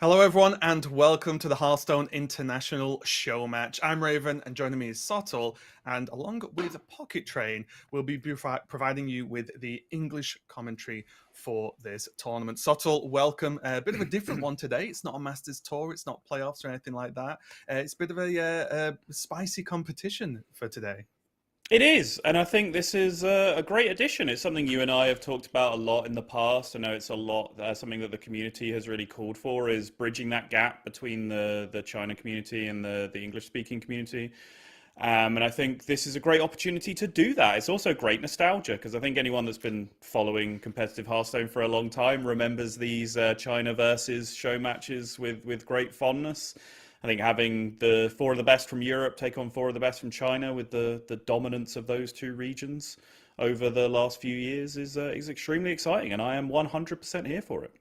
Hello, everyone, and welcome to the Hearthstone International Showmatch. I'm Raven, and joining me is Sottle, and along with Pocket Train, we'll be providing you with the English commentary for this tournament. Sottle, welcome. A bit of a different one today. It's not a Masters Tour, it's not playoffs or anything like that. It's a bit of a spicy competition for today. It is, and I think this is a great addition. It's something you and I have talked about a lot in the past. I know it's a lot, something that the community has really called for, is bridging that gap between the China community and the English-speaking community. And I think this is a great opportunity to do that. It's also great nostalgia, because I think anyone that's been following competitive Hearthstone for a long time remembers these China versus show matches with great fondness. I think having the four of the best from Europe take on four of the best from China, with the dominance of those two regions over the last few years, is extremely exciting, and I am 100% here for it.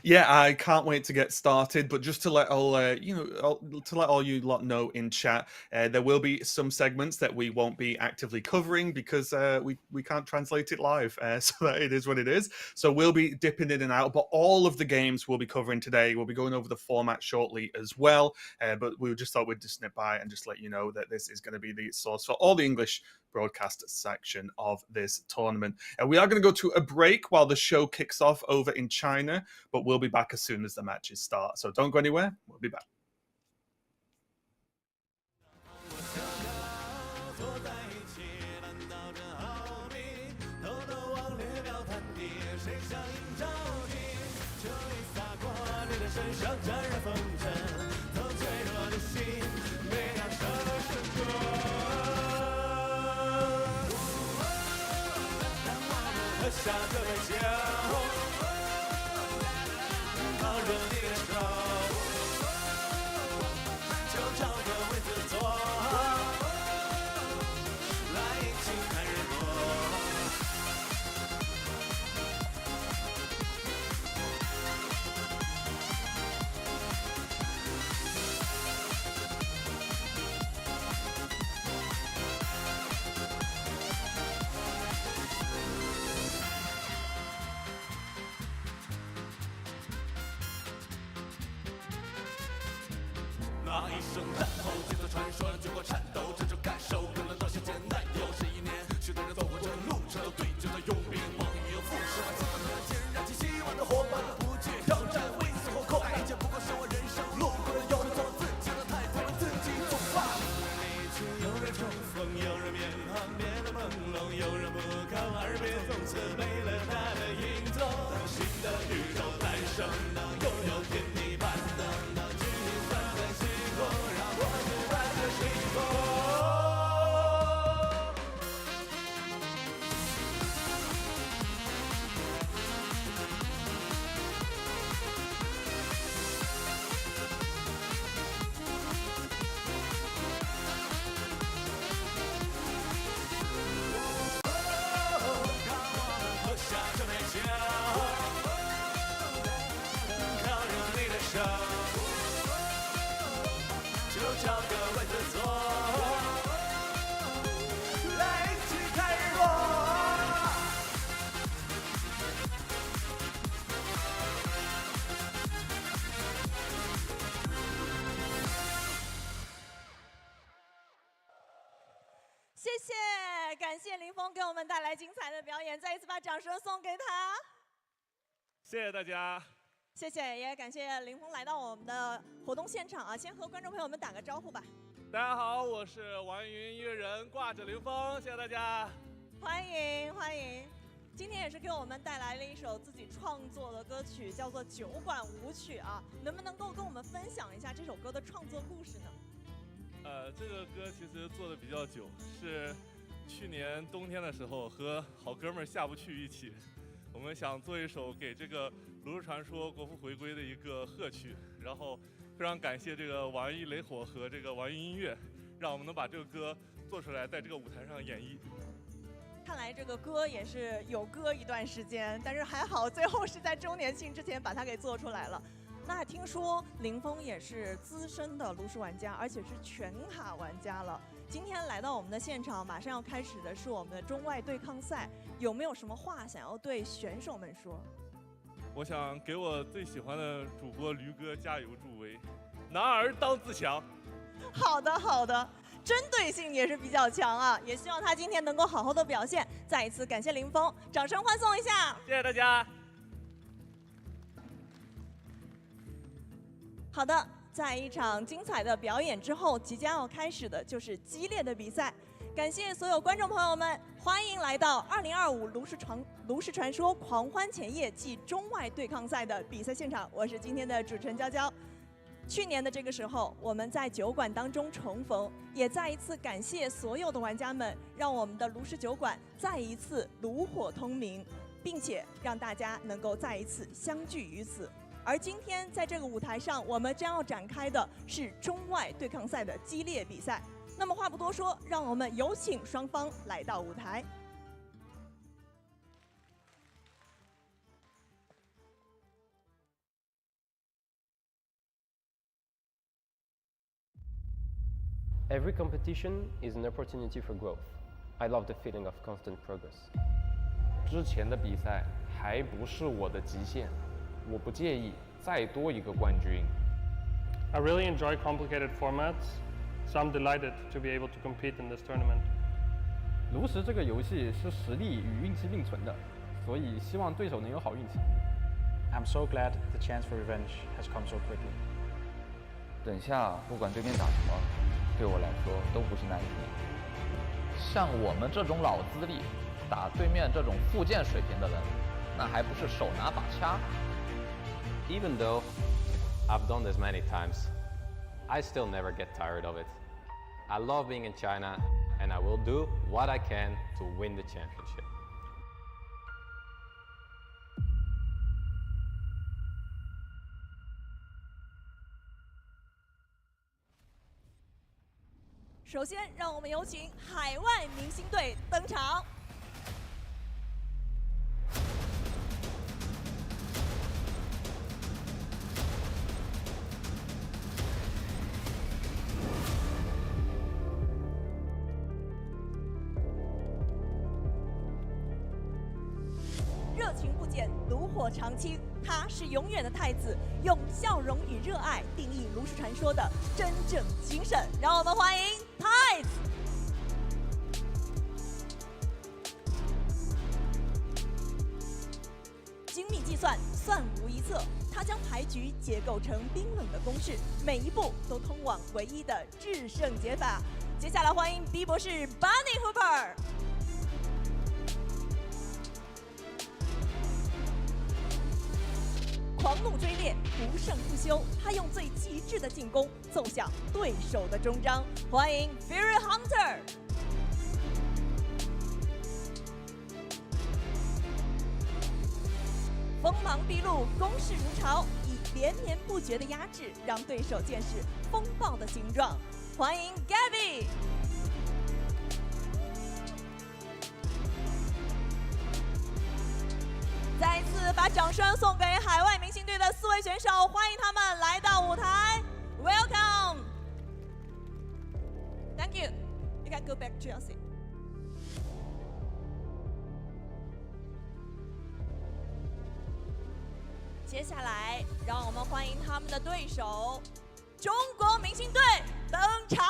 Yeah, I can't wait to get started. But just to let all you lot know in chat, there will be some segments that we won't be actively covering because we can't translate it live. So that it is what it is. So we'll be dipping in and out. But all of the games we'll be covering today, we'll be going over the format shortly as well. But we just thought we'd just snip by and just let you know that this is going to be the source for all the English broadcast section of this tournament. And we are going to go to a break while the show kicks off over in China, but we'll be back as soon as the matches start. So don't go anywhere. We'll be back.谢谢，感谢林峰给我们带来精彩的表演，再一次把掌声送给他。谢谢大家，谢谢，也感谢林峰来到我们的活动现场啊，先和观众朋友们打个招呼吧。大家好，我是网易云音乐人挂着林峰，谢谢大家，欢迎欢迎。今天也是给我们带来了一首自己创作的歌曲，叫做《酒馆舞曲》啊，能不能够跟我们分享一下这首歌的创作故事呢？这个歌其实做的比较久，是去年冬天的时候和好哥们儿下不去一起，我们想做一首给这个炉石传说国服回归的一个贺曲，然后非常感谢这个网易雷火和这个网易音乐，让我们能把这个歌做出来，在这个舞台上演绎。看来这个歌也是有歌一段时间，但是还好最后是在周年庆之前把它给做出来了。那听说林峰也是资深的炉石玩家，而且是全卡玩家了。今天来到我们的现场，马上要开始的是我们的中外对抗赛，有没有什么话想要对选手们说？我想给我最喜欢的主播驴哥加油助威，男儿当自强。好的，好的。针对性也是比较强啊，也希望他今天能够好好的表现。再一次感谢林峰，掌声欢送一下。谢谢大家。好的，在一场精彩的表演之后，即将要开始的就是激烈的比赛。感谢所有观众朋友们，欢迎来到2025炉石传说狂欢前夜暨中外对抗赛的比赛现场。我是今天的主持人娇娇。去年的这个时候，我们在酒馆当中重逢，也再一次感谢所有的玩家们，让我们的炉石酒馆再一次炉火通明，并且让大家能够再一次相聚于此。而今天在这个舞台上，我们将要展开的是中外对抗赛的激烈比赛。那么话不多说，让我们有请双方来到舞台。Every competition is an opportunity for growth. I love the feeling of constant progress. 之前的比赛还不是我的极限，我不介意再多一个冠军。I really enjoy complicated formats, so I'm delighted to be able to compete in this tournament. 炉石这个游戏是实力与运气并存的，所以希望对手能有好运气。I'm so glad the chance for revenge has come so quickly. 等下不管对面打什么，对我来说都不是难题。像我们这种老资历，打对面这种副剑水平的人，那还不是手拿把掐。Even though I've done this many times, I still never get tired of it. I love being in China, and I will do what I can to win the championship. 首先，让我们有请海外明星队登场。热情不减，炉火长青。他是永远的太子，用笑容与热爱定义炉石传说的真正精神。让我们欢迎太子。精密计算，算无一策。他将牌局结构成冰冷的公式，每一步都通往唯一的制胜解法。接下来欢迎 B 博士 Bunny Hooper。狂怒追猎，不胜不休。他用最极致的进攻奏响对手的终章。欢迎 Fury Hunter。锋芒毕露，攻势如潮，以连绵不绝的压制，让对手见识风暴的形状。欢迎 Gabby。再次把掌声送给海外明星队的4位选手，欢迎他们来到舞台。Welcome. Thank you. You can go back to your seat. 接下来，让我们欢迎他们的对手——中国明星队登场。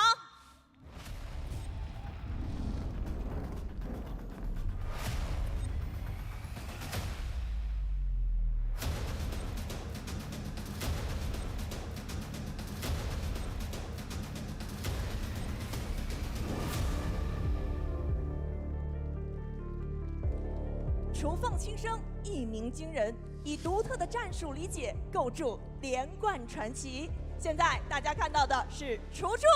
厨放轻声，一鸣惊人，以独特的战术理解构筑连贯传奇。现在大家看到的是厨柱。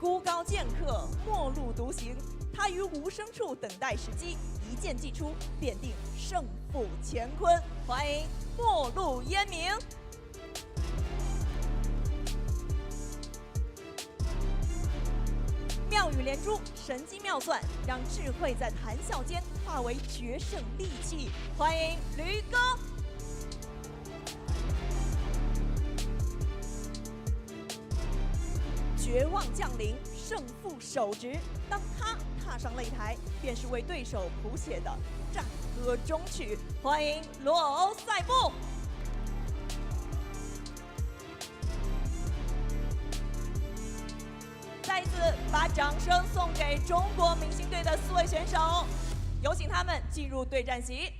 孤高剑客，末路独行。他于无声处等待时机，一剑既出，便定胜负乾坤。欢迎末路烟明。妙语连珠，神机妙算，让智慧在谈笑间化为决胜利器。欢迎驴哥。绝望降临，胜负手执。当他踏上擂台，便是为对手谱写的战歌终曲。欢迎罗欧赛布。再一次把掌声送给中国明星队的4位选手，有请他们进入对战席。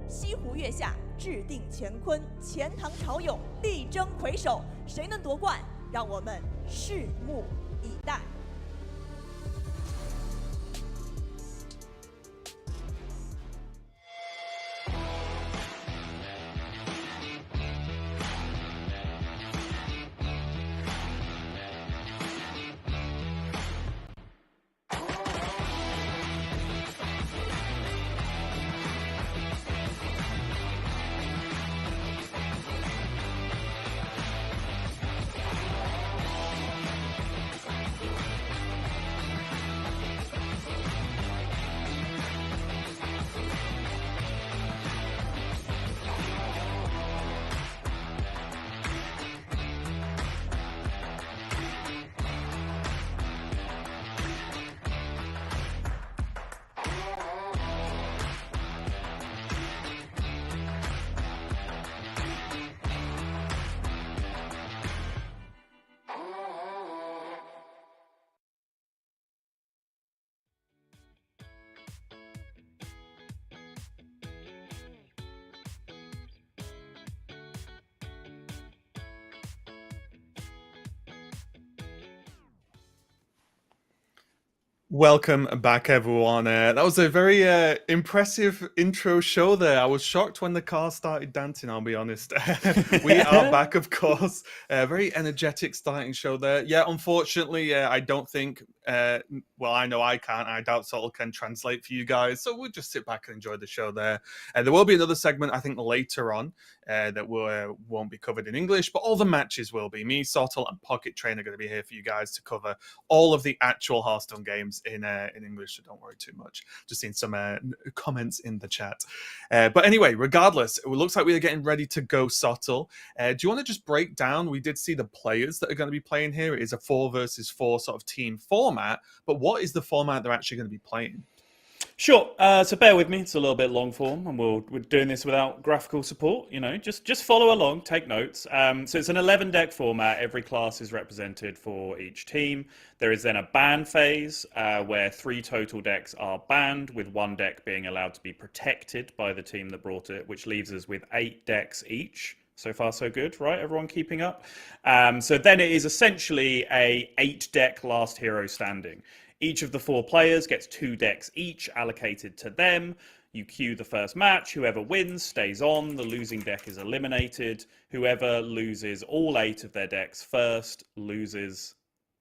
西湖月下，制定乾坤，钱塘潮涌，力争魁首，谁能夺冠？让我们拭目以待。Welcome back, everyone. That was a very impressive intro show there. I was shocked when the car started dancing, I'll be honest. We are back, of course. Very energetic starting show there. Yeah, unfortunately, I don't think, well, I know I can't. I doubt Sottle can translate for you guys. So we'll just sit back and enjoy the show there. There will be another segment, I think, later on that won't be covered in English, but all the matches will be. Me, Sottle, and Pocket Train are going to be here for you guys to cover all of the actual Hearthstone games in English, so don't worry too much. Just seen some comments in the chat. But anyway, regardless, it looks like we are getting ready to go, Sottle. Do you want to just break down? We did see the players that are going to be playing here. It is a 4 versus 4 sort of team format, but what is the format they're actually going to be playing? Sure. So bear with me. It's a little bit long form, and we're doing this without graphical support. You know, just follow along, take notes. So it's an 11-deck format. Every class is represented for each team. There is then a ban phase where 3 total decks are banned, with 1 deck being allowed to be protected by the team that brought it, which leaves us with 8 decks each. So far, so good, right? Everyone keeping up? So then it is essentially a 8-deck last hero standing. Each of the 4 players gets 2 decks each allocated to them. You queue the first match. Whoever wins stays on. The losing deck is eliminated. Whoever loses all 8 of their decks first loses,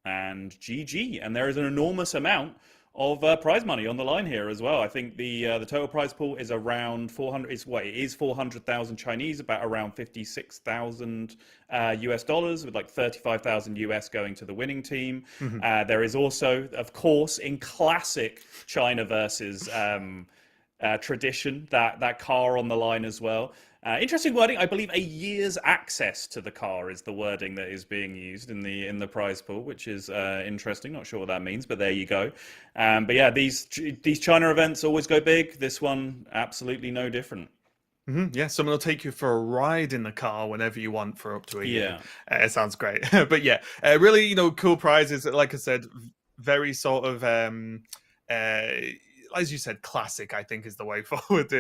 and GG. And there is an enormous amount of prize money on the line here as well. I think the total prize pool is around 400. It is 400,000 Chinese, about around 56,000 US dollars, with like 35,000 US going to the winning team. There is also, of course, in classic China versus tradition, that car on the line as well. Interesting wording. I believe a year's access to the car is the wording that is being used in the prize pool, which is interesting. Not sure what that means, but there you go. But yeah, these China events always go big. This one, absolutely no different. Yeah, someone will take you for a ride in the car whenever you want for up to a year. Yeah. It sounds great. But yeah, really, cool prizes. Like I said, very sort of as you said, classic, I think, is the way forward.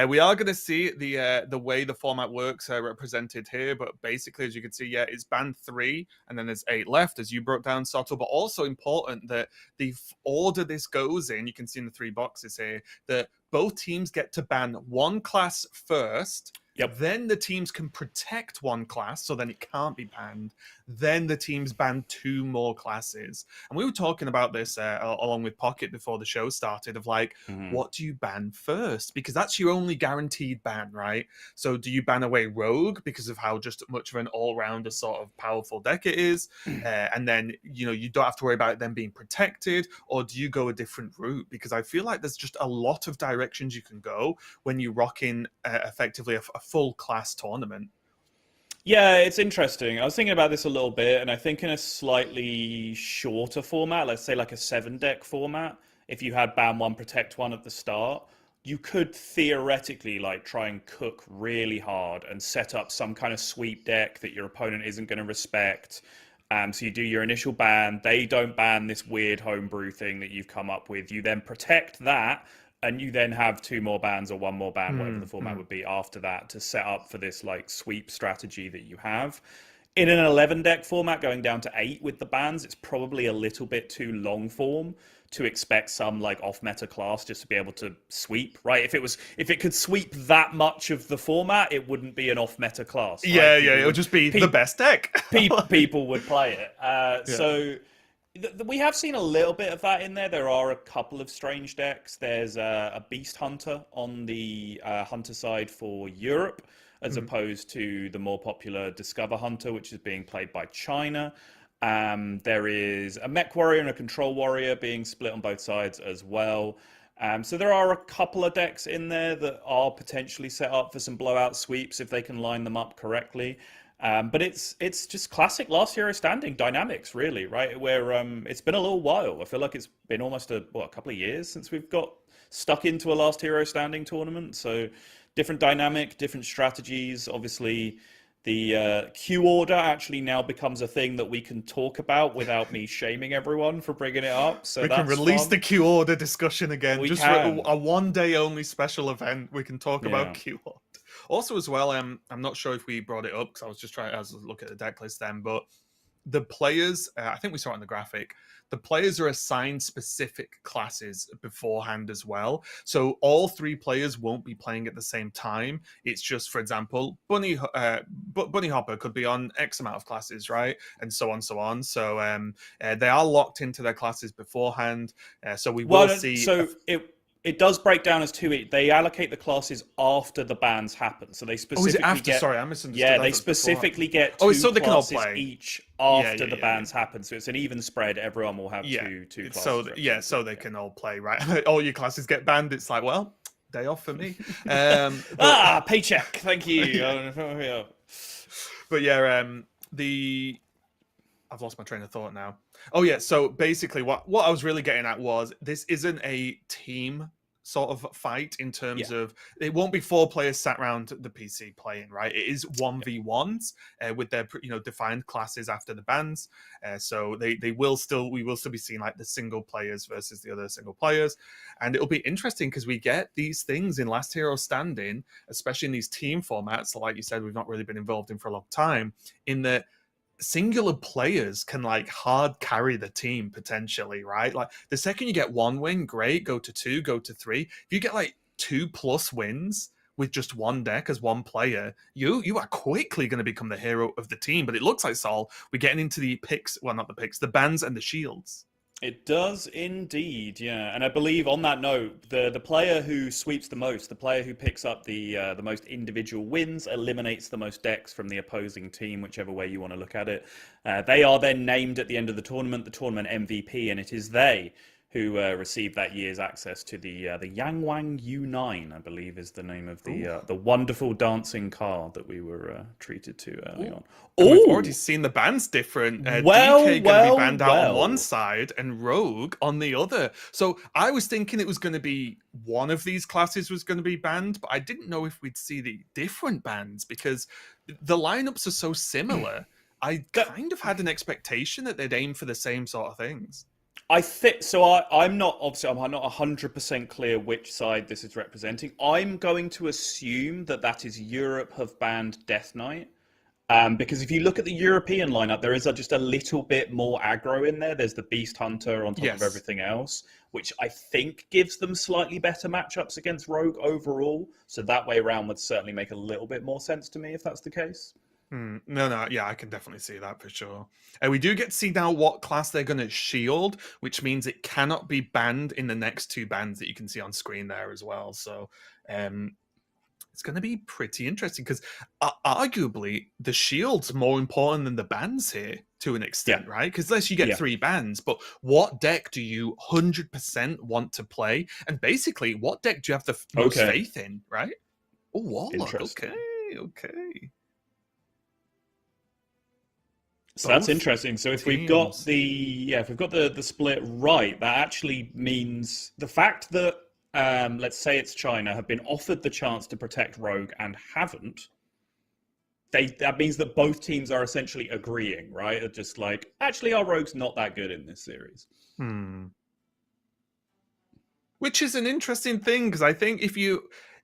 We are going to see the way the format works represented here, but basically, as you can see, yeah, it's banned 3, and then there's 8 left, as you broke down, Sottle. But also important that the order this goes in, you can see in the 3 boxes here, that both teams get to ban 1 class first, Yep. Then the teams can protect one class, so then it can't be banned. Then the teams ban 2 more classes. And we were talking about this along with Pocket before the show started of like, what do you ban first? Because that's your only guaranteed ban, right? So do you ban away Rogue because of how just much of an all-rounder sort of powerful deck it is? And then, you don't have to worry about them being protected, or do you go a different route? Because I feel like there's just a lot of directions you can go when you rock in effectively a full class tournament. Yeah, it's interesting. I was thinking about this a little bit, and I think in a slightly shorter format, let's say like a 7-deck format, if you had ban 1, protect 1 at the start, you could theoretically like try and cook really hard and set up some kind of sweep deck that your opponent isn't going to respect. So you do your initial ban, they don't ban this weird homebrew thing that you've come up with. You then protect that, and you then have 2 more bans or 1 more ban, whatever the format would be after that, to set up for this like sweep strategy that you have. In an 11-deck format, going down to 8 with the bans, it's probably a little bit too long form to expect some like off-meta class just to be able to sweep, right? If it could sweep that much of the format, it wouldn't be an off-meta class. Right? Yeah, it would just be the best deck. People would play it. So we have seen a little bit of that in there. There are a couple of strange decks. There's a Beast Hunter on the Hunter side for Europe, as opposed to the more popular Discover Hunter, which is being played by China. There is a Mech Warrior and a Control Warrior being split on both sides as well. So there are a couple of decks in there that are potentially set up for some blowout sweeps if they can line them up correctly. But it's just classic last hero standing dynamics, really, right? Where it's been a little while. I feel like it's been almost a couple of years since we've got stuck into a last hero standing tournament. So different dynamic, different strategies. Obviously, the queue order actually now becomes a thing that we can talk about without me shaming everyone for bringing it up. So we can release the queue order discussion again. We just can. for a one-day only special event. We can talk about queue order. Also, as well, I'm not sure if we brought it up because I was just trying to look at the deck list then, but the players, I think we saw it on the graphic, the players are assigned specific classes beforehand as well. So all 3 players won't be playing at the same time. It's just, for example, Bunny Hopper could be on X amount of classes, right? And so on, so on. So they are locked into their classes beforehand. So we will see... So it does break down as 2 each. They allocate the classes after the bans happen. So they specifically is it after? get... Sorry, I misunderstood. Yeah, they specifically get 2 so they can all classes play each after the bans happen. So it's an even spread. Everyone will have two classes. So they can all play, right? All your classes get banned. It's like, well, day off for me. But, paycheck. Thank you. But yeah, I've lost my train of thought now. Oh yeah, so basically what I was really getting at was this isn't a team sort of fight in terms of it won't be 4 players sat around the PC playing, right? It is 1v1s with their defined classes after the bans. So we will still be seeing like the single players versus the other single players, and it'll be interesting because we get these things in Last Hero Standing, especially in these team formats. Like you said, we've not really been involved in for a long time. In that singular players can like hard carry the team potentially, right? Like the second you get 1 win, great, go to 2, go to 3. If you get like 2+ wins with just 1 deck as 1 player, you are quickly going to become the hero of the team. But it looks like, Saul, we're getting into the picks, well, not the picks, the bans and the shields. It does indeed, yeah. And I believe on that note, the player who sweeps the most, the player who picks up the most individual wins, eliminates the most decks from the opposing team, whichever way you want to look at it. They are then named at the end of the tournament MVP, and it is they who received that year's access to the Yang Wang U9, I believe is the name of the wonderful dancing car that we were treated to early on. We've already seen the bans different. DK going to be banned out on one side and Rogue on the other. So I was thinking it was going to be one of these classes was going to be banned, but I didn't know if we'd see the different bans because the lineups are so similar. I kind of had an expectation that they'd aim for the same sort of things. I think so. I'm not 100% clear which side this is representing. I'm going to assume that is Europe have banned Death Knight, Because if you look at the European lineup, there is just a little bit more aggro in there. There's the Beast Hunter on top of Yes. everything else, which I think gives them slightly better matchups against Rogue overall. So that way around would certainly make a little bit more sense to me if that's the case. No, yeah, I can definitely see that for sure. We do get to see now what class they're going to shield, which means it cannot be banned in the next two bans that you can see on screen there as well. So it's going to be pretty interesting because arguably the shield's more important than the bans here to an extent, right? Because unless you get 3 bans, but what deck do you 100% want to play? And basically, what deck do you have the most faith in, right? Oh, Warlock. Okay. So that's interesting. So if we've got the split right, that actually means the fact that let's say it's China have been offered the chance to protect Rogue and haven't. That means that both teams are essentially agreeing, right? They're just like, actually, our Rogue's not that good in this series. Which is an interesting thing because I think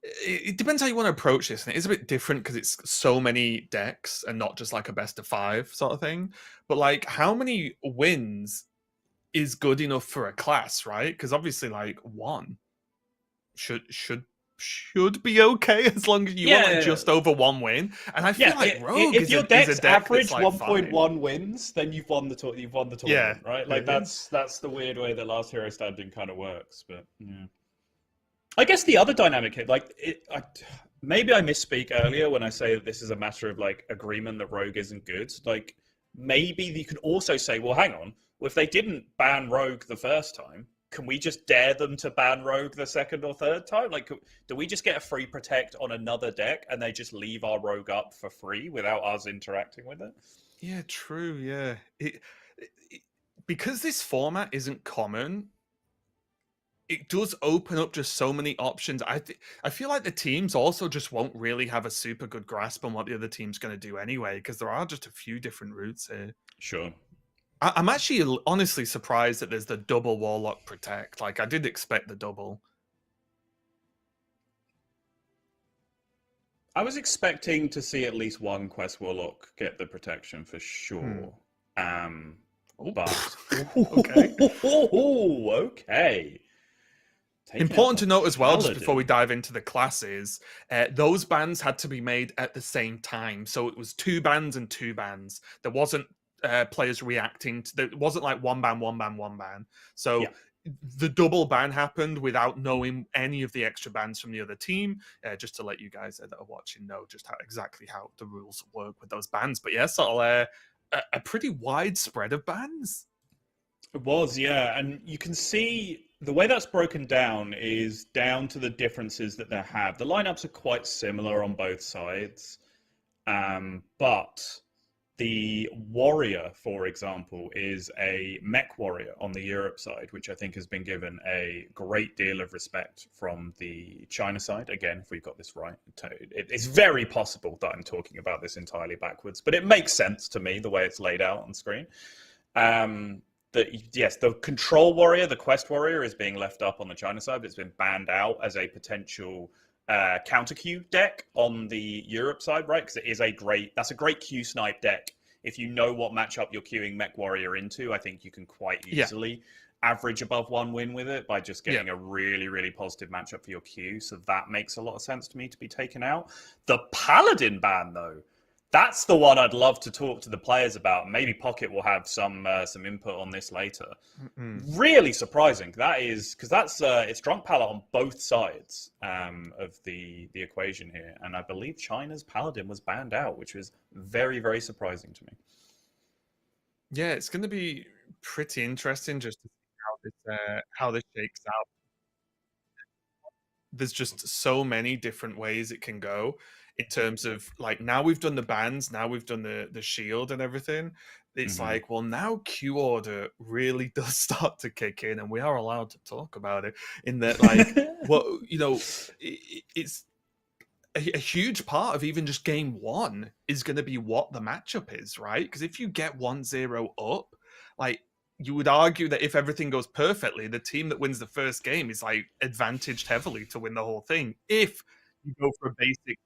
it depends how you want to approach this, and it is a bit different because it's so many decks and not just like a best of 5 sort of thing. But like, how many wins is good enough for a class, right? Because obviously, like 1 should be okay as long as you want like just over 1 win. And I feel like Rogue if your deck's average like 1.1 wins, then you've won the tournament, right? Like that's the weird way that Last Hero Standing kind of works. But yeah. I guess the other dynamic here, maybe I misspeak earlier when I say that this is a matter of like agreement that Rogue isn't good. Like maybe you can also say, well, hang on, well, if they didn't ban Rogue the first time, can we just dare them to ban Rogue the second or third time? Like, do we just get a free protect on another deck and they just leave our Rogue up for free without us interacting with it? Yeah, true. Yeah, because this format isn't common, it does open up just so many options. I feel like the teams also just won't really have a super good grasp on what the other team's going to do anyway, because there are just a few different routes here. Sure. I'm actually honestly surprised that there's the double Warlock protect. Like, I did expect the double. I was expecting to see at least one Quest Warlock get the protection for sure. But okay. Okay. Important to note as well, just before we dive into the classes, those bans had to be made at the same time. So it was 2 bans and 2 bans. There wasn't players reacting. It wasn't like 1 ban, 1 ban, 1 ban. So the double ban happened without knowing any of the extra bans from the other team. Just to let you guys that are watching know just exactly how the rules work with those bans. But yeah, sort of a pretty wide spread of bans. It was, yeah. And you can see the way that's broken down is down to the differences that they have. The lineups are quite similar on both sides. But the warrior, for example, is a mech warrior on the Europe side, which I think has been given a great deal of respect from the China side. Again, if we've got this right, it's very possible that I'm talking about this entirely backwards, but it makes sense to me the way it's laid out on screen. Yes, the control warrior, the quest warrior, is being left up on the China side, but it's been banned out as a potential counter Q deck on the Europe side, right? Because that's a great Q snipe deck. If you know what matchup you're queuing Mech Warrior into, I think you can quite easily average above 1 win with it by just getting a really, really positive matchup for your Q. So that makes a lot of sense to me to be taken out. The Paladin ban, though, that's the one I'd love to talk to the players about. Maybe Pocket will have some input on this later. Really surprising. That is because it's Drunk Pallet on both sides of the equation here, and I believe China's Paladin was banned out, which was very, very surprising to me. Yeah, it's going to be pretty interesting just to see how this shakes out. There's just so many different ways it can go. In terms of like, now we've done the bans, now we've done the shield and everything. It's like, well, now Q order really does start to kick in, and we are allowed to talk about it. In that, like, well, it's a huge part of even just game 1 is going to be what the matchup is, right? Because if you get 1-0 up, like, you would argue that if everything goes perfectly, the team that wins the first game is like advantaged heavily to win the whole thing. If you go for a basic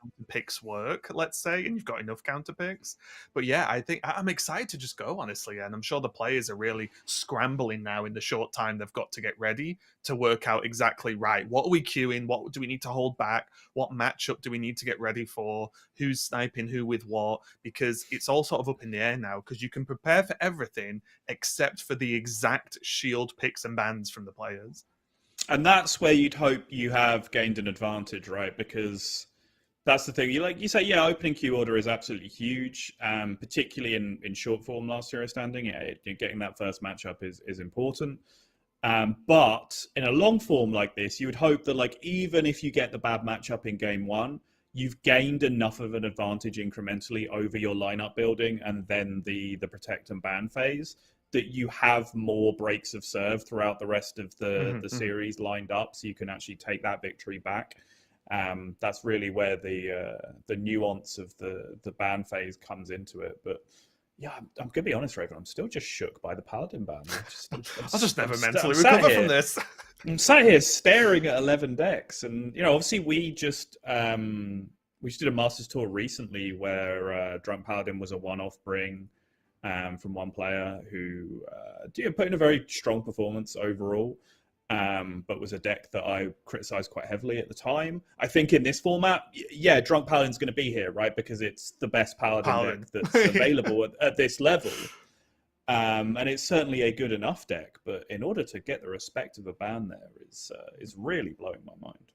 counter picks work, let's say, and you've got enough counter picks. But yeah, I think I'm excited to just go, honestly, and I'm sure the players are really scrambling now in the short time they've got to get ready to work out exactly right. What are we queuing? What do we need to hold back? What matchup do we need to get ready for? Who's sniping who with what? Because it's all sort of up in the air now, because you can prepare for everything except for the exact shield picks and bans from the players. And that's where you'd hope you have gained an advantage, right? Because that's the thing. You say, yeah, opening queue order is absolutely huge, particularly in short form last Hero Standing. Yeah, getting that first matchup is important. But in a long form like this, you would hope that, like, even if you get the bad matchup in game one, you've gained enough of an advantage incrementally over your lineup building and then the protect and ban phase that you have more breaks of serve throughout the rest of the series lined up, so you can actually take that victory back. That's really where the nuance of the ban phase comes into it. But yeah, I'm gonna be honest, Raven. I'm still just shook by the Paladin ban. I'll just never mentally recover from this. I'm sat here staring at 11 decks, and obviously we just did a Masters tour recently where Drunk Paladin was a one-off bring from one player who put in a very strong performance overall. But was a deck that I criticized quite heavily at the time. I think in this format, yeah, Drunk Paladin's going to be here, right? Because it's the best Paladin deck that's available at this level. And it's certainly a good enough deck, but in order to get the respect of a ban there is really blowing my mind.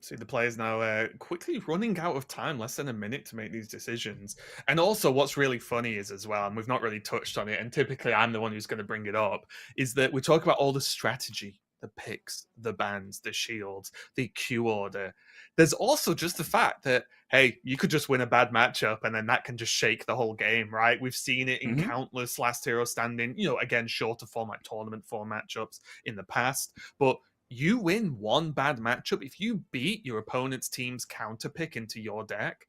See the players now quickly running out of time, less than a minute to make these decisions. And also what's really funny is as well, and we've not really touched on it, and typically I'm the one who's going to bring it up, is that we talk about all the strategy, the picks, the bans, the shields, the queue order. There's also just the fact that, hey, you could just win a bad matchup and then that can just shake the whole game, right? We've seen it in countless last hero standing, again, shorter form, like tournament form matchups in the past. But you win one bad matchup, if you beat your opponent's team's counter pick into your deck,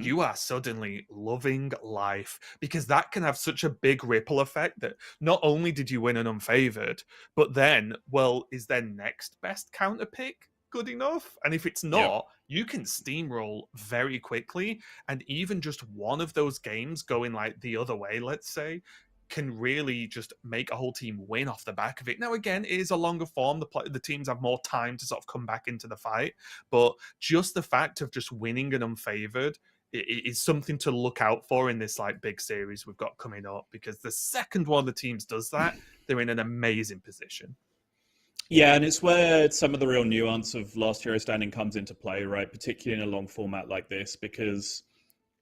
you are suddenly loving life, because that can have such a big ripple effect that not only did you win an unfavored, but then, well, is their next best counter pick good enough? And if it's not, you can steamroll very quickly. And even just one of those games going like the other way, let's say, can really just make a whole team win off the back of it. Now, again, it is a longer form. The teams have more time to sort of come back into the fight. But just the fact of just winning an unfavored is something to look out for in this like big series we've got coming up, because the second one of the teams does that, they're in an amazing position. Yeah, and it's where some of the real nuance of Last Hero Standing comes into play, right? Particularly in a long format like this, because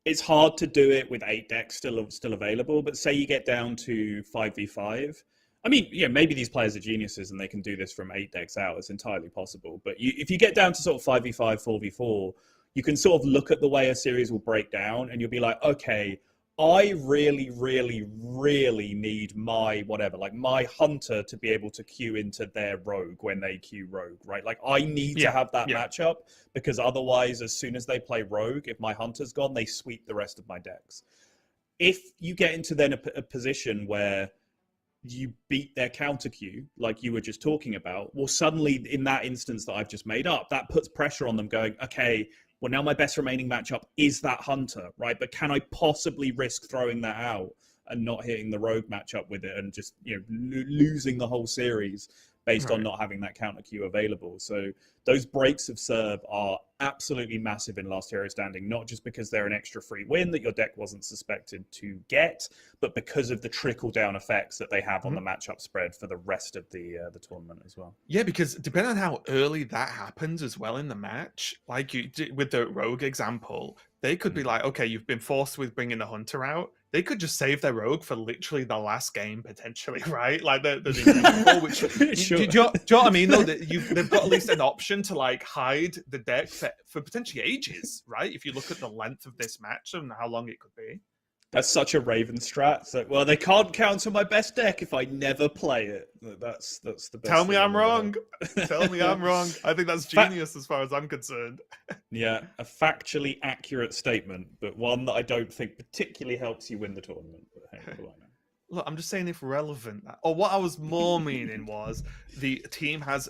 it's hard to do it with 8 decks still available. But say you get down to 5v5. I mean, maybe these players are geniuses and they can do this from 8 decks out. It's entirely possible. But if you get down to sort of 5v5, 4v4, you can sort of look at the way a series will break down and you'll be like, okay, I really, really, really need my my hunter to be able to queue into their rogue when they queue rogue, right? Like I need to have that matchup, because otherwise, as soon as they play rogue, if my hunter's gone, they sweep the rest of my decks. If you get into then a position where you beat their counter queue, like you were just talking about, well, suddenly in that instance that I've just made up, that puts pressure on them going, okay, well, now my best remaining matchup is that hunter, right? But can I possibly risk throwing that out and not hitting the rogue matchup with it and just losing the whole series based on not having that counter queue available? So those breaks of serve are absolutely massive in Last Hero Standing, not just because they're an extra free win that your deck wasn't suspected to get, but because of the trickle-down effects that they have on the matchup spread for the rest of the tournament as well. Yeah, because depending on how early that happens as well in the match, like you did with the rogue example, they could be like, okay, you've been forced with bringing the hunter out. They could just save their rogue for literally the last game, potentially, right? Like the which Sure. do you know what I mean? Though they've got at least an option to like hide the deck for potentially ages, right? If you look at the length of this match and how long it could be. That's such a Raven strat. So, well, they can't counter my best deck if I never play it. That's the best. Tell me I'm wrong. Tell me I'm wrong. I think that's genius as far as I'm concerned. Yeah, a factually accurate statement, but one that I don't think particularly helps you win the tournament. But hey, what do I know? Look, I'm just saying if relevant. Or what I was more meaning was the team has,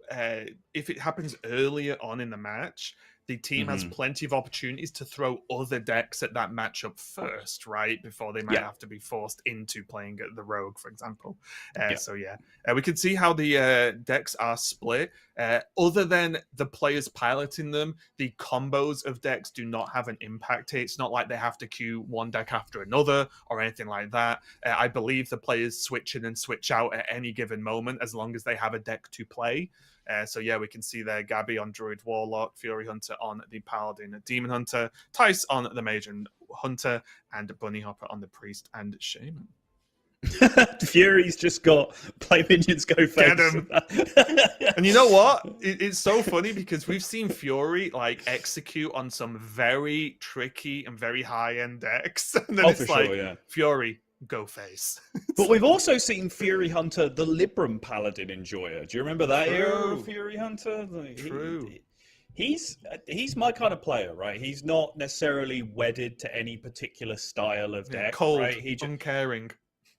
if it happens earlier on in the match, the team has plenty of opportunities to throw other decks at that matchup first, right? Before they might have to be forced into playing the Rogue, for example. So we can see how the decks are split. Other than the players piloting them, the combos of decks do not have an impact here. It's not like they have to queue one deck after another or anything like that. I believe the players switch in and switch out at any given moment as long as they have a deck to play. So we can see there Gabby on Druid Warlock, Fury Hunter on the Paladin Demon Hunter, Tice on the Mage and Hunter, and Bunny Hopper on the Priest and Shaman. Fury's just got play minions go face. Get him. And you know what? It's so funny because we've seen Fury like execute on some very tricky and very high-end decks. And then it's like, Fury, go face. But we've also seen Fury Hunter, the Libram Paladin enjoyer. Do you remember that era of Fury Hunter? Like, True. He's my kind of player, right? He's not necessarily wedded to any particular style of deck. Cold, right? uncaring.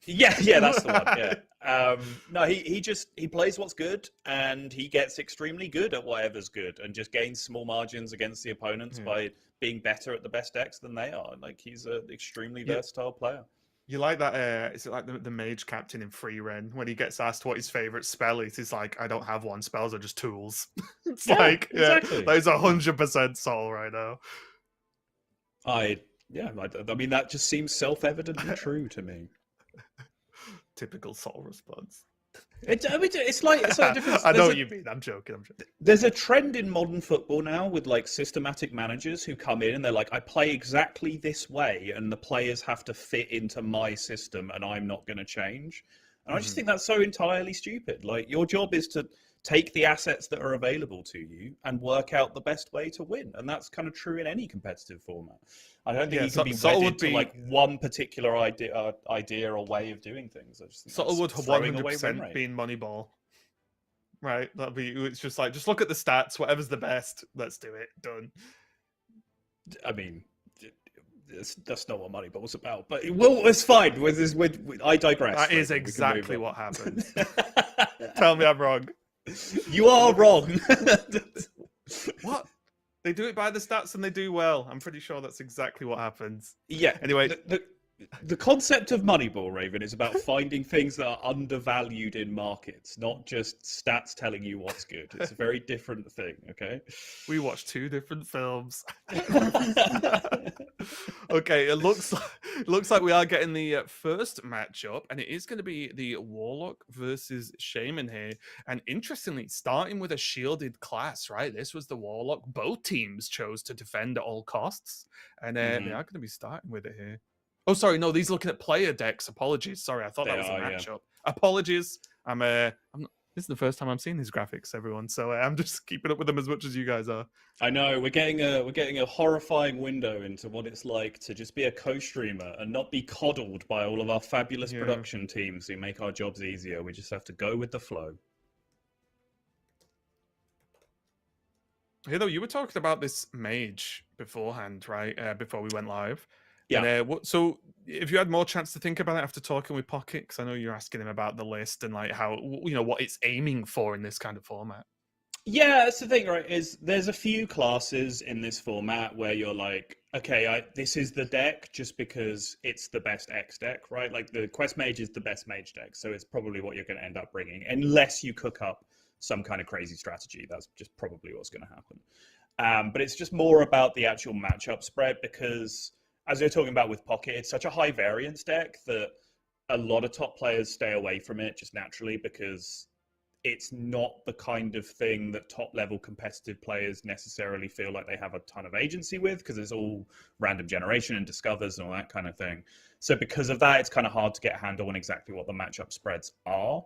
Yeah, that's the one. Yeah. No, he plays what's good, and he gets extremely good at whatever's good, and just gains small margins against the opponents by being better at the best decks than they are. Like he's an extremely versatile player. You like that? Is it like the mage captain in Free Ren when he gets asked what his favorite spell is? He's like, I don't have one. Spells are just tools. It's exactly. That is 100% Sol right now. I mean, that just seems self-evidently true to me. Typical Sol response. It's like different. I know what you mean. I'm joking. There's a trend in modern football now with like systematic managers who come in and they're like, I play exactly this way, and the players have to fit into my system, and I'm not going to change. And I just think that's so entirely stupid. Like your job is to take the assets that are available to you and work out the best way to win, and that's kind of true in any competitive format. I don't think you can be wedded to like one particular idea or way of doing things. I just think Subtle would 100% be in Moneyball, right? It's just like, just look at the stats. Whatever's the best, let's do it. Done. I mean, that's not what Moneyball's about. But it's fine. I digress. That is exactly what happened. Tell me I'm wrong. You are wrong. What? They do it by the stats and they do well. I'm pretty sure that's exactly what happens. Yeah. Anyway, the concept of Moneyball, Raven, is about finding things that are undervalued in markets, not just stats telling you what's good. It's a very different thing, okay? We watched two different films. Okay, it looks like we are getting the first matchup, and it is going to be the Warlock versus Shaman here. And interestingly, starting with a shielded class, right? This was the Warlock. Both teams chose to defend at all costs, and they are going to be starting with it here. Oh, sorry, no, these are looking at player decks. Apologies. Sorry, I thought that was a matchup. Yeah. Apologies. I'm not, this is the first time I'm seeing these graphics, everyone. So I'm just keeping up with them as much as you guys are. I know we're getting a horrifying window into what it's like to just be a co-streamer and not be coddled by all of our fabulous production teams who make our jobs easier. We just have to go with the flow. Hey, though, you were talking about this mage beforehand, right? Before we went live. Yeah. And, so, if you had more chance to think about it after talking with Pocket, because I know you're asking him about the list and like how what it's aiming for in this kind of format. Yeah, that's the thing, right? Is there's a few classes in this format where you're like, okay, this is the deck just because it's the best X deck, right? Like the Quest Mage is the best Mage deck, so it's probably what you're going to end up bringing, unless you cook up some kind of crazy strategy. That's just probably what's going to happen. But it's just more about the actual matchup spread because, as we were talking about with Pocket, it's such a high variance deck that a lot of top players stay away from it just naturally because it's not the kind of thing that top level competitive players necessarily feel like they have a ton of agency with because it's all random generation and discovers and all that kind of thing. So because of that, it's kind of hard to get a handle on exactly what the matchup spreads are.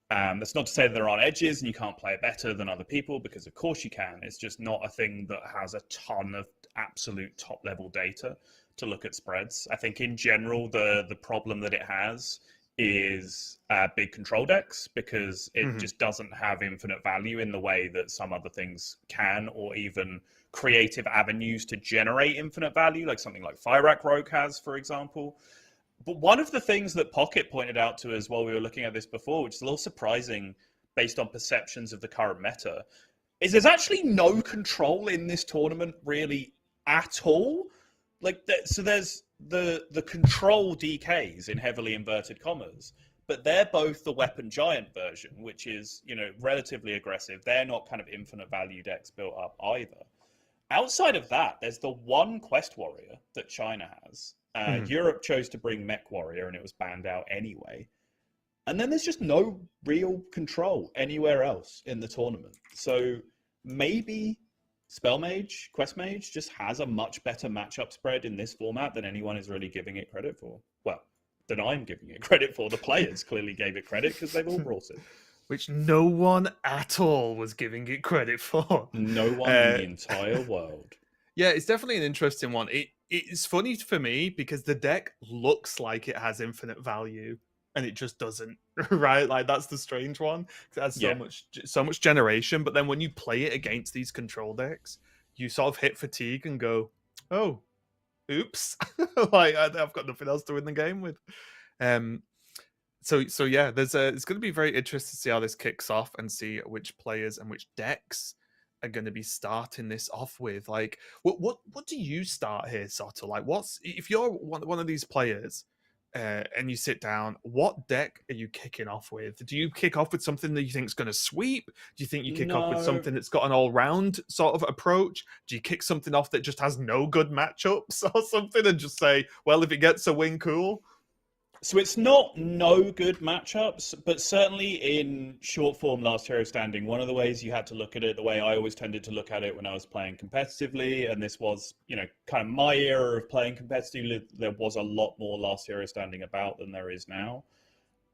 That's not to say that there aren't edges and you can't play it better than other people, because of course you can. It's just not a thing that has a ton of absolute top level data to look at spreads. I think in general, the problem that it has is big control decks, because it just doesn't have infinite value in the way that some other things can, or even creative avenues to generate infinite value, like something like Firac Rogue has, for example. But one of the things that Pocket pointed out to us while we were looking at this before, which is a little surprising based on perceptions of the current meta, is there's actually no control in this tournament really at all. Like, so there's the control DKs in heavily inverted commas, but they're both the weapon giant version, which is, you know, relatively aggressive. They're not kind of infinite value decks built up either. Outside of that, there's the one quest warrior that China has. Europe chose to bring mech warrior, and it was banned out anyway. And then there's just no real control anywhere else in the tournament. So maybe Spell Mage, Quest Mage just has a much better matchup spread in this format than anyone is really giving it credit for. Well, than I'm giving it credit for. The players clearly gave it credit because they've all brought it. Which no one at all was giving it credit for. No one in the entire world. Yeah, it's definitely an interesting one. It's funny for me because the deck looks like it has infinite value, and it just doesn't, right? Like, that's the strange one. It has so much generation, but then when you play it against these control decks, you sort of hit fatigue and go, oh, oops. Like, I've got nothing else to win the game with. So yeah, it's going to be very interesting to see how this kicks off and see which players and which decks are going to be starting this off with. Like, what do you start here, Soto? Like, if you're one of these players and you sit down, what deck are you kicking off with? Do you kick off with something that you think is going to sweep? Do you think you kick off with something that's got an all-round sort of approach? Do you kick something off that just has no good matchups or something and just say, well, if it gets a win, cool? So it's not no good matchups, but certainly in short form Last Hero Standing, one of the ways you had to look at it, the way I always tended to look at it when I was playing competitively, and this was, you know, kind of my era of playing competitively, there was a lot more Last Hero Standing about than there is now,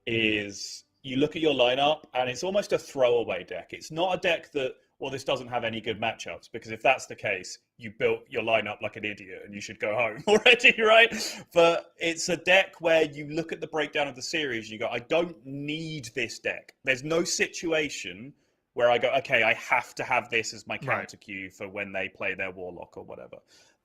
is you look at your lineup and it's almost a throwaway deck. It's not a deck that, well, this doesn't have any good matchups, because if that's the case, you built your lineup like an idiot and you should go home already, right? But it's a deck where you look at the breakdown of the series and you go, I don't need this deck. There's no situation where I go, okay, I have to have this as my counter cue for when they play their Warlock or whatever.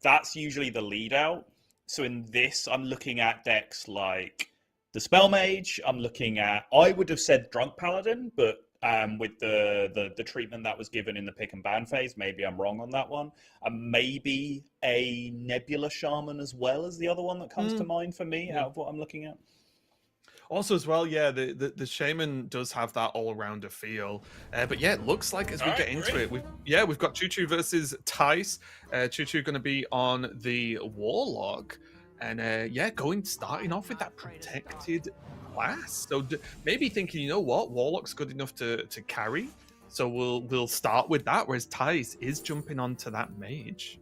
That's usually the lead out. So in this, I'm looking at decks like the Spell Mage. I'm looking at, I would have said Drunk Paladin, but with the treatment that was given in the pick and ban phase, maybe I'm wrong on that one. Maybe a Nebula Shaman as well as the other one that comes to mind for me out of what I'm looking at. Also, as well, yeah, the Shaman does have that all-rounder feel. But yeah, it looks like as we get into it, we've got Choo Choo versus Tice. Choo Choo going to be on the Warlock. And starting off with that protected class. So maybe thinking, you know what, Warlock's good enough to carry. So we'll start with that, whereas Tice is jumping onto that mage.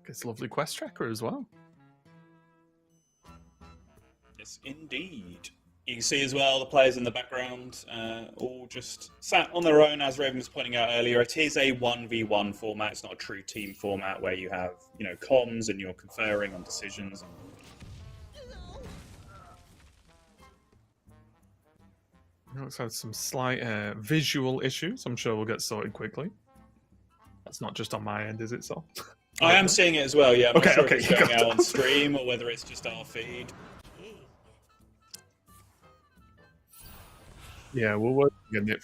It's a lovely quest tracker as well. Yes, indeed. You can see as well the players in the background all just sat on their own, as Raven was pointing out earlier. It is a 1v1 format. It's not a true team format where you have, you know, comms and you're conferring on decisions. Looks like some slight visual issues. I'm sure we'll get sorted quickly. That's not just on my end, is it, Sol? I am seeing it as well, yeah. I'm not sure okay, if it's going out on stream or whether it's just our feed. Yeah, we'll work on it.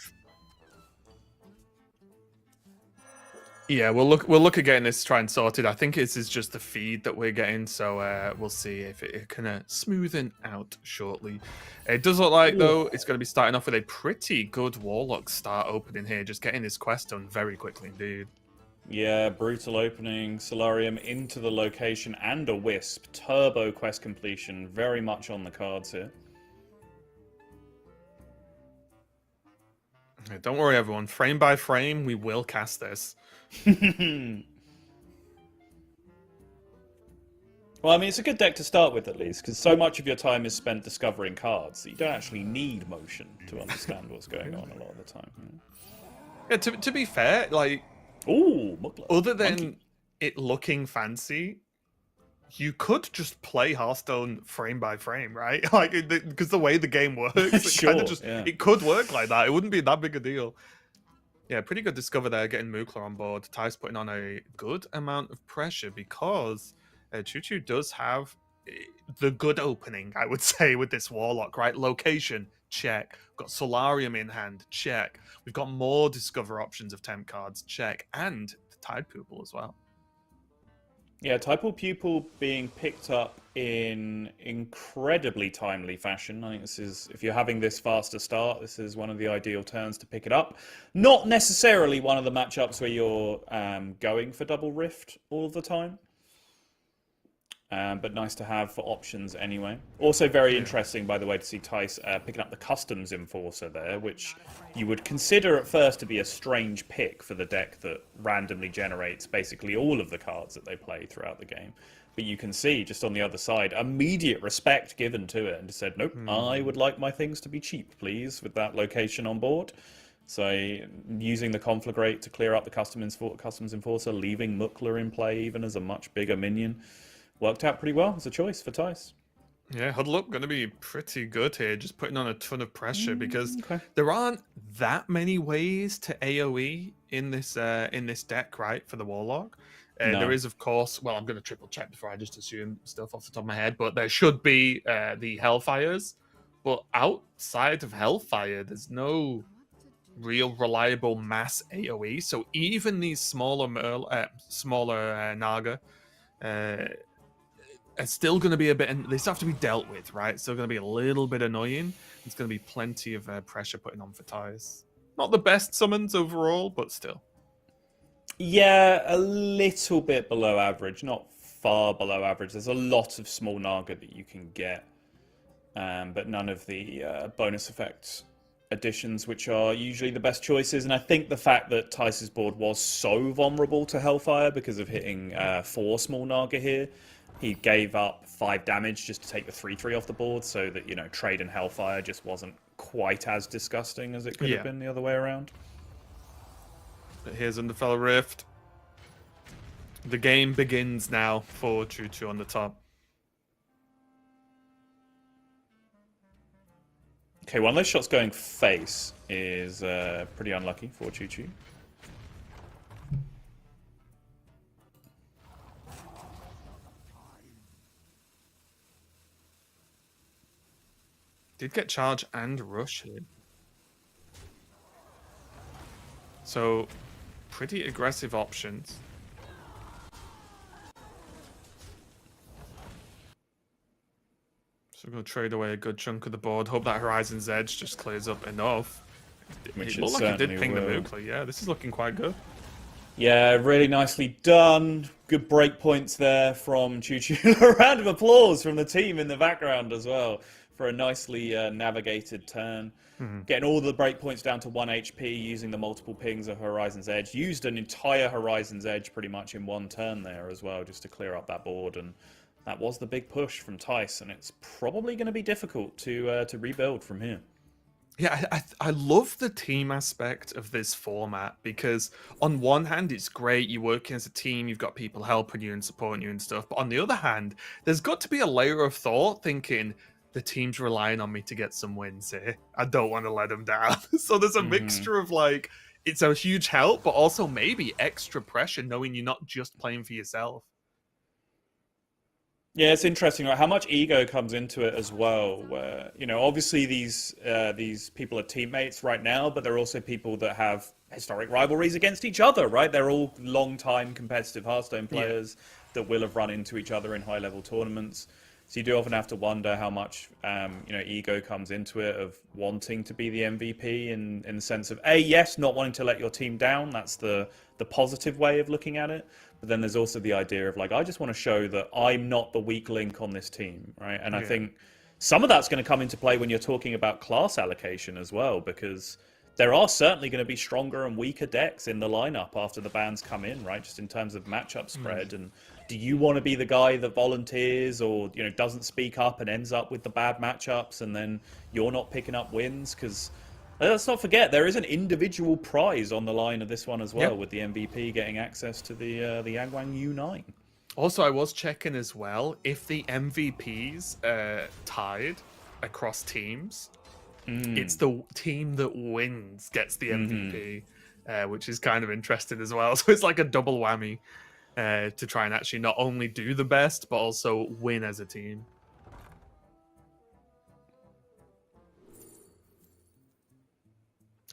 Yeah, we'll look at getting this try and sorted. I think this is just the feed that we're getting, so we'll see if it can smoothen out shortly. It does look like, though, it's going to be starting off with a pretty good Warlock start opening here, just getting this quest done very quickly indeed. Yeah, brutal opening, Solarium into the location and a Wisp. Turbo quest completion, very much on the cards here. Don't worry, everyone. Frame by frame, we will cast this. Well, I mean, it's a good deck to start with, at least, because so much of your time is spent discovering cards that you don't actually need motion to understand what's going on a lot of the time. Yeah, to be fair, like, other than it looking fancy, you could just play Hearthstone frame by frame, right? Like, because the way the game works, it could work like that. It wouldn't be that big a deal. Yeah, pretty good discover there, getting Mukla on board. Ty's putting on a good amount of pressure because Choo Choo does have the good opening, I would say, with this Warlock, right? Location, check. We've got Solarium in hand, check. We've got more Discover options of temp cards, check. And the Tide Pupil as well. Yeah, Typal Pupil being picked up in incredibly timely fashion. I think this is, if you're having this faster start, this is one of the ideal turns to pick it up. Not necessarily one of the matchups where you're going for double Rift all of the time. But nice to have for options anyway. Also very interesting, by the way, to see Tice picking up the Customs Enforcer there, which you would consider at first to be a strange pick for the deck that randomly generates basically all of the cards that they play throughout the game. But you can see, just on the other side, immediate respect given to it, and just said, nope, I would like my things to be cheap, please, with that location on board. So using the Conflagrate to clear up the Customs Enforcer, leaving Mukla in play even as a much bigger minion. Worked out pretty well as a choice for Tice. Yeah, Huddle Up going to be pretty good here, just putting on a ton of pressure because there aren't that many ways to AoE in this deck, right, for the Warlock. No. There is, of course, well, I'm going to triple check before I just assume stuff off the top of my head, but there should be the Hellfires. But outside of Hellfire, there's no real reliable mass AoE. So even these smaller Naga are still going to be a bit, and they still have to be dealt with, right? Still going to be a little bit annoying. There's going to be plenty of pressure putting on for Tice. Not the best summons overall, but still. Yeah, a little bit below average, not far below average. There's a lot of small Naga that you can get, but none of the bonus effects additions, which are usually the best choices. And I think the fact that Tice's board was so vulnerable to Hellfire because of hitting 4 small Naga here, he gave up 5 damage just to take the 3/3 off the board, so that, you know, Trade and Hellfire just wasn't quite as disgusting as it could have been the other way around. But here's Underfell Rift. The game begins now for Choo-Choo on the top. Okay, one of those shots going face is pretty unlucky for Choo-Choo. Did get charge and rush here. So, pretty aggressive options. So we're going to trade away a good chunk of the board. Hope that Horizon's Edge just clears up enough. Which it looked like it did ping the Mukla. Yeah, this is looking quite good. Yeah, really nicely done. Good breakpoints there from Choo-Choo. A round of applause from the team in the background as well for a nicely navigated turn. Getting all the breakpoints down to 1 HP using the multiple pings of Horizon's Edge. Used an entire Horizon's Edge pretty much in one turn there as well, just to clear up that board. And that was the big push from Tice, and it's probably going to be difficult to rebuild from here. Yeah, I love the team aspect of this format because on one hand, it's great. You're working as a team. You've got people helping you and supporting you and stuff. But on the other hand, there's got to be a layer of thought thinking, the team's relying on me to get some wins here. I don't want to let them down. So there's a mixture of like, it's a huge help, but also maybe extra pressure knowing you're not just playing for yourself. Yeah, it's interesting, right? How much ego comes into it as well. Where, you know, obviously these people are teammates right now, but they're also people that have historic rivalries against each other, right? They're all long-time competitive Hearthstone players that will have run into each other in high-level tournaments. So you do often have to wonder how much, you know, ego comes into it of wanting to be the MVP in the sense of, yes, not wanting to let your team down. That's the positive way of looking at it. But then there's also the idea of like, I just want to show that I'm not the weak link on this team, right? And I think some of that's going to come into play when you're talking about class allocation as well, because there are certainly going to be stronger and weaker decks in the lineup after the bans come in, right? Just in terms of matchup spread. And do you want to be the guy that volunteers or, you know, doesn't speak up and ends up with the bad matchups and then you're not picking up wins? Because let's not forget, there is an individual prize on the line of this one as well, with the MVP getting access to the Yangwang U9. Also, I was checking as well, if the MVPs tied across teams, it's the team that wins gets the MVP, which is kind of interesting as well. So it's like a double whammy to try and actually not only do the best, but also win as a team.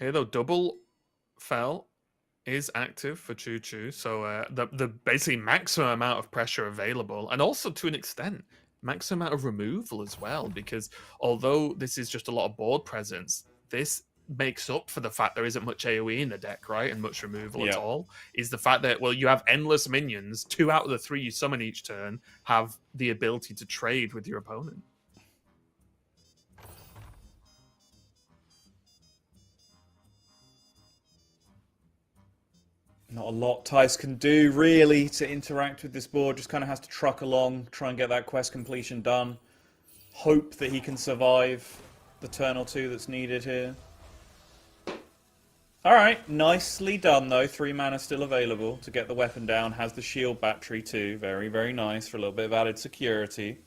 Here though, double fell is active for Choo Choo, so the basically maximum amount of pressure available, and also to an extent maximum amount of removal as well. Because although this is just a lot of board presence, this makes up for the fact there isn't much AOE in the deck, right, and much removal at all. Is the fact that you have endless minions. 2 out of the 3 you summon each turn have the ability to trade with your opponent. Not a lot Tice can do, really, to interact with this board. Just kind of has to truck along, try and get that quest completion done. Hope that he can survive the turn or two that's needed here. Alright, nicely done, though. 3 mana still available to get the weapon down. Has the shield battery, too. Very, very nice for a little bit of added security.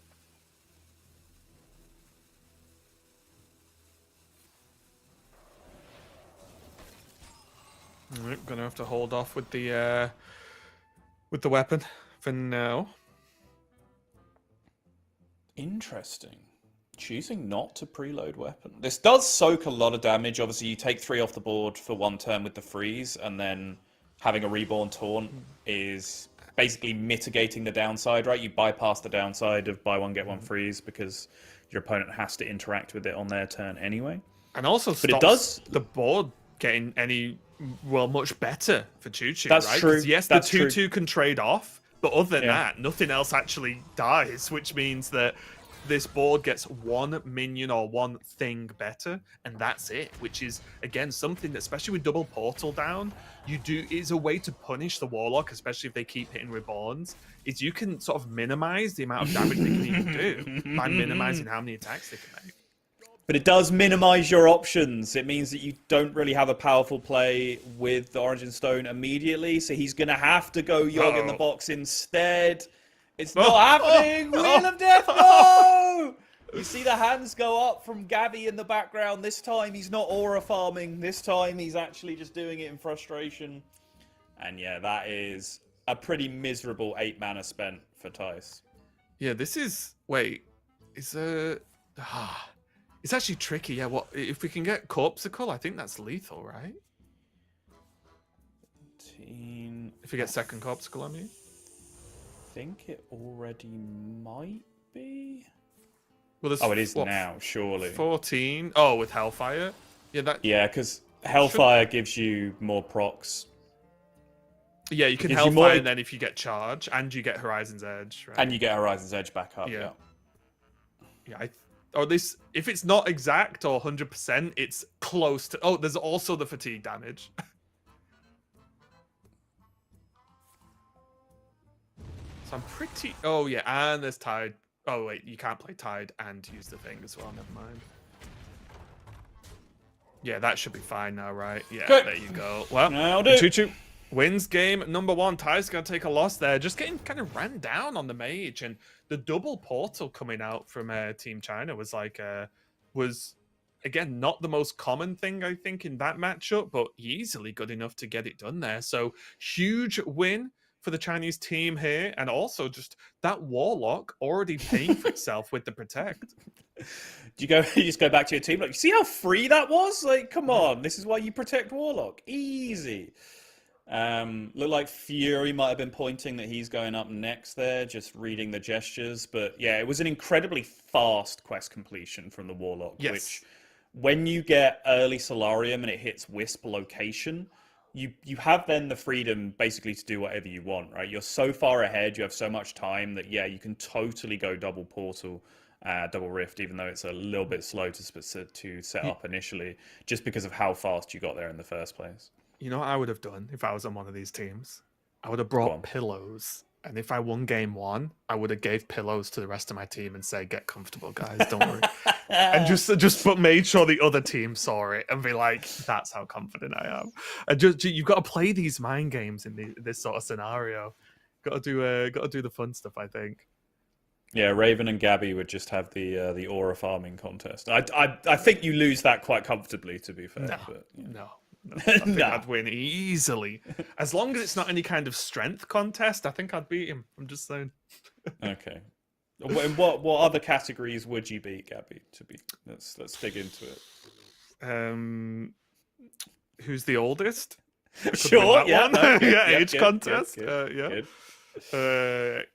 We're gonna have to hold off with the weapon for now. Interesting. Choosing not to preload weapon. This does soak a lot of damage. Obviously, you take 3 off the board for 1 turn with the freeze, and then having a reborn taunt is basically mitigating the downside, right? You bypass the downside of buy 1 get 1 freeze because your opponent has to interact with it on their turn anyway. And also stops it does the board getting much better for Choo Choo, That's right? true. Yes, That's the 2/2 true. can trade off, but other than that, nothing else actually dies, which means that this board gets 1 minion or 1 thing better, and that's it. Which is again something that, especially with double portal down, is a way to punish the Warlock, especially if they keep hitting reborns. Is you can sort of minimize the amount of damage they can even do by minimizing how many attacks they can make. But it does minimize your options. It means that you don't really have a powerful play with the Origin Stone immediately, so he's going to have to go Yogg in the box instead. It's not happening! Wheel of Death, no! You see the hands go up from Gabby in the background. This time he's not aura farming. This time he's actually just doing it in frustration. And yeah, that is a pretty miserable 8 mana spent for Tice. Yeah, this is... Wait. Is it's actually tricky. Yeah, what if we can get Corpsicle? I think that's lethal, right? If we get second Corpsicle, I mean. I think it already might be. Well, it is now, surely. 14. Oh, with Hellfire? Yeah, because Hellfire gives you more procs. Yeah, you can Hellfire, and then if you get Charge, and you get Horizon's Edge, right? And you get Horizon's Edge back up, yeah. Yeah, if it's not exact or 100%, it's close to... Oh, there's also the fatigue damage. So I'm pretty... Oh, yeah, and there's Tide. Oh, wait, you can't play Tide and use the thing as well. Never mind. Yeah, that should be fine now, right? Yeah, Good. There you go. Well, Choo Choo wins game number 1. Ty's going to take a loss there. Just getting kind of ran down on the mage. And the double portal coming out from Team China was again, not the most common thing, I think, in that matchup, but easily good enough to get it done there. So huge win for the Chinese team here. And also just that Warlock already paying for itself with the Protect. You just go back to your team, like, you see how free that was? Like, come on, this is why you protect Warlock. Easy. Look like Fury might have been pointing that he's going up next there, just reading the gestures. But yeah, it was an incredibly fast quest completion from the Warlock, which when you get early Solarium and it hits Wisp location, you have then the freedom basically to do whatever you want, right? You're so far ahead, you have so much time that, yeah, you can totally go double portal, double rift, even though it's a little bit slow to set up initially, just because of how fast you got there in the first place. You know what I would have done if I was on one of these teams? I would have brought pillows. And if I won game 1, I would have gave pillows to the rest of my team and say, get comfortable, guys, don't worry. And just made sure the other team saw it and be like, that's how confident I am. And you've got to play these mind games in this sort of scenario. Got to do the fun stuff, I think. Yeah, Raven and Gabby would just have the aura farming contest. I think you lose that quite comfortably, to be fair. No. I think I'd win easily. As long as it's not any kind of strength contest, I think I'd beat him. I'm just saying. Okay. In what other categories would you beat Gabby? Let's dig into it. who's the oldest? Sure, yeah, one. no, good, yeah, yeah, age good, contest. good, Yeah. good.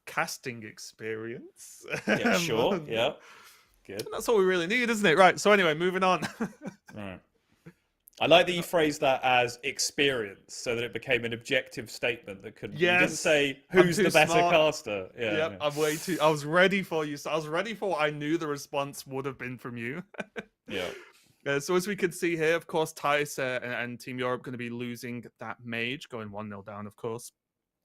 Casting experience. Yeah, sure, yeah, good. And that's all we really need, isn't it? Right. So anyway, moving on. Right. I like that you phrased that as experience, so that it became an objective statement that could. You didn't Yes, say I'm who's too the better smart. caster. Yeah, Yep, yeah. I'm way too. I was ready for you. So I was ready for what I knew the response would have been from you. Yeah. So as we can see here, of course, Tice and Team Europe going to be losing that mage, going 1-0 down, of course.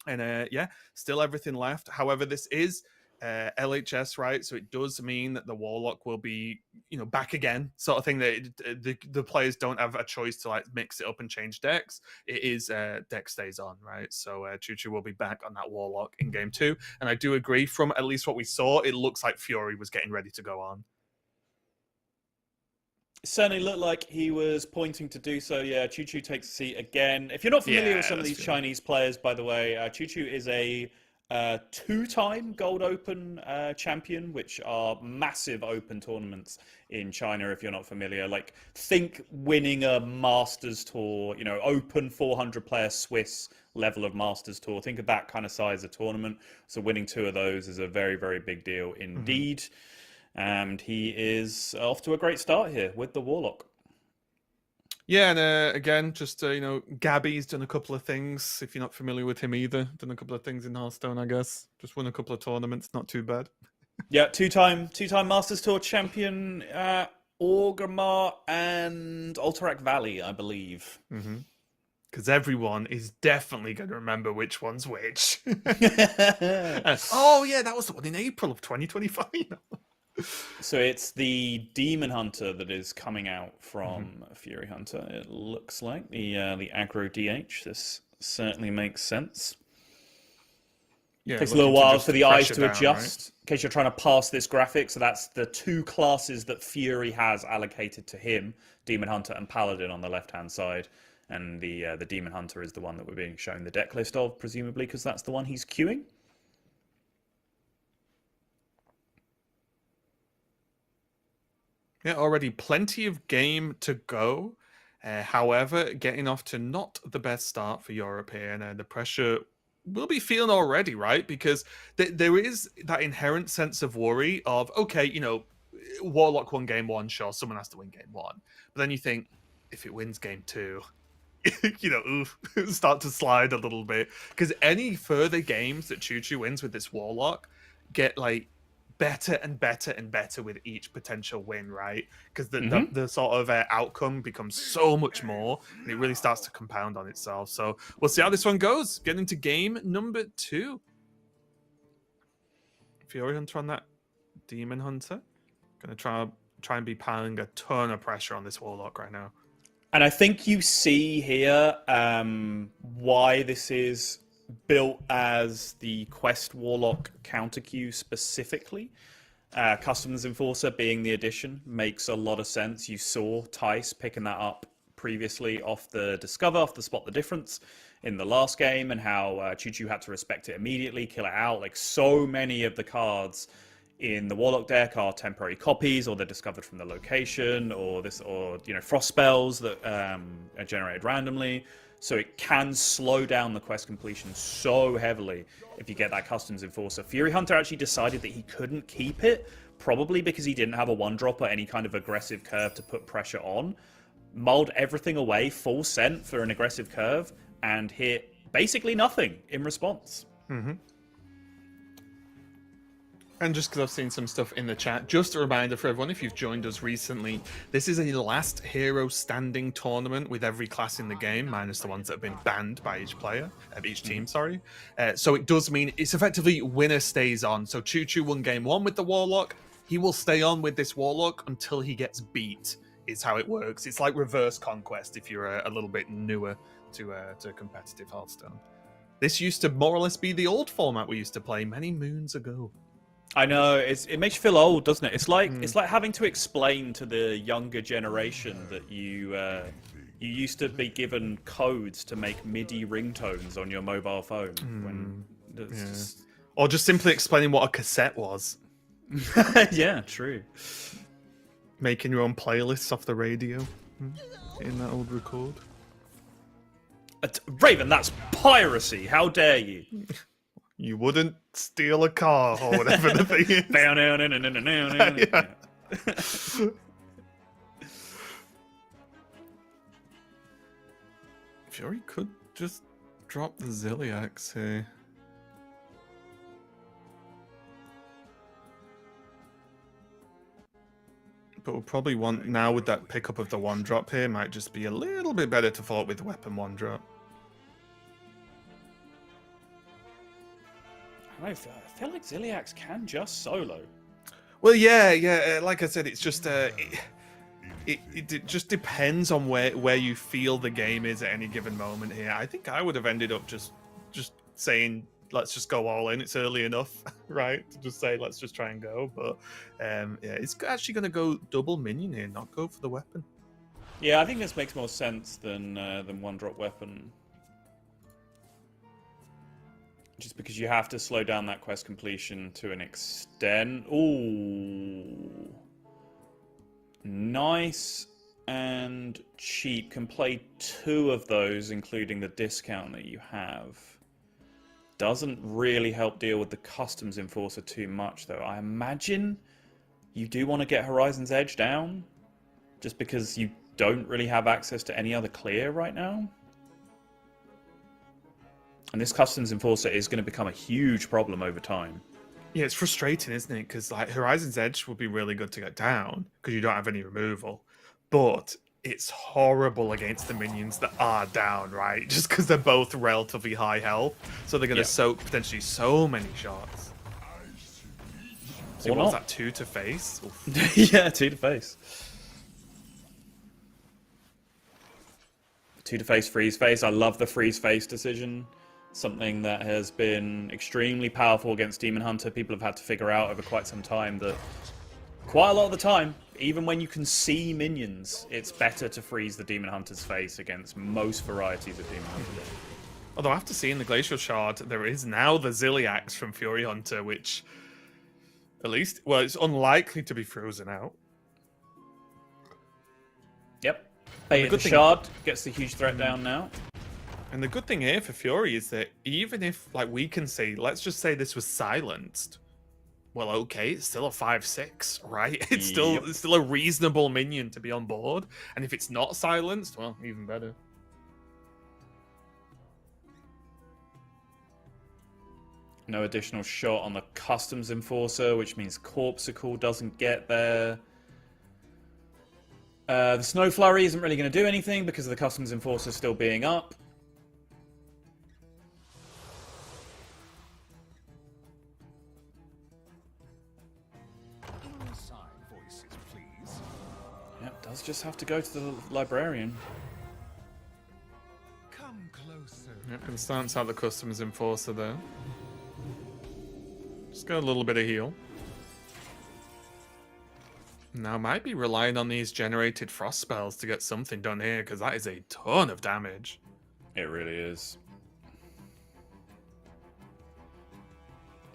And yeah, still everything left. However, this is LHS, right? So it does mean that the Warlock will be, back again, sort of thing. That the players don't have a choice to like mix it up and change decks. It is deck stays on, right? So Choo will be back on that Warlock in game 2. And I do agree, from at least what we saw, it looks like Fury was getting ready to go on. It certainly looked like he was pointing to do so. Yeah, Choo takes a seat again. If you're not familiar with some of these Chinese players, by the way, Choo is a 2-time Gold Open champion, which are massive open tournaments in China, if you're not familiar. Like, think winning a Masters Tour, open 400-player Swiss level of Masters Tour. Think of that kind of size of tournament. So winning 2 of those is a very, very big deal indeed. And he is off to a great start here with the Warlock. Yeah, and again, just, Gabby's done a couple of things. If you're not familiar with him either, done a couple of things in Hearthstone, I guess. Just won a couple of tournaments, not too bad. Yeah, two-time Masters Tour champion, Orgrimmar and Alterac Valley, I believe. Because everyone is definitely going to remember which one's which. Oh, yeah, that was the one in April of 2025. So it's the Demon Hunter that is coming out from Fury Hunter, it looks like. The aggro DH. This certainly makes sense. Yeah, takes a little while for the eyes to down, adjust, in case you're trying to pass this graphic. So that's the 2 classes that Fury has allocated to him, Demon Hunter and Paladin on the left-hand side. And the Demon Hunter is the one that we're being shown the deck list of, presumably because that's the one he's queuing. Yeah, already plenty of game to go. However, getting off to not the best start for Europe here, and the pressure will be feeling already, right? Because there is that inherent sense of worry of, okay, Warlock won game 1, sure, someone has to win game 1. But then you think, if it wins game 2, start to slide a little bit. Because any further games that Choo wins with this Warlock get, like, better and better and better with each potential win, right? Because the sort of outcome becomes so much more, and it really starts to compound on itself. So we'll see how this one goes. Getting into game number 2. Fury Hunter on that Demon Hunter. Gonna try and be piling a ton of pressure on this Warlock right now. And I think you see here why this is built as the Quest Warlock counter queue specifically. Customs Enforcer being the addition makes a lot of sense. You saw Tice picking that up previously off the Discover, off the Spot the Difference in the last game, and how Choo had to respect it immediately, kill it out. Like, so many of the cards in the Warlock deck are temporary copies, or they're discovered from the location, or frost spells that are generated randomly. So it can slow down the quest completion so heavily if you get that Customs Enforcer. Fury Hunter actually decided that he couldn't keep it, probably because he didn't have a 1-drop or any kind of aggressive curve to put pressure on. Mulled everything away, full sent for an aggressive curve, and hit basically nothing in response. And just because I've seen some stuff in the chat, just a reminder for everyone, if you've joined us recently, this is a last hero standing tournament with every class in the game, minus the ones that have been banned by each player, each team, sorry. So it does mean it's effectively winner stays on. So Choo won game 1 with the Warlock. He will stay on with this Warlock until he gets beat, is how it works. It's like reverse conquest if you're a little bit newer to competitive Hearthstone. This used to more or less be the old format we used to play many moons ago. I know, it makes you feel old, doesn't it? It's like having to explain to the younger generation that you used to be given codes to make MIDI ringtones on your mobile phone. Or just simply explaining what a cassette was. Yeah, true. Making your own playlists off the radio. in that old record. Raven, that's piracy. How dare you? You wouldn't steal a car or whatever the thing is. Yeah. Fury could just drop the Ziliax here. But we'll probably want, now with that pickup of the 1-drop here, might just be a little bit better to follow up with weapon 1-drop. I feel like Ziliax can just solo. Well, yeah. Like I said, it's just it just depends on where you feel the game is at any given moment here. I think I would have ended up just saying, let's just go all in. It's early enough, right? To just say, let's just try and go. But yeah, it's actually going to go double minion here, not go for the weapon. Yeah, I think this makes more sense than 1-drop weapon. Just because you have to slow down that quest completion to an extent. Ooh. Nice and cheap. Can play 2 of those, including the discount that you have. Doesn't really help deal with the customs enforcer too much, though. I imagine you do want to get Horizon's Edge down, just because you don't really have access to any other clear right now. And this customs enforcer is going to become a huge problem over time. Yeah, it's frustrating, isn't it? Because like Horizon's Edge would be really good to get down because you don't have any removal, but it's horrible against the minions that are down, right? Just because they're both relatively high health, so they're going to soak potentially so many shots. So what was that, 2 to face? Yeah, 2 to face. 2 to face, freeze face. I love the freeze face decision. Something that has been extremely powerful against Demon Hunter. People have had to figure out over quite some time that quite a lot of the time, even when you can see minions, it's better to freeze the Demon Hunter's face against most varieties of Demon Hunter. Although after seeing the Glacial Shard, there is now the Ziliax from Fury Hunter, which at least, well, it's unlikely to be frozen out. Yep. The Shard gets the huge threat down now. And the good thing here for Fury is that even if, like, we can say, let's just say this was silenced, well, okay, it's still a 5/6, right? It's still a reasonable minion to be on board. And if it's not silenced, well, even better. No additional shot on the Customs Enforcer, which means Corpsicle doesn't get there. The Snow Flurry isn't really going to do anything because of the Customs Enforcer still being up. Yep, does just have to go to the Librarian. Come closer. Yep, can stance out the Customs Enforcer there. Just got a little bit of heal. Now might be relying on these generated frost spells to get something done here, because that is a ton of damage. It really is.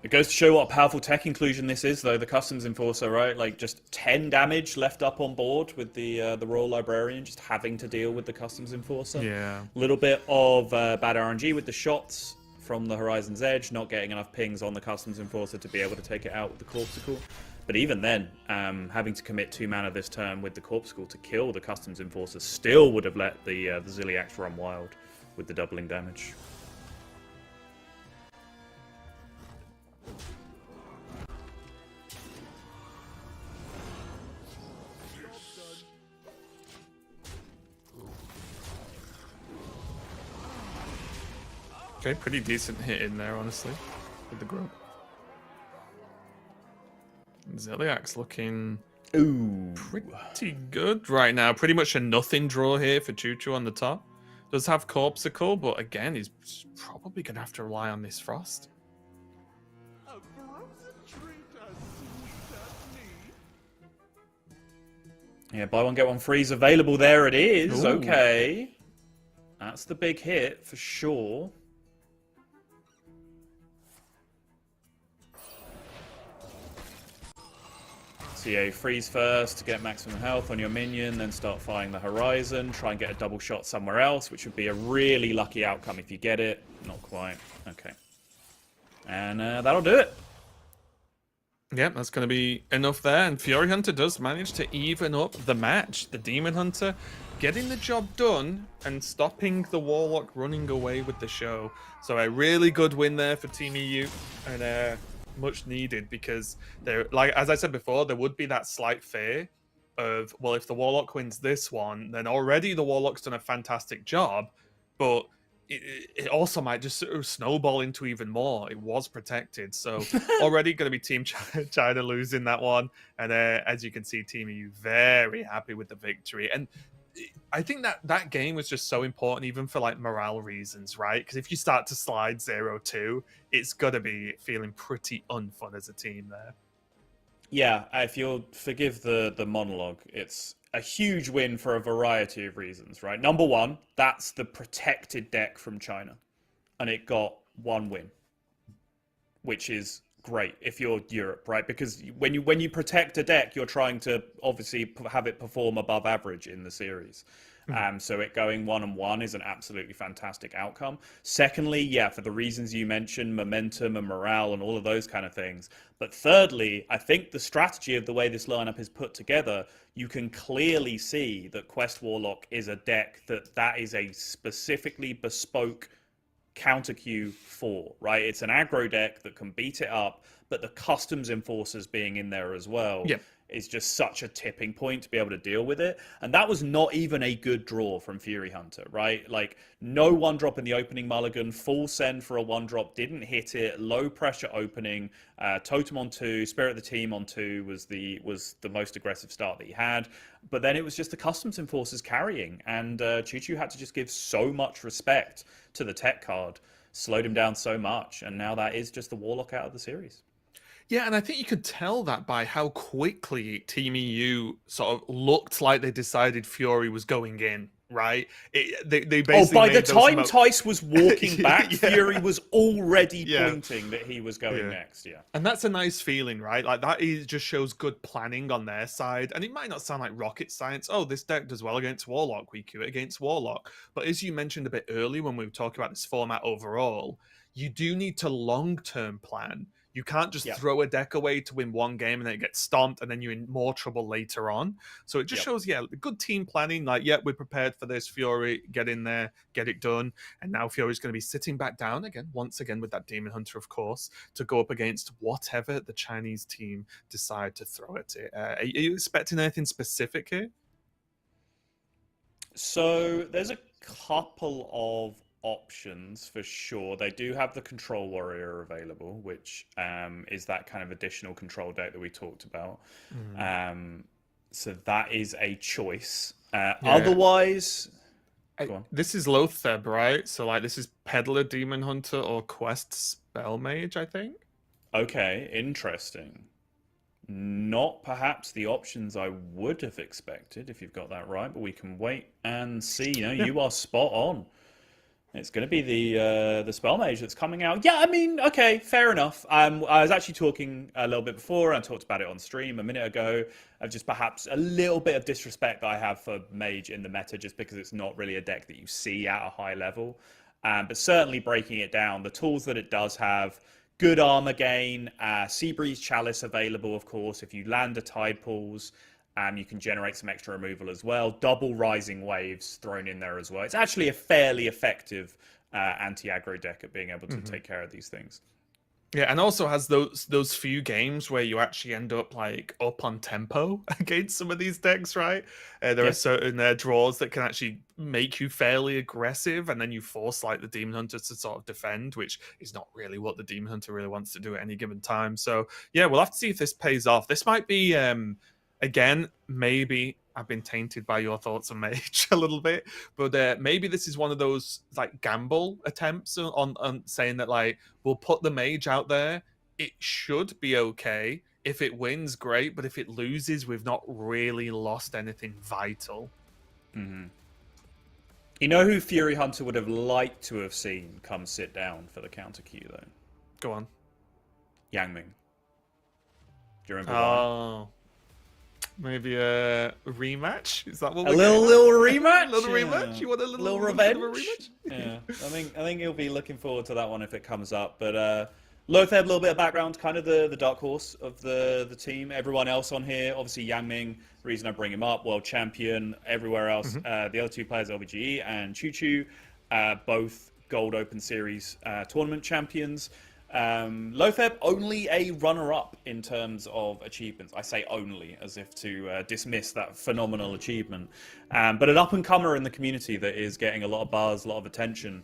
It goes to show what a powerful tech inclusion this is, though, the Customs Enforcer, right? Like, just 10 damage left up on board with the Royal Librarian, just having to deal with the Customs Enforcer. Yeah. A little bit of bad RNG with the shots from the Horizon's Edge, not getting enough pings on the Customs Enforcer to be able to take it out with the Corpsicle. But even then, having to commit 2 mana this turn with the Corpsicle to kill the Customs Enforcer still would have let the Ziliax run wild with the doubling damage. Okay, pretty decent hit in there, honestly, with the grub. Ziliax looking pretty good right now. Pretty much a nothing draw here for Choo-Choo on the top. Does have Corpsicle, but again, he's probably going to have to rely on this Frost. Yeah, buy one, get one free is available. There it is. Ooh. Okay. That's the big hit for sure. So yeah, you freeze first to get maximum health on your minion, then start firing the horizon, try and get a double shot somewhere else, which would be a really lucky outcome if you get it. Not quite. Okay. And that'll do it. Yeah, that's going to be enough there. And Fury Hunter does manage to even up the match. The Demon Hunter getting the job done and stopping the Warlock running away with the show. So a really good win there for Team EU, and much needed, because there, like as I said before, there would be that slight fear of, well, if the Warlock wins this one, then already the Warlock's done a fantastic job, but it also might just sort of snowball into even more. It was protected, so already going to be Team China losing that one. And as you can see, Team EU very happy with the victory. And I think that game was just so important, even for like morale reasons, right? Because if you start to slide 0-2, it's got to be feeling pretty unfun as a team there. Yeah, if you'll forgive the monologue, it's a huge win for a variety of reasons, right? Number one, that's the protected deck from China, and it got one win, which is great if you're Europe, right? Because when you protect a deck, you're trying to obviously have it perform above average in the series. So it going 1-1 is an absolutely fantastic outcome. Secondly, yeah, for the reasons you mentioned, momentum and morale and all of those kind of things. But thirdly, I think the strategy of the way this lineup is put together, you can clearly see that Quest Warlock is a deck that is a specifically bespoke counter queue for, right? It's an aggro deck that can beat it up, but the customs enforcers being in there as well is just such a tipping point to be able to deal with it. And that was not even a good draw from Fury Hunter, right? Like, no 1-drop in the opening mulligan, full send for a 1-drop, didn't hit it, low pressure opening, totem on 2, Spirit of the Team on 2 was the most aggressive start that he had. But then it was just the customs enforcers carrying, and Choo had to just give so much respect to the tech card, slowed him down so much, and now that is just the Warlock out of the series. Yeah, and I think you could tell that by how quickly Team EU sort of looked like they decided Fury was going in, right? They basically by the made those time Tice was walking back, Fury was already Yeah. pointing that he was going next, And that's a nice feeling, right? Like, that just shows good planning on their side. And it might not sound like rocket science. Oh, this deck does well against Warlock. We queue it against Warlock. But as you mentioned a bit earlier when we were talking about this format overall, you do need to long-term plan. You can't just throw a deck away to win one game and then it gets stomped and then you're in more trouble later on. So it just shows, good team planning. Like, we're prepared for this. Fury, get in there, get it done. And now Fury's going to be sitting back down again, once again, with that Demon Hunter, of course, to go up against whatever the Chinese team decide to throw at it. Are you expecting anything specific here? So there's a couple of options for sure. They do have the Control Warrior available, which is that kind of additional control deck that we talked about. So that is a choice. Otherwise, go on. This is Lotheb, right? So like, this is Peddler, Demon Hunter, or Quest Spell Mage, I think. Okay, interesting. Not perhaps the options I would have expected if you've got that right, but we can wait and see. You are spot on. It's going to be the Spell Mage that's coming out. Yeah, I mean, okay, fair enough. I was actually talking a little bit before, and I talked about it on stream a minute ago, of just perhaps a little bit of disrespect that I have for Mage in the meta, just because it's not really a deck that you see at a high level. But certainly breaking it down, the tools that it does have, good armor gain, Seabreeze Chalice available, of course, if you land a Tide Pools. You can generate some extra removal as well. Double Rising Waves thrown in there as well. It's actually a fairly effective anti-aggro deck at being able to take care of these things. Yeah, and also has those few games where you actually end up like up on tempo against some of these decks, right? There are certain draws that can actually make you fairly aggressive, and then you force like the Demon Hunter to sort of defend, which is not really what the Demon Hunter really wants to do at any given time. So yeah, we'll have to see if this pays off. This might be again, maybe I've been tainted by your thoughts on Mage a little bit, but maybe this is one of those like gamble attempts on saying that like, we'll put the Mage out there. It should be okay. If it wins, great. But if it loses, we've not really lost anything vital. Mm-hmm. You know who Fury Hunter would have liked to have seen come sit down for the counter queue though? Go on. Yang Ming. Do you remember why? Maybe a rematch? Is that what A we're little rematch? little rematch? You want a little revenge? bit of a rematch? Yeah, I think he'll be looking forward to that one if it comes up. But Lothar, a little bit of background, kind of the dark horse of the team. Everyone else on here, obviously Yang Ming, reason I bring him up, world champion. Everywhere else, the other two players, LVGE and Choo Choo, both Gold Open Series tournament champions. Lothar, only a runner-up in terms of achievements. I say only, as if to dismiss that phenomenal achievement. But an up-and-comer in the community that is getting a lot of buzz, a lot of attention,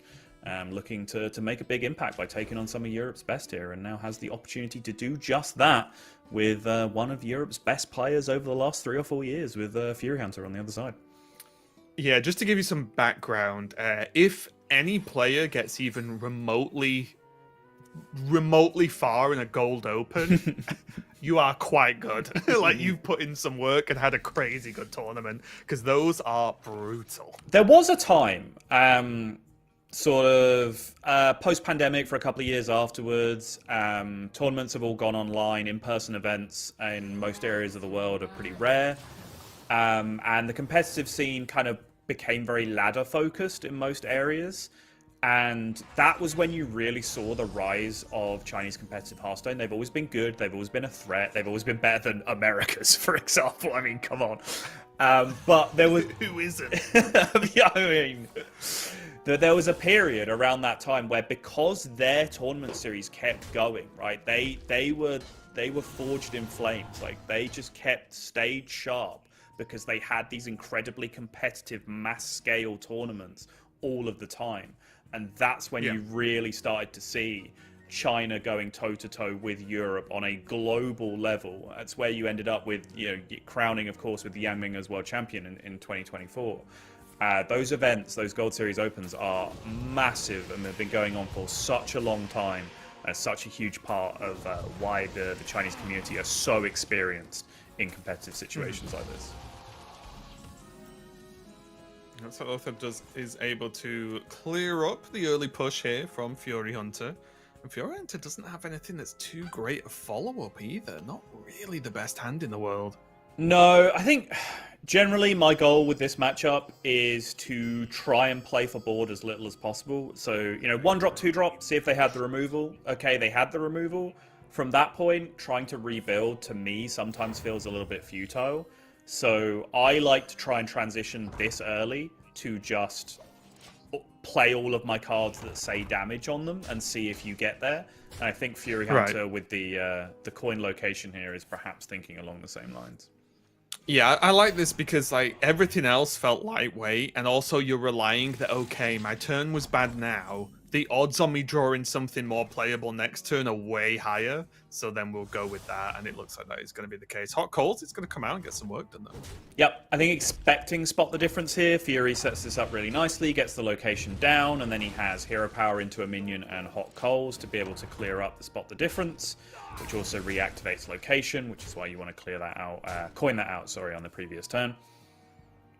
looking to make a big impact by taking on some of Europe's best here, and now has the opportunity to do just that with one of Europe's best players over the last 3 or 4 years, with Fury Hunter on the other side. Yeah, just to give you some background, if any player gets even remotely far in a Gold Open, you are quite good. Like, you've put in some work and had a crazy good tournament, because those are brutal. There was a time, sort of post-pandemic for a couple of years afterwards, tournaments have all gone online. In-person events in most areas of the world are pretty rare. And the competitive scene kind of became very ladder-focused in most areas. And that was when you really saw the rise of Chinese competitive Hearthstone. They've always been good. They've always been a threat. They've always been better than America's, for example. I mean, come on. But there was... Who isn't? Yeah, I mean... There was a period around that time where, because their tournament series kept going, right? They were forged in flames. Like, they just stayed sharp because they had these incredibly competitive mass-scale tournaments all of the time. And that's when you really started to see China going toe-to-toe with Europe on a global level. That's where you ended up with, crowning, of course, with the Yang Ming as world champion in 2024. Those events, those Gold Series Opens, are massive and have been going on for such a long time. Such a huge part of why the Chinese community are so experienced in competitive situations like this. That's what Lothar is able to clear up the early push here from Fury Hunter. And Fury Hunter doesn't have anything that's too great a follow-up either. Not really the best hand in the world. No, I think generally my goal with this matchup is to try and play for board as little as possible. So, 1 drop, 2 drop, see if they had the removal. Okay, they had the removal. From that point, trying to rebuild, to me, sometimes feels a little bit futile. So I like to try and transition this early to just play all of my cards that say damage on them and see if you get there. And I think Fury Hunter with the coin location here is perhaps thinking along the same lines. Yeah, I like this because everything else felt lightweight, and also you're relying that, okay, my turn was bad now. The odds on me drawing something more playable next turn are way higher, so then we'll go with that, and it looks like that is going to be the case. Hot Coals, it's going to come out and get some work done, though. Yep, I think expecting Spot the Difference here. Fury sets this up really nicely, gets the location down, and then he has Hero Power into a minion and Hot Coals to be able to clear up the Spot the Difference, which also reactivates location, which is why you want to clear that out, coin that out, sorry, on the previous turn.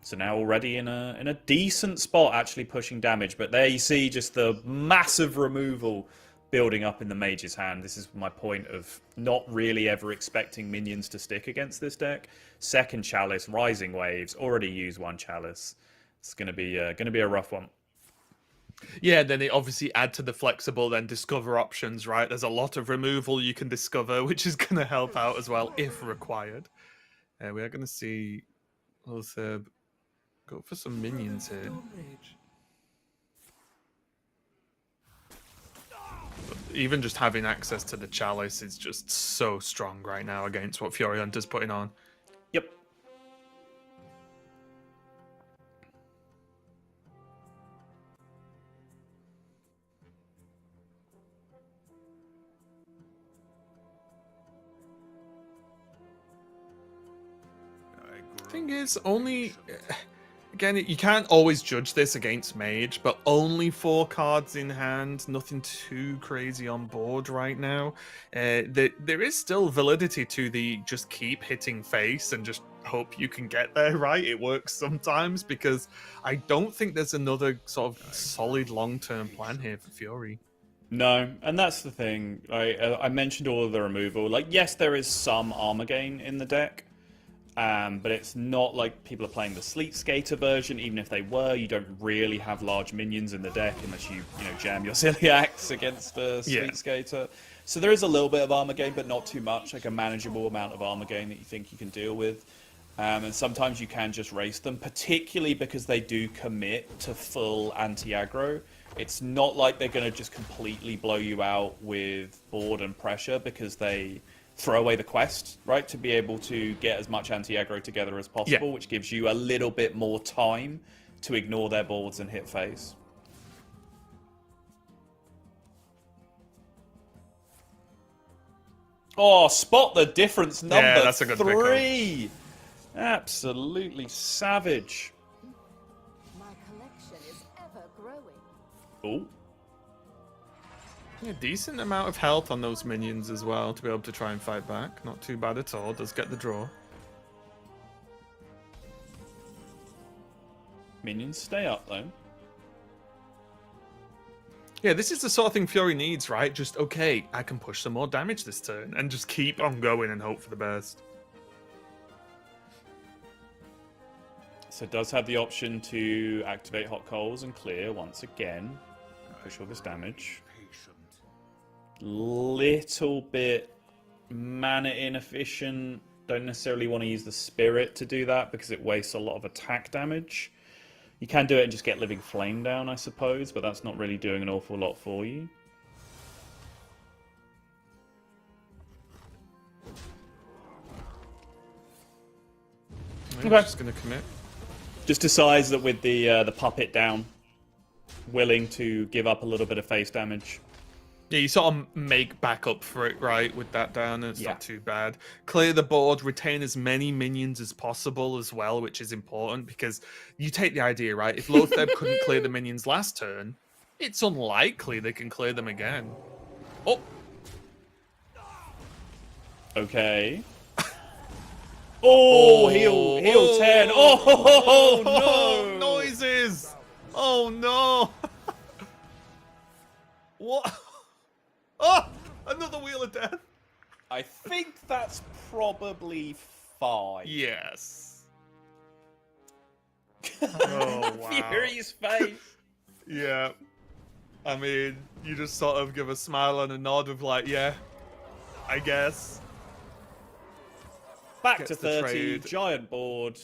So now already in a decent spot, actually pushing damage. But there you see just the massive removal building up in the mage's hand. This is my point of not really ever expecting minions to stick against this deck. Second Chalice, Rising Waves, already used 1 Chalice. It's going to be a rough one. Yeah, then they obviously add to the flexible, then discover options, right? There's a lot of removal you can discover, which is going to help out as well, if required. We are going to see Lothar go for some minions here. But even just having access to the Chalice is just so strong right now against what Fury Hunter's putting on. Yep. Thing is, again, you can't always judge this against Mage, but only 4 cards in hand, nothing too crazy on board right now. There is still validity to the just keep hitting face and just hope you can get there, right? It works sometimes, because I don't think there's another sort of solid long-term plan here for Fury. No, and that's the thing. I mentioned all of the removal. Yes, there is some armor gain in the deck. But it's not like people are playing the Sleep Skater version. Even if they were, you don't really have large minions in the deck unless you jam your Celiacs against a Sleep Skater. So there is a little bit of armor gain, but not too much, like a manageable amount of armor gain that you think you can deal with. And sometimes you can just race them, particularly because they do commit to full anti-aggro. It's not like they're going to just completely blow you out with board and pressure because they throw away the quest, right? To be able to get as much anti-aggro together as possible, which gives you a little bit more time to ignore their boards and hit face. Oh, spot the difference, number that's a good 3. Absolutely savage. My collection is ever growing. Oh. Yeah, decent amount of health on those minions as well to be able to try and fight back. Not too bad at all. Does get the draw. Minions stay up though. Yeah, this is the sort of thing Fury needs, right? Just, okay, I can push some more damage this turn and just keep on going and hope for the best. So it does have the option to activate Hot Coals and clear once again. Push all this damage. Little bit mana inefficient. Don't necessarily want to use the Spirit to do that because it wastes a lot of attack damage. You can do it and just get Living Flame down, I suppose, but that's not really doing an awful lot for you. I'm just going to commit. Just decides that with the puppet down, willing to give up a little bit of face damage. Yeah, you sort of make back up for it, right, with that down, and it's not too bad. Clear the board, retain as many minions as possible as well, which is important, because you take the idea, right? If Lotheb couldn't clear the minions last turn, it's unlikely they can clear them again. Oh! Okay. Oh, heal 10. Oh, no! Noises! Oh, no! What? Oh! Another Wheel of Death! I think that's probably 5. Yes. Oh, wow. Fury's face. Yeah. I mean, you just sort of give a smile and a nod of like, yeah, I guess. Back Gets to the 30, trade. giant board,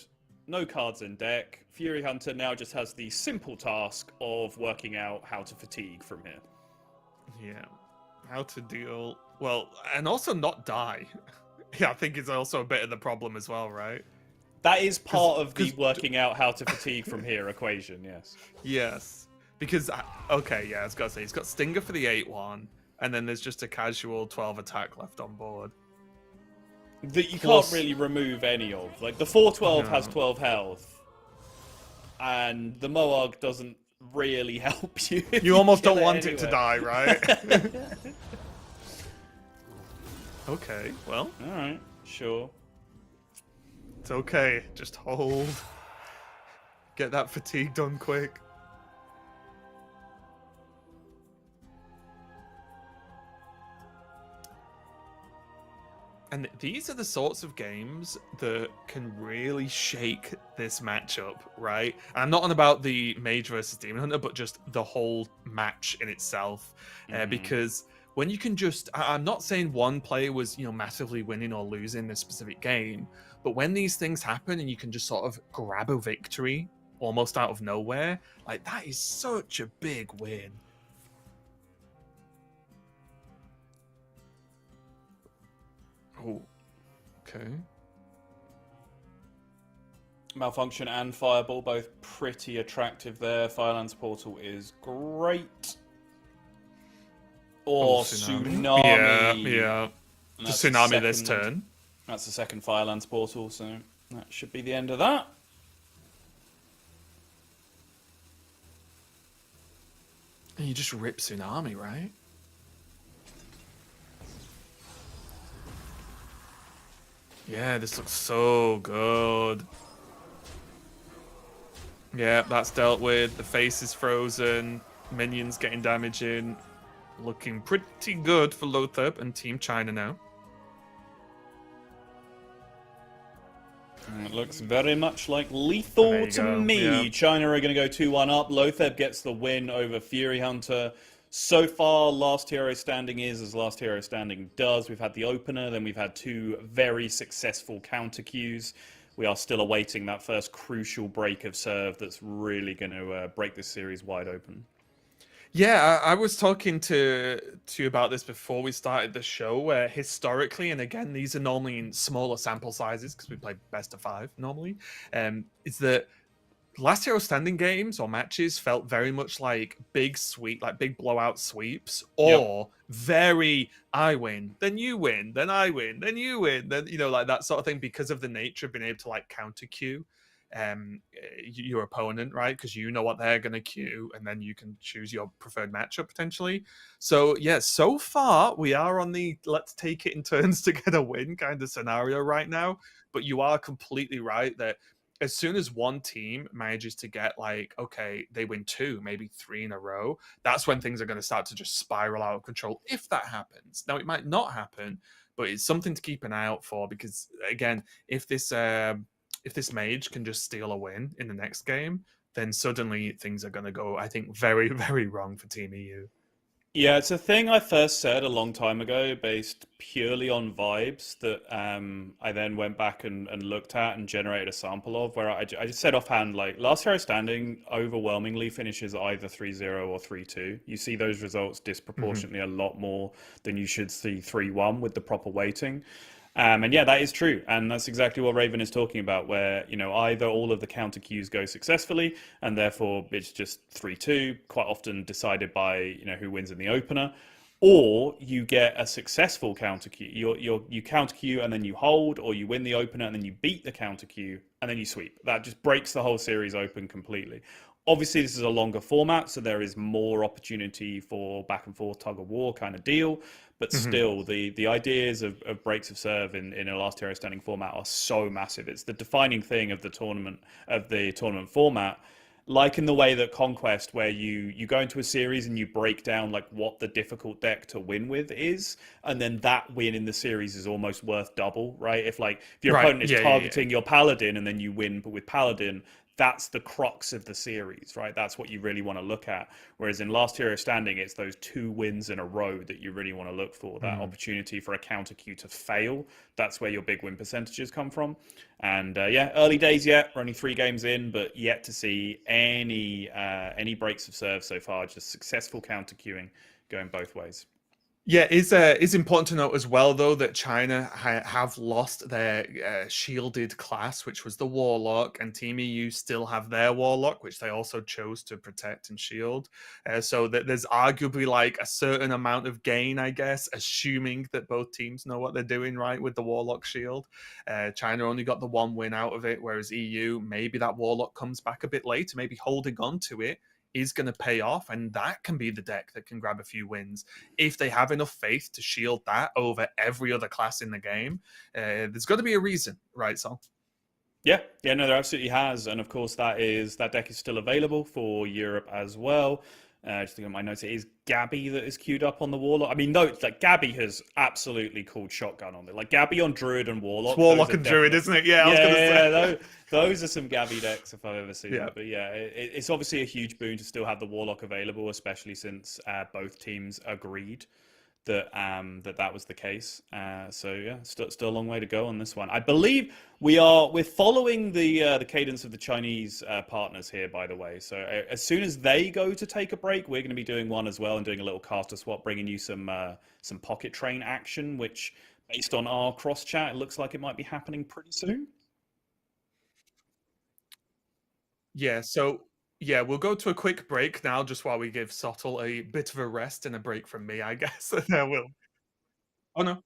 no cards in deck. Fury Hunter now just has the simple task of working out how to fatigue from here. Yeah. How to deal... Well, and also not die. Yeah, I think it's also a bit of the problem as well, right? That is part of the working out how to fatigue from here equation, yes. Yes. Because, okay, yeah, I was going to say, he's got Stinger for the 8-1, and then there's just a casual 12 attack left on board. That you can't really remove any of. Like, the 412 has No. 12 health, and the Moarg doesn't really help you. You almost don't want it to die, right? Okay, well. Alright, sure. It's okay. Just hold. Get that fatigue done quick. And these are the sorts of games that can really shake this matchup, right? And I'm not on about the Mage versus Demon Hunter, but just the whole match in itself. Because when you can just... I'm not saying one player was, massively winning or losing this specific game, but when these things happen and you can just sort of grab a victory almost out of nowhere, like, that is such a big win. Oh, okay. Malfunction and Fireball, both pretty attractive there. Firelands Portal is great. Or Tsunami. Yeah. The Tsunami this turn. That's the second Firelands Portal, so that should be the end of that. And you just rip Tsunami, right? Yeah, this looks so good. Yeah, that's dealt with. The face is frozen. Minions getting damage in. Looking pretty good for Lotheb and Team China now. It looks very much like And there lethal you to go. me. Yeah. China are going to go 2-1 up. Lotheb gets the win over Fury Hunter. So far, last hero standing is as last hero standing does. We've had the opener, then we've had two very successful counter queues. We are still awaiting that first crucial break of serve that's really going to break this series wide open. Yeah, I was talking to you about this before we started the show, where historically, and again, these are normally in smaller sample sizes because we play best of 5 normally, is that last hero standing games or matches felt very much like big blowout sweeps, Yep. or very I win, then you win, then I win, then you win, then like that sort of thing, because of the nature of being able to like counter queue your opponent, right? Because you know what they're going to queue, and then you can choose your preferred matchup potentially. So yeah, so far we are on the let's take it in turns to get a win kind of scenario right now. But you are completely right that as soon as one team manages to get like, okay, they win 2, maybe 3 in a row, that's when things are going to start to just spiral out of control. If that happens, now it might not happen, but it's something to keep an eye out for, because again, if this mage can just steal a win in the next game, then suddenly things are going to go, I think, very, very wrong for Team EU. Yeah, it's a thing I first said a long time ago, based purely on vibes that I then went back and looked at and generated a sample of. Where I just said offhand, like, last hero standing overwhelmingly finishes either 3-0 or 3-2. You see those results disproportionately a lot more than you should see 3-1 with the proper weighting. And yeah, that is true. And that's exactly what Raven is talking about, where, either all of the counter queues go successfully, and therefore it's just 3-2, quite often decided by, who wins in the opener, or you get a successful counter queue. You counter queue and then you hold, or you win the opener and then you beat the counter queue and then you sweep. That just breaks the whole series open completely. Obviously, this is a longer format, so there is more opportunity for back and forth tug of war kind of deal. But still, the ideas of breaks of serve in a last hero standing format are so massive. It's the defining thing of the tournament format. Like in the way that Conquest, where you go into a series and you break down like what the difficult deck to win with is, and then that win in the series is almost worth double, right? If your Right. opponent is Yeah, yeah, yeah. targeting your Paladin and then you win with Paladin, that's the crux of the series, right? That's what you really want to look at. Whereas in Last Hero Standing, it's those 2 wins in a row that you really want to look for. That opportunity for a counter queue to fail. That's where your big win percentages come from. And yeah, early days yet. We're only 3 games in, but yet to see any breaks of serve so far. Just successful counter queuing going both ways. Yeah, it's important to note as well, though, that China have lost their shielded class, which was the Warlock, and Team EU still have their Warlock, which they also chose to protect and shield. So that there's arguably like a certain amount of gain, I guess, assuming that both teams know what they're doing right with the Warlock shield. China only got the 1 win out of it, whereas EU, maybe that Warlock comes back a bit later, maybe holding on to it is going to pay off, and that can be the deck that can grab a few wins if they have enough faith to shield that over every other class in the game. There's got to be a reason, right, Sol? Yeah, no, there absolutely has, and of course that deck is still available for Europe as well. Just looking at my notes, it is Gabby that is queued up on the Warlock. I mean, note like Gabby has absolutely called shotgun on it. Like Gabby on Druid and Warlock. It's Warlock and Druid, isn't it? Yeah, I was going to say. Those are some Gabby decks if I've ever seen Yeah. it. But yeah, it's obviously a huge boon to still have the Warlock available, especially since both teams agreed that was the case. So yeah, still a long way to go on this one. I believe we're following the cadence of the Chinese partners here, by the way. So as soon as they go to take a break, we're going to be doing one as well and doing a little caster swap, bringing you some pocket train action, which based on our cross chat, it looks like it might be happening pretty soon. Yeah, so yeah, we'll go to a quick break now, just while we give Sottle a bit of a rest and a break from me, I guess. There will. Oh no.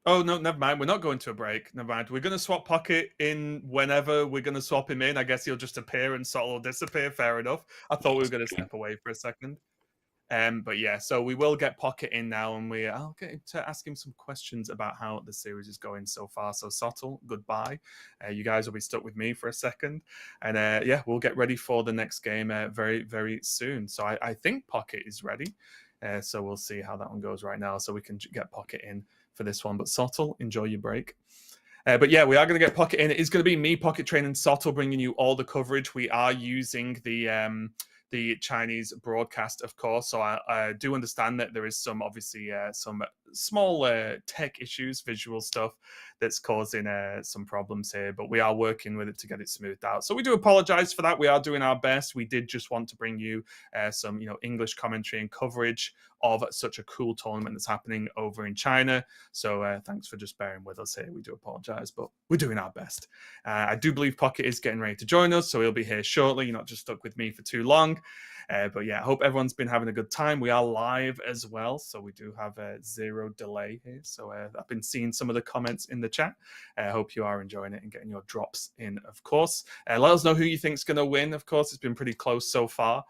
Oh no, never mind. We're not going to a break. Never mind. We're going to swap Pocket in whenever we're going to swap him in. I guess he'll just appear and Sottle will disappear. Fair enough. I thought we were going to step away for a second. But yeah, so we will get Pocket in now, and I'll get to ask him some questions about how the series is going so far. So Sottle, goodbye. You guys will be stuck with me for a second, and yeah, we'll get ready for the next game very, very soon. So I think Pocket is ready. So we'll see how that one goes right now. So we can get Pocket in for this one. But Sottle, enjoy your break. But yeah, we are going to get Pocket in. It is going to be me, Pocket Train, and Soto bringing you all the coverage. We are using the Chinese broadcast, of course. So I do understand that there is some, obviously, some small tech issues, visual stuff that's causing some problems here. But we are working with it to get it smoothed out. So we do apologize for that. We are doing our best. We did just want to bring you some, English commentary and coverage of such a cool tournament that's happening over in China. So thanks for just bearing with us here. We do apologize, but we're doing our best. I do believe Pocket is getting ready to join us, so he'll be here shortly. You're not just stuck with me for too long. But yeah, I hope everyone's been having a good time. We are live as well, so we do have a zero delay here. So I've been seeing some of the comments in the chat. I hope you are enjoying it and getting your drops in, of course. Let us know who you think's going to win. Of course, it's been pretty close so far.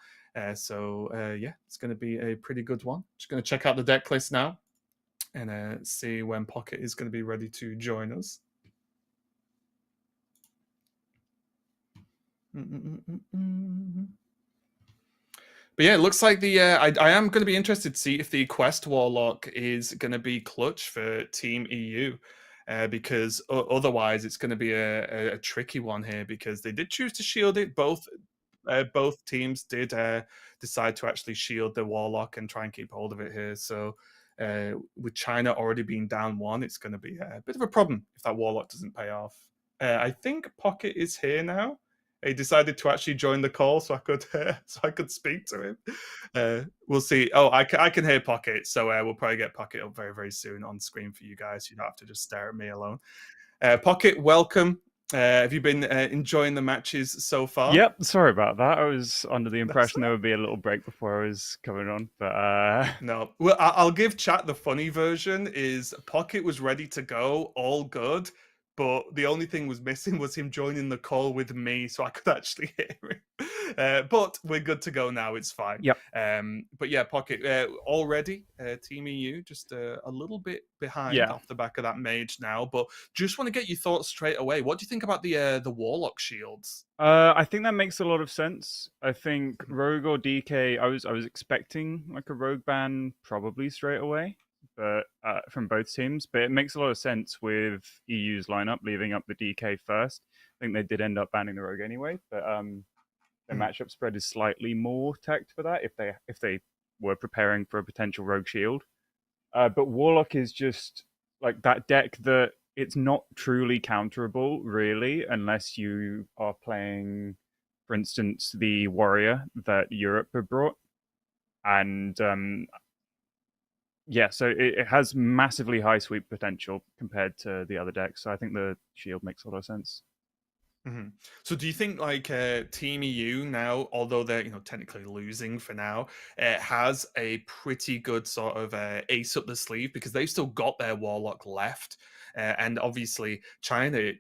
So yeah, it's going to be a pretty good one. Just going to check out the deck list now and see when Pocket is going to be ready to join us. But yeah, it looks like I am going to be interested to see if the Quest Warlock is going to be clutch for Team EU. Because otherwise it's going to be a tricky one here, because they did choose to shield it. Both teams did decide to actually shield the Warlock and try and keep hold of it here. So with China already being down 1, it's going to be a bit of a problem if that Warlock doesn't pay off. I think Pocket is here now. He decided to actually join the call, so I could speak to him. We'll see. Oh, I can hear Pocket, so we'll probably get Pocket up very, very soon on screen for you guys. You don't have to just stare at me alone. Pocket, welcome. Have you been enjoying the matches so far? Yep, sorry about that. I was under the impression there would be a little break before I was coming on, but no. Well, I'll give chat the funny version. Is Pocket was ready to go, all good, but the only thing was missing was him joining the call with me, so I could actually hear him. But we're good to go now. It's fine. Yep. But yeah, Pocket already Team EU just a little bit behind off the back of that mage now. But just want to get your thoughts straight away. What do you think about the Warlock shields? I think that makes a lot of sense. I think Rogue or DK, I was expecting like a Rogue ban probably straight away, but from both teams. But it makes a lot of sense with EU's lineup leaving up the DK first. I think they did end up banning the Rogue anyway, but the matchup spread is slightly more teched for that if they were preparing for a potential Rogue shield. But Warlock is just like that deck that it's not truly counterable, really, unless you are playing, for instance, the Warrior that Europe have brought. And yeah, so it has massively high sweep potential compared to the other decks. So I think the shield makes a lot of sense. Mm-hmm. So do you think like Team EU now, although they're technically losing for now, has a pretty good sort of ace up the sleeve, because they've still got their Warlock left, and obviously China.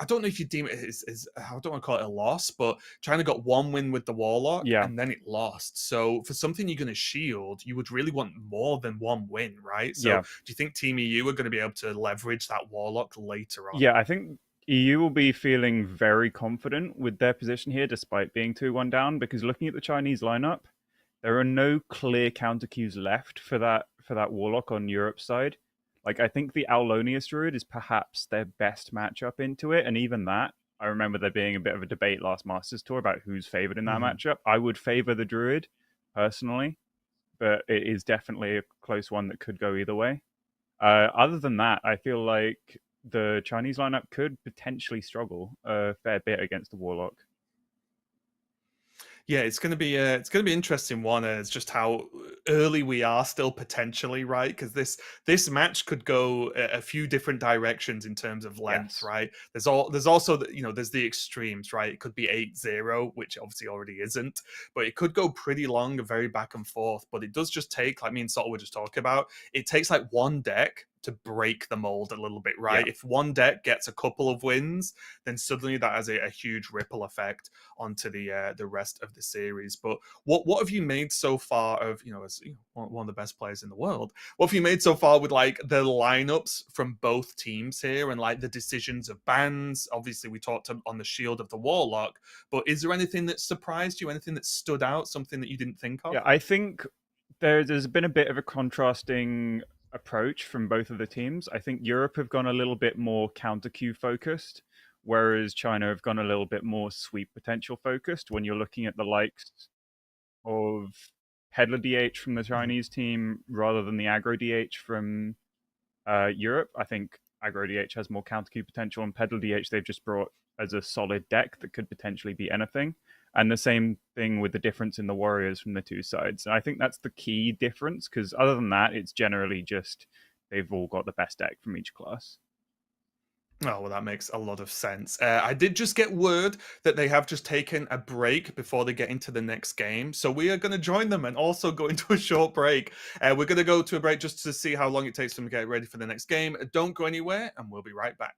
I don't know if you deem it as I don't want to call it a loss, but China got 1 win with the Warlock, and then it lost. So for something you're going to shield, you would really want more than 1 win, right? So do you think Team EU are going to be able to leverage that Warlock later on? Yeah, I think EU will be feeling very confident with their position here, despite being 2-1 down, because looking at the Chinese lineup, there are no clear counter cues left for that Warlock on Europe's side. Like, I think the Aulonius Druid is perhaps their best matchup into it, and even that, I remember there being a bit of a debate last Masters Tour about who's favored in that matchup. I would favor the Druid, personally, but it is definitely a close one that could go either way. Other than that, I feel like the Chinese lineup could potentially struggle a fair bit against the Warlock. Yeah, it's going to be an interesting one. It's just how early we are still potentially, right? Because this match could go a few different directions in terms of length, right? There's also there's the extremes, right? It could be 8-0, which obviously already isn't, but it could go pretty long, very back and forth. But it does just take, like me and Sol were just talking about, it takes like one deck to break the mold a little bit, right? If one deck gets a couple of wins, then suddenly that has a huge ripple effect onto the rest of the series. But what have you made so far of, as one of the best players in the world, what have you made so far with like the lineups from both teams here, and like the decisions of bans? Obviously we talked on the shield of the Warlock, but is there anything that surprised you, anything that stood out, something that you didn't think of? Yeah, I think there's been a bit of a contrasting approach from both of the teams. I think Europe have gone a little bit more counter queue focused, whereas China have gone a little bit more sweep potential focused. When you're looking at the likes of Peddler DH from the Chinese team rather than the aggro DH from Europe, I think aggro DH has more counter queue potential, and Peddler DH they've just brought as a solid deck that could potentially be anything. And the same thing with the difference in the warriors from the two sides. And I think that's the key difference, because other than that, it's generally just they've all got the best deck from each class. Oh, well, that makes a lot of sense. I did just get word that they have just taken a break before they get into the next game. So we are going to join them and also go into a short break. We're going to go to a break just to see how long it takes them to get ready for the next game. Don't go anywhere, and we'll be right back.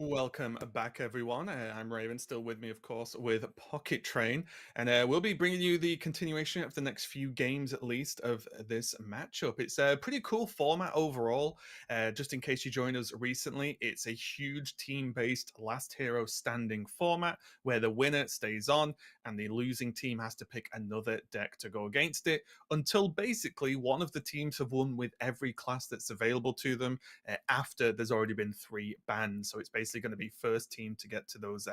Welcome back, everyone. I'm Raven, still with me, of course, with Pocket Train. And we'll be bringing you the continuation of the next few games, at least, of this matchup. It's a pretty cool format overall. Just in case you joined us recently, it's a huge team-based last hero standing format where the winner stays on and the losing team has to pick another deck to go against it until basically one of the teams have won with every class that's available to them after there's already been 3 bans. So it's basically going to be first team to get to those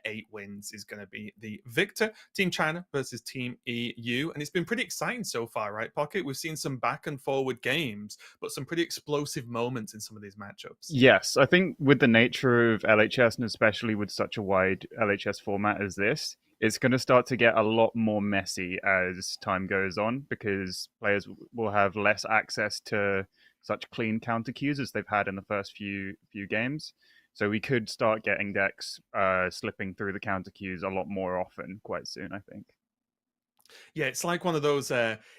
8 wins is going to be the victor. Team China versus Team EU. And it's been pretty exciting so far, right, Pocket? We've seen some back and forward games, but some pretty explosive moments in some of these matchups. Yes, I think with the nature of LHS, and especially with such a wide LHS format as this, it's going to start to get a lot more messy as time goes on because players will have less access to such clean counter cues as they've had in the first few games. So we could start getting decks slipping through the counter cues a lot more often quite soon, I think. Yeah, it's like one of those.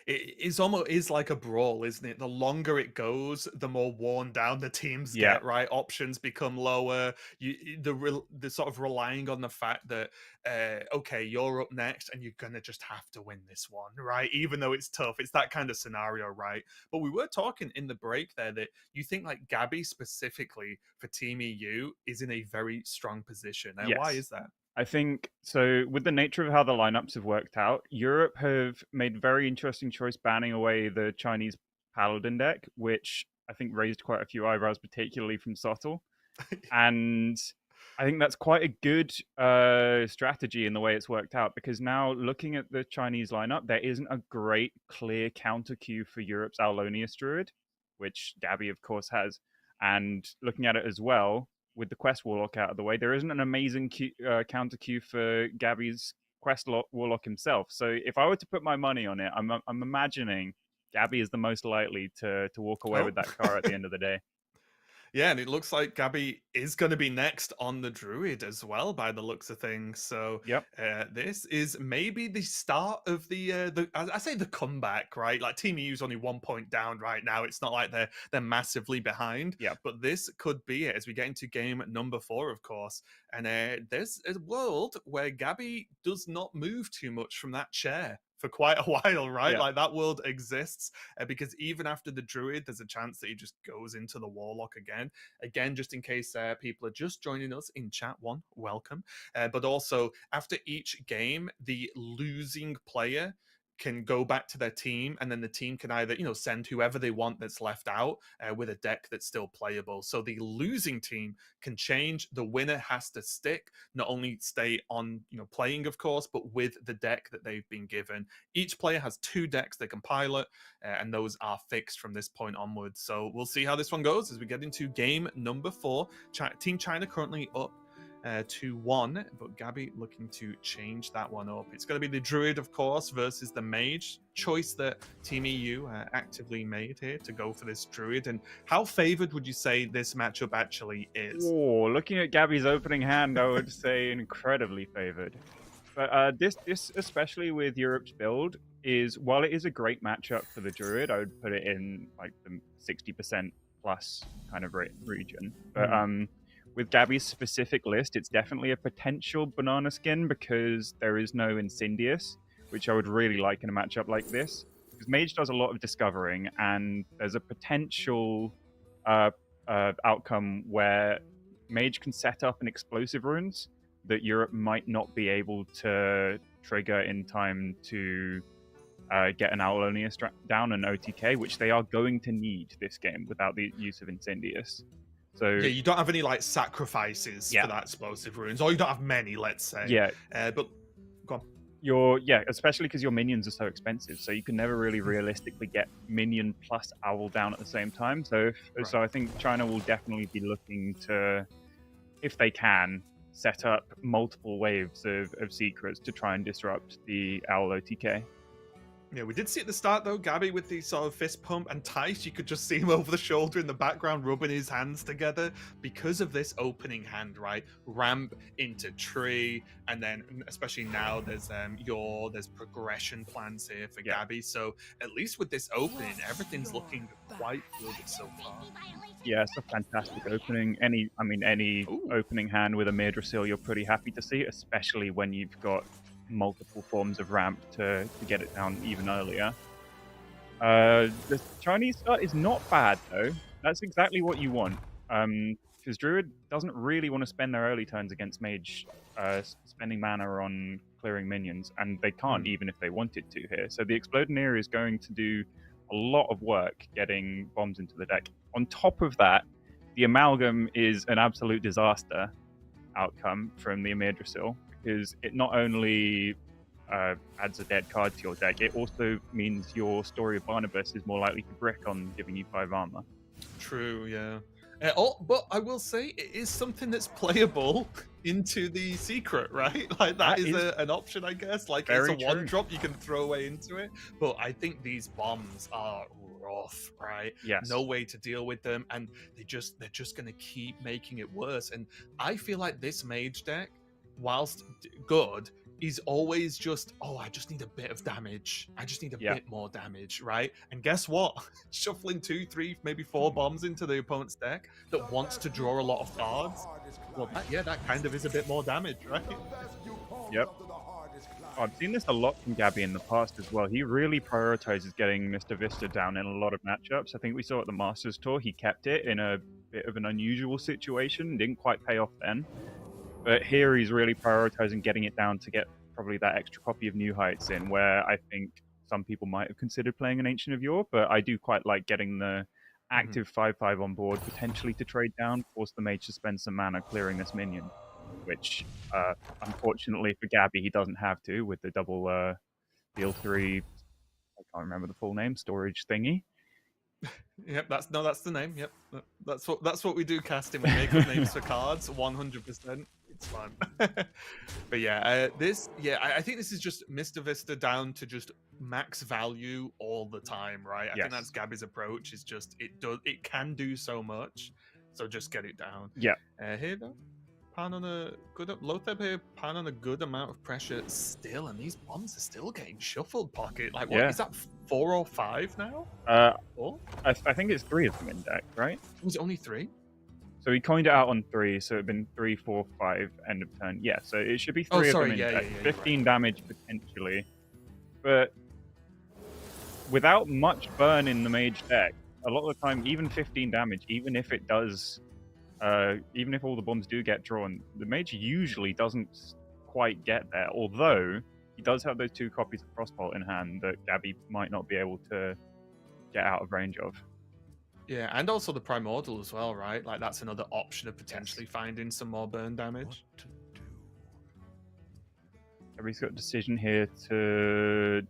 It's almost is like a brawl, isn't it? The longer it goes, the more worn down the teams Yeah. get. Right, options become lower. The sort of relying on the fact that okay, you're up next, and you're gonna just have to win this one, right? Even though it's tough, it's that kind of scenario, right? But we were talking in the break there that you think like Gabby specifically for Team EU is in a very strong position. Yes. Why is that? I think so. With the nature of how the lineups have worked out, Europe have made very interesting choice banning away the Chinese Paladin deck, which I think raised quite a few eyebrows, particularly from Subtle. And I think that's quite a good strategy in the way it's worked out because now looking at the Chinese lineup, there isn't a great clear counter cue for Europe's Aulonius Druid, which Gabby, of course, has. And looking at it as well, with the Quest Warlock out of the way, there isn't an amazing counter cue for Gabby's Quest Warlock himself. So if I were to put my money on it, I'm imagining Gabby is the most likely to walk away with that car at the end of the day. Yeah, and it looks like Gabby is going to be next on the Druid as well, by the looks of things. So, yep. This is maybe the start of the I say the comeback, right? Like Team EU's only 1 point down right now. It's not like they're massively behind. Yep. But this could be it as we get into game number 4, of course. And there's a world where Gabby does not move too much from that chair for quite a while, right? Yeah. Like that world exists because even after the Druid, there's a chance that he just goes into the Warlock again. Again, just in case people are just joining us in chat one, welcome. But also, after each game, the losing player can go back to their team, and then the team can either send whoever they want that's left out with a deck that's still playable. So the losing team can change. The winner has to stick, not only stay on playing, of course, but with the deck that they've been given. Each player has 2 decks they can pilot, and those are fixed from this point onwards. So we'll see how this one goes as we get into game number 4. Team China currently up 2-1, but Gabby looking to change that one up. It's going to be the Druid, of course, versus the Mage. Choice that Team EU actively made here to go for this Druid. And how favored would you say this matchup actually is? Oh, looking at Gabby's opening hand, I would say incredibly favored. But this, especially with Europe's build, is while it is a great matchup for the Druid, I would put it in like the 60% plus kind of region. But with Gabby's specific list, it's definitely a potential banana skin because there is no Incendious, which I would really like in a matchup like this. Because Mage does a lot of discovering, and there's a potential outcome where Mage can set up an explosive runes that Europe might not be able to trigger in time to get an Aulonius down an OTK, which they are going to need this game without the use of Incendious. So yeah, you don't have any like sacrifices for that explosive runes, or you don't have many, let's say. Yeah, but go on. Especially because your minions are so expensive, so you can never really realistically get minion plus owl down at the same time. So so I think China will definitely be looking to, if they can, set up multiple waves of secrets to try and disrupt the owl OTK. Yeah, we did see at the start though, Gabby with the sort of fist pump, and Tice, you could just see him over the shoulder in the background rubbing his hands together because of this opening hand, right? Ramp into tree, and then especially now there's progression plans here for Gabby. So at least with this opening, everything's looking quite good so far. Yeah, it's a fantastic opening. Any Ooh. opening hand with a Madrasil, you're pretty happy to see, especially when you've got multiple forms of ramp to get it down even earlier. The Chinese start is not bad though. That's exactly what you want. Because Druid doesn't really want to spend their early turns against Mage, spending mana on clearing minions, and they can't even if they wanted to here. So the Explodineer is going to do a lot of work getting bombs into the deck. On top of that, the Amalgam is an absolute disaster outcome from the Amirdrasil, because it not only adds a dead card to your deck, it also means your Story of Barnabas is more likely to brick on giving you 5 armor. True, yeah. But I will say it is something that's playable into the secret, right? Like that is an option, I guess. Like it's a one drop you can throw away into it. But I think these bombs are rough, right? Yes. No way to deal with them, and they're just gonna keep making it worse. And I feel like this mage deck, whilst good, is always just, oh, I just need a bit of damage. I just need a bit more damage, right? And guess what? Shuffling 2, 3, maybe 4 bombs into the opponent's deck that wants to draw a lot of cards. Well, that kind of is a bit more damage, right? Yep. I've seen this a lot from Gabby in the past as well. He really prioritizes getting Mr. Vista down in a lot of matchups. I think we saw at the Masters Tour, he kept it in a bit of an unusual situation. Didn't quite pay off then. But here he's really prioritizing getting it down to get probably that extra copy of New Heights in, where I think some people might have considered playing an Ancient of Yore, but I do quite like getting the active 5/5 on board, potentially to trade down, force the mage to spend some mana clearing this minion, which unfortunately for Gabby he doesn't have to with the double deal 3, I can't remember the full name, storage thingy. Yep, that's the name. Yep, that's what we do casting. We make up names for cards, 100%. It's fun. But yeah, I think this is just Mr. Vista down to just max value all the time, right? I think that's Gabby's approach. Is just it can do so much, so just get it down. Yeah. Here though, pan on a good Lotheb here. Pan on a good amount of pressure still, and these bombs are still getting shuffled. Pocket, like what is that? 4 or 5 now? 4? I think it's 3 of them in deck, right? Was it only 3? So he coined it out on 3, so it'd been 3, 4, 5, end of turn. Yeah, so it should be 3 of them in deck. 15 damage potentially. But without much burn in the mage deck, a lot of the time, even 15 damage, even if it does, even if all the bombs do get drawn, the mage usually doesn't quite get there. Although he does have those 2 copies of Frostbolt in hand that Gabby might not be able to get out of range of. Yeah, and also the Primordial as well, right? Like that's another option of potentially finding some more burn damage. Gabby's got a decision here to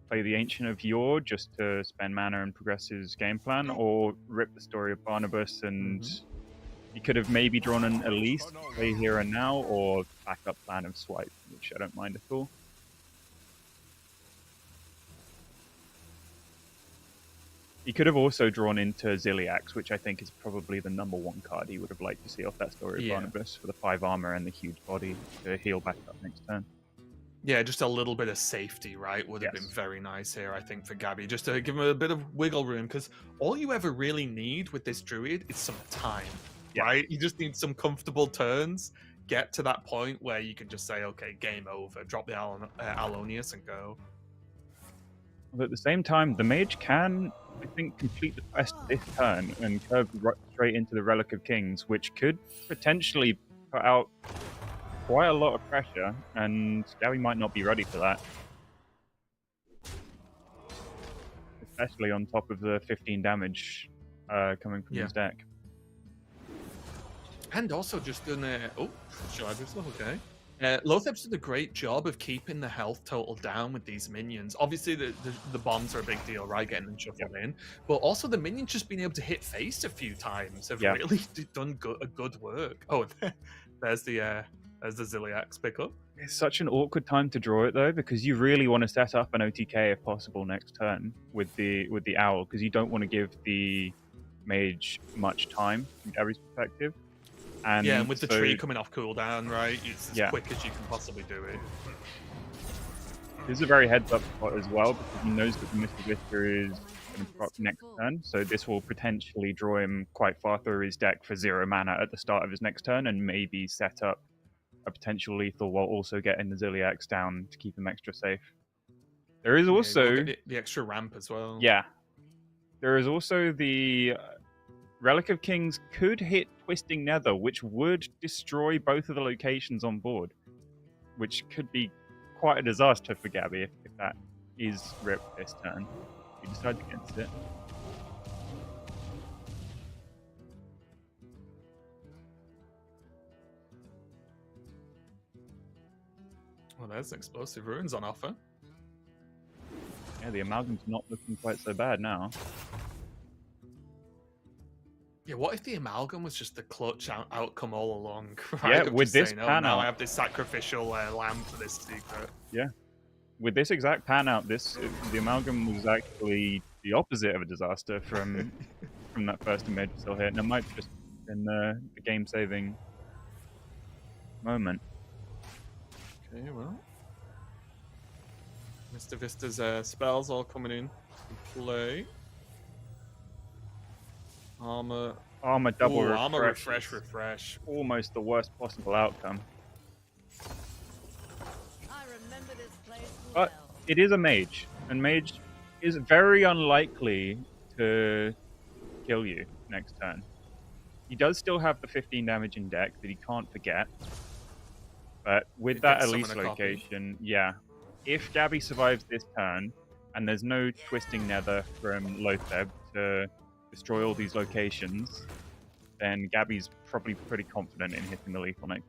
play the Ancient of Yore just to spend mana and progress his game plan, or rip the Story of Barnabas, and he could have maybe drawn an Elise to play here and now, or backup plan of Swipe, which I don't mind at all. He could have also drawn into Ziliax, which I think is probably the #1 card he would have liked to see off that Story of Barnabas, for the 5 armor and the huge body to heal back up next turn. Yeah, just a little bit of safety, right? Would have been very nice here, I think, for Gabby, just to give him a bit of wiggle room, because all you ever really need with this Druid is some time, right? You just need some comfortable turns, get to that point where you can just say, okay, game over, drop the Alonius and go. But at the same time, the mage can, I think, complete the quest this turn and curve straight into the Relic of Kings, which could potentially put out quite a lot of pressure, and Gabby might not be ready for that. Especially on top of the 15 damage coming from his deck. And also just in okay. Lotheb's did a great job of keeping the health total down with these minions. Obviously, the bombs are a big deal, right? Getting them shuffled in. But also, the minions just being able to hit face a few times have really done good work. Oh, there's the Ziliax pickup. It's such an awkward time to draw it though, because you really want to set up an OTK if possible next turn with the owl, because you don't want to give the mage much time from Gary's perspective. And with the so, tree coming off cooldown, right? It's as Yeah. quick as you can possibly do it. This is a very heads-up spot as well, because he knows that the Mr. Vista is going to proc next turn, so this will potentially draw him quite far through his deck for 0 mana at the start of his next turn, and maybe set up a potential lethal while also getting the Ziliax down to keep him extra safe. There is also... we'll get the extra ramp as well. Yeah. There is also the Relic of Kings could hit Twisting Nether, which would destroy both of the locations on board, which could be quite a disaster for Gabby if that is ripped this turn. He decides against it. Well, there's explosive ruins on offer. Yeah, the amalgam's not looking quite so bad now. Yeah, what if the amalgam was just the clutch outcome all along? Yeah, Of with just this saying, oh, pan now out. I have this sacrificial lamb for this secret. Yeah. With this exact pan out, the amalgam was actually the opposite of a disaster from that first image still hit, and it might just been the game-saving moment. Okay, well. Mr. Vista's spells all coming in to play. Armor double refresh. Armor refresh. Almost the worst possible outcome. But it is a mage, and mage is very unlikely to kill you next turn. He does still have the 15 damage in deck that he can't forget. But with that Elise location, yeah. If Gabby survives this turn, and there's no Twisting Nether from Lotheb to destroy all these locations, then Gabby's probably pretty confident in hitting the lethal next.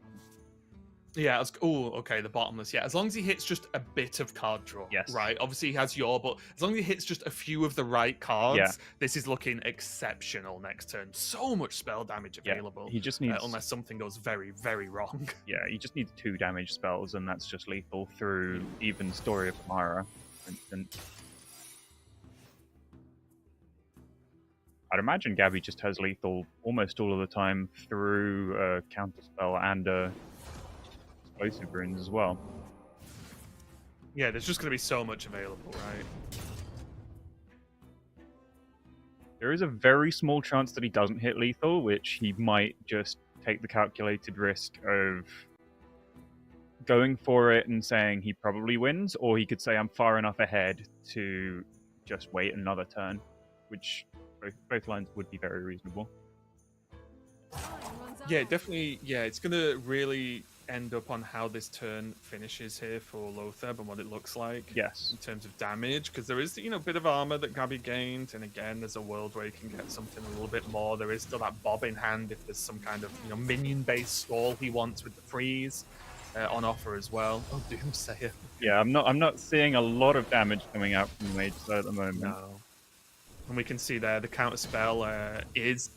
Yeah, okay, the bottomless. Yeah, as long as he hits just a bit of card draw. Yes. Right, obviously he has but as long as he hits just a few of the right cards, this is looking exceptional next turn. So much spell damage available. He just needs... unless something goes very, very wrong. Yeah, he just needs 2 damage spells, and that's just lethal through even Story of Amara, for instance. I'd imagine Gabby just has lethal almost all of the time through a counterspell and explosive runes as well. Yeah, there's just going to be so much available, right? There is a very small chance that he doesn't hit lethal, which he might just take the calculated risk of going for it and saying he probably wins, or he could say I'm far enough ahead to just wait another turn, which both lines would be very reasonable. Yeah, definitely. Yeah, it's going to really end up on how this turn finishes here for Lotheb and what it looks like. Yes. In terms of damage, because there is, a bit of armor that Gabby gained, and again, there's a world where you can get something a little bit more. There is still that bob in hand if there's some kind of, minion-based stall he wants with the freeze on offer as well. Oh, Doomsayer. Yeah, I'm not seeing a lot of damage coming out from the mage side at the moment. No. And we can see there the counter spell is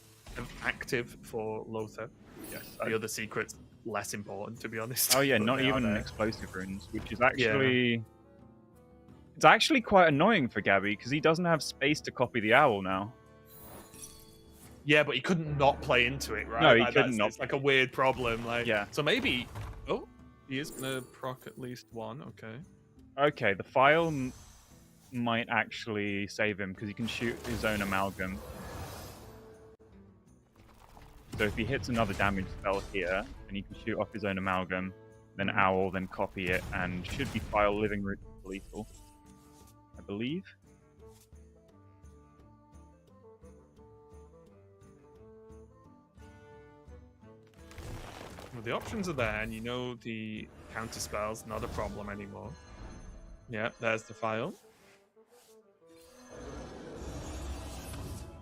active for Lotheb. Yes. The other secret's less important, to be honest. Oh yeah, not even explosive runes, which is actually... It's actually quite annoying for Gabby, because he doesn't have space to copy the owl now. Yeah, but he couldn't not play into it, right? No, he couldn't not. It's like a weird problem. Yeah. So maybe... Oh, he is going to proc at least one, okay. Okay, the file might actually save him, because he can shoot his own amalgam. So if he hits another damage spell here, and he can shoot off his own amalgam, then owl, then copy it, and should be file living root for lethal, I believe. Well, the options are there, and the counter spell's not a problem anymore. Yeah, there's the file.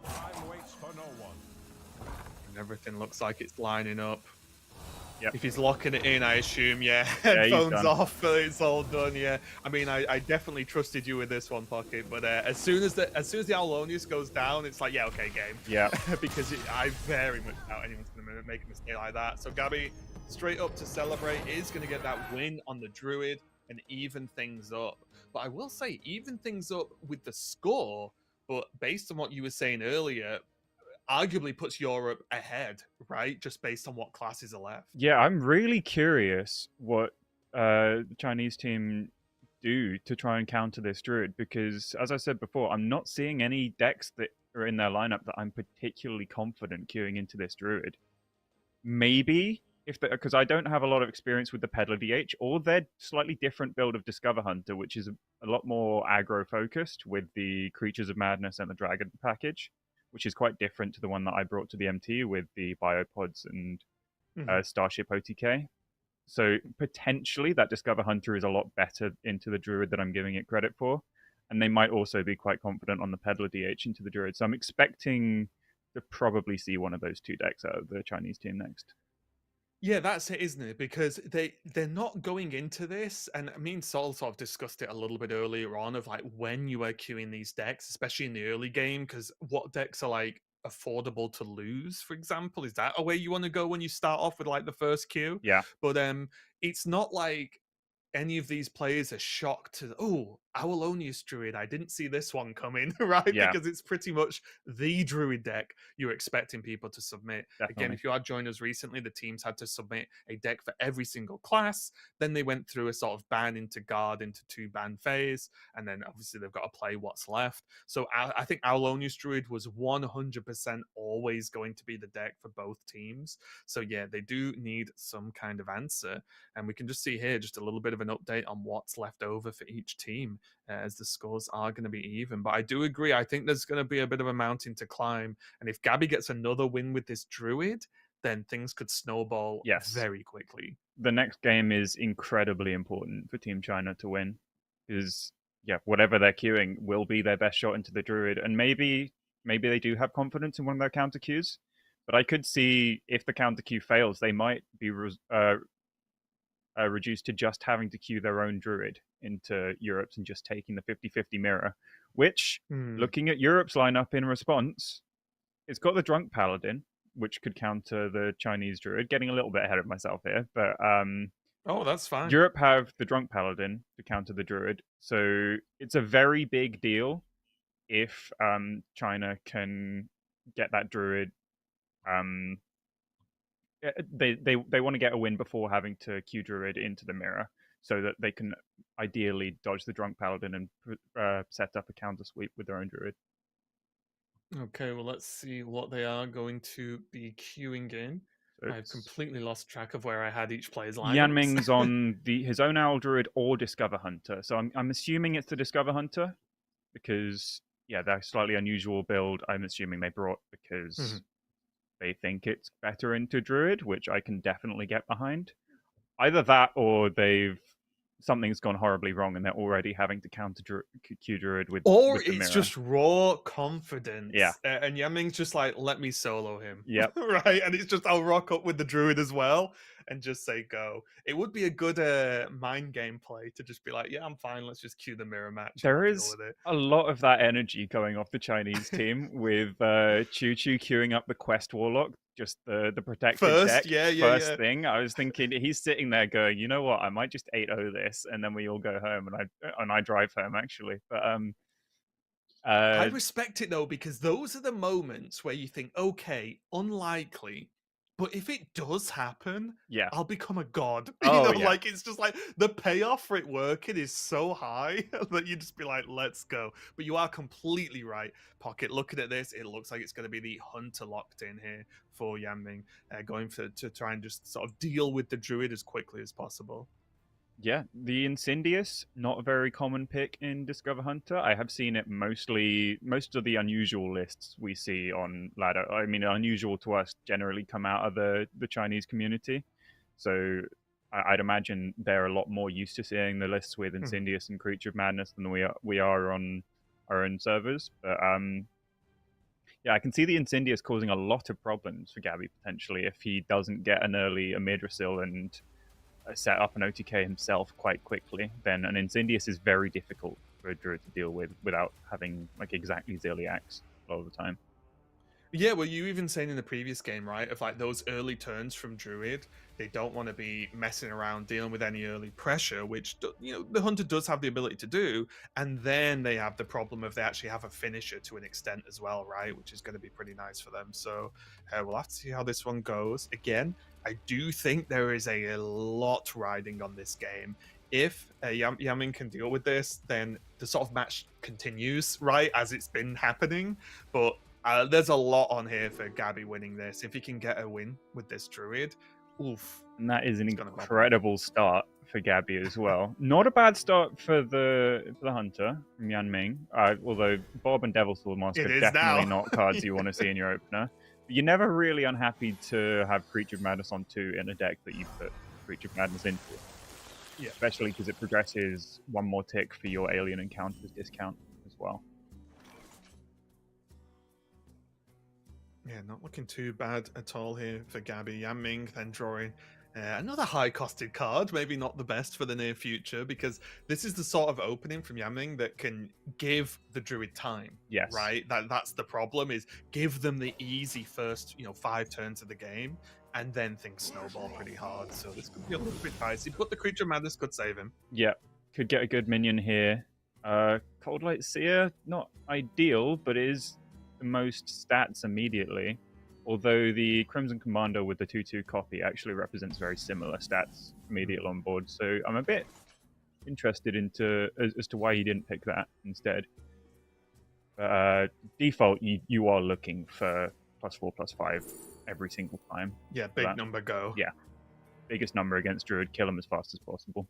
Time waits for no one. And everything looks like it's lining up. Yep. If he's locking it in, I assume, headphones off, it's all done, yeah. I mean, I definitely trusted you with this one, Pocket, but as soon as the Aulonius goes down, it's like, yeah, okay, game. Yeah. Because I very much doubt anyone's going to make a mistake like that. So Gabby straight up to celebrate, is going to get that win on the Druid and even things up. But I will say, even things up with the score, but based on what you were saying earlier, arguably puts Europe ahead, right? Just based on what classes are left. Yeah, I'm really curious what the Chinese team do to try and counter this Druid, because, as I said before, I'm not seeing any decks that are in their lineup that I'm particularly confident queuing into this Druid. Maybe if because I don't have a lot of experience with the Peddler DH or their slightly different build of Discover Hunter, which is a lot more aggro focused with the Creatures of Madness and the Dragon package, which is quite different to the one that I brought to the MT with the Biopods and Starship OTK. So potentially that Discover Hunter is a lot better into the Druid than I'm giving it credit for. And they might also be quite confident on the Peddler DH into the Druid. So I'm expecting to probably see one of those two decks out of the Chinese team next. Yeah, that's it, isn't it? Because they're not going into this, and me and Sol sort of discussed it a little bit earlier on of like when you are queuing these decks, especially in the early game, because what decks are like affordable to lose, for example? Is that a way you want to go when you start off with like the first queue? Yeah. But it's not like any of these players are shocked to, oh, Apollonius Druid, I didn't see this one coming, right? Yeah. Because it's pretty much the Druid deck you're expecting people to submit. Definitely. Again, if you had joined us recently, the teams had to submit a deck for every single class. Then they went through a sort of ban into guard into 2-ban phase, and then obviously they've got to play what's left. So I think Apollonius Druid was 100% always going to be the deck for both teams. So yeah, they do need some kind of answer. And we can just see here just a little bit of an update on what's left over for each team as the scores are going to be even. But I do agree. I think there's going to be a bit of a mountain to climb. And if Gabby gets another win with this Druid, then things could snowball very quickly. The next game is incredibly important for Team China to win, because whatever they're queuing will be their best shot into the Druid. And maybe they do have confidence in one of their counter queues. But I could see if the counter queue fails, they might be reduced to just having to queue their own Druid into Europe's and just taking the 50-50 mirror, which, looking at Europe's lineup in response, it's got the Drunk Paladin, which could counter the Chinese Druid. Getting a little bit ahead of myself here, but oh, that's fine. Europe have the Drunk Paladin to counter the Druid, so it's a very big deal if China can get that Druid. They want to get a win before having to queue Druid into the mirror, so that they can ideally dodge the Drunk Paladin and set up a counter sweep with their own Druid. Okay, well, let's see what they are going to be queuing in. I've completely lost track of where I had each player's lineups. Yanming's on his own Owl Druid or Discover Hunter, so I'm assuming it's the Discover Hunter, because they're slightly unusual build. I'm assuming they brought because they think it's better into Druid, which I can definitely get behind. Either that, or something's gone horribly wrong and they're already having to counter Q Druid with it's the mirror. Just raw confidence. Yeah. And Yaming's just like, let me solo him. Yep. Right? And it's just, I'll rock up with the Druid as well and just say go. It would be a good mind game play to just be like, yeah, I'm fine. Let's just cue the mirror match. There is a lot of that energy going off the Chinese team with Choo Choo queuing up the Quest Warlock, just the protected deck. First thing, I was thinking he's sitting there going, you know what, I might just 8-0 this, and then we all go home, and I drive home actually. But I respect it though, because those are the moments where you think, okay, unlikely, but if it does happen, I'll become a god. Like it's just like the payoff for it working is so high that you just be like, let's go. But you are completely right, Pocket. Looking at this, it looks like it's going to be the Hunter locked in here for Yanming, going to try and just sort of deal with the Druid as quickly as possible. Yeah, the Incendious, not a very common pick in Discover Hunter. I have seen it most of the unusual lists we see on ladder. I mean, unusual to us generally come out of the Chinese community. So I'd imagine they're a lot more used to seeing the lists with Incendious and Creature of Madness than we are on our own servers. But I can see the Incendious causing a lot of problems for Gabby potentially if he doesn't get an early Amidrasil and set up an OTK himself quite quickly. Then an Incendious is very difficult for a Druid to deal with without having like exactly Zilliax all the time. Yeah, well, you even saying in the previous game, right, of like those early turns from Druid, they don't want to be messing around dealing with any early pressure, which the Hunter does have the ability to do, and then they have the problem of they actually have a finisher to an extent as well, right, which is going to be pretty nice for them. So we'll have to see how this one goes. Again, I do think there is a lot riding on this game. If Yamin can deal with this, then the sort of match continues, right, as it's been happening. But there's a lot on here for Gabby winning this. If he can get a win with this Druid, oof. And that is an it's gonna bump him. incredible start for Gabby as well. Not a bad start for the Hunter from Yan Ming, although Bob and Devil Sword Mask It are is definitely now. not cards you want to see in your opener. But you're never really unhappy to have Creature of Madness on 2 in a deck that you put Creature of Madness into. Yeah. Especially because it progresses one more tick for your Alien Encounters discount as well. Yeah, not looking too bad at all here for Gabby. Yan Ming then drawing another high-costed card, maybe not the best for the near future, because this is the sort of opening from Yan Ming that can give the Druid time. Yes. Right? That's the problem, is give them the easy first, 5 turns of the game, and then things snowball pretty hard. So this could be a little bit dicey, but the Creature Madness could save him. Yeah, could get a good minion here. Cold Light Seer, not ideal, but is the most stats immediately. Although the Crimson Commander with the 2/2 copy actually represents very similar stats immediately on board. So I'm a bit interested as to why he didn't pick that instead. Default, you are looking for +4/+5 every single time. Yeah, big number go. Yeah, biggest number against Druid, kill him as fast as possible.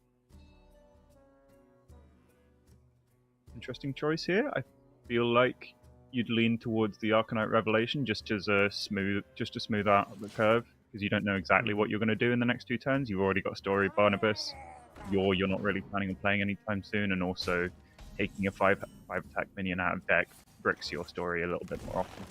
Interesting choice here. I feel like you'd lean towards the Arcanite Revelation just to smooth out the curve, because you don't know exactly what you're going to do in the next 2 turns. You've already got Story of Barnabas. You're not really planning on playing anytime soon, and also taking a 5 attack minion out of deck bricks your story a little bit more often.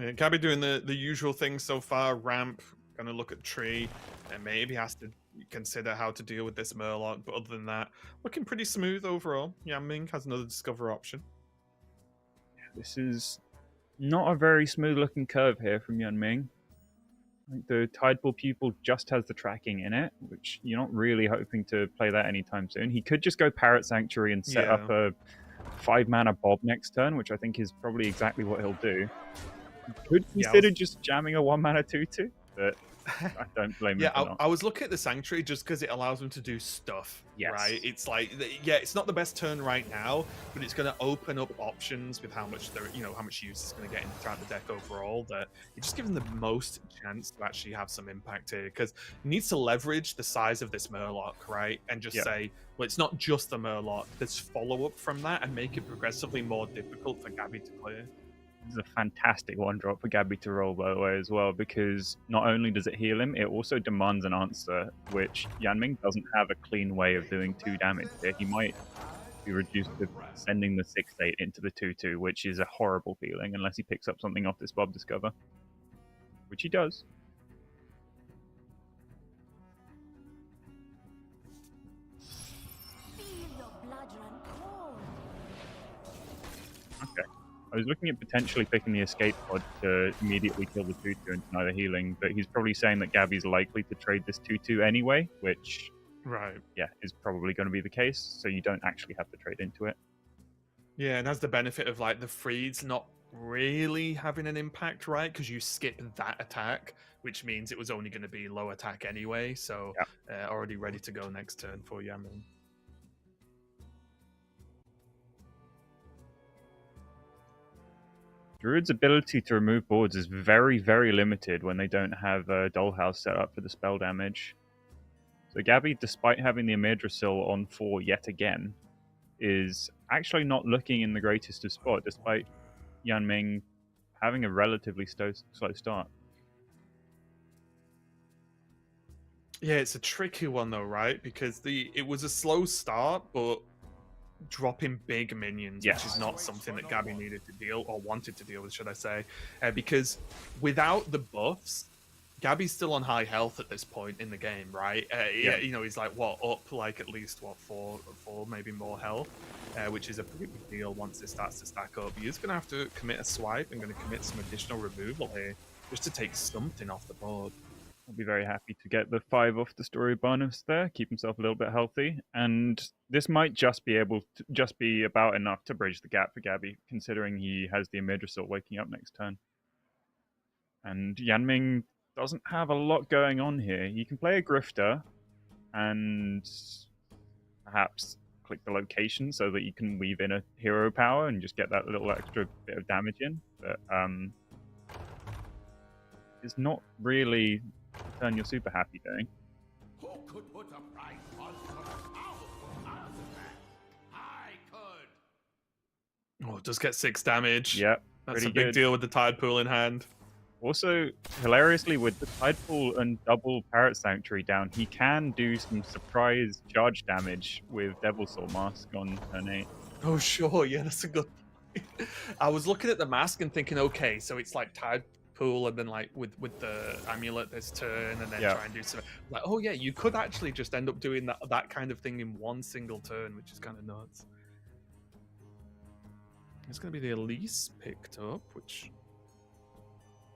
Yeah, Gabby doing the usual things so far. Ramp, gonna look at tree, and maybe has to consider how to deal with this Murloc. But other than that, looking pretty smooth overall. Yan Ming has another Discover option. This is not a very smooth looking curve here from Yan Ming. The Tidepool Pupil just has the tracking in it, which you're not really hoping to play that anytime soon. He could just go Parrot Sanctuary and set up a 5-mana Bob next turn, which I think is probably exactly what he'll do. He could consider just jamming a 1-mana 2/2, but I don't blame him for not. I was looking at the Sanctuary just because it allows him to do stuff, right? It's like, it's not the best turn right now, but it's going to open up options with how much how much use it's going to get throughout the deck overall. That it just gives him the most chance to actually have some impact here, because he needs to leverage the size of this Murloc, right? And just say, well, it's not just the Murloc. There's follow-up from that, and make it progressively more difficult for Gabby to clear. This is a fantastic 1-drop for Gabby to roll, by the way, as well, because not only does it heal him, it also demands an answer, which Yan Ming doesn't have a clean way of doing 2 damage here. He might be reduced to sending the 6/8 into the 2/2, which is a horrible feeling, unless he picks up something off this Bob Discover, which he does. Okay. I was looking at potentially picking the Escape Pod to immediately kill the 2/2 and deny the healing, but he's probably saying that Gabby's likely to trade this 2/2 anyway, which, is probably going to be the case, so you don't actually have to trade into it. Yeah, and has the benefit of like the freeze not really having an impact, right? Because you skip that attack, which means it was only going to be low attack anyway, so already ready to go next turn for Yan Ming. Druid's ability to remove boards is very, very limited when they don't have a Dollhouse set up for the spell damage. So Gabby, despite having the Amidrisil on 4 yet again, is actually not looking in the greatest of spot, despite Yan Ming having a relatively slow start. Yeah, it's a tricky one though, right? Because it was a slow start, but dropping big minions, which is not something that Gabby needed to deal, or wanted to deal with, should I say. Because without the buffs, Gabby's still on high health at this point in the game, right? Yeah. You know, he's like up like at least four, maybe more health, which is a pretty big deal once it starts to stack up. He's going to have to commit a swipe and going to commit some additional removal here just to take something off the board. I'll be very happy to get the 5 off the story bonus there, keep himself a little bit healthy, and this might just be about enough to bridge the gap for Gabby, considering he has the Imidrisol waking up next turn. And Yanming doesn't have a lot going on here. He can play a Grifter and perhaps click the location so that you can weave in a hero power and just get that little extra bit of damage in. But it's not really the turn you're super happy doing. Who could put a price on such a powerful artifact? I could. Oh, just get 6 damage. Yep, that's a big deal with the Tide Pool in hand. Also, hilariously, with the Tide Pool and double Parrot Sanctuary down, he can do some surprise charge damage with Devil Soul Mask on turn 8. Oh, sure. Yeah, that's a good point. I was looking at the mask and thinking, okay, so it's like Tide Pool and then like with the amulet this turn and then try and do something. Like, oh yeah, you could actually just end up doing that kind of thing in one single turn, which is kind of nuts. It's going to be the Elise picked up, which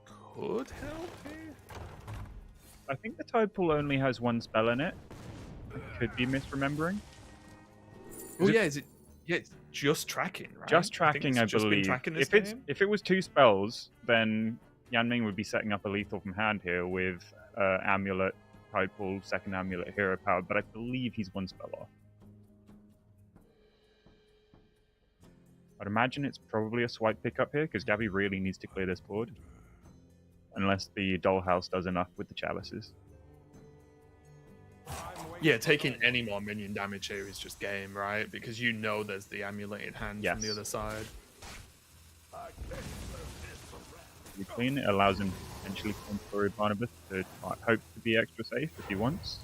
could help here. I think the Tide Pool only has 1 spell in it. I could be misremembering. Oh yeah, is it? Yeah, it's just tracking, right? Just tracking, I believe. If it was 2 spells, then Yanming would be setting up a lethal from hand here with Amulet, Tide Pool, second Amulet, Hero Power, but I believe he's 1 spell off. I'd imagine it's probably a swipe pickup here, because Gabby really needs to clear this board. Unless the Dollhouse does enough with the Chalices. Yeah, taking any more minion damage here is just game, right? Because you know there's the amulet in hand from the other side. Clean, it allows him to potentially come Story Barnabas to hope to be extra safe if he wants.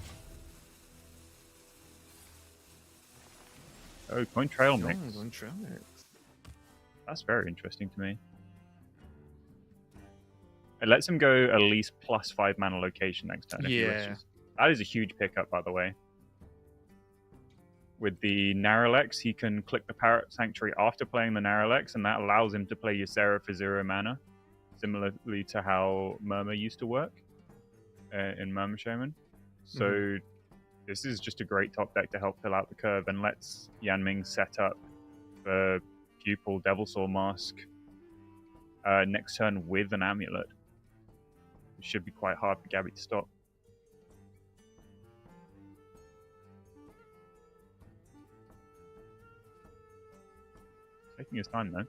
Oh, coin trail mix. Coin trail mix. That's very interesting to me. It lets him go at least plus 5 mana location next turn. If he wishes. That is a huge pickup, by the way. With the Narrowlex, he can click the Parrot Sanctuary after playing the Narrowlex, and that allows him to play Ysera for 0 mana, similarly to how Murmur used to work in Murmur Shaman. So this is just a great top deck to help fill out the curve and lets Yanming set up the Pupil Devil Soul Mask next turn with an Amulet. It should be quite hard for Gabby to stop. Taking his time though.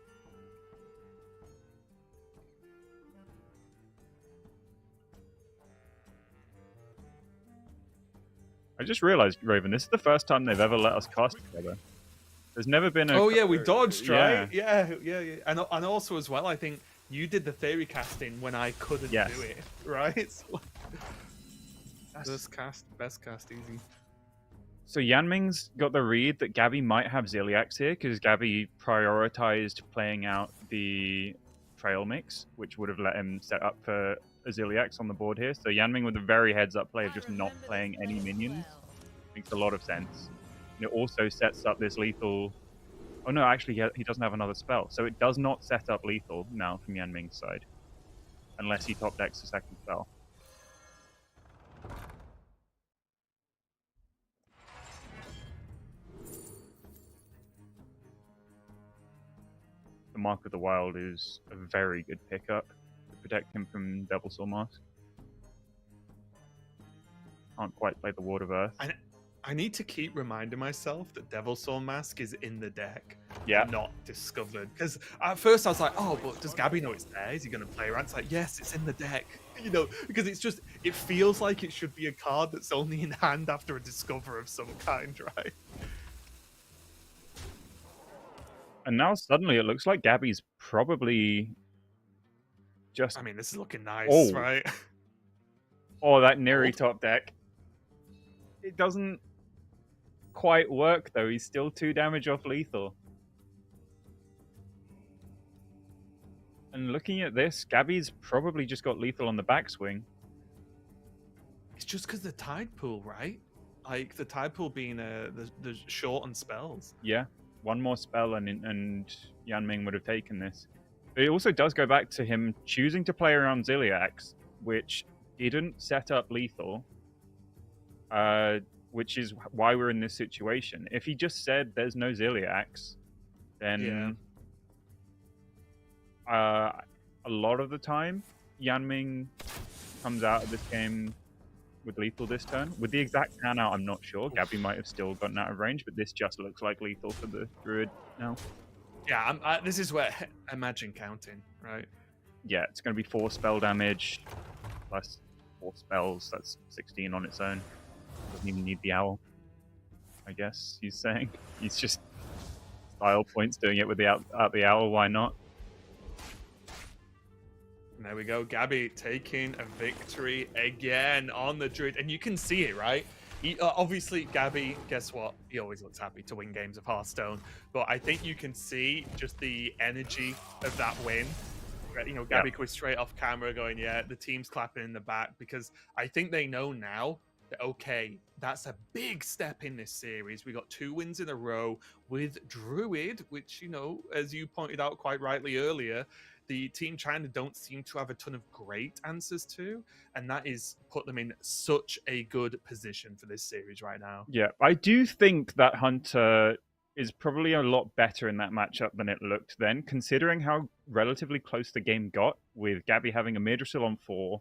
I just realized, Raven, this is the first time they've ever let us cast together. There's never been a... Oh yeah, we dodged, right? Yeah. And also as well, I think you did the theory casting when I couldn't do it, right? Best cast, easy. So Yanming's got the read that Gabby might have Ziliax here, because Gabby prioritized playing out the trail mix, which would have let him set up for a Ziliax on the board here. So Yanming with a very heads-up play of just not playing any minions makes a lot of sense. And it also sets up this lethal... Oh no, actually he doesn't have another spell. So it does not set up lethal now from Yanming's side, unless he top decks a second spell. The Mark of the Wild is a very good pickup to protect him from Devil Soul Mask. Can't quite play the Ward of Earth. I need to keep reminding myself that Devil Soul Mask is in the deck, not discovered. Because at first I was like, oh, but does Gabby know it's there? Is he going to play around? It's like, yes, it's in the deck. You know, because it's just, it feels like it should be a card that's only in hand after a discover of some kind, right? And now suddenly it looks like Gabby's probably just... I mean, this is looking nice, right? Oh, that Neri top deck. It doesn't quite work, though. He's still 2 damage off lethal. And looking at this, Gabby's probably just got lethal on the backswing. It's just because the tide pool, right? Like the tide pool being the shortened spells. Yeah, one more spell and Yanming would have taken this. But it also does go back to him choosing to play around Ziliax, which didn't set up lethal, which is why we're in this situation. If he just said there's no Ziliax, then a lot of the time Yanming comes out of this game with lethal this turn. With the exact pan out, I'm not sure. Gabby might have still gotten out of range, but this just looks like lethal for the Druid now. Yeah, this is where imagine counting, right? Yeah, it's going to be 4 spell damage plus 4 spells. That's 16 on its own. Doesn't even need the owl, I guess he's saying. He's just style points doing it with the owl. Why not? And there we go. Gabby taking a victory again on the Druid. And you can see it, right? Obviously, Gabby, guess what? He always looks happy to win games of Hearthstone. But I think you can see just the energy of that win. You know, Gabby was straight off camera going, yeah, the team's clapping in the back, because I think they know now that, okay, that's a big step in this series. We got 2 wins in a row with Druid, which, you know, as you pointed out quite rightly earlier, the Team China don't seem to have a ton of great answers to, and that is put them in such a good position for this series right now. Yeah, I do think that Hunter is probably a lot better in that matchup than it looked then, considering how relatively close the game got, with Gabby having a Midrisil on 4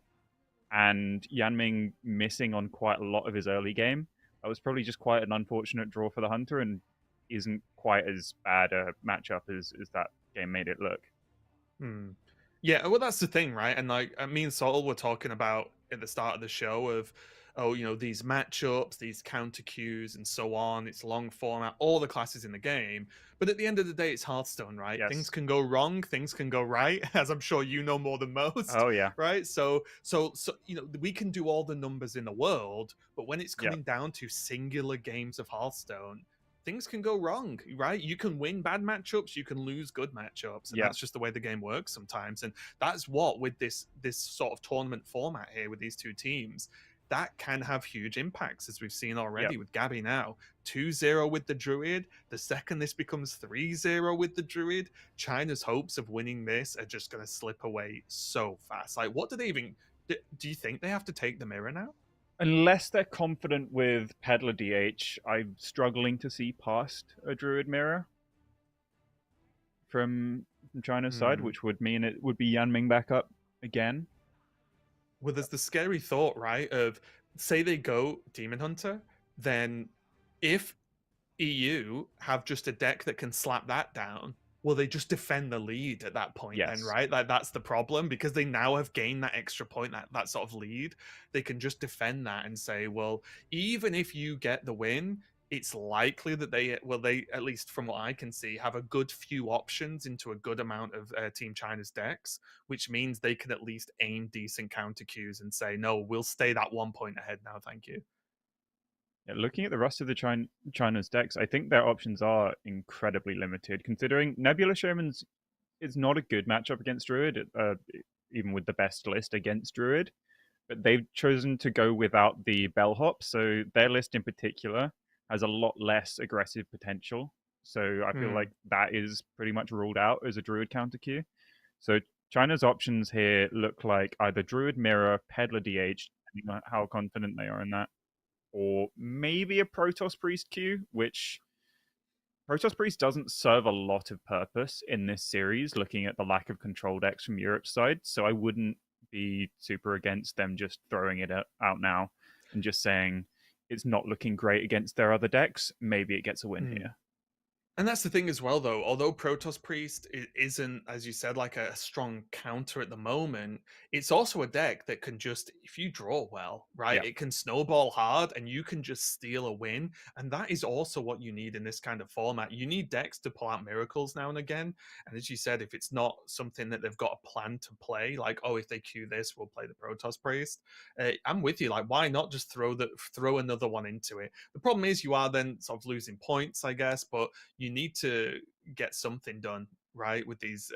and Yanming missing on quite a lot of his early game. That was probably just quite an unfortunate draw for the Hunter and isn't quite as bad a matchup as that game made it look. Yeah, well, that's the thing, right? And like me and Sol were talking about at the start of the show of, oh, you know, these matchups, these counter cues, and so on. It's long format, all the classes in the game. But at the end of the day, it's Hearthstone, right? Yes. Things can go wrong, things can go right, as I'm sure you know more than most. Oh yeah. Right. So you know, we can do all the numbers in the world, but when it's coming down to singular games of Hearthstone, things can go wrong, right? You can win bad matchups, you can lose good matchups, and that's just the way the game works sometimes. And that's what, with this sort of tournament format here with these 2 teams, that can have huge impacts, as we've seen already with Gabby now. 2-0 with the Druid. The second this becomes 3-0 with the Druid, China's hopes of winning this are just going to slip away so fast. Like, what do they even... Do you think they have to take the mirror now? Unless they're confident with Peddler DH, I'm struggling to see past a Druid mirror from China's side, which would mean it would be Yanming back up again. Well, there's the scary thought, right? Of, say they go Demon Hunter, then if EU have just a deck that can slap that down, will they just defend the lead at that point then, right? Like, that's the problem, because they now have gained that extra point, that sort of lead. They can just defend that and say, well, even if you get the win, it's likely that they, at least from what I can see, have a good few options into a good amount of Team China's decks, which means they can at least aim decent counter cues and say, no, we'll stay that 1 point ahead now, thank you. Yeah, looking at the rest of the China's decks, I think their options are incredibly limited, considering Nebula Shaman's is not a good matchup against Druid, even with the best list against Druid. But they've chosen to go without the bellhop, so their list in particular has a lot less aggressive potential. So I feel like that is pretty much ruled out as a Druid counter queue. So China's options here look like either Druid Mirror, Peddler DH, depending on how confident they are in that, or maybe a Protoss Priest queue, which Protoss Priest doesn't serve a lot of purpose in this series, looking at the lack of control decks from Europe's side. So I wouldn't be super against them just throwing it out now and just saying it's not looking great against their other decks. Maybe it gets a win here. And that's the thing as well, though. Although Protoss Priest isn't, as you said, like a strong counter at the moment, it's also a deck that can just, if you draw well, right, it can snowball hard and you can just steal a win. And that is also what you need in this kind of format. You need decks to pull out miracles now and again. And as you said, if it's not something that they've got a plan to play, like, oh, if they queue this, we'll play the Protoss Priest. I'm with you. Like, why not just throw another one into it? The problem is you are then sort of losing points, I guess, but you need to get something done right, with these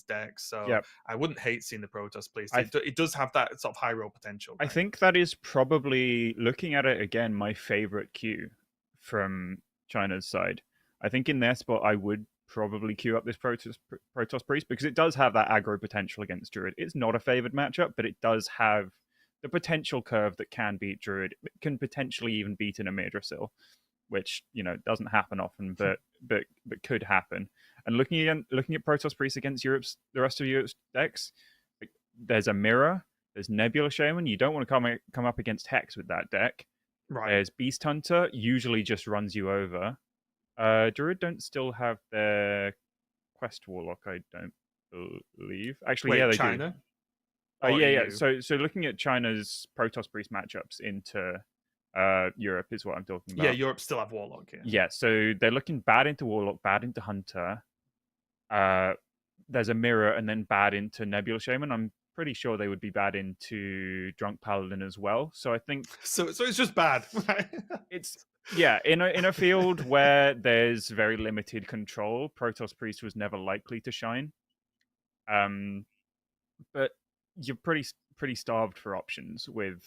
decks. So Yep. I wouldn't hate seeing the Protoss Priest. I It does have that sort of high roll potential. I think that is probably, looking at it again, my favorite queue from China's side. I think in their spot, I would probably queue up this Protoss Priest because it does have that aggro potential against Druid. It's not a favored matchup, but it does have the potential curve that can beat Druid. It can potentially even beat an Amidrosil, which doesn't happen often, but could happen. And looking at Protoss Priest against the rest of Europe's decks, there's a mirror. There's Nebula Shaman. You don't want to come up against Hex with that deck. Right. There's Beast Hunter. Usually just runs you over. Druid don't still have their Quest Warlock, I don't believe. Actually, Wait, yeah, they China? do. Or Yeah. EU? So looking at China's Protoss Priest matchups into Europe is what I'm talking about. Yeah, Europe still have Warlock. Yeah. Yeah, so they're looking bad into Warlock, bad into Hunter. There's a mirror, and then bad into Nebula Shaman. I'm pretty sure they would be bad into Drunk Paladin as well. So I think so it's just bad. It's in a field where there's very limited control, Protoss Priest was never likely to shine. But you're pretty starved for options with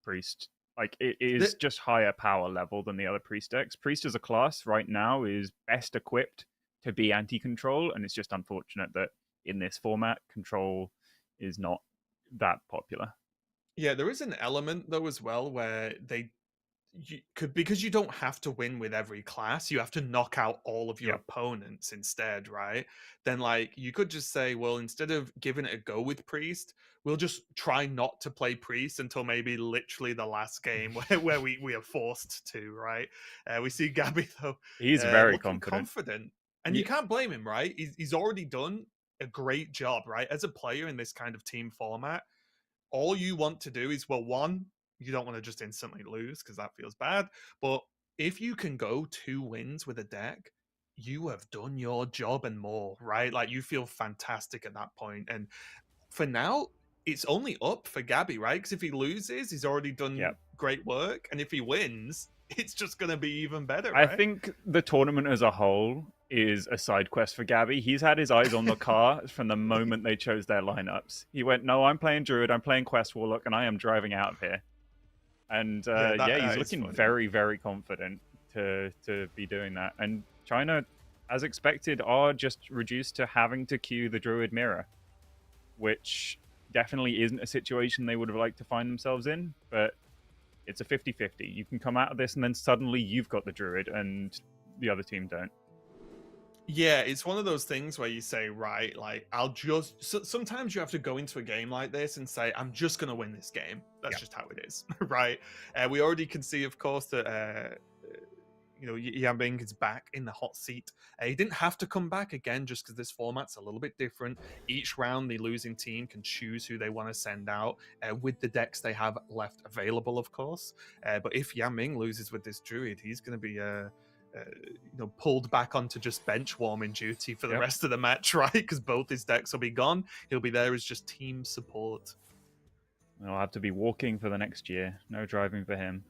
Priest. Like, it is just higher power level than the other Priest decks. Priest as a class right now is best equipped to be anti-control, and it's just unfortunate that in this format, control is not that popular. Yeah, there is an element though as well where because you don't have to win with every class, you have to knock out all of your opponents instead, right? Then you could just say, well, instead of giving it a go with Priest, we'll just try not to play Priest until maybe literally the last game where we are forced to, right? We see Gabby though. He's very looking confident. And you can't blame him, right? He's already done a great job, right? As a player in this kind of team format, all you want to do is, well, one, you don't want to just instantly lose because that feels bad. But if you can go 2 wins with a deck, you have done your job and more, right? Like, you feel fantastic at that point. And for now, it's only up for Gabby, right? Because if he loses, he's already done great work. And if he wins, it's just going to be even better, right? I think the tournament as a whole is a side quest for Gabby. He's had his eyes on the car from the moment they chose their lineups. He went, no, I'm playing Druid, I'm playing Quest Warlock, and I am driving out of here. And he's looking very, very confident to be doing that. And China, as expected, are just reduced to having to queue the Druid mirror, which definitely isn't a situation they would have liked to find themselves in, but it's a 50-50. You can come out of this and then suddenly you've got the Druid and the other team don't. Yeah, it's one of those things where you say, right, like, sometimes you have to go into a game like this and say, I'm just going to win this game. That's just how it is, right? We already can see, of course, that, Yambing is back in the hot seat. He didn't have to come back again just because this format's a little bit different. Each round, the losing team can choose who they want to send out with the decks they have left available, of course. But if Yambing loses with this Druid, he's going to be... pulled back onto just bench warming duty for the rest of the match, right? Because both his decks will be gone. He'll be there as just team support. He'll have to be walking for the next year. No driving for him.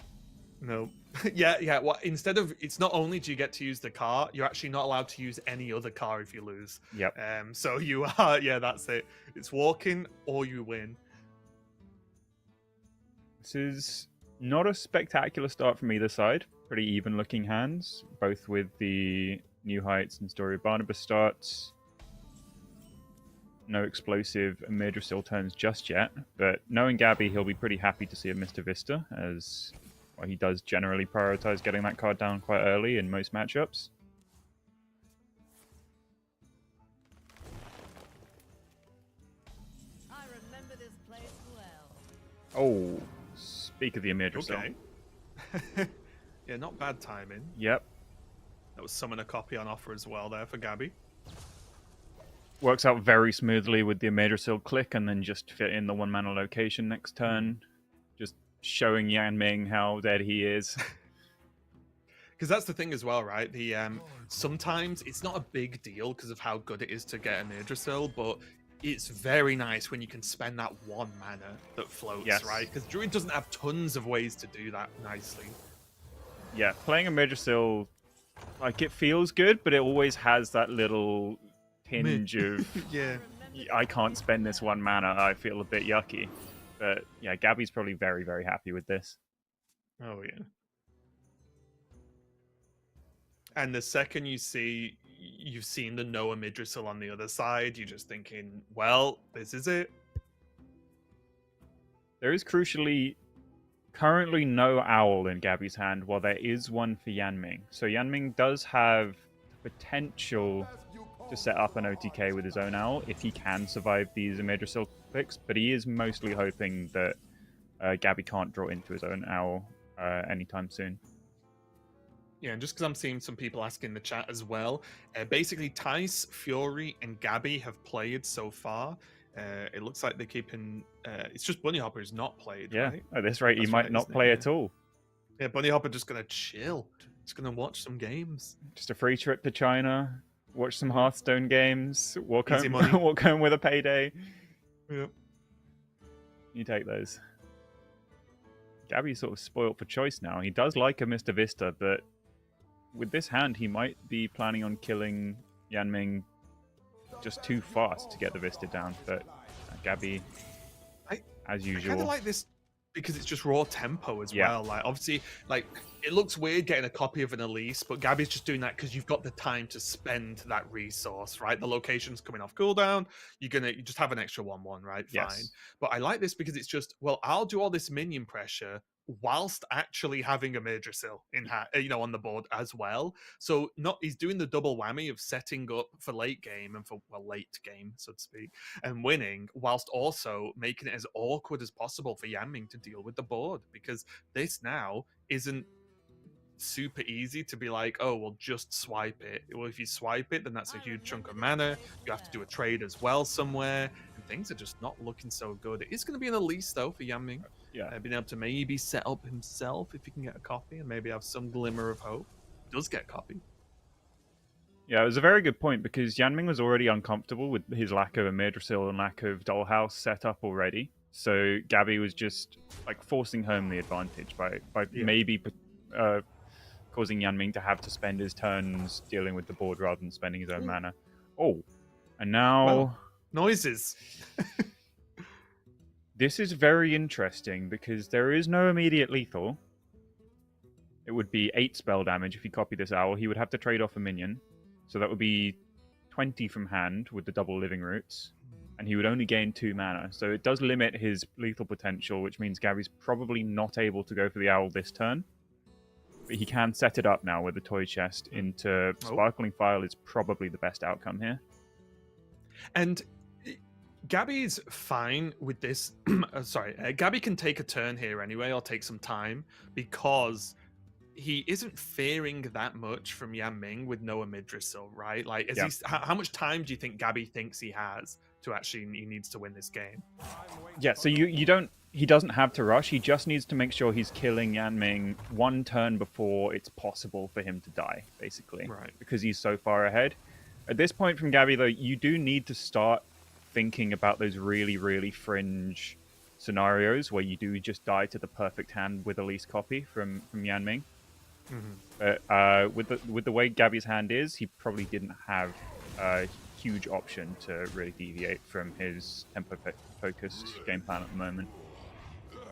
No. Yeah. Well, instead of, it's not only do you get to use the car, you're actually not allowed to use any other car if you lose. Yep. So you are, that's it. It's walking or you win. This is not a spectacular start from either side. Pretty even looking hands, both with the New Heights and Story of Barnabas starts. No explosive Amidrosil turns just yet, but knowing Gabby, he'll be pretty happy to see a Mr. Vista, as he does generally prioritize getting that card down quite early in most matchups. I remember this place well. Oh, speak of the Amidrosil. Okay. Yeah, not bad timing. Yep. That was summon a copy on offer as well there for Gabby. Works out very smoothly with the Amidrosil click and then just fit in the 1-mana location next turn. Just showing Yan Ming how dead he is. Because that's the thing as well, right? The sometimes it's not a big deal because of how good it is to get a Amidrosil, but it's very nice when you can spend that 1 mana that floats, right? Because Druid doesn't have tons of ways to do that nicely. Yeah, playing a Amidrosil Like, it feels good, but it always has that little tinge of Yeah. I can't spend this 1 mana. I feel a bit yucky. But yeah, Gabby's probably very, very happy with this. Oh yeah. And the second you've seen the Noah Midrisil on the other side, you're just thinking, well, this is it. There is crucially currently no owl in Gabby's hand, while there is one for Yanming. So Yanming does have potential to set up an OTK with his own owl if he can survive these Imidrisil clicks, but he is mostly hoping that Gabby can't draw into his own owl anytime soon. Yeah, and just because I'm seeing some people asking in the chat as well, basically Tice, Fury, and Gabby have played so far. It looks like they're keeping. It's just Bunny Hopper is not played. Yeah, right? at this rate, he That's might right, not isn't it? play Yeah. at all. Yeah, Bunny Hopper just gonna chill. Just gonna watch some games. Just a free trip to China, watch some Hearthstone games, walk Easy home, money. walk home with a payday. Yep. You take those. Gabby's sort of spoilt for choice now. He does like a Mr. Vista, but with this hand, he might be planning on killing Yanming just too fast to get the Vista down. But Gabby, as usual. I kind of like this because it's just raw tempo as Yeah. well. Like obviously, like it looks weird getting a copy of an Elise, but Gabby's just doing that because you've got the time to spend that resource, right? The location's coming off cooldown. You just have an extra 1/1, right? Fine. Yes. But I like this because it's just, well, I'll do all this minion pressure whilst actually having a Madrasil on the board as well. So he's doing the double whammy of setting up for late game and for late game, so to speak, and winning, whilst also making it as awkward as possible for Yanming to deal with the board, because this now isn't super easy to be like, oh, well, just swipe it. Well, if you swipe it, then that's a huge chunk of mana. You have to do a trade as well somewhere, and things are just not looking so good. It is going to be an Elise, though, for Yanming. Yeah. Being able to maybe set up himself if he can get a copy and maybe have some glimmer of hope. Does get a copy. Yeah, it was a very good point because Yanming was already uncomfortable with his lack of a Madrasil and lack of Dollhouse set up already. So Gabby was just like forcing home the advantage by maybe causing Yanming to have to spend his turns dealing with the board rather than spending his own mana. Oh, and now Well, noises. This is very interesting because there is no immediate lethal. It would be 8 spell damage if he copied this owl. He would have to trade off a minion. So that would be 20 from hand with the double living roots. And he would only gain 2 mana. So it does limit his lethal potential, which means Gabby's probably not able to go for the owl this turn. But he can set it up now with the toy chest into Sparkling File is probably the best outcome here. And Gabby's fine with this. Gabby can take a turn here anyway, or take some time, because he isn't fearing that much from Yanming with Noah Midrisil, right? Like, how much time do you think Gabby thinks he has to actually he needs to win this game? Yeah, so he doesn't have to rush. He just needs to make sure he's killing Yanming 1 turn before it's possible for him to die, basically. Right. Because he's so far ahead. At this point from Gabby, though, you do need to start thinking about those really, really fringe scenarios where you do just die to the perfect hand with a least copy from Yanming. But with the way Gabby's hand is, he probably didn't have a huge option to really deviate from his tempo-focused game plan at the moment.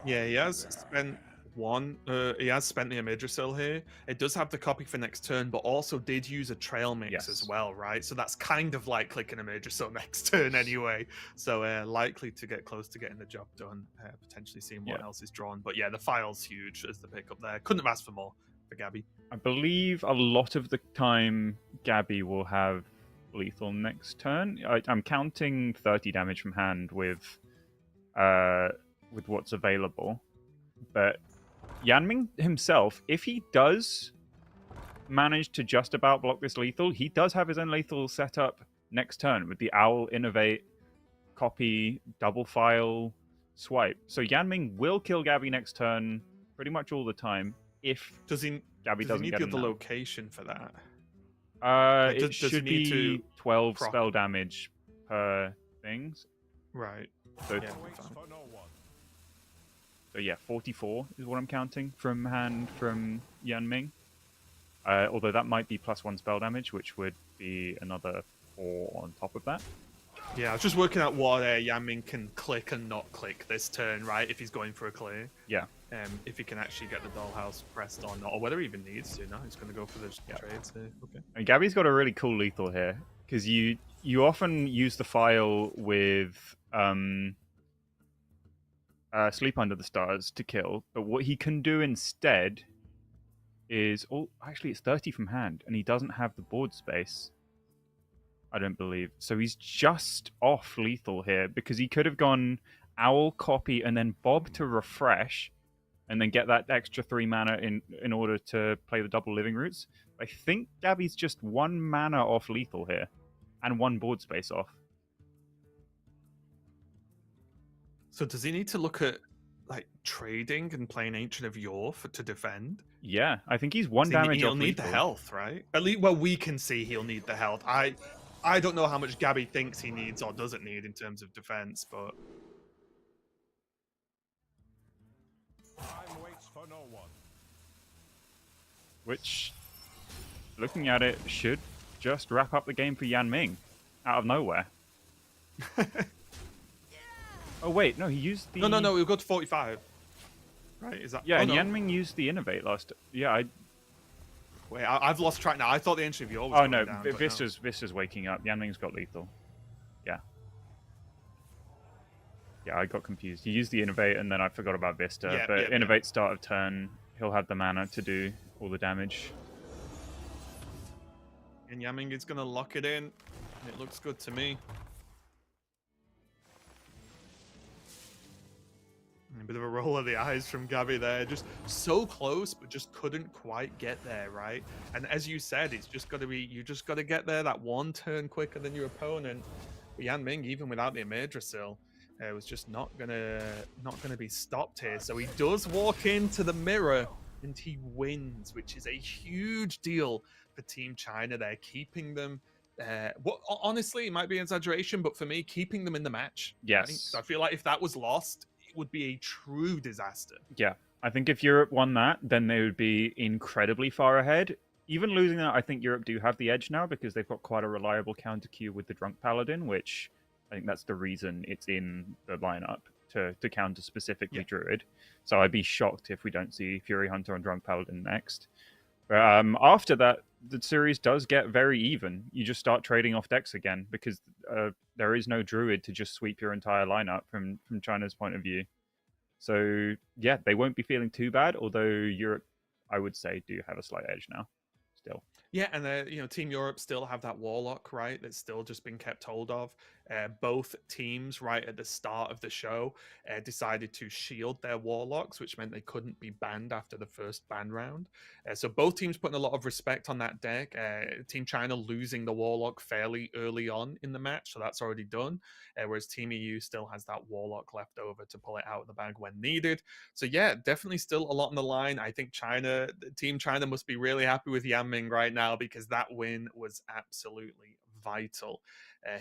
Yeah, he has spent he has spent the Imidrisil here. It does have the copy for next turn, but also did use a trail mix as well, right? So that's kind of like clicking Imidrisil next turn anyway. So likely to get close to getting the job done, potentially seeing what else is drawn. But yeah, the file's huge as the pickup there. Couldn't have asked for more for Gabby. I believe a lot of the time Gabby will have lethal next turn. I'm counting 30 damage from hand with what's available. But Yanming himself, if he does manage to just about block this lethal, he does have his own lethal set up next turn with the Owl, Innovate, Copy, Double File, Swipe. So Yanming will kill Gabby next turn pretty much all the time if Gabby doesn't need get the him other now. location for that? It should be 12 spell damage per things. Right. So, so yeah, 44 is what I'm counting from hand from Yanming. Although that might be +1 spell damage, which would be another 4 on top of that. Yeah, I was just working out what Yanming can click and not click this turn, right? If he's going for a clear. Yeah. If he can actually get the dollhouse pressed or not, or whether he even needs to. No, he's going to go for the trades here. Okay. And Gabby's got a really cool lethal here because you often use the file with Sleep Under the Stars to kill, but what he can do instead is actually it's 30 from hand, and he doesn't have the board space. I don't believe so. He's just off lethal here because he could have gone Owl, copy, and then Bob to refresh, and then get that extra 3 mana in order to play the double living roots. I think Gabby's just 1 mana off lethal here, and 1 board space off. So does he need to look at like trading and playing Ancient of Yore to defend? Yeah, I think he's 1 damage He'll off need lethal. the health, right? At least, well, we can see he'll need the health. I don't know how much Gabby thinks he needs or doesn't need in terms of defense, but Time waits for no one. Which, looking at it, should just wrap up the game for Yanming out of nowhere. Oh wait, no, he used the... No, we'll go to 45. Right, is that... Yeah, oh, no. Yanming used the Innovate last... Yeah, Wait, I've lost track now. I thought the Ancient of Yore was going going down, but Vista's waking up. Yanming's got lethal. Yeah. Yeah, I got confused. He used the Innovate, and then I forgot about Vista. Innovate start of turn, he'll have the mana to do all the damage. And Yanming is going to lock it in. It looks good to me. A bit of a roll of the eyes from Gabby there. Just so close, but just couldn't quite get there, right? And as you said, it's just got to be, you just got to get there that 1 turn quicker than your opponent. But Yanming, even without the Yggdrasil, was just not gonna be stopped here. So he does walk into the mirror and he wins, which is a huge deal for Team China. They're keeping them. Honestly, it might be an exaggeration, but for me, keeping them in the match. Yes. I feel like if that was lost, it would be a true disaster. Yeah, I think if Europe won that, then they would be incredibly far ahead. Even losing that, I think Europe do have the edge now because they've got quite a reliable counter queue with the Drunk Paladin, which I think that's the reason it's in the lineup to counter specifically Druid. So I'd be shocked if we don't see Fury Hunter and Drunk Paladin next. But after that, the series does get very even. You just start trading off decks again because there is no Druid to just sweep your entire lineup from China's point of view. So yeah, they won't be feeling too bad, although Europe, I would say, do have a slight edge now still. Yeah, and Team Europe still have that Warlock, right? That's still just been kept hold of. Both teams, right at the start of the show, decided to shield their Warlocks, which meant they couldn't be banned after the first ban round. So both teams putting a lot of respect on that deck. Team China losing the Warlock fairly early on in the match, so that's already done. Whereas Team EU still has that Warlock left over to pull it out of the bag when needed. So yeah, definitely still a lot on the line. I think Team China must be really happy with Yanming right now because that win was absolutely vital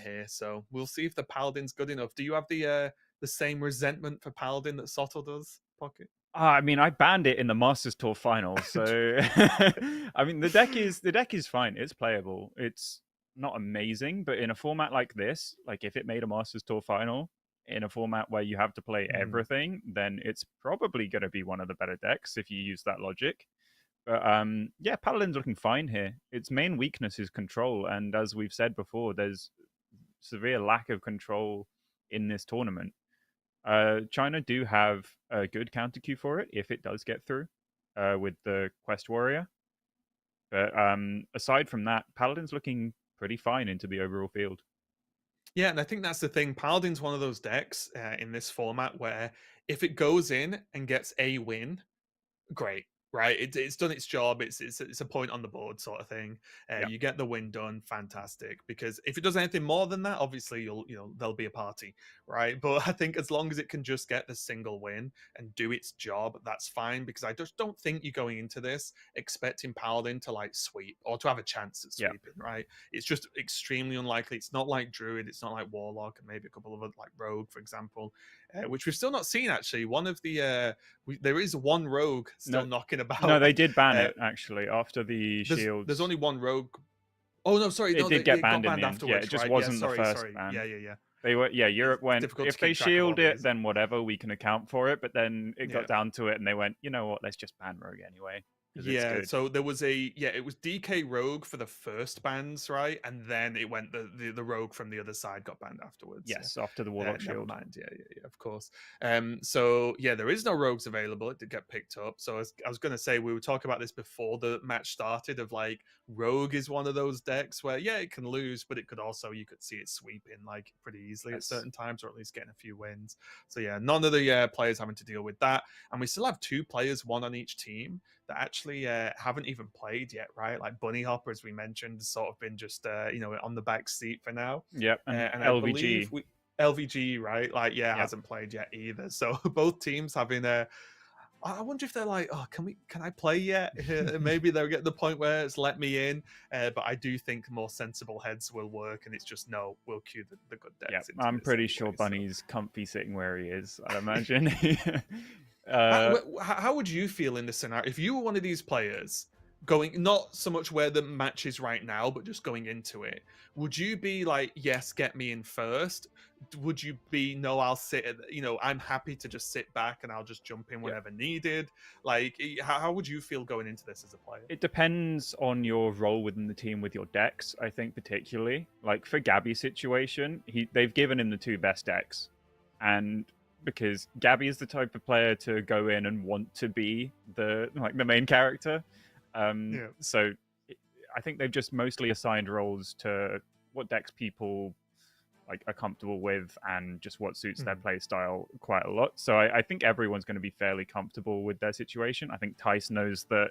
here. So we'll see if the Paladin's good enough. Do you have the same resentment for Paladin that Soto does, Pocket? I mean, I banned it in the Masters Tour final, so I mean, the deck is fine. It's playable. It's not amazing, but in a format like this, like if it made a Masters Tour final in a format where you have to play everything, then it's probably going to be one of the better decks if you use that logic. But yeah, Paladin's looking fine here. Its main weakness is control, and as we've said before, there's severe lack of control in this tournament. China do have a good counter queue for it if it does get through with the Quest Warrior. But aside from that, Paladin's looking pretty fine into the overall field. Yeah, and I think that's the thing. Paladin's one of those decks in this format where if it goes in and gets a win, great, right? It's done its job. It's a point on the board sort of thing. You get the win done, fantastic. Because if it does anything more than that, obviously there'll be a party, right? But I think as long as it can just get the single win and do its job, that's fine. Because I just don't think you're going into this expecting Paladin to like sweep or to have a chance at sweeping, right? It's just extremely unlikely. It's not like Druid, it's not like Warlock, and maybe a couple of other like Rogue, for example. which we've still not seen actually. One of the there is one rogue still knocking about. No, they did ban it actually after the shields. There's only one rogue. Oh no, sorry, it no, did get banned got in the end. afterwards. Yeah, it just right? wasn't sorry, the first sorry. ban. Yeah. They were Europe went difficult if to they keep track of all shield it, these. then whatever, we can account for it. But then it got Yeah. down to it, and they went, you know what, let's just ban Rogue anyway. Yeah, so there was it was DK Rogue for the first bans, right? And then it went the Rogue from the other side got banned afterwards. Yes, after the Warlock Never shield. mind. Yeah, of course. So yeah, there is no rogues available. It did get picked up. So I was going to say, we were talking about this before the match started, of like Rogue is one of those decks where it can lose, but it could also, you could see it sweeping like pretty easily at certain times, or at least getting a few wins. So yeah, none of the players having to deal with that, and we still have 2 players, one on each team, that actually haven't even played yet, right? Like Bunny Hopper, as we mentioned, has sort of been just on the back seat for now. Yep, and I LVG. believe LVG, right? Like, hasn't played yet either. So both teams having I wonder if they're like, oh, can I play yet? Maybe they'll get to the point where it's let me in. But I do think more sensible heads will work, and it's just no, we'll queue the good decks. Yeah, I'm pretty sure Bunny's comfy sitting where he is, I'd imagine. How would you feel in this scenario if you were one of these players going, not so much where the match is right now, but just going into it? Would you be like, yes, get me in first? Would you be, no, I'll sit at, I'm happy to just sit back and I'll just jump in whenever needed? Like, how would you feel going into this as a player? It depends on your role within the team with your decks, I think, particularly. Like for Gabby's situation, they've given him the 2 best decks, and because Gabby is the type of player to go in and want to be the main character. So I think they've just mostly assigned roles to what decks people are comfortable with, and just what suits their play style quite a lot. So I think everyone's going to be fairly comfortable with their situation. I think Tice knows that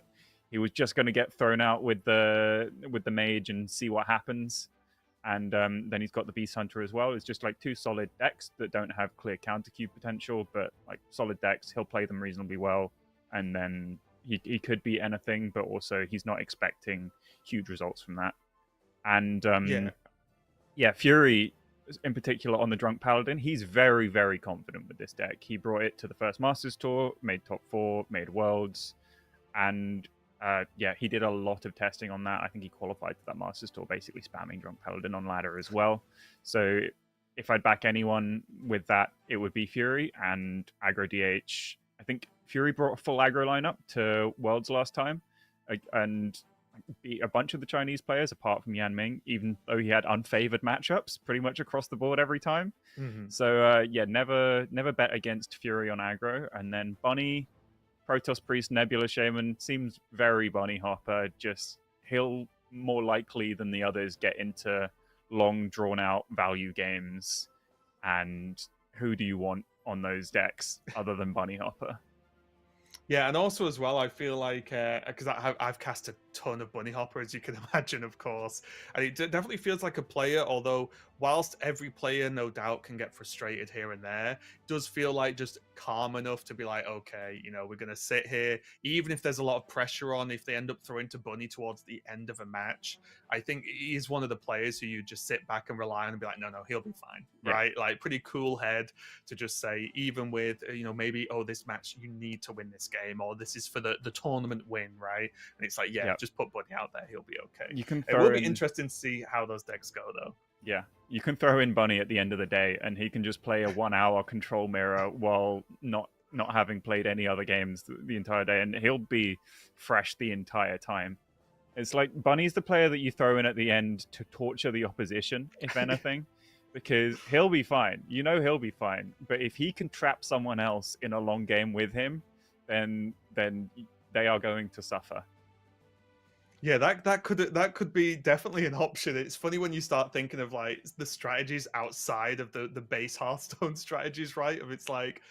he was just going to get thrown out with the mage and see what happens. And then he's got the Beast Hunter as well. It's just like 2 solid decks that don't have clear counter queue potential, but like solid decks. He'll play them reasonably well, and then he could be anything, but also he's not expecting huge results from that. And Fury in particular on the Drunk Paladin, he's very, very confident with this deck. He brought it to the first Masters Tour, made top 4, made Worlds, and he did a lot of testing on that. I think he qualified for that Masters Tour, basically spamming Drunk Paladin on ladder as well. So if I'd back anyone with that, it would be Fury and aggro DH. I think Fury brought a full aggro lineup to Worlds last time, and beat a bunch of the Chinese players apart from Yan Ming, even though he had unfavored matchups pretty much across the board every time. So never bet against Fury on aggro. And then Bunny, Protoss Priest, Nebula Shaman seems very Bunny Hopper. Just he'll more likely than the others get into long drawn out value games. And who do you want on those decks other than Bunny Hopper? Yeah, and also as well, I feel like because I've cast a ton of Bunny Hopper, as you can imagine, of course, and it definitely feels like a player. Although, whilst every player no doubt can get frustrated here and there, it does feel like just calm enough to be like, okay, we're gonna sit here, even if there's a lot of pressure on. If they end up throwing to Bunny towards the end of a match, I think he's one of the players who you just sit back and rely on and be like, no, he'll be fine, right? Like pretty cool head to just say, even with maybe, oh, this match you need to win this game, or this is for the tournament win, right? And it's like, just put Bunny out there, he'll be okay. It will be interesting to see how those decks go, though. Yeah, you can throw in Bunny at the end of the day, and he can just play a 1 hour control mirror while not having played any other games the entire day, and he'll be fresh the entire time. It's like Bunny's the player that you throw in at the end to torture the opposition, if anything, because he'll be fine. He'll be fine. But if he can trap someone else in a long game with him, then they are going to suffer. Yeah, that could be definitely an option. It's funny when you start thinking of like the strategies outside of the base Hearthstone strategies, right? Of it's like,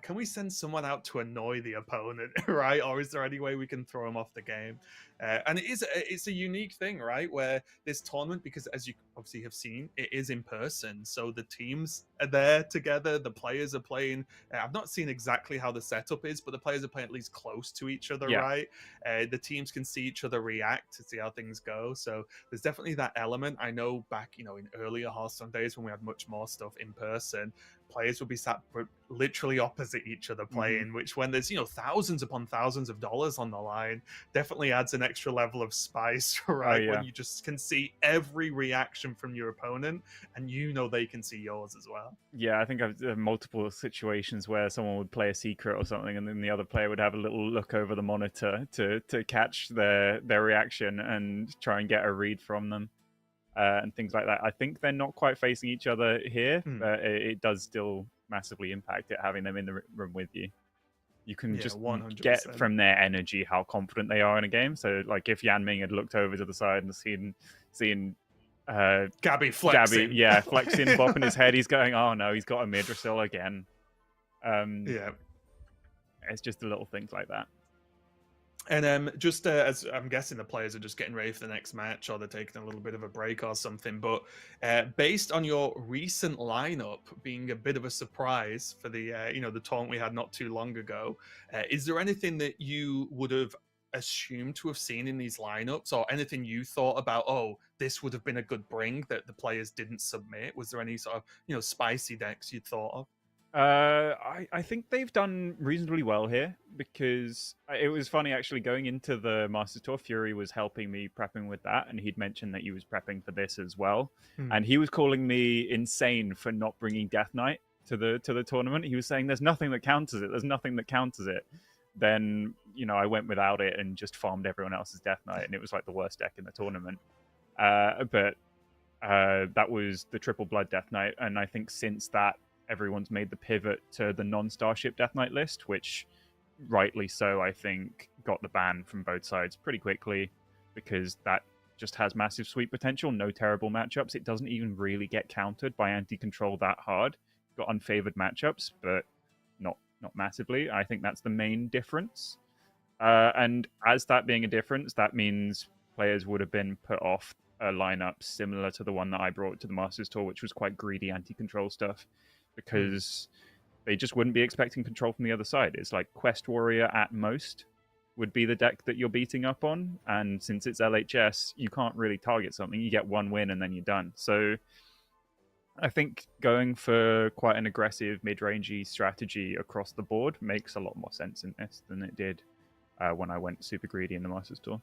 can we send someone out to annoy the opponent, right? Or is there any way we can throw them off the game? And it's a unique thing, right? Where this tournament, because as you obviously have seen, it is in person. So the teams are there together. The players are playing. I've not seen exactly how the setup is, but the players are playing at least close to each other, right? The teams can see each other react to see how things go. So there's definitely that element. I know back, in earlier Hearthstone days when we had much more stuff in person, players would be sat literally opposite each other playing, which when there's, thousands upon thousands of dollars on the line, definitely adds an extra level of spice, right? yeah. When you just can see every reaction from your opponent and they can see yours as well. Yeah, I think I've multiple situations where someone would play a secret or something, and then the other player would have a little look over the monitor to catch their reaction and try and get a read from them, and things like that. I think they're not quite facing each other here, but it does still massively impact it having them in the room with you. You can just 100%. get from their energy how confident they are in a game. So, like, if Yan Ming had looked over to the side and seen Gabby flexing. Flexing, bopping his head, he's going, oh no, he's got a Midrasil again. It's just the little things like that. And just as I'm guessing the players are just getting ready for the next match, or they're taking a little bit of a break or something. But based on your recent lineup being a bit of a surprise for the the tournament we had not too long ago, is there anything that you would have assumed to have seen in these lineups, or anything you thought about? Oh, this would have been a good bring that the players didn't submit. Was there any sort of spicy decks you'd thought of? I think they've done reasonably well here, because it was funny actually going into the Masters Tour. Fury was helping me prepping with that, and he'd mentioned that he was prepping for this as well. And he was calling me insane for not bringing Death Knight to the tournament. He was saying there's nothing that counters it. There's nothing that counters it. Then I went without it and just farmed everyone else's Death Knight, and it was like the worst deck in the tournament. But that was the Triple Blood Death Knight, and I think since that, everyone's made the pivot to the non-Starship Death Knight list, which, rightly so, I think, got the ban from both sides pretty quickly, because that just has massive sweep potential, no terrible matchups. It doesn't even really get countered by anti-control that hard. Got unfavored matchups, but not massively. I think that's the main difference. And as that being a difference, that means players would have been put off a lineup similar to the one that I brought to the Masters Tour, which was quite greedy anti-control stuff, because they just wouldn't be expecting control from the other side. It's like Quest Warrior at most would be the deck that you're beating up on, and since it's LHS, you can't really target something. You get one win and then you're done. So I think going for quite an aggressive mid-rangey strategy across the board makes a lot more sense in this than it did when I went super greedy in the Masters Tour.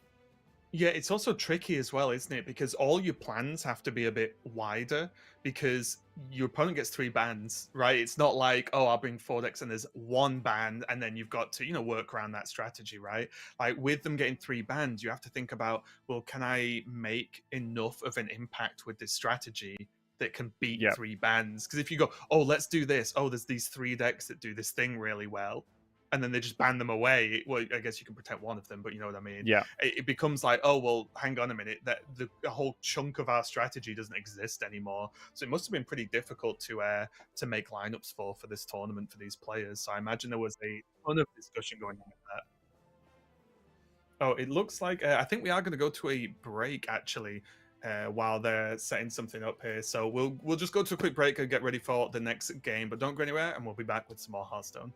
Yeah, it's also tricky as well, isn't it? Because all your plans have to be a bit wider, because your opponent gets 3 bans, right? It's not like, oh, I'll bring 4 decks and there's 1 ban and then you've got to, work around that strategy, right? Like with them getting 3 bans, you have to think about, well, can I make enough of an impact with this strategy that can beat 3 bans? Because if you go, oh, let's do this, oh, there's these 3 decks that do this thing really well, and then they just ban them away. Well, I guess you can protect one of them, but you know what I mean? Yeah. It becomes like, oh, well, hang on a minute. That the whole chunk of our strategy doesn't exist anymore. So it must have been pretty difficult to make lineups for this tournament for these players. So I imagine there was a ton of discussion going on with that. Oh, it looks like I think we are going to go to a break actually, while they're setting something up here. So we'll just go to a quick break and get ready for the next game. But don't go anywhere, and we'll be back with some more Hearthstone.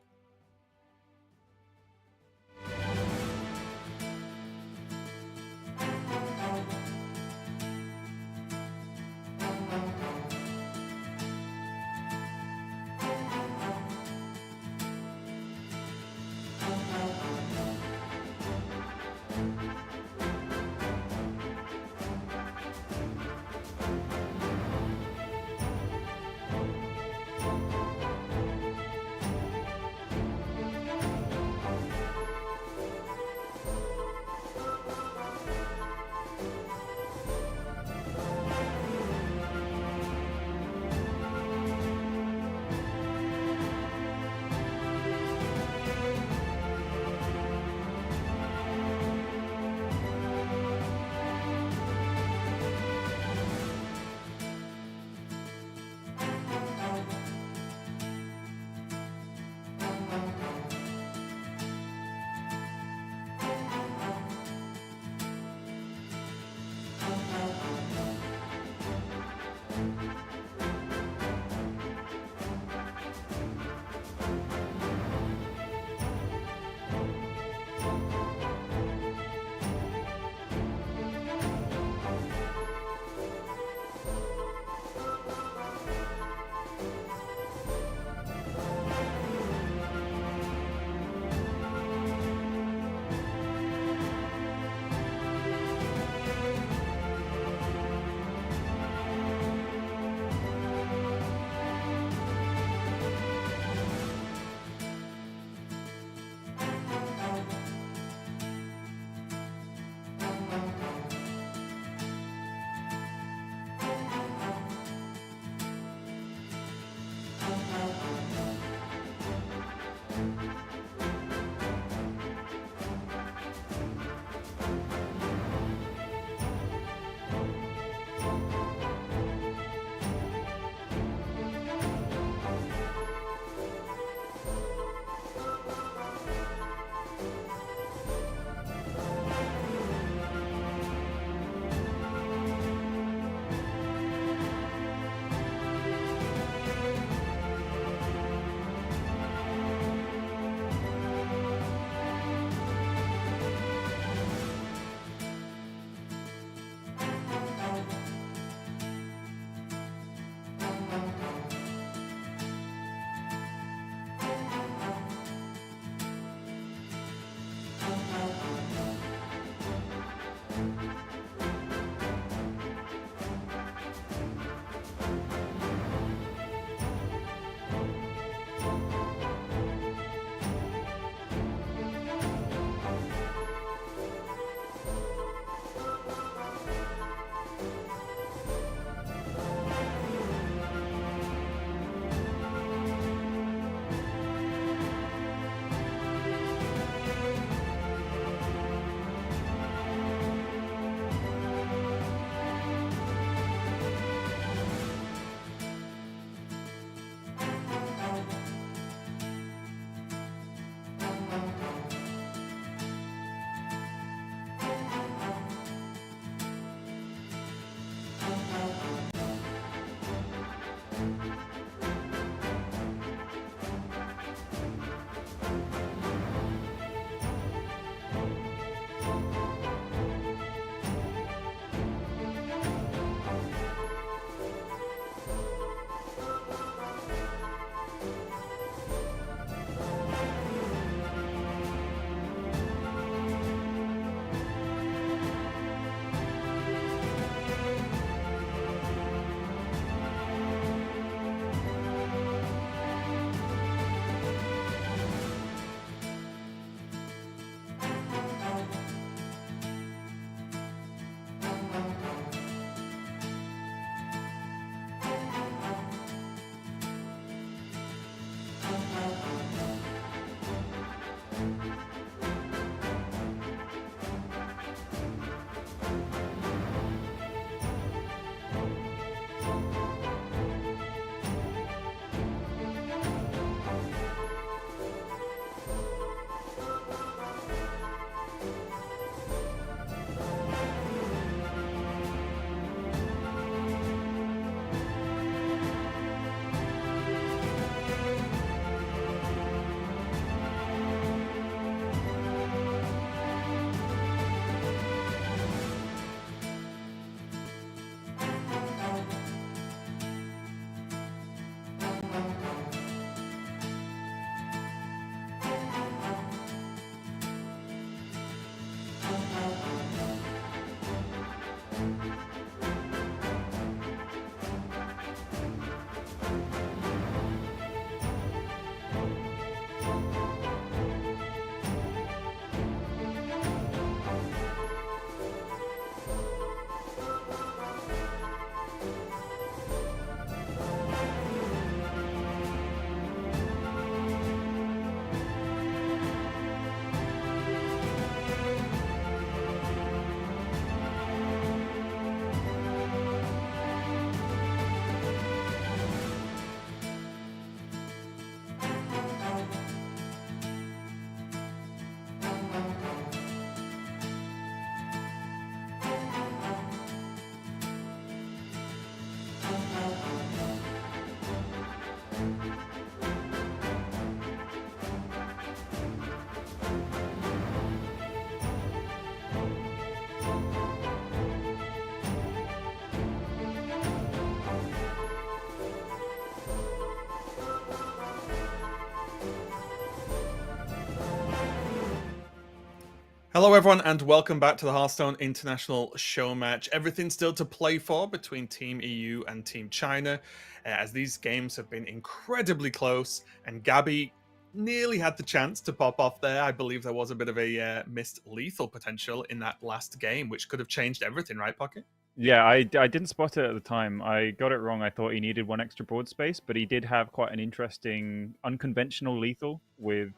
Hello, everyone, and welcome back to the Hearthstone International Showmatch. Everything still to play for between Team EU and Team China, as these games have been incredibly close, and Gabby nearly had the chance to pop off there. I believe there was a bit of a missed lethal potential in that last game, which could have changed everything, right, Pocket? Yeah, I didn't spot it at the time. I got it wrong. I thought he needed one extra board space, but he did have quite an interesting, unconventional lethal with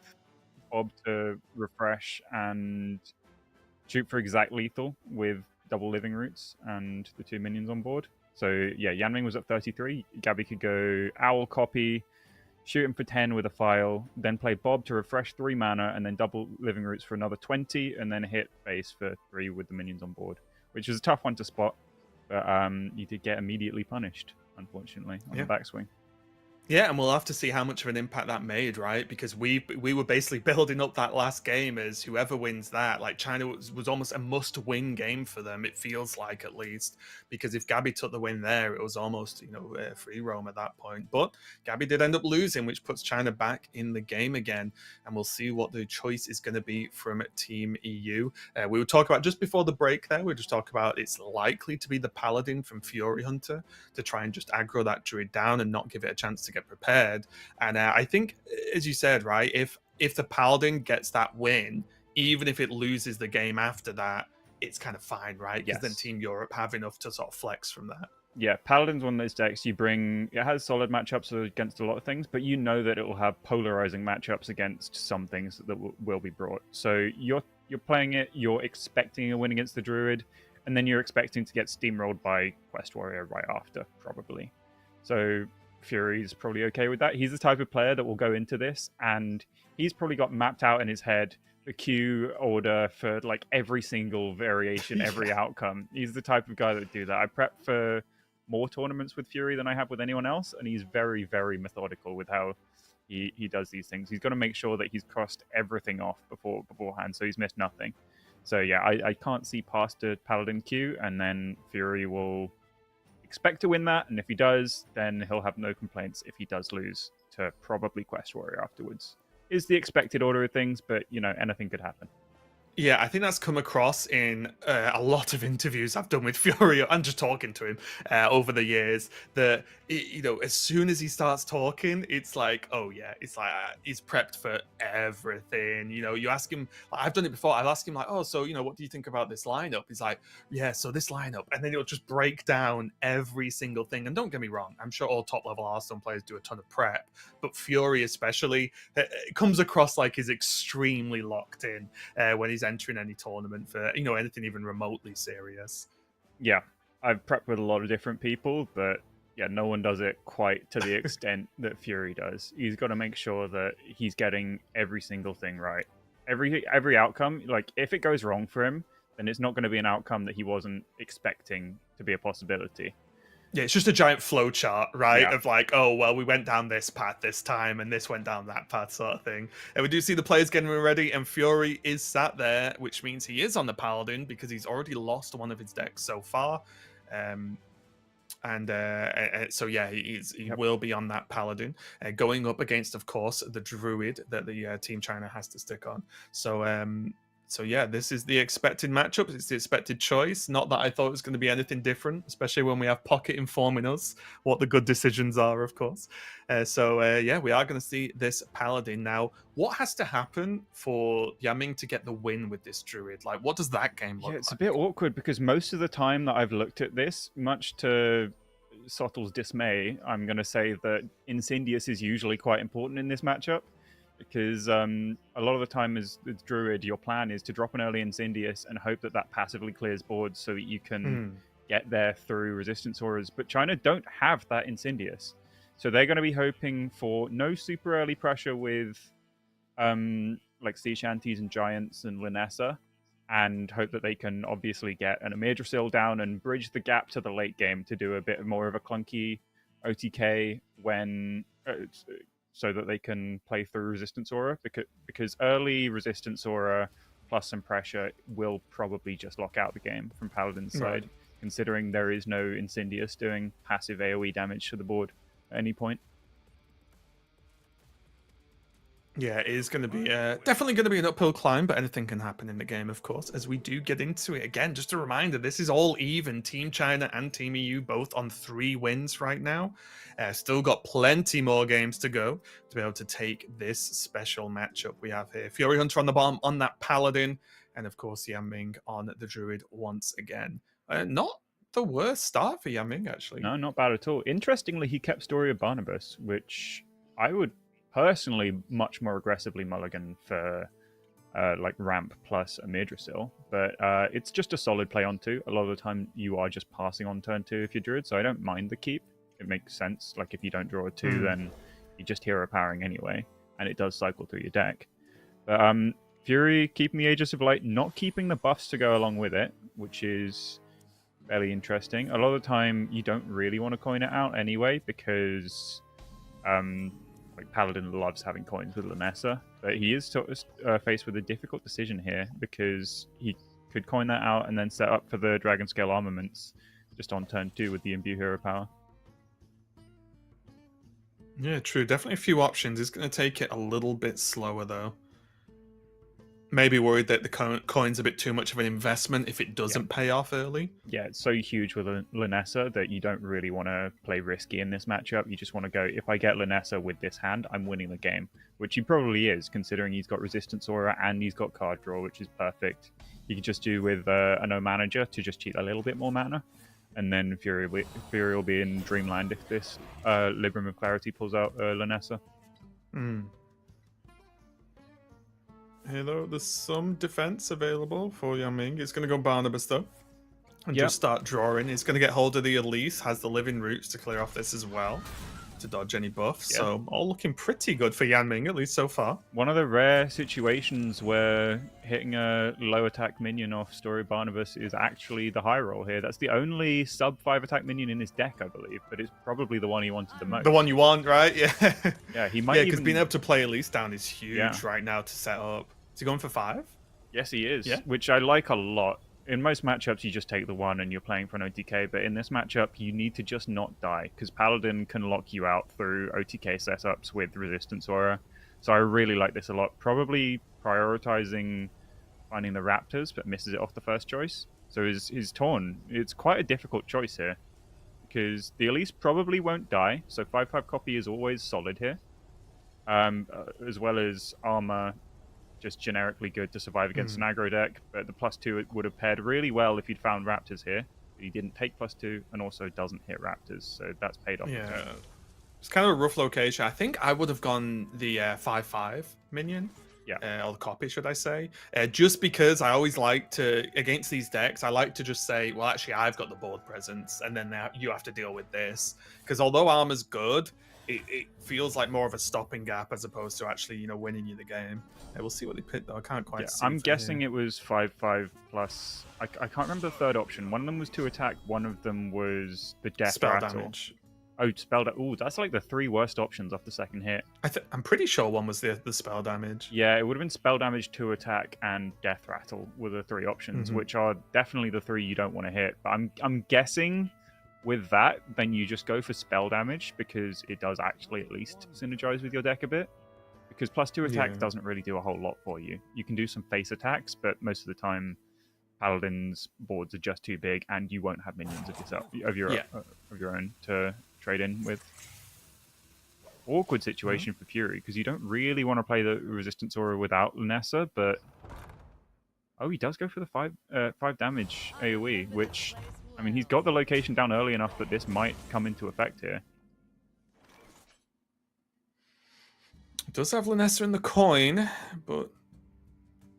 Bob to refresh and shoot for exact lethal with double living roots and the 2 minions on board. So yeah, Yanming was at 33. Gabby could go Owl copy, shoot him for 10 with a file, then play Bob to refresh 3 mana, and then double living roots for another 20, and then hit base for 3 with the minions on board, which was a tough one to spot. But you did get immediately punished, unfortunately, on the backswing. Yeah, and we'll have to see how much of an impact that made, right? Because we were basically building up that last game as whoever wins that, like China was almost a must-win game for them. It feels like, at least, because if Gabby took the win there, it was almost free roam at that point. But Gabby did end up losing, which puts China back in the game again, and we'll see what the choice is going to be from Team EU. We were talking about just before the break there. We were just talking about it's likely to be the Paladin from Fury Hunter to try and just aggro that Druid down and not give it a chance to get prepared. And I think, as you said, right, if the Paladin gets that win, even if it loses the game after that, it's kind of fine, right? Because then Team Europe have enough to sort of flex from that. Yeah, Paladin's one of those decks you bring. It has solid matchups against a lot of things, but you know that it will have polarizing matchups against some things that will be brought. So you're playing it, you're expecting a win against the Druid, and then you're expecting to get steamrolled by Quest Warrior right after, probably. So Fury's probably okay with that. He's the type of player that will go into this, and he's probably got mapped out in his head the queue order for like every single variation, every outcome. He's the type of guy that would do that. I prep for more tournaments with Fury than I have with anyone else, and he's very, very methodical with how he does these things. He's got to make sure that he's crossed everything off beforehand, so he's missed nothing. So yeah, I can't see past a Paladin queue, and then Fury will expect to win that, and if he does, then he'll have no complaints if he does lose to probably Quest Warrior afterwards. Is the expected order of things, but anything could happen. Yeah, I think that's come across in a lot of interviews I've done with Fury and just talking to him over the years. That as soon as he starts talking, it's like, oh yeah, it's like he's prepped for everything. You ask him. Like, I've done it before. I'll ask him like, oh, so what do you think about this lineup? He's like, yeah, so this lineup, and then he'll just break down every single thing. And don't get me wrong, I'm sure all top level Hearthstone players do a ton of prep, but Fury especially, it comes across like he's extremely locked in when he's entering any tournament for anything even remotely serious. Yeah, I've prepped with a lot of different people, but yeah, no one does it quite to the extent that Fury does. He's got to make sure that he's getting every single thing right. Every outcome, like if it goes wrong for him, then it's not going to be an outcome that he wasn't expecting to be a possibility. Yeah, it's just a giant flow chart, right? Yeah. Of like, oh, well, we went down this path this time, and this went down that path, sort of thing. And we do see the players getting ready, and Fury is sat there, which means he is on the Paladin because he's already lost one of his decks so far. So yeah, he will be on that Paladin, going up against, of course, the Druid that the Team China has to stick on. So yeah, this is the expected matchup. It's the expected choice. Not that I thought it was going to be anything different, especially when we have Pocket informing us what the good decisions are, of course. Yeah, we are going to see this Paladin. Now, what has to happen for Yaming to get the win with this Druid? Like, what does that game look Yeah, it's like? a bit awkward because most of the time that I've looked at this, much to Sottle's dismay, I'm going to say that Incendius is usually quite important in this matchup because a lot of the time as Druid, your plan is to drop an early Incendius and hope that that passively clears boards so that you can get there through resistance auras. But China don't have that Incendius. So they're going to be hoping for no super early pressure with like Sea Shanties and Giants and Linessa, and hope that they can obviously get an Amirdrasil down and bridge the gap to the late game to do a bit more of a clunky OTK when so that they can play through Resistance Aura, because early Resistance Aura plus some pressure will probably just lock out the game from Paladin's side, considering there is no Incendius doing passive AoE damage to the board at any point. Yeah, it is going to be definitely going to be an uphill climb, but anything can happen in the game, of course, as we do get into it. Again, just a reminder, this is all even. Team China and Team EU both on 3 wins right now. Still got plenty more games to go to be able to take this special matchup we have here. Fury Hunter on the bottom on that Paladin, and of course Yaming on the Druid once again. Not the worst start for Yaming, actually. No, not bad at all. Interestingly, he kept Story of Barnabas, which I would personally much more aggressively mulligan for like ramp plus Amirdrasil, but it's just a solid play on 2. A lot of the time you are just passing on turn 2 if you're Druid, so I don't mind the keep. It makes sense. Like if you don't draw a 2, then you just hero powering anyway, and it does cycle through your deck. But Fury keeping the Aegis of Light, not keeping the buffs to go along with it, which is fairly interesting. A lot of the time you don't really want to coin it out anyway, because like Paladin loves having coins with Linessa, but he is faced with a difficult decision here because he could coin that out and then set up for the Dragon Scale armaments just on turn 2 with the Imbue hero power. Yeah, true. Definitely a few options. He's going to take it a little bit slower, though. Maybe worried that the coin's a bit too much of an investment if it doesn't pay off early. Yeah, it's so huge with Linessa that you don't really want to play risky in this matchup. You just want to go, if I get Linessa with this hand, I'm winning the game, which he probably is, considering he's got Resistance Aura and he's got card draw, which is perfect. You can just do with a No Manager to just cheat a little bit more mana, and then Fury will be in Dreamland if this Libram of Clarity pulls out Linessa. Hello, there's some defense available for Yaming. He's going to go Barnabas, though, and just start drawing. He's going to get hold of the Elise, has the Living Roots to clear off this as well, to dodge any buffs. So all looking pretty good for Yanming, at least so far. One of the rare situations where hitting a low attack minion off Story Barnabas is actually the high roll here. That's the only sub 5 attack minion in his deck, I believe, but it's probably the one he wanted the most. The one you want, right? Yeah. Yeah, he might. Yeah, because being able to play Elise down is huge right now to set up. Is he going for 5? Yes, he is, which I like a lot. In most matchups, you just take the 1 and you're playing for an OTK, but in this matchup, you need to just not die, because Paladin can lock you out through OTK setups with Resistance Aura. So I really like this a lot. Probably prioritizing finding the Raptors, but misses it off the first choice. So his Taunt, it's quite a difficult choice here, because the Elise probably won't die, so 5/5 copy is always solid here, as well as armor. Just generically good to survive against an aggro deck, but the +2 would have paired really well if you'd found Raptors here. But he didn't take +2 and also doesn't hit Raptors, so that's paid off. Yeah, it's kind of a rough location. I think I would have gone the 5/5 minion. or the copy, should I say? Just because I always like to, against these decks, I like to just say, well, actually, I've got the board presence, and then you have to deal with this. Because although armor's good, it feels like more of a stopping gap as opposed to actually, winning you the game. We'll see what they pick, though. I can't quite see. I'm guessing it was 5/5 plus. I can't remember the third option. One of them was 2 attack. One of them was the death spell rattle. damage. Oh, spell damage. Oh, that's like the 3 worst options off the second hit. I'm pretty sure one was the spell damage. Yeah, it would have been spell damage, 2 attack, and death rattle were the 3 options, which are definitely the 3 you don't want to hit. But I'm guessing with that, then you just go for spell damage because it does actually at least synergize with your deck a bit. Because plus 2 attack doesn't really do a whole lot for you. You can do some face attacks, but most of the time, Paladin's boards are just too big, and you won't have minions of your own to trade in with. Awkward situation for Fury because you don't really want to play the Resistance Aura without Lunessa, but he does go for the 5 damage AoE, which I mean he's got the location down early enough that this might come into effect here. It does have Lunessa in the coin, but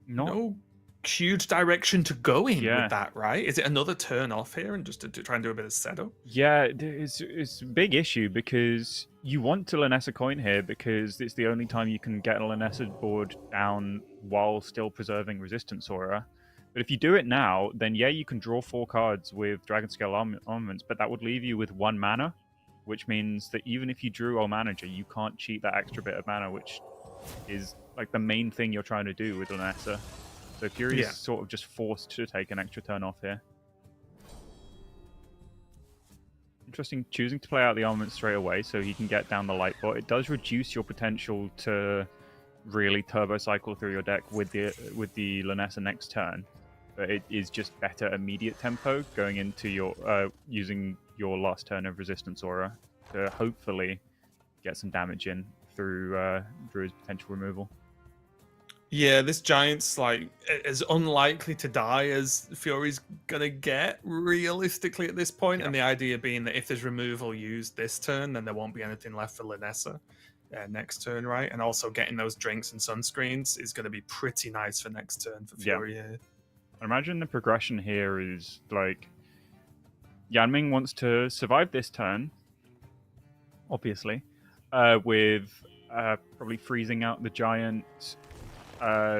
not no huge direction to go in with that, right? Is it another turn off here and just to try and do a bit of setup? Yeah, it's a big issue because you want to Lunessa coin here because it's the only time you can get a Lunessa board down while still preserving Resistance Aura. But if you do it now, then yeah, you can draw 4 cards with Dragon Scale Armaments, but that would leave you with 1 mana, which means that even if you drew All Manager, you can't cheat that extra bit of mana, which is like the main thing you're trying to do with Lunessa. So Fury's sort of just forced to take an extra turn off here. Interesting, choosing to play out the armament straight away so he can get down the light bot. It does reduce your potential to really turbo cycle through your deck with the Lunessa next turn, but it is just better immediate tempo going into your using your last turn of Resistance Aura to hopefully get some damage in through his potential removal. Yeah, this Giant's like as unlikely to die as Fury's gonna get realistically at this point, and the idea being that if there's removal used this turn, then there won't be anything left for Lunessa next turn, right? And also getting those drinks and sunscreens is going to be pretty nice for next turn for Fury here. I imagine the progression here is like Yanming wants to survive this turn, obviously, with probably freezing out the Giant,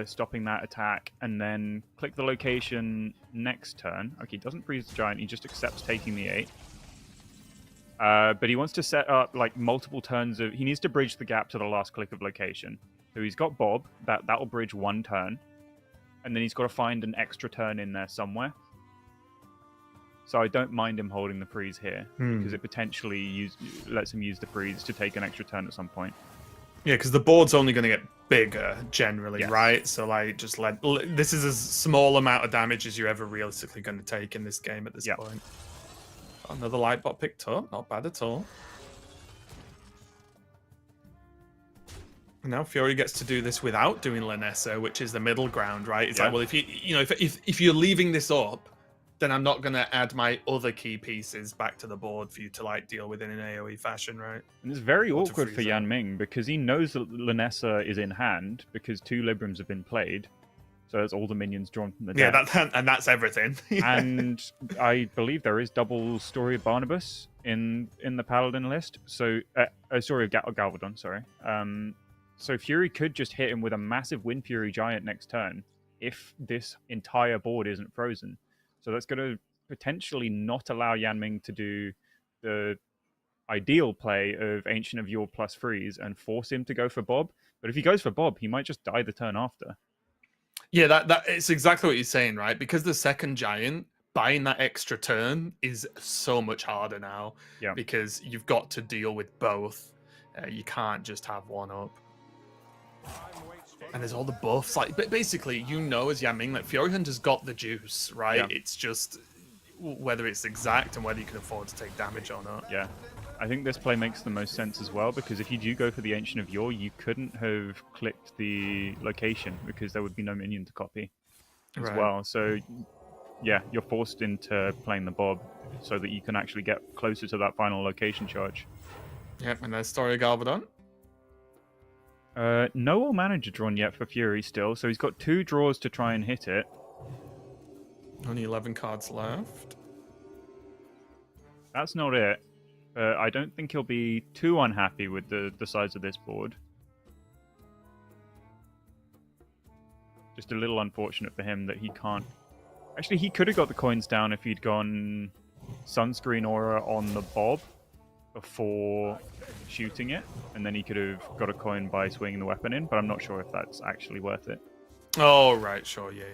stopping that attack, and then click the location next turn. Okay, he doesn't freeze the Giant, he just accepts taking the 8. But he wants to set up like multiple turns of... He needs to bridge the gap to the last click of location. So he's got Bob, that'll bridge 1 turn. And then he's got to find an extra turn in there somewhere. So I don't mind him holding the freeze here, because it potentially lets him use the freeze to take an extra turn at some point. Yeah, because the board's only going to get bigger generally, right? So like, just this is as small amount of damage as you're ever realistically going to take in this game at this point. Another light bot picked up, not bad at all. Now Fury gets to do this without doing Lunessa, which is the middle ground, right? It's like, well, if if you're leaving this up, then I'm not going to add my other key pieces back to the board for you to like deal with in an AoE fashion, right? And it's very awkward for Yanming because he knows that Lunessa is in hand because 2 Librams have been played. So that's all the minions drawn from the deck. Yeah, and that's everything. And I believe there is double Story of Barnabas in the Paladin list. So, Story of Galvadon, sorry. So Fury could just hit him with a massive Wind Fury Giant next turn if this entire board isn't frozen. So that's going to potentially not allow Yanming to do the ideal play of Ancient of Yore plus freeze and force him to go for Bob. But if he goes for Bob, he might just die the turn after. Yeah, that it's exactly what you're saying, right? Because the second Giant, buying that extra turn is so much harder now. Yeah. Because you've got to deal with both. You can't just have one up. And there's all the buffs. Like, but basically, as Yanming, that Fury Hunter's got the juice, right? Yeah. It's just whether it's exact and whether you can afford to take damage or not. Yeah. I think this play makes the most sense as well, because if you do go for the Ancient of Yore, you couldn't have clicked the location because there would be no minion to copy as well. So, yeah, you're forced into playing the Bob so that you can actually get closer to that final location charge. Yep, and there's Story of Galvadon. No All Manager drawn yet for Fury still, so he's got 2 draws to try and hit it. Only 11 cards left. That's not it. I don't think he'll be too unhappy with the size of this board. Just a little unfortunate for him that he can't... Actually, he could have got the coins down if he'd gone Sunscreen Aura on the Bob before shooting it, and then he could have got a coin by swinging the weapon in, but I'm not sure if that's actually worth it. Oh, right, sure, yeah.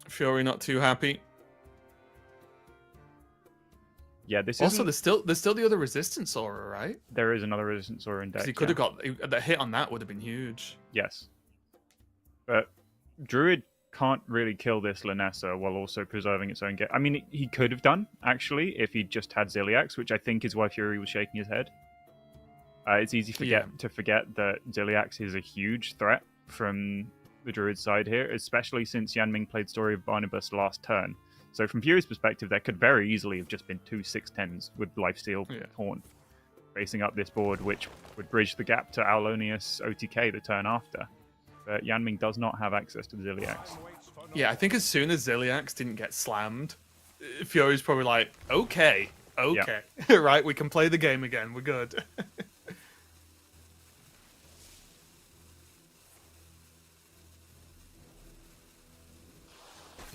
Fury not too happy. Yeah, this also isn't... there's still the other resistance aura, right? There is another resistance aura in deck. He could have got the hit on that would have been huge. Yes, but Druid can't really kill this Linessa while also preserving its own game. I mean, he could have done actually if he just had Ziliax, which I think is why Fury was shaking his head. It's easy to forget that Ziliax is a huge threat from the Druid side here, especially since Yanming played Story of Barnabas last turn. So from Fury's perspective, there could very easily have just been 2 6/10s with Lifesteal Horn facing up this board, which would bridge the gap to Aulonius OTK the turn after. But Yanming does not have access to Ziliax. Yeah, I think as soon as Ziliax didn't get slammed, Fury's probably like, okay, right, we can play the game again, we're good.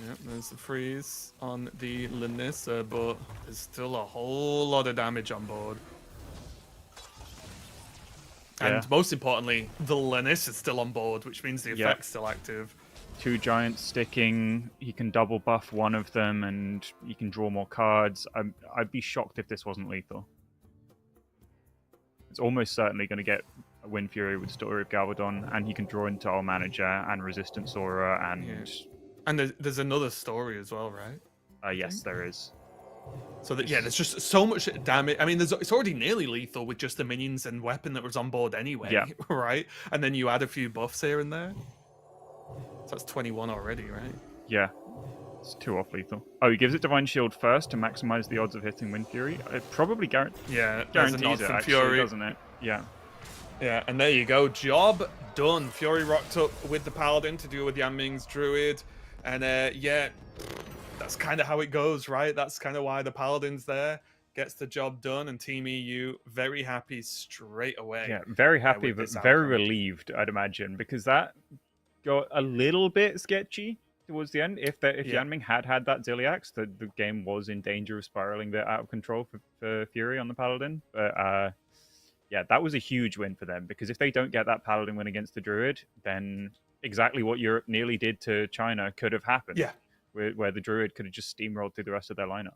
Yep, there's the freeze on the Linissa, but there's still a whole lot of damage on board. And most importantly, the Linissa is still on board, which means the effect's still active. 2 giants sticking, he can double buff one of them, and he can draw more cards. I'd be shocked if this wasn't lethal. It's almost certainly going to get a Win Fury with Story of Galvadon, and he can draw into our manager and Resistance Aura, and... And there's another story as well, right? Yes, there is. So that there's just so much damage. I mean, it's already nearly lethal with just the minions and weapon that was on board anyway, right? And then you add a few buffs here and there. So that's 21 already, right? Yeah, it's 2 off lethal. Oh, he gives it Divine Shield first to maximize the odds of hitting Wind Fury. It probably guarantees it, actually, Fury, doesn't it? Yeah. Yeah, and there you go. Job done. Fury rocked up with the Paladin to deal with Yanming's Druid. And that's kind of how it goes, right? That's kind of why the Paladin's there. Gets the job done, and Team EU very happy straight away. Yeah, very happy, but very relieved, I'd imagine, because that got a little bit sketchy towards the end. If Yanming had that Ziliax, the game was in danger of spiraling a bit out of control for Fury on the Paladin. But yeah, that was a huge win for them, because if they don't get that Paladin win against the Druid, then exactly what Europe nearly did to China could have happened. Yeah. Where the Druid could have just steamrolled through the rest of their lineup.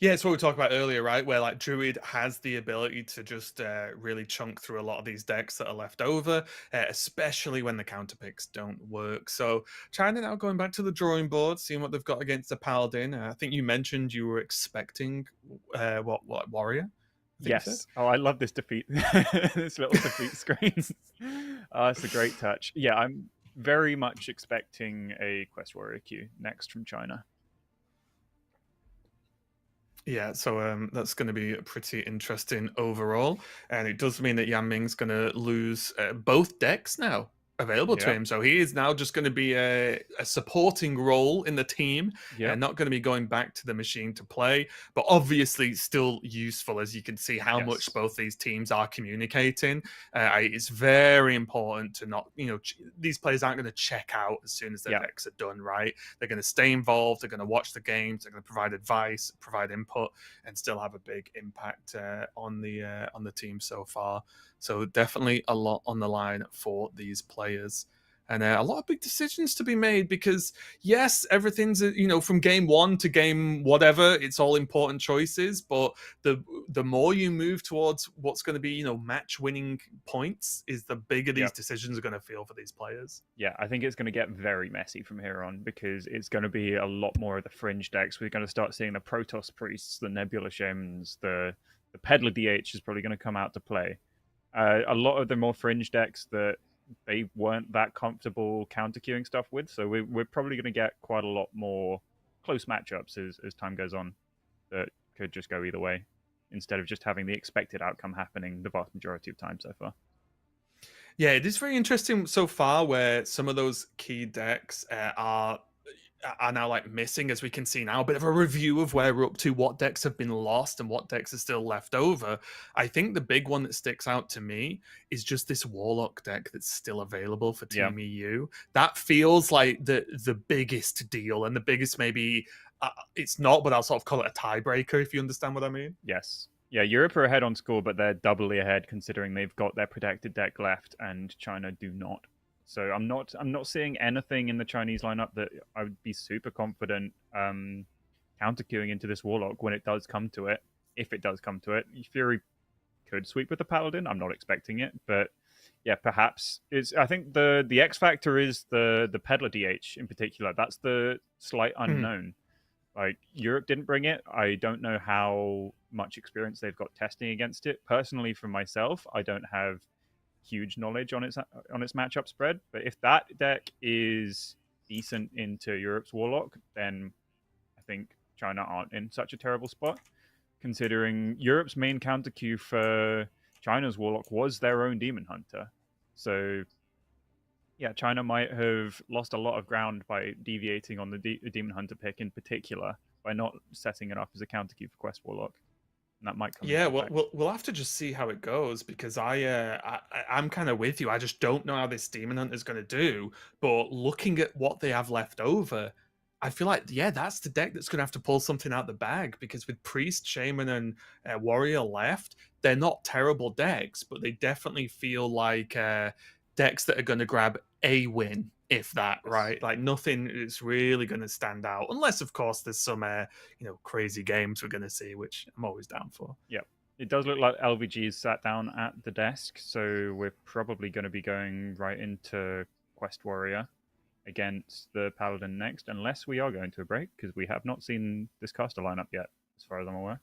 Yeah, it's what we talked about earlier, right? Where like Druid has the ability to just really chunk through a lot of these decks that are left over, especially when the counter picks don't work. So China now going back to the drawing board, seeing what they've got against the Paladin. I think you mentioned you were expecting what Warrior? Yes. Oh, I love this defeat. This little defeat screen. It's a great touch. Yeah, I'm very much expecting a Quest Warrior queue next from China. Yeah, so that's going to be pretty interesting overall. And it does mean that Yanming's going to lose both decks now available to him. So he is now just going to be a supporting role in the team and not going to be going back to the machine to play, but obviously still useful, as you can see how much both these teams are communicating. It's very important to not, these players aren't going to check out as soon as their decks are done, right? They're going to stay involved. They're going to watch the games. They're going to provide advice, provide input, and still have a big impact on the team so far. So definitely a lot on the line for these players. And a lot of big decisions to be made, because yes, everything's, from game 1 to game whatever, it's all important choices. But the more you move towards what's going to be, match winning points, is the bigger these decisions are going to feel for these players. Yeah, I think it's going to get very messy from here on, because it's going to be a lot more of the fringe decks. We're going to start seeing the Protoss Priests, the Nebula Shamans, the Peddler DH is probably going to come out to play. A lot of the more fringe decks that they weren't that comfortable counter-queuing stuff with, so we're probably going to get quite a lot more close matchups as time goes on that could just go either way. instead of just having the expected outcome happening the vast majority of time so far. Yeah, it is very interesting so far where some of those key decks are now like missing, as we can see now. A bit of a review of where we're up to, what decks have been lost and what decks are still left over. I think the big one that sticks out to me is just this Warlock deck that's still available for Yeah. Team EU. That feels like the biggest deal and the biggest maybe. It's not, but I'll sort of call it a tiebreaker, if you understand what I mean. Yes. Yeah, Europe are ahead on score, but they're doubly ahead considering they've got their protected deck left and China do not. So I'm not seeing anything in the Chinese lineup that I would be super confident counter queuing into this Warlock when it does come to it. If it does come to it, Fury could sweep with the Paladin. I'm not expecting it, but yeah, perhaps it's. I think the X factor is the Peddler DH in particular. That's the slight unknown. Like, Europe didn't bring it. I don't know how much experience they've got testing against it. Personally, for myself, I don't have huge knowledge on its matchup spread. But if that deck is decent into Europe's Warlock, then I think China aren't in such a terrible spot, considering Europe's main counter queue for China's Warlock was their own Demon Hunter. So yeah, China might have lost a lot of ground by deviating on the Demon Hunter pick in particular, by not setting it up as a counter queue for Quest Warlock. And that might come. Yeah, well, we'll have to just see how it goes, because I'm kind of with you. I just don't know how this Demon Hunter is going to do. But looking at what they have left over, I feel like, yeah, that's the deck that's going to have to pull something out the bag, because with Priest, Shaman, and Warrior left, they're not terrible decks, but they definitely feel like decks that are going to grab a win, if that, right? Like, nothing is really going to stand out, unless, of course, there's some crazy games we're going to see, which I'm always down for. Yeah, it does look like LVG's sat down at the desk, so we're probably going to be going right into Quest Warrior against the Paladin next, unless we are going to a break, because we have not seen this caster lineup yet, as far as I'm aware.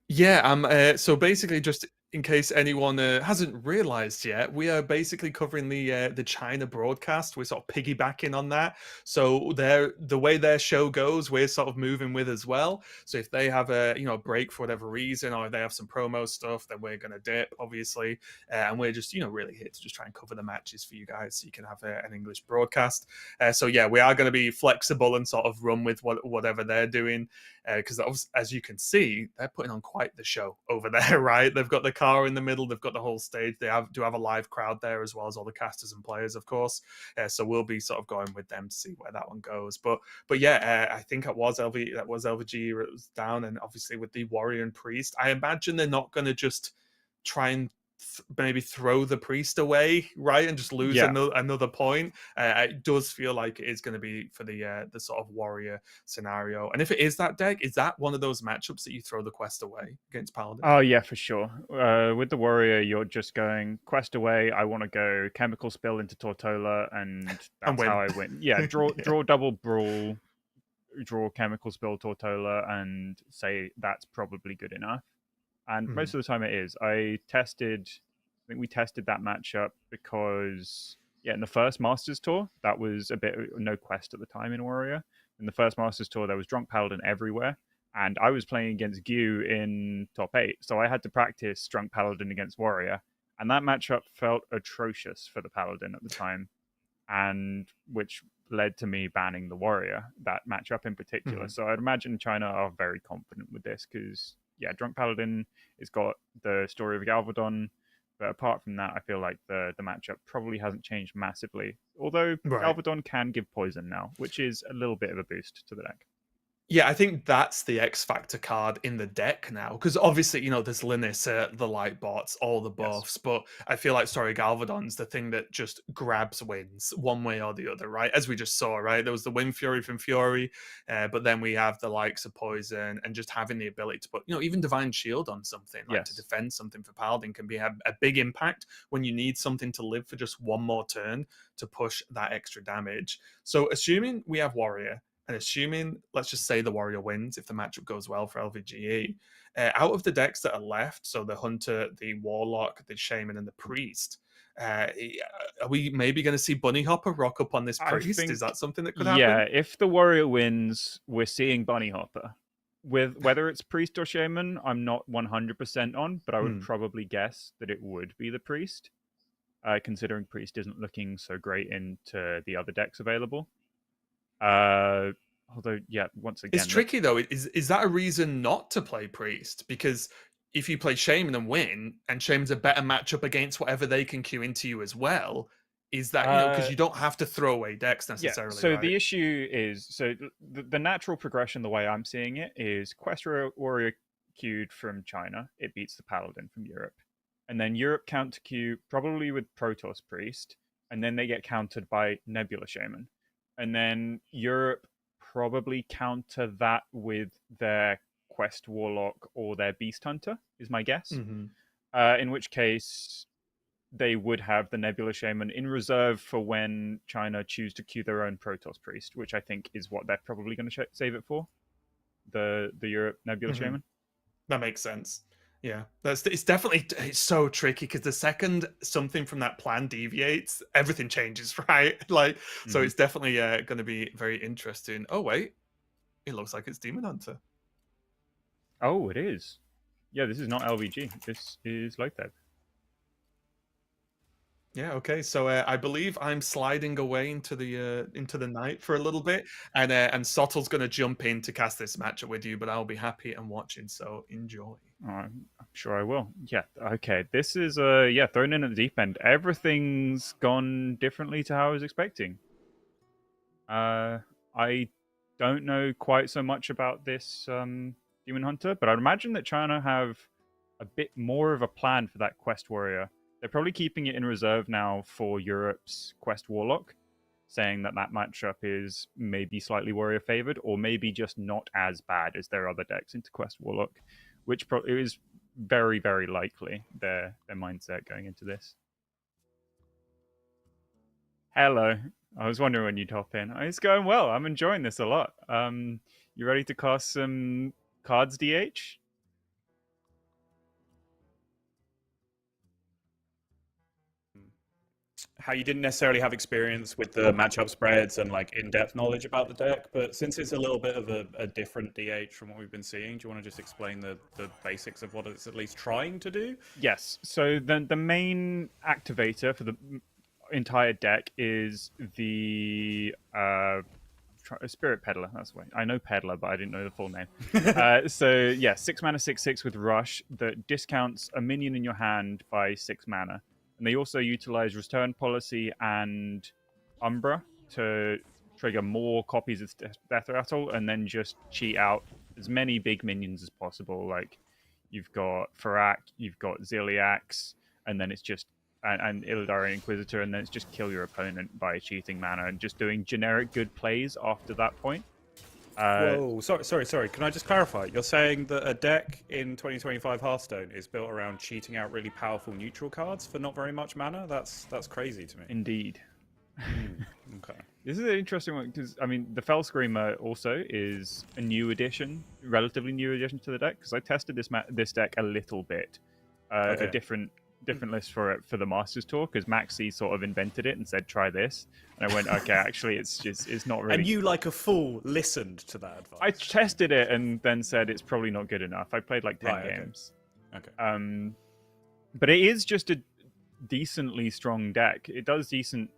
Yeah, so basically, just in case anyone hasn't realized yet, we are basically covering the China broadcast. We're sort of piggybacking on that. So the way their show goes, we're sort of moving with as well. So if they have a break for whatever reason, or if they have some promo stuff, then we're gonna dip, obviously, and we're just really here to just try and cover the matches for you guys, so you can have an English broadcast. So yeah, we are going to be flexible and sort of run with whatever they're doing, because as you can see, they're putting on quite the show over there, right? They've got the car in the middle, they've got the whole stage, they do have a live crowd there, as well as all the casters and players, of course. So we'll be sort of going with them to see where that one goes. But yeah, I think that was LVG down, and obviously with the Warrior and Priest, I imagine they're not going to just try and maybe throw the Priest away, right, and just lose another point. It does feel like it is going to be for the sort of Warrior scenario. And if it is that deck, is that one of those matchups that you throw the Quest away against Paladin? Oh yeah, for sure. With the Warrior, you're just going Quest away. I want to go Chemical Spill into Tortola, and that's how I win. Yeah, draw double Brawl, draw Chemical Spill Tortola, and say that's probably good enough. And most of the time it is. I think we tested that matchup because, in the first Masters Tour, that was a bit no Quest at the time in Warrior. In the first Masters Tour, there was Drunk Paladin everywhere, and I was playing against Gyu in top 8, so I had to practice Drunk Paladin against Warrior, and that matchup felt atrocious for the Paladin at the time, and which led to me banning the Warrior, that matchup in particular. So I'd imagine China are very confident with this, because Drunk Paladin has got the story of Galvadon, but apart from that, I feel like the matchup probably hasn't changed massively. Although Galvadon can give poison now, which is a little bit of a boost to the deck. Yeah, I think that's the X Factor card in the deck now, because obviously, there's Linus, the light bots, all the buffs, but I feel like Galvadon's the thing that just grabs wins one way or the other, right? As we just saw, right? There was the Wind Fury from Fury, but then we have the likes of Poison, and just having the ability to put, even Divine Shield on something, like to defend something for Paladin can be a big impact when you need something to live for just one more turn to push that extra damage. So assuming we have Warrior, and assuming, let's just say the Warrior wins if the matchup goes well for LVGE, out of the decks that are left, so the Hunter, the Warlock, the Shaman, and the Priest, are we maybe going to see Bunny Hopper rock up on this Priest? Is that something that could happen? Yeah, if the Warrior wins, we're seeing Bunny Hopper. with whether it's priest or shaman, I'm not 100% on, but I would Hmm. probably guess that it would be the priest, considering priest isn't looking so great into the other decks available. Although, yeah, once again, It's tricky though. Is that a reason not to play priest? Because if you play shaman and win, and shaman's a better matchup against whatever they can queue into you as well, is that because you don't have to throw away decks Yeah, necessarily, so right? the issue is, the natural progression, the way I'm seeing it, is Quest Warrior queued from China, it beats the Paladin from Europe. And then Europe counter queue, probably with Protoss Priest, and then they get countered by Nebula Shaman. And then Europe probably counter that with their Quest Warlock or their Beast Hunter, is my guess. In which case, they would have the Nebula Shaman in reserve for when China choose to queue their own Protoss Priest, which I think is what they're probably going to save it for. The Europe Nebula Shaman. That makes sense. Yeah, it's so tricky because the second something from that plan deviates, everything changes, right? Like, so it's definitely going to be very interesting. Oh wait, it looks like it's Demon Hunter. Oh, it is. Yeah, this is not LVG. This is Lotheb. Yeah. Okay. So I believe I'm sliding away into the night for a little bit, and Sottel's going to jump in to cast this matchup with you, but I'll be happy and watching. So enjoy. I'm sure I will. Yeah. Okay. This is thrown in at the deep end. Everything's gone differently to how I was expecting. I don't know quite so much about this Demon Hunter, but I'd imagine that China have a bit more of a plan for that Quest Warrior. They're probably keeping it in reserve now for Europe's Quest Warlock, saying that matchup is maybe slightly Warrior favored, or maybe just not as bad as their other decks into Quest Warlock, which is very, very likely their mindset going into this. Hello. I was wondering when you'd hop in. It's going well. I'm enjoying this a lot. You ready to cast some cards, DH? How you didn't necessarily have experience with the matchup spreads and like in-depth knowledge about the deck, but since it's a little bit of a different DH from what we've been seeing, do you want to just explain the basics of what it's at least trying to do? Yes. So the main activator for the entire deck is the Spirit Peddler. That's the way. I know Peddler, but I didn't know the full name. So yeah, 6 mana, 6/6 with Rush that discounts a minion in your hand by 6 mana. And they also utilize Return Policy and Umbra to trigger more copies of Death Rattle and then just cheat out as many big minions as possible. Like you've got Farak, you've got Ziliax, and then it's just and Illidari Inquisitor, and then it's just kill your opponent by cheating mana and just doing generic good plays after that point. Whoa, sorry. Can I just clarify? You're saying that a deck in 2025 Hearthstone is built around cheating out really powerful neutral cards for not very much mana? That's crazy to me. Indeed. Okay. This is an interesting one because I mean the Fell Screamer also is a new addition, relatively new addition to the deck. Because I tested this deck a little bit, a different list for it for the Masters Tour because Maxi sort of invented it and said try this, and I went okay, actually it's not really. And you like a fool listened to that advice. I tested it and then said it's probably not good enough. I played like 10 games. Okay. But it is just a decently strong deck. It does decent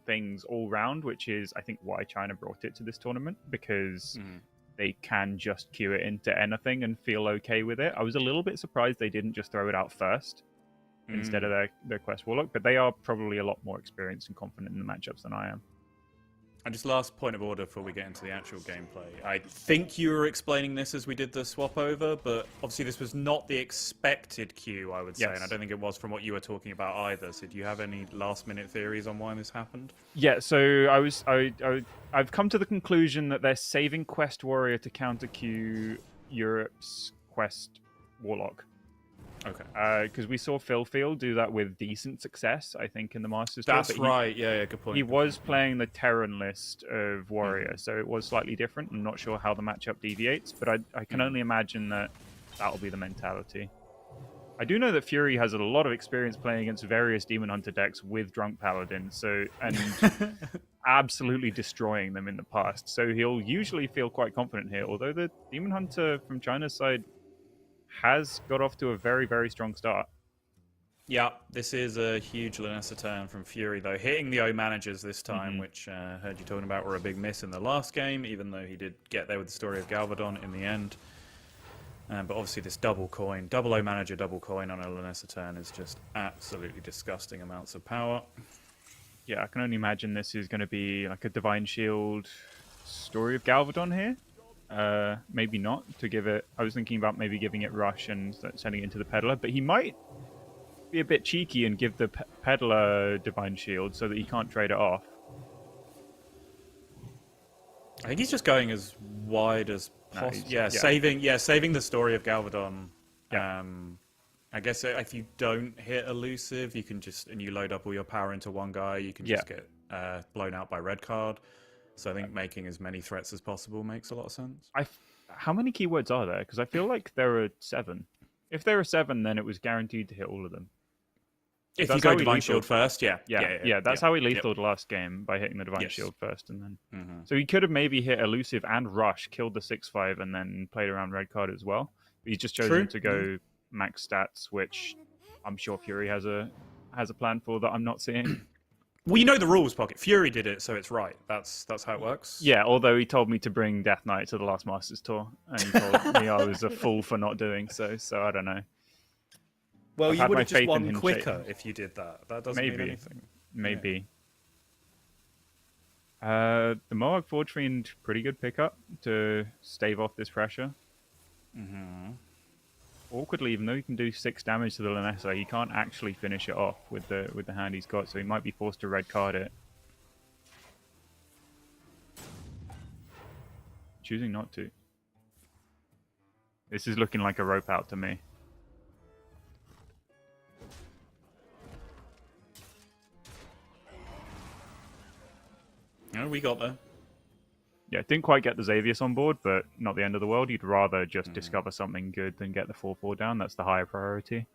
things all round, which is I think why China brought it to this tournament because they can just queue it into anything and feel okay with it. I was a little bit surprised they didn't just throw it out first instead of their Quest Warlock, but they are probably a lot more experienced and confident in the matchups than I am. And just last point of order before we get into the actual gameplay. I think you were explaining this as we did the swap over, but obviously this was not the expected queue, I would say, and I don't think it was from what you were talking about either. So do you have any last-minute theories on why this happened? Yeah, so I've come to the conclusion that they're saving Quest Warrior to counter queue Europe's Quest Warlock. Okay. Because we saw Phil Field do that with decent success, I think, in the Masters Tour. That's right. Yeah, good point. He was playing the Terran list of Warrior, so it was slightly different. I'm not sure how the matchup deviates, but I can only imagine that that'll be the mentality. I do know that Fury has a lot of experience playing against various Demon Hunter decks with Drunk Paladin, so and absolutely destroying them in the past. So he'll usually feel quite confident here, although the Demon Hunter from China's side has got off to a very, very strong start. Yeah, this is a huge Lanessa turn from Fury, though. Hitting the O managers this time, which heard you talking about were a big miss in the last game, even though he did get there with the story of Galvadon in the end. But obviously this double coin, double O manager, double coin on a Lanessa turn is just absolutely disgusting amounts of power. Yeah, I can only imagine this is going to be like a Divine Shield story of Galvadon here. Maybe not to give it. I was thinking about maybe giving it Rush and sending it into the Peddler, but he might be a bit cheeky and give the Peddler Divine Shield so that he can't trade it off. I think he's just going as wide as possible. Saving the story of Galvadon. Yeah. I guess if you don't hit elusive, you can just, and you load up all your power into one guy, you can just get blown out by red card. So I think making as many threats as possible makes a lot of sense. How many keywords are there? Because I feel like there are 7. If there are 7, then it was guaranteed to hit all of them. If you go Divine Shield first, yeah. That's how he lethaled last game, by hitting the Divine Shield first, and then so he could have maybe hit elusive and Rush, killed the 6/5, and then played around red card as well. But he's just chosen to go max stats, which I'm sure Fury has a plan for that I'm not seeing. Well, you know the rules, Pocket. Fury did it, so it's right. That's how it works. Yeah, although he told me to bring Death Knight to the last Masters Tour, and he told me I was a fool for not doing so. So I don't know. Well, you would have just won quicker if you did that. That doesn't mean anything. Maybe. The Mohawk Forge Fiend, pretty good pickup to stave off this pressure. Awkwardly, even though he can do 6 damage to the Lanessa, he can't actually finish it off with the hand he's got, so he might be forced to red card it. Choosing not to. This is looking like a rope out to me. No, we got there. Yeah, didn't quite get the Xavius on board, but not the end of the world. You'd rather just discover something good than get the 4/4 down. That's the higher priority.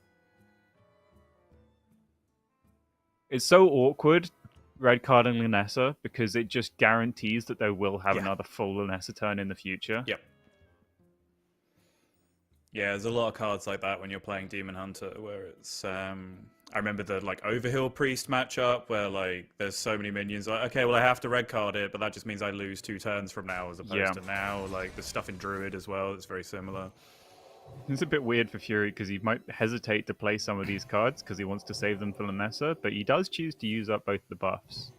It's so awkward, red carding Lanessa, because it just guarantees that they will have another full Lanessa turn in the future. Yep. Yeah, there's a lot of cards like that when you're playing Demon Hunter, where it's I remember the Overhill Priest matchup where there's so many minions. Okay, well I have to red card it, but that just means I lose 2 turns from now as opposed to now. There's stuff in Druid as well. It's very similar. It's a bit weird for Fury because he might hesitate to play some of these cards because he wants to save them for Lanessa, but he does choose to use up both the buffs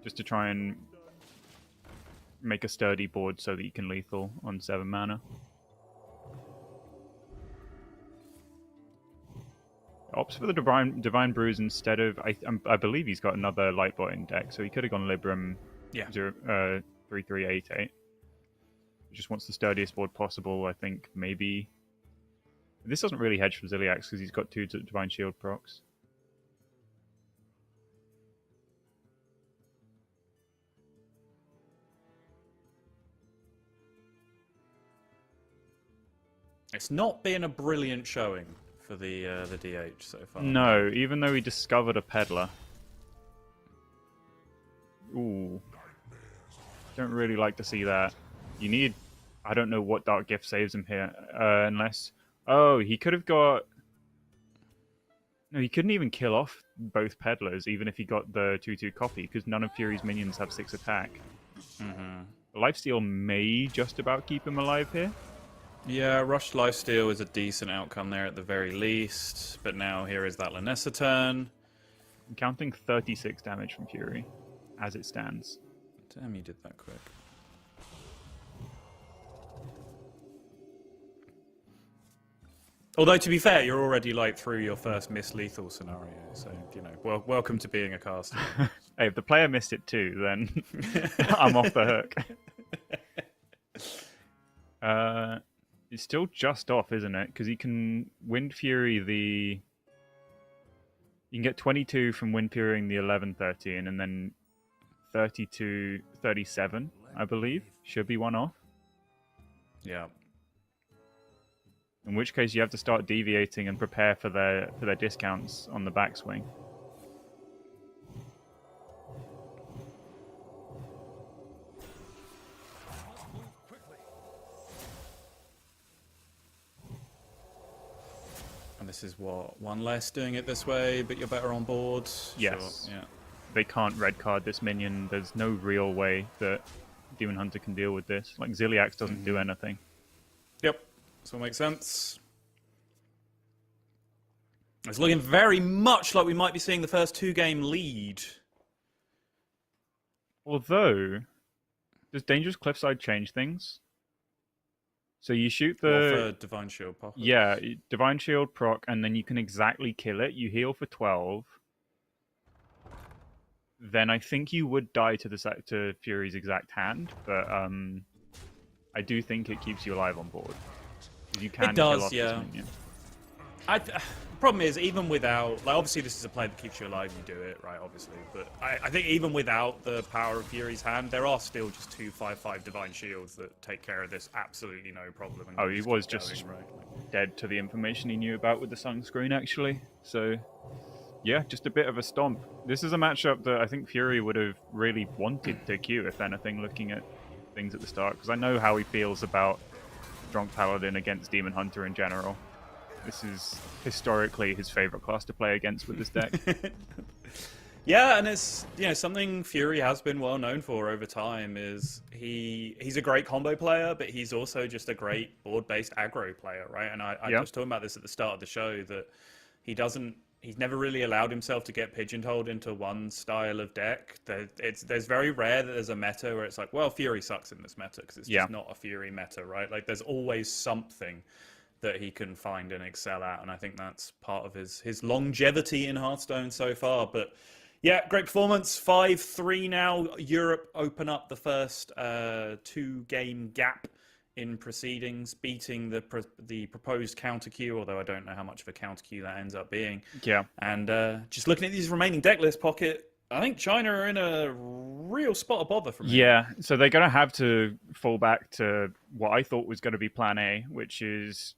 just to try and make a sturdy board so that he can lethal on 7 mana. Opts for the Divine Bruise instead of... I believe he's got another Lightbot in deck, so he could have gone Libram 3388. He just wants the sturdiest board possible, I think, maybe... This doesn't really hedge for Ziliax because he's got 2 Divine Shield procs. It's not been a brilliant showing for the DH so far. No, even though he discovered a Peddler. Ooh. Don't really like to see that. You need... I don't know what Dark Gift saves him here, unless... Oh, he could have got... No, he couldn't even kill off both Peddlers, even if he got the 2/2 copy, because none of Fury's minions have 6 attack. Lifesteal may just about keep him alive here. Yeah, Rushed Lifesteal is a decent outcome there at the very least, but now here is that Lanessa turn. I'm counting 36 damage from Fury, as it stands. Damn, you did that quick. Although, to be fair, you're already through your first miss lethal scenario, so, welcome to being a caster. Hey, if the player missed it too, then I'm off the hook. It's still just off, isn't it? Because he can Wind Fury the... You can get 22 from Wind Furying the 11-13, and then 32-37, I believe. Should be one off. Yeah. In which case you have to start deviating and prepare for their discounts on the backswing. And this is what, one less doing it this way, but you're better on board? Yes. Sure, yeah. They can't red card this minion. There's no real way that Demon Hunter can deal with this. Like, Ziliax doesn't do anything. Yep, this all makes sense. It's looking very much like we might be seeing the first 2-game lead. Although, does Dangerous Cliffside change things? So you shoot the... Well, for Divine Shield pocket. Yeah, Divine Shield proc, and then you can exactly kill it. You heal for 12. Then I think you would die to Fury's exact hand, but I do think it keeps you alive on board. You can kill off this minion. The problem is, even without, like, obviously this is a play that keeps you alive, you do it, right, obviously, but I think even without the power of Fury's hand, there are still just 2 5/5 Divine Shields that take care of this absolutely no problem. Oh, he was just dead to the information he knew about with the sunscreen, actually, so... Yeah, just a bit of a stomp. This is a matchup that I think Fury would have really wanted to queue, if anything, looking at things at the start, because I know how he feels about Drunk Paladin against Demon Hunter in general. This is historically his favorite class to play against with this deck. Yeah, and it's, you know, something Fury has been well known for over time is he's a great combo player, but he's also just a great board-based aggro player, right? And I was talking about this at the start of the show, that he's never really allowed himself to get pigeonholed into one style of deck. There's very rare that there's a meta where it's like, well, Fury sucks in this meta because it's just not a Fury meta, right? Like, there's always something that he can find and excel at, and I think that's part of his longevity in Hearthstone so far. But yeah, great performance. 5-3 now. Europe open up the first 2-game gap in proceedings, beating the proposed counter queue, although I don't know how much of a counter queue that ends up being. Yeah. And just looking at these remaining deck list, Pocket, I think China are in a real spot of bother from here. Yeah, so they're going to have to fall back to what I thought was going to be plan A, which is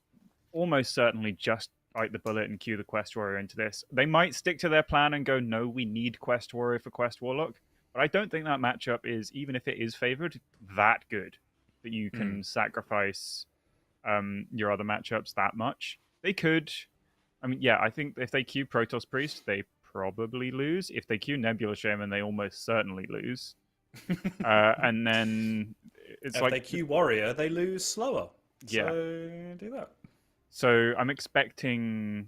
almost certainly just bite the bullet and queue the Quest Warrior into this. They might stick to their plan and go, no, we need Quest Warrior for Quest Warlock. But I don't think that matchup is, even if it is favored, that good that you can sacrifice your other matchups that much. They could. I mean, yeah, I think if they queue Protoss Priest, they probably lose. If they queue Nebula Shaman, they almost certainly lose. And then it's if like... they queue Warrior, they lose slower. Yeah. So do that. So I'm expecting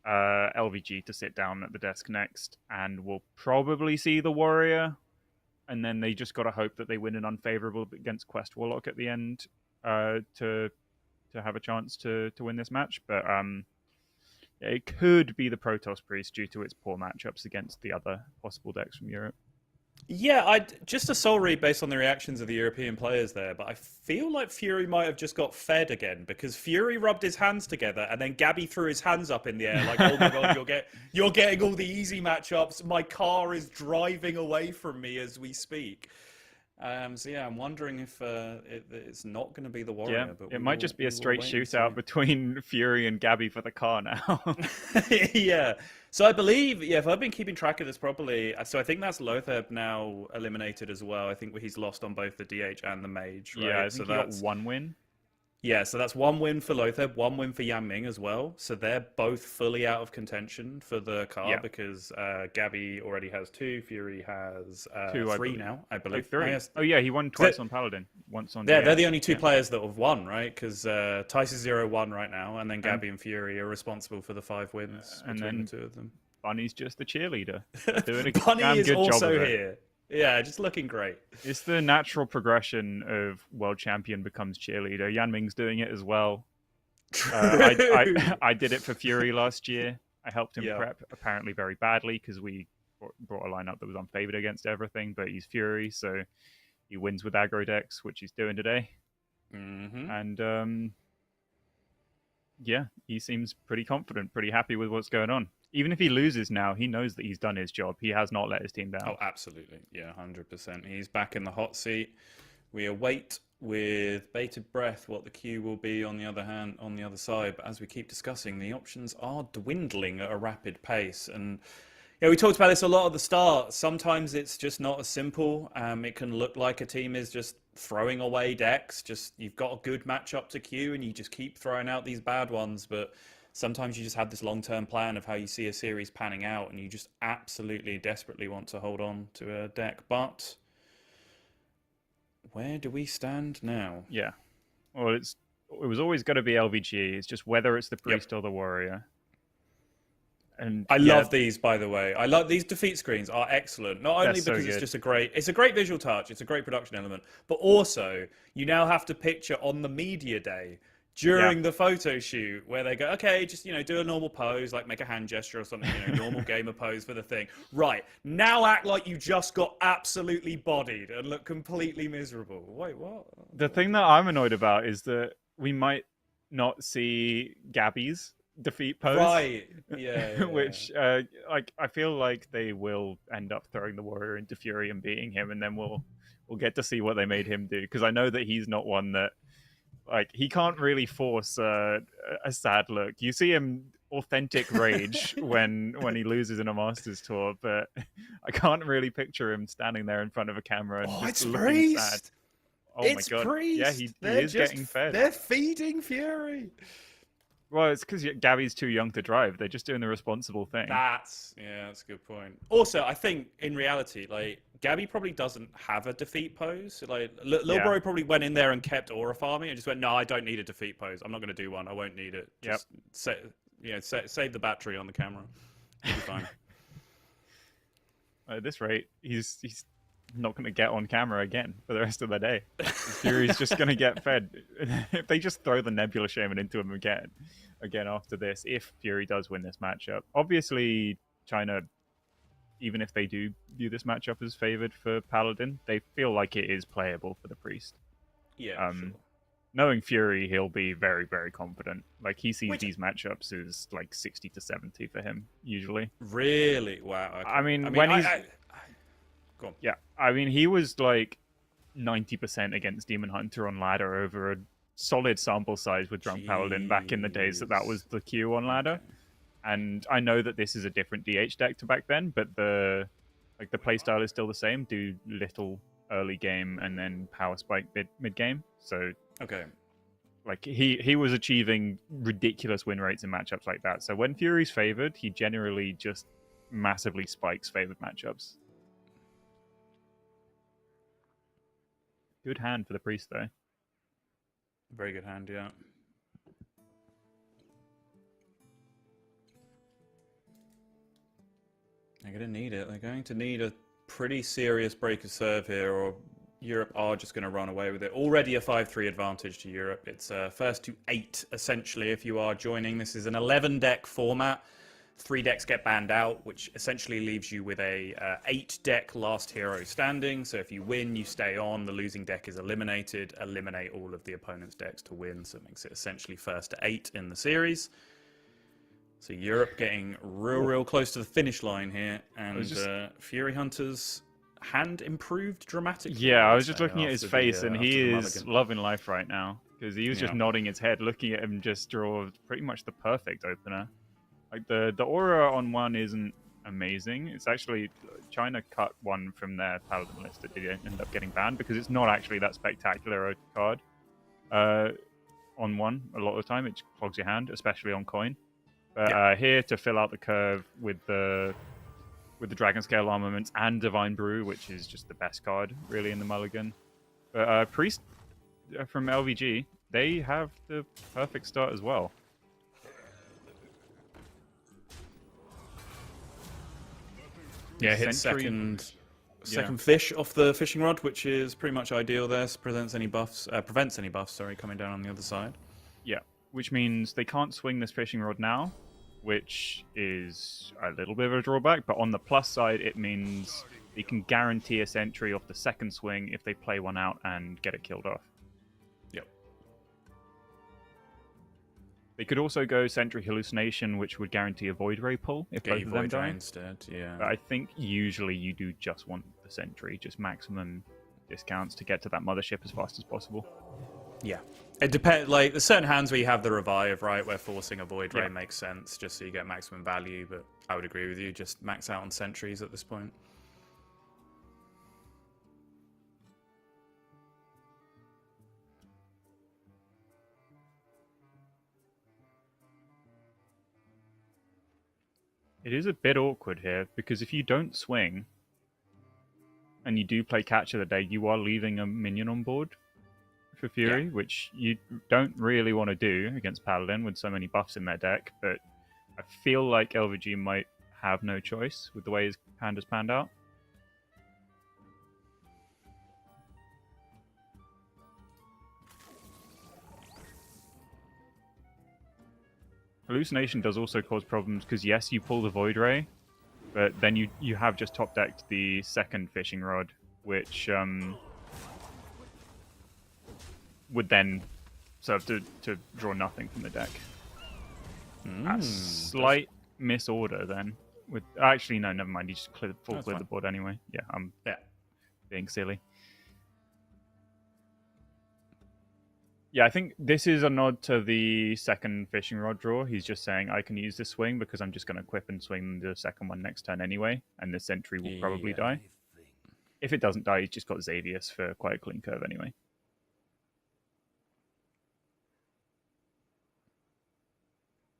LVG to sit down at the desk next, and we'll probably see the Warrior, and then they just got to hope that they win an unfavorable against Quest Warlock at the end to have a chance to win this match. But it could be the Protoss Priest due to its poor matchups against the other possible decks from Europe. Yeah, just a soul read based on the reactions of the European players there, but I feel like Fury might have just got fed again, because Fury rubbed his hands together and then Gabby threw his hands up in the air like, oh my god, you're getting all the easy matchups. My car is driving away from me as we speak. So yeah, I'm wondering if it's not going to be the Warrior. Yeah, but it might just be a straight shootout between Fury and Gabby for the car now. Yeah. So I believe, if I've been keeping track of this properly, so I think that's Lothar now eliminated as well. I think he's lost on both the DH and the Mage, right? Yeah, I think he got one win. Yeah, so that's one win for Lothar, one win for Yang Ming as well. So they're both fully out of contention for the car because Gabby already has 2, Fury has 3 now, I believe. Oh yeah, he won twice on Paladin, once on. Yeah, they're the only 2 players that have won, right? Because Tice is 0-1 right now, and then Gabby and Fury are responsible for the 5 wins between the 2 of them. Bunny's just the cheerleader. Doing a Bunny damn is good also job of it. here. Yeah, just looking great. It's the natural progression of world champion becomes cheerleader. Yan Ming's doing it as well. I did it for Fury last year. I helped him prep apparently very badly because we brought a lineup that was unfavored against everything, but he's Fury, so he wins with aggro decks, which he's doing today. And yeah, he seems pretty confident, pretty happy with what's going on. Even if he loses now, he knows that he's done his job. He has not let his team down. Oh, absolutely. Yeah, 100%. He's back in the hot seat. We await with bated breath what the queue will be on the other side. But as we keep discussing, the options are dwindling at a rapid pace. And yeah, we talked about this a lot at the start. Sometimes it's just not as simple. It can look like a team is just throwing away decks. Just you've got a good matchup to queue and you just keep throwing out these bad ones. But sometimes you just have this long-term plan of how you see a series panning out, and you just absolutely desperately want to hold on to a deck. But where do we stand now? Yeah. Well, it was always going to be LVG. It's just whether it's the priest or the warrior. And I love these, by the way. I love these defeat screens are excellent. Not only because it's just it's a great visual touch, it's a great production element, but also you now have to picture on the media day during the photo shoot where they go, okay, just do a normal pose, like make a hand gesture or something, normal gamer pose for the thing. Right now, act like you just got absolutely bodied and look completely miserable. Wait, what? The thing that I'm annoyed about is that we might not see Gabby's defeat pose, right? Yeah. Which I feel like they will end up throwing the warrior into fury and beating him, and then we'll get to see what they made him do, because I know that he's not one that he can't really force a sad look. You see him authentic rage when he loses in a Masters tour, but I can't really picture him standing there in front of a camera and just looking sad. Oh my god! Priest. Yeah, he is getting fed. They're feeding Fury. Well, it's because Gabby's too young to drive. They're just doing the responsible thing. That's a good point. Also, I think in reality, Gabby probably doesn't have a defeat pose. Lil Bro probably went in there and kept aura farming and just went, no, I don't need a defeat pose. I'm not going to do one. I won't need it. Just save the battery on the camera. It'll be fine. At this rate, he's not going to get on camera again for the rest of the day. Fury's just going to get fed. If they just throw the Nebula Shaman into him again after this, if Fury does win this matchup. Obviously, China, even if they do view this matchup as favored for Paladin, they feel like it is playable for the Priest. Yeah, sure. Knowing Fury, he'll be very, very confident. He sees these matchups as 60 to 70 for him, usually. Really? Wow. Okay. I mean, when he's... Go on. Yeah, I mean, he was 90% against Demon Hunter on ladder over a solid sample size with Drunk Paladin back in the days that was the queue on ladder. Okay. And I know that this is a different DH deck to back then, but the playstyle is still the same. Do little early game and then power spike mid game. So okay, he was achieving ridiculous win rates in matchups like that. So when Fury's favored, he generally just massively spikes favored matchups. Good hand for the Priest, though. Very good hand, yeah. They're going to need it. They're going to need a pretty serious break of serve here, or Europe are just going to run away with it. Already a 5-3 advantage to Europe. It's first to 8, essentially, if you are joining. This is an 11-deck format. 3 decks get banned out, which essentially leaves you with a 8-deck last hero standing. So if you win, you stay on. The losing deck is eliminated. Eliminate all of the opponent's decks to win. So it makes it essentially first to 8 in the series. So Europe getting real close to the finish line here. And Fury Hunter's hand improved dramatically. Yeah, I was just looking at his face, and he is loving life right now. Because he was just nodding his head, looking at him just draw pretty much the perfect opener. The aura on one isn't amazing. It's actually China cut one from their Paladin list that did end up getting banned because it's not actually that spectacular a card. On one, a lot of the time it clogs your hand, especially on coin. But here to fill out the curve with the Dragon Scale armaments and Divine Brew, which is just the best card really in the mulligan. But Priest from LVG, they have the perfect start as well. Yeah, hit second fish off the fishing rod, which is pretty much ideal there. Prevents any buffs coming down on the other side. Yeah, which means they can't swing this fishing rod now, which is a little bit of a drawback. But on the plus side, it means they can guarantee a sentry off the second swing if they play one out and get it killed off. Yep. They could also go Sentry Hallucination, which would guarantee a Void Ray pull if both of them die. Instead, yeah. But I think usually you do just want the Sentry, just maximum discounts to get to that mothership as fast as possible. Yeah. It depends. There's certain hands where you have the revive, right, where forcing a Void Ray makes sense just so you get maximum value. But I would agree with you, just max out on sentries at this point. It is a bit awkward here, because if you don't swing, and you do play catch of the day, you are leaving a minion on board for Fury, which you don't really want to do against Paladin with so many buffs in their deck, but I feel like LVG might have no choice with the way his hand has panned out. Hallucination does also cause problems because, yes, you pull the Void Ray, but then you have just top decked the second Fishing Rod, which would then serve to draw nothing from the deck. That's slight misorder then. With actually, no, never mind. You just cleared the board anyway. Yeah, I'm being silly. Yeah, I think this is a nod to the second Fishing Rod draw. He's just saying, I can use this swing because I'm just going to equip and swing the second one next turn anyway, and the Sentry will probably die. If it doesn't die, he's just got Xavius for quite a clean curve anyway.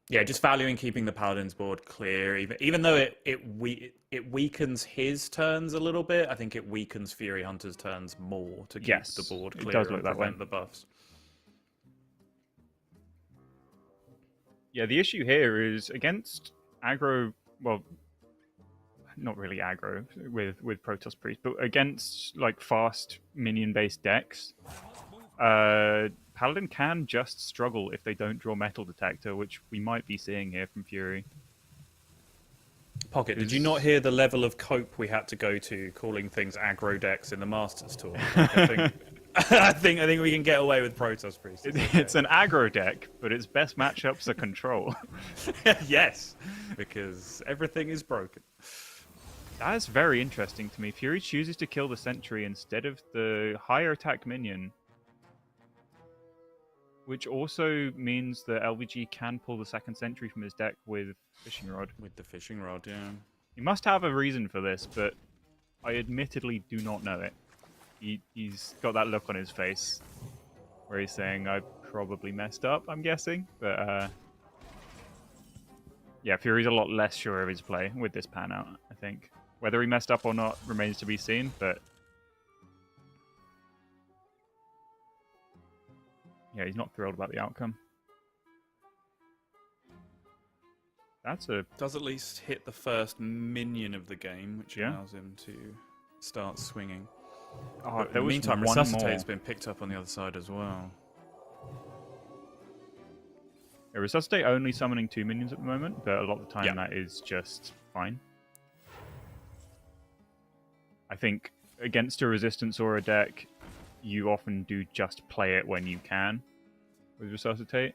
Yeah, just valuing keeping the Paladin's board clear, even though it weakens his turns a little bit. I think it weakens Fury Hunter's turns more to keep the board clear and prevent the buffs. Yeah, the issue here is against aggro, well, not really aggro with Protoss Priest, but against like fast minion-based decks, Paladin can just struggle if they don't draw Metal Detector, which we might be seeing here from Fury. Pocket, did you not hear the level of cope we had to go to calling things aggro decks in the Masters tour? I think we can get away with Protoss Priest. It's an aggro deck, but its best matchups are control. Yes, because everything is broken. That is very interesting to me. Fury chooses to kill the Sentry instead of the higher attack minion, which also means that LVG can pull the second Sentry from his deck with Fishing Rod. With the Fishing Rod, yeah. He must have a reason for this, but I admittedly do not know it. He's got that look on his face where he's saying, I probably messed up, I'm guessing. But yeah, Fury's a lot less sure of his play with this pan out, I think. Whether he messed up or not remains to be seen, but yeah, he's not thrilled about the outcome. Does at least hit the first minion of the game, which allows him to start swinging. Oh, in the meantime, Resuscitate's been picked up on the other side as well. Yeah, Resuscitate only summoning 2 minions at the moment, but a lot of the time that is just fine. I think against a Resistance or a deck, you often do just play it when you can with Resuscitate.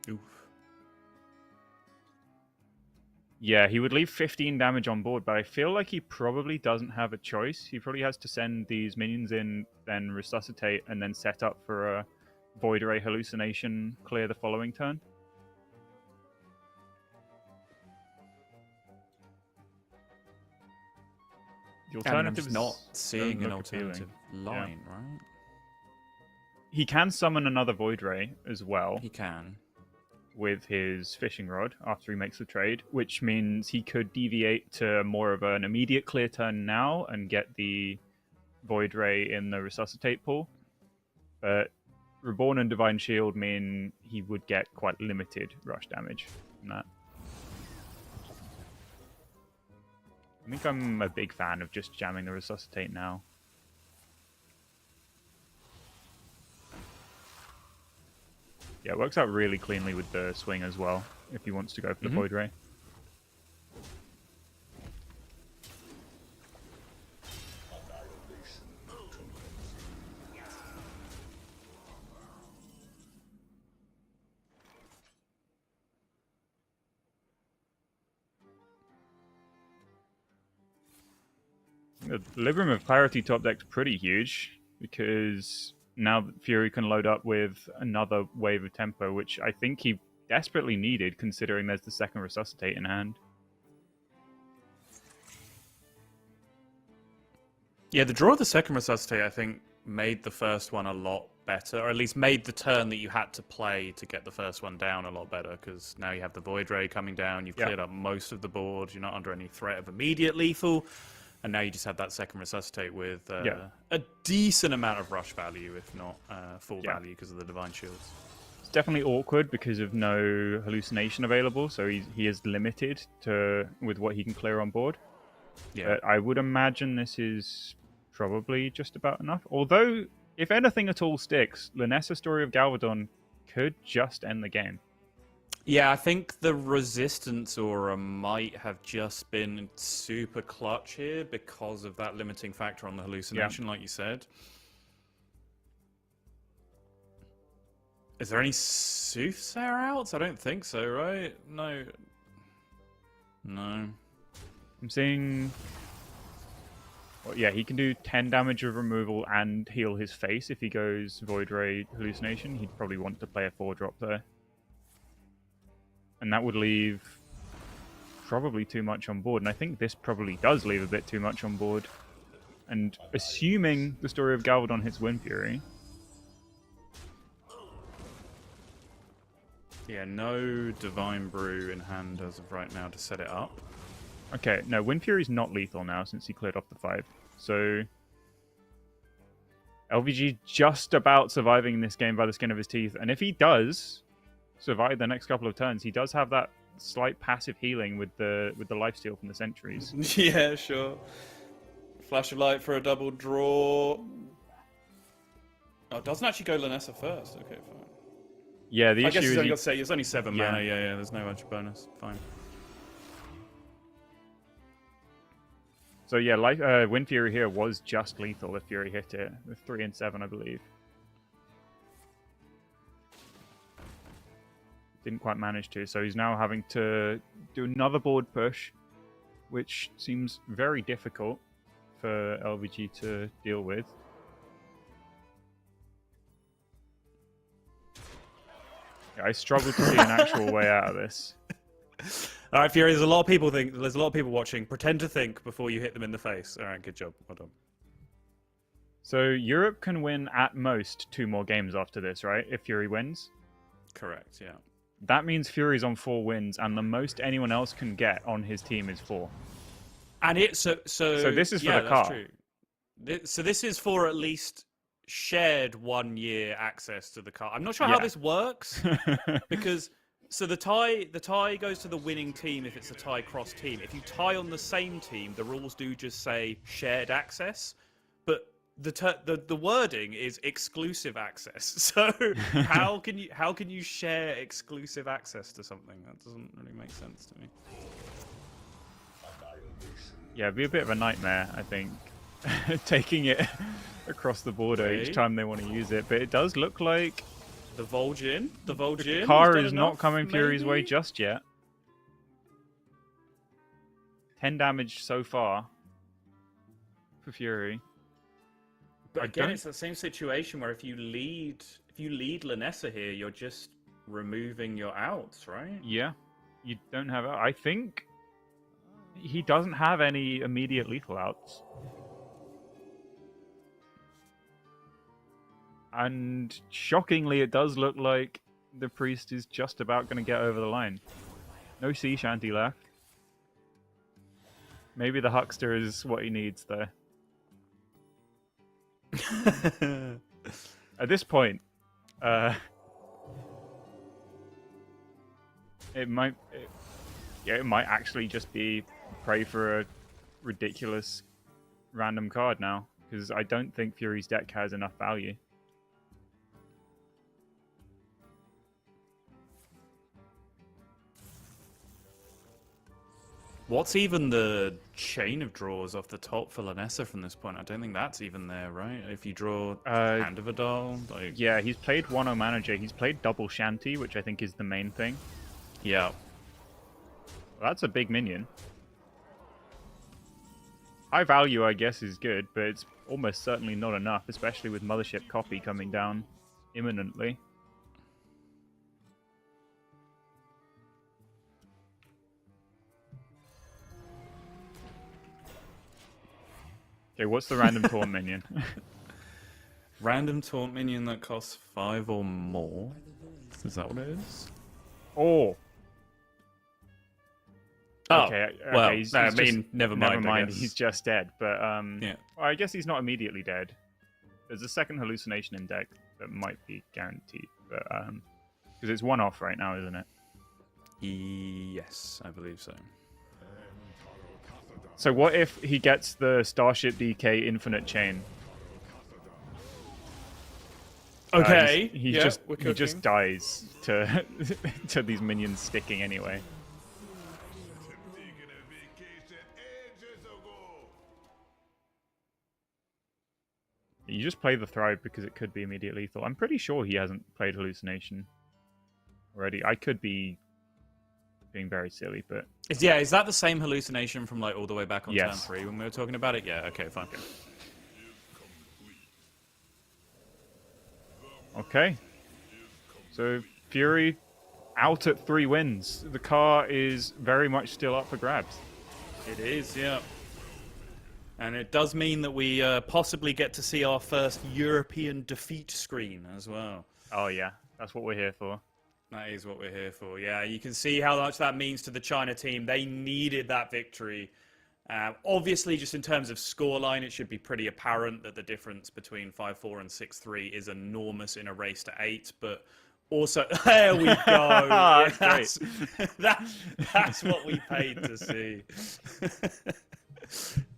Oof. Yeah, he would leave 15 damage on board, but I feel like he probably doesn't have a choice. He probably has to send these minions in, then Resuscitate, and then set up for a Void Ray Hallucination clear the following turn. The alternative is not seeing an alternative line, right? He can summon another Void Ray as well. He can. With his Fishing Rod after he makes the trade, which means he could deviate to more of an immediate clear turn now and get the Void Ray in the Resuscitate pool. But Reborn and Divine Shield mean he would get quite limited rush damage from that. I think I'm a big fan of just jamming the Resuscitate now. Yeah, it works out really cleanly with the swing as well, if he wants to go for the Void Ray. The Libram of Clarity top deck's pretty huge, because now that Fury can load up with another wave of tempo, which I think he desperately needed, considering there's the second Resuscitate in hand. Yeah, the draw of the second Resuscitate, I think, made the first one a lot better, or at least made the turn that you had to play to get the first one down a lot better, because now you have the Void Ray coming down, you've cleared up most of the board, you're not under any threat of immediate lethal, and now you just have that second Resuscitate with a decent amount of rush value, if not full value, because of the Divine Shields. It's definitely awkward because of no hallucination available, so he is limited with what he can clear on board. Yeah. But I would imagine this is probably just about enough. Although, if anything at all sticks, Linessa Story of Galvadon could just end the game. Yeah, I think the Resistance Aura might have just been super clutch here because of that limiting factor on the hallucination, like you said. Is there any Soothsayer outs? I don't think so, right? No. I'm seeing... Well, yeah, he can do 10 damage of removal and heal his face if he goes Void Ray Hallucination. He'd probably want to play a 4-drop there. And that would leave probably too much on board. And I think this probably does leave a bit too much on board. And assuming the Story of Galvadon hits Wind Fury... Yeah, no Divine Brew in hand as of right now to set it up. Okay, no, Wind Fury's not lethal now since he cleared off the 5. So... LVG just about surviving this game by the skin of his teeth. And if he does survive the next couple of turns, he does have that slight passive healing with the lifesteal from the sentries. Yeah, sure. Flash of Light for a double draw. Oh, it doesn't actually go Linessa first. Okay, fine. Yeah, the I issue guess is... it's only 7 mana. Yeah, there's no much bonus. Fine. So yeah, Wind Fury here was just lethal if Fury hit it. With 3 and 7, I believe. Didn't quite manage to, so he's now having to do another board push, which seems very difficult for LVG to deal with. Yeah, I struggle to see an actual way out of this. All right, Fury. There's a lot of people watching. Pretend to think before you hit them in the face. All right, good job. Well done. So Europe can win at most 2 more games after this, right? If Fury wins. Correct. Yeah. That means Fury's on 4 wins, and the most anyone else can get on his team is 4. And so this is for the that's car. true. So this is for at least shared 1 year access to the car. I'm not sure how this works because the tie goes to the winning team if it's a tie cross team. If you tie on the same team, the rules do just say shared access, but the wording is exclusive access. So how can you share exclusive access to something? That doesn't really make sense to me. Yeah, it'd be a bit of a nightmare, I think, taking it across the border each time they want to use it. But it does look like the Vol'jin. The car is not coming Fury's way just yet. 10 damage so far for Fury. But again, it's the same situation where if you lead Linessa here, you're just removing your outs, right? Yeah, you don't have. I think he doesn't have any immediate lethal outs, and shockingly, it does look like the priest is just about going to get over the line. No sea shanty left. Maybe the huckster is what he needs there. At this point, it might actually just be pray for a ridiculous random card now, because I don't think Fury's deck has enough value. What's even the chain of draws off the top for Linessa from this point? I don't think that's even there, right? If you draw Hand of Adal, like... Yeah, he's played 1-0 manager. He's played double shanty, which I think is the main thing. Yeah. Well, that's a big minion. High value, I guess, is good, but it's almost certainly not enough, especially with Mothership Copy coming down imminently. Okay, what's the random taunt minion? Random taunt minion that costs 5 or more. Is that what it is? Oh. Okay, well, he's I just, mean, never mind, I guess. he's just dead. But yeah. Well, I guess he's not immediately dead. There's a second hallucination in deck that might be guaranteed, but because it's one off right now, isn't it? Yes, I believe so. So what if he gets the Starship DK Infinite Chain? Okay, he just dies to to these minions sticking anyway. You just play the Thrive because it could be immediate lethal. I'm pretty sure he hasn't played Hallucination already. I could be being very silly, but... Is that the same hallucination from like all the way back on turn 3 when we were talking about it? Yeah, okay, fine. Okay. So, Fury out at 3 wins. The car is very much still up for grabs. It is, yeah. And it does mean that we possibly get to see our first European defeat screen as well. Oh yeah, that's what we're here for. That is what we're here for, yeah. You can see how much that means to the China team. They needed that victory. Obviously, just in terms of scoreline, it should be pretty apparent that the difference between 5-4 and 6-3 is enormous in a race to 8, but also, there we go. Yeah, that's what we paid to see.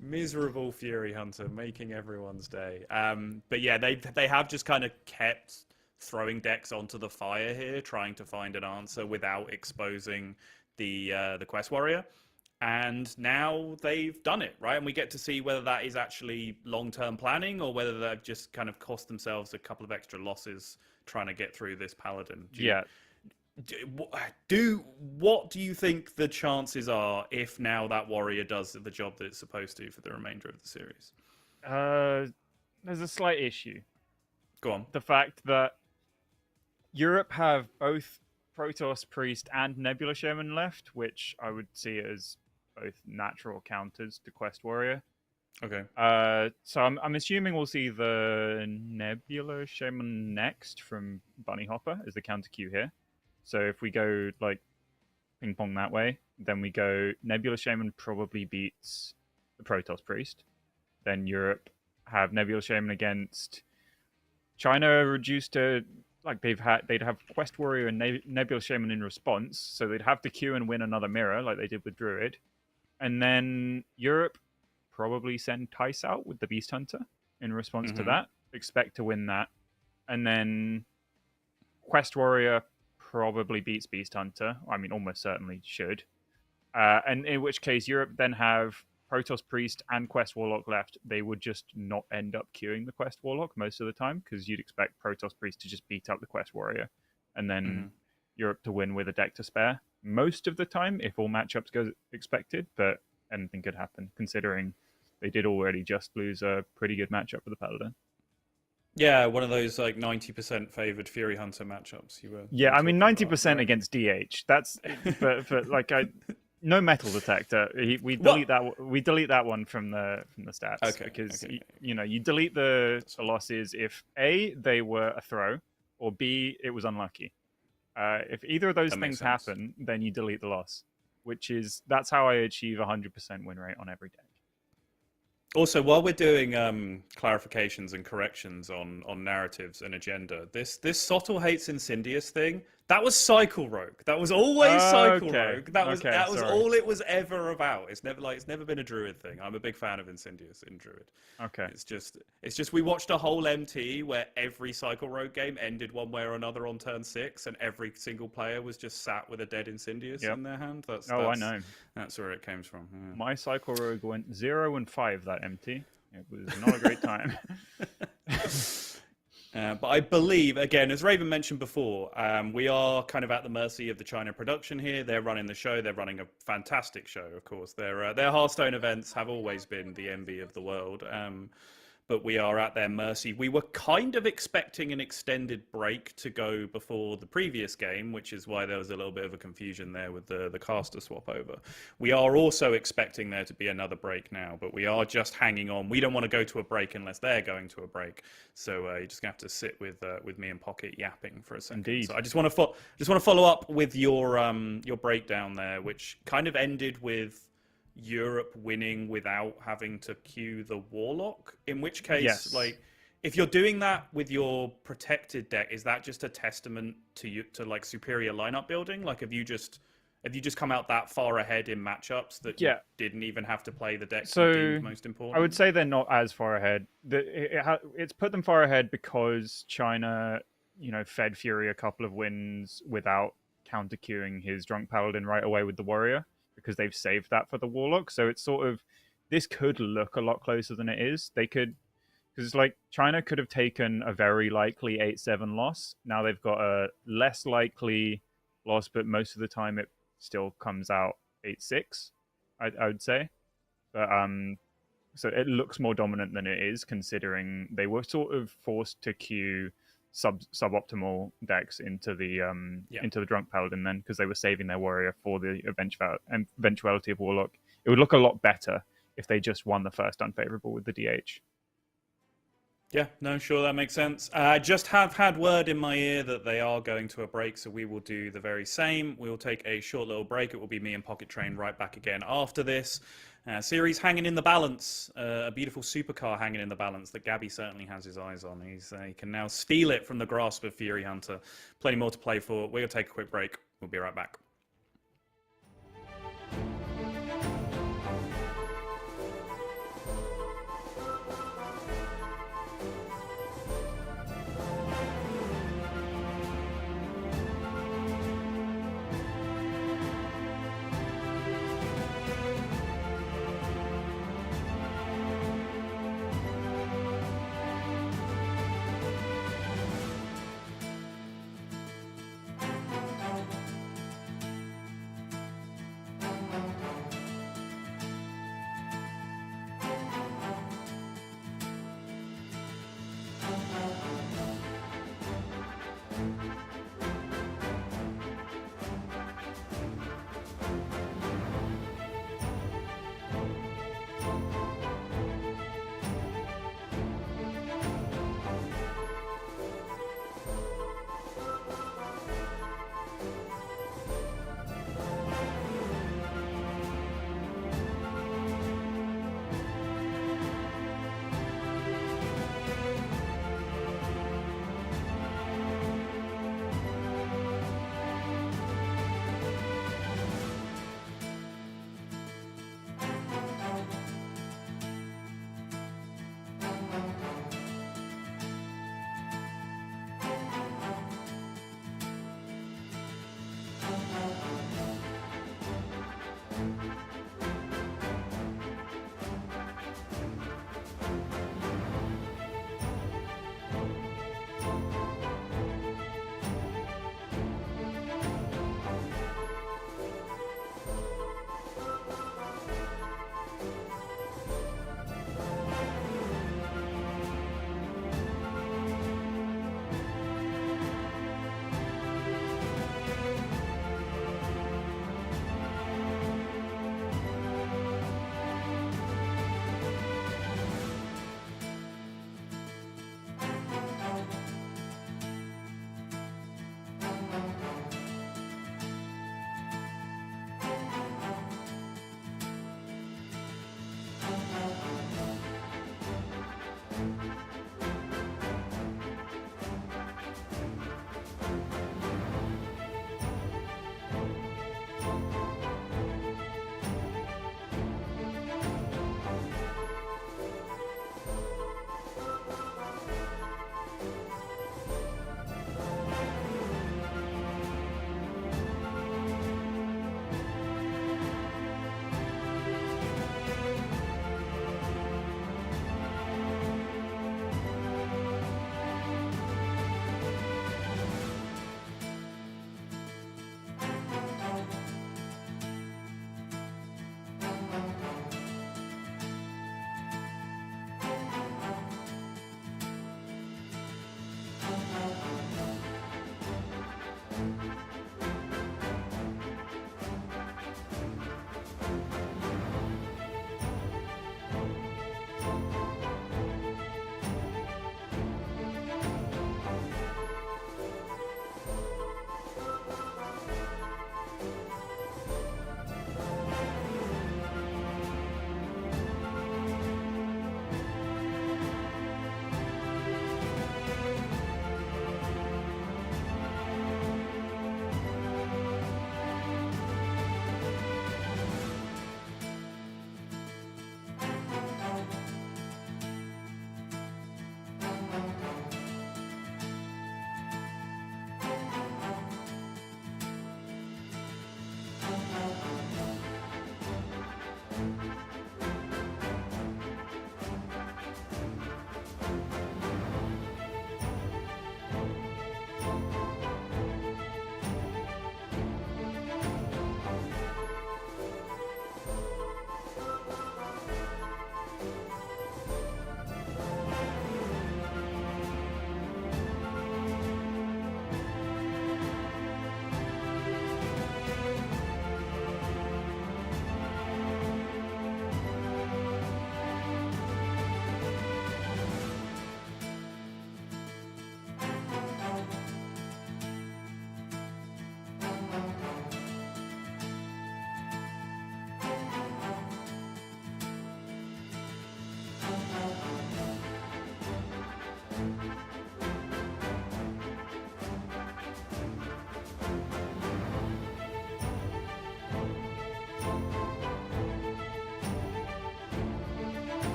Miserable Fury Hunter making everyone's day. But yeah, they have just kind of kept throwing decks onto the fire here, trying to find an answer without exposing the Quest Warrior. And now they've done it, right? And we get to see whether that is actually long-term planning or whether they've just kind of cost themselves a couple of extra losses trying to get through this Paladin. What do you think the chances are if now that warrior does the job that it's supposed to for the remainder of the series? There's a slight issue. Go on. The fact that Europe have both Protoss Priest and Nebula Shaman left, which I would see as both natural counters to Quest Warrior. Okay. So I'm assuming we'll see the Nebula Shaman next from Bunny Hopper as the counter queue here. So if we go like ping pong that way, then we go Nebula Shaman probably beats the Protoss Priest. Then Europe have Nebula Shaman against China reduced to like they'd have Quest Warrior and Nebula Shaman in response, so they'd have to queue and win another mirror like they did with Druid. And then Europe probably send Tice out with the Beast Hunter in response to that. Expect to win that. And then Quest Warrior probably beats Beast Hunter. I mean, almost certainly should. And in which case, Europe then have Protoss Priest and Quest Warlock left. They would just not end up queuing the Quest Warlock most of the time because you'd expect Protoss Priest to just beat up the Quest Warrior and then Europe to win with a deck to spare. Most of the time, if all matchups go expected, but anything could happen considering they did already just lose a pretty good matchup for the Paladin. Yeah, one of those like 90% favored Fury Hunter matchups. I mean 90% against DH. That's but like no metal detector. We delete that one from the stats because you delete the losses if A, they were a throw, or B, it was unlucky. If either of those things happen, then you delete the loss, that's how I achieve 100% win rate on every deck. Also, while we're doing clarifications and corrections on narratives and agenda, this Sottle hates Insidious thing, that was Cycle Rogue. That was always Cycle Rogue. That was all it was ever about. It's never been a Druid thing. I'm a big fan of Insidious in Druid. Okay. It's just we watched a whole MT where every Cycle Rogue game ended one way or another on turn 6, and every single player was just sat with a dead Insidious in their hand. I know. That's where it came from. Yeah. My Cycle Rogue went 0-5 that MT. It was not a great time. But I believe, again, as Raven mentioned before, we are kind of at the mercy of the China production here. They're running the show. They're running a fantastic show, of course. Their Hearthstone events have always been the envy of the world. but we are at their mercy. We were kind of expecting an extended break to go before the previous game, which is why there was a little bit of a confusion there with the caster swap over. We are also expecting there to be another break now, but we are just hanging on. We don't want to go to a break unless they're going to a break. So you're just gonna have to sit with me and Pocket yapping for a second. Indeed. So I just want to follow up with your breakdown there, which kind of ended with Europe winning without having to queue the Warlock. In which case, Yes. like, if you're doing that with your protected deck, is that just a testament to like superior lineup building? Like, have you just come out that far ahead in matchups that you didn't even have to play the deck you deemed most important? I would say they're not as far ahead. It's put them far ahead because China, fed Fury a couple of wins without counter queuing his Drunk Paladin right away with the Warrior, because they've saved that for the Warlock. So it's sort of, this could look a lot closer than it is. They could, because like China could have taken a very likely 8-7 loss. Now they've got a less likely loss, but most of the time it still comes out 8-6, I would say. But so it looks more dominant than it is, considering they were sort of forced to queue suboptimal decks into the Drunk Paladin then, because they were saving their Warrior for the eventuality of Warlock. It would look a lot better if they just won the first unfavorable with the DH. Yeah, no, sure, that makes sense. I just have had word in my ear that they are going to a break, so we will do the very same. We will take a short little break. It will be me and Pocket Train right back again after this. Series hanging in the balance, a beautiful supercar hanging in the balance that Gabby certainly has his eyes on. He can now steal it from the grasp of Fury Hunter. Plenty more to play for. We're going to take a quick break. We'll be right back.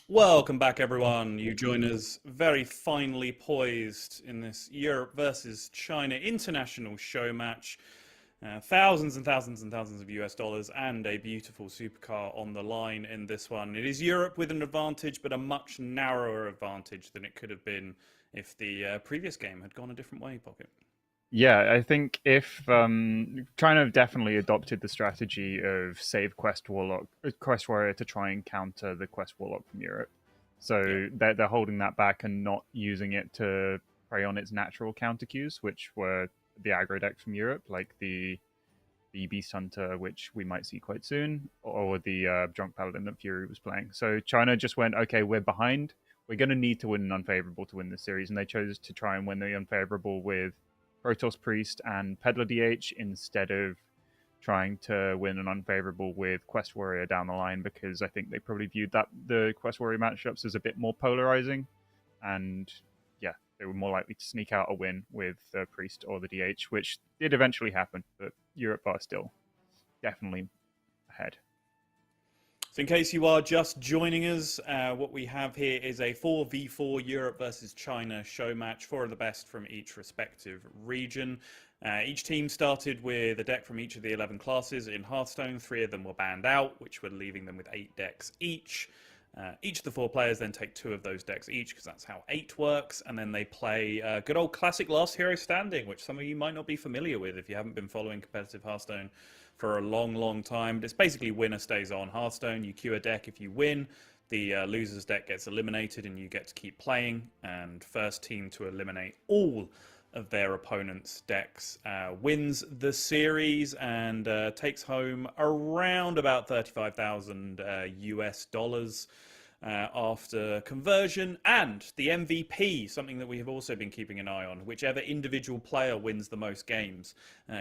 Welcome back, everyone. You join us very finely poised in this Europe versus China international show match. Thousands and thousands and thousands of US dollars and a beautiful supercar on the line in this one. It is Europe with an advantage, but a much narrower advantage than it could have been if the previous game had gone a different way, Pocket. Yeah, I think if China definitely adopted the strategy of save Quest Warrior to try and counter the Quest Warlock from Europe. So they're holding that back and not using it to prey on its natural counter cues, which were the aggro deck from Europe, like the Beast Hunter, which we might see quite soon, or the Drunk Paladin that Fury was playing. So China just went, okay, we're behind. We're going to need to win an unfavorable to win this series, and they chose to try and win the unfavorable with Protoss Priest and Peddler DH instead of trying to win an unfavorable with Quest Warrior down the line, because I think they probably viewed the Quest Warrior matchups as a bit more polarizing, and yeah, they were more likely to sneak out a win with the Priest or the DH, which did eventually happen, but Europe are still definitely ahead. So in case you are just joining us, what we have here is a 4v4 Europe versus China show match, 4 of the best from each respective region. Each team started with a deck from each of the 11 classes in Hearthstone. 3 of them were banned out, which were leaving them with 8 decks each. Each of the 4 players then take 2 of those decks each, because that's how 8 works, and then they play good old classic Last Hero Standing, which some of you might not be familiar with if you haven't been following competitive Hearthstone for a long time. But it's basically winner stays on Hearthstone. You queue a deck. If you win, the loser's deck gets eliminated and you get to keep playing, and first team to eliminate all of their opponent's decks wins the series and takes home around about 35,000 US dollars after conversion, and the MVP, something that we have also been keeping an eye on. Whichever individual player wins the most games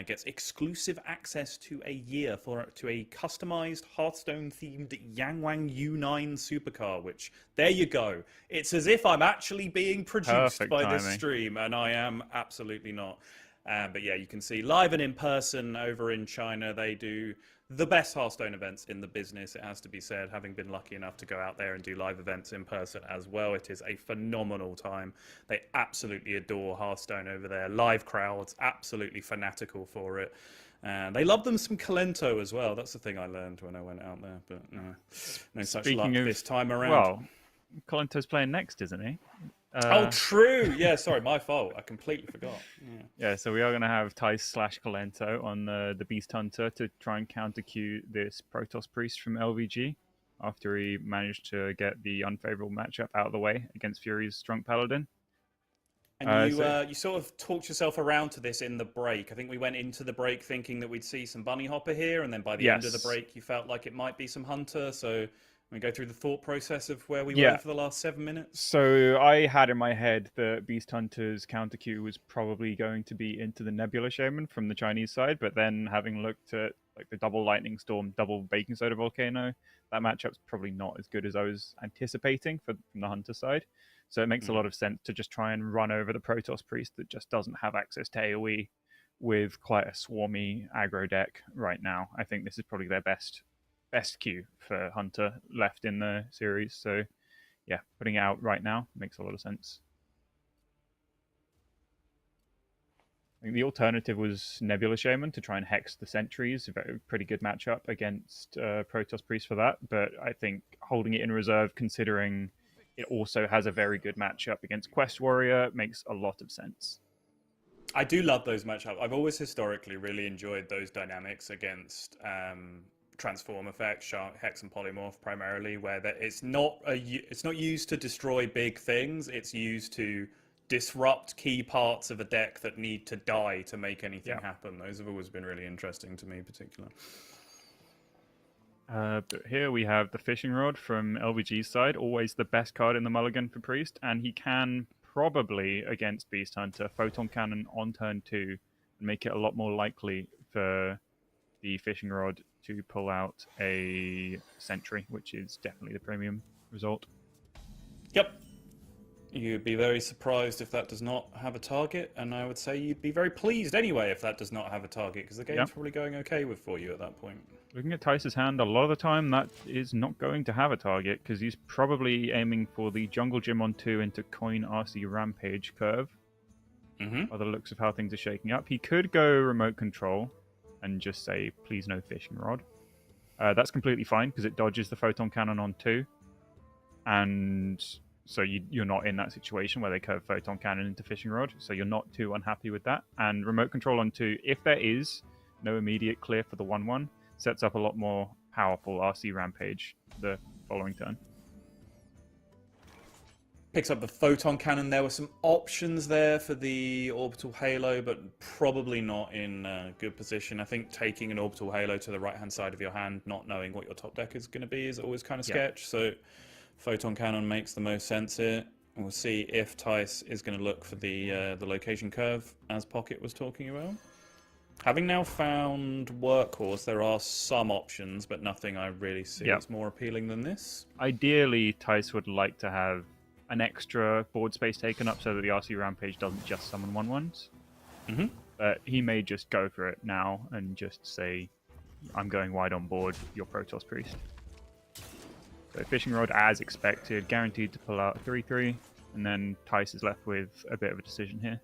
gets exclusive access to a year to a customized Hearthstone-themed Yangwang U9 supercar, which, there you go. It's as if I'm actually being produced Perfect by timing. this stream, and I am absolutely not. But yeah, you can see live and in person over in China, they do the best Hearthstone events in the business, it has to be said, having been lucky enough to go out there and do live events in person as well. It is a phenomenal time. They absolutely adore Hearthstone over there. Live crowds, absolutely fanatical for it. And they love them some Kalento as well. That's the thing I learned when I went out there, but no such luck this time around. Well, Kalento's playing next, isn't he? Oh, true. Yeah, sorry, my fault. I completely forgot. Yeah, so we are going to have Tice/Kalento on the Beast Hunter to try and counter Q this Protoss Priest from LVG after he managed to get the unfavorable matchup out of the way against Fury's Drunk Paladin. And you sort of talked yourself around to this in the break. I think we went into the break thinking that we'd see some Bunny Hopper here, and then by the end of the break, you felt like it might be some Hunter. So we go through the thought process of where we were for the last 7 minutes. So I had in my head that Beast Hunter's counter Q was probably going to be into the Nebula Shaman from the Chinese side, but then having looked at like the double Lightning Storm, double Baking Soda Volcano, that matchup's probably not as good as I was anticipating from the Hunter side. So it makes a lot of sense to just try and run over the Protoss Priest that just doesn't have access to AoE with quite a swarmy aggro deck right now. I think this is probably their best queue for Hunter left in the series. So yeah, putting it out right now makes a lot of sense. I think the alternative was Nebula Shaman to try and hex the sentries. A pretty good matchup against Protoss Priest for that. But I think holding it in reserve, considering it also has a very good matchup against Quest Warrior, makes a lot of sense. I do love those matchups. I've always historically really enjoyed those dynamics against Transform Effect, Hex and Polymorph primarily, where it's not used to destroy big things. It's used to disrupt key parts of a deck that need to die to make anything happen. Those have always been really interesting to me, in particular. But here we have the Fishing Rod from LVG's side, always the best card in the mulligan for Priest, and he can probably, against Beast Hunter, Photon Cannon on turn 2 and make it a lot more likely for the fishing rod to pull out a sentry, which is definitely the premium result. Yep. You'd be very surprised if that does not have a target, and I would say you'd be very pleased anyway if that does not have a target, because the game's probably going okay for you at that point. Looking at Tice's hand, a lot of the time that is not going to have a target, because he's probably aiming for the Jungle Gym on 2 into Coin RC Rampage curve. By the looks of how things are shaking up. He could go remote control and just say, please no fishing rod. That's completely fine, because it dodges the photon cannon on 2. And so you're not in that situation where they curve photon cannon into fishing rod, so you're not too unhappy with that. And remote control on 2, if there is no immediate clear for the 1-1, sets up a lot more powerful RC Rampage the following turn. Picks up the photon cannon. There were some options there for the orbital halo, but probably not in a good position. I think taking an orbital halo to the right-hand side of your hand, not knowing what your top deck is going to be, is always kind of sketch. So photon cannon makes the most sense here. And we'll see if Tice is going to look for the location curve, as Pocket was talking about. Having now found Workhorse, there are some options, but nothing I really see is more appealing than this. Ideally, Tice would like to have an extra board space taken up so that the RC Rampage doesn't just summon 1/1s. But he may just go for it now and just say, I'm going wide on board, your Protoss Priest. So fishing rod, as expected, guaranteed to pull out 3/3, and then Tice is left with a bit of a decision here.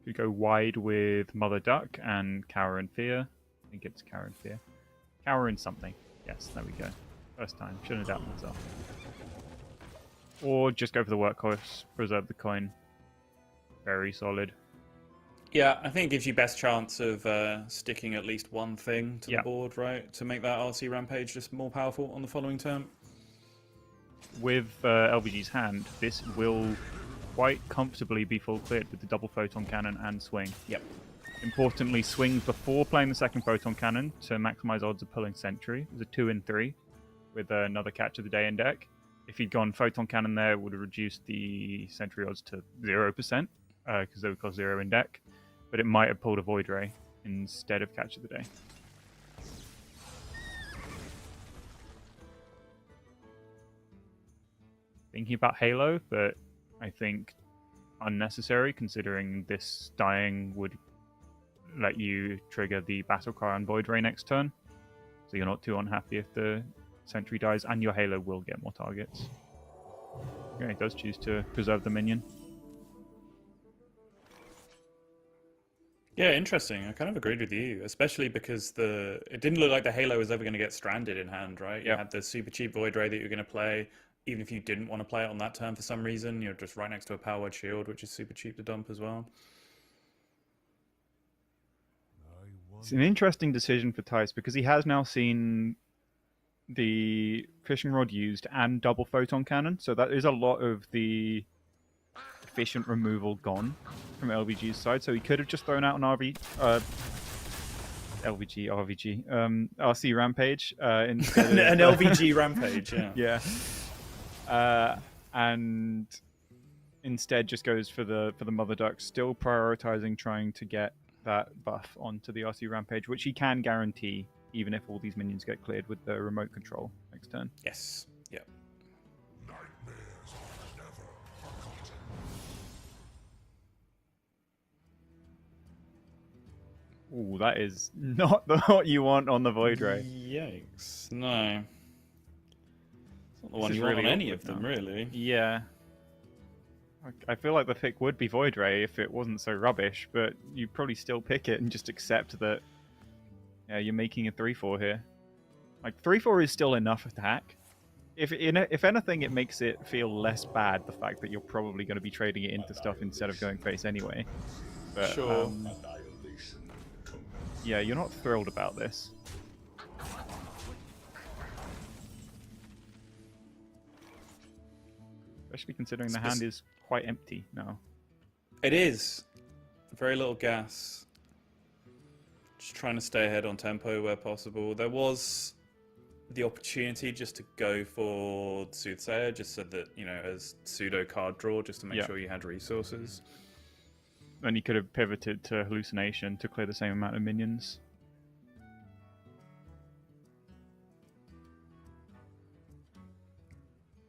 Could go wide with Mother Duck and Cower in Fear. I think it's Cower in Fear. Cower in something. Yes, there we go. First time. Shouldn't have doubted myself. Or just go for the Workhorse, preserve the coin. Very solid. Yeah, I think it gives you best chance of sticking at least one thing to the board, right? To make that RC Rampage just more powerful on the following turn. With LVG's hand, this will quite comfortably be full cleared with the double photon cannon and swing. Yep. Importantly, swing before playing the second photon cannon to maximize odds of pulling sentry. It was a 2 in 3 with another catch of the day in deck. If he'd gone photon cannon there, it would have reduced the sentry odds to 0%, because they would cost 0 in deck. But it might have pulled a Void Ray instead of catch of the day. Thinking about Halo, but I think unnecessary, considering this dying would let you trigger the Battle Cry on Void Ray next turn. So you're not too unhappy if the sentry dies, and your Halo will get more targets. Okay, it does choose to preserve the minion. Yeah, interesting. I kind of agreed with you, especially because it didn't look like the Halo was ever going to get stranded in hand, right? You had the super cheap Void Ray that you're going to play. Even if you didn't want to play it on that turn for some reason, you're just right next to a Powered Shield, which is super cheap to dump as well. It's an interesting decision for Tice, because he has now seen the fishing rod used and double photon cannon, so that is a lot of the efficient removal gone from LVG's side. So he could have just thrown out an RC Rampage instead of an LVG Rampage, and instead just goes for the Mother Duck, still prioritizing trying to get that buff onto the RC Rampage, which he can guarantee even if all these minions get cleared with the remote control next turn. Yes. Yeah. Ooh, that is not what you want on the Void Ray. Yikes. No. It's not the one you want on any of them, really. Yeah. I feel like the pick would be Void Ray if it wasn't so rubbish, but you'd probably still pick it and just accept that you're making a 3/4 here. Like, 3/4 is still enough attack. If anything, it makes it feel less bad, the fact that you're probably going to be trading it into stuff instead of going face anyway. But, sure. Yeah, you're not thrilled about this. Especially considering the hand is quite empty now. It is. Very little gas. Just trying to stay ahead on tempo where possible. There was the opportunity just to go for Soothsayer, just so that, as pseudo card draw, just to make sure you had resources. Then he could have pivoted to Hallucination to clear the same amount of minions.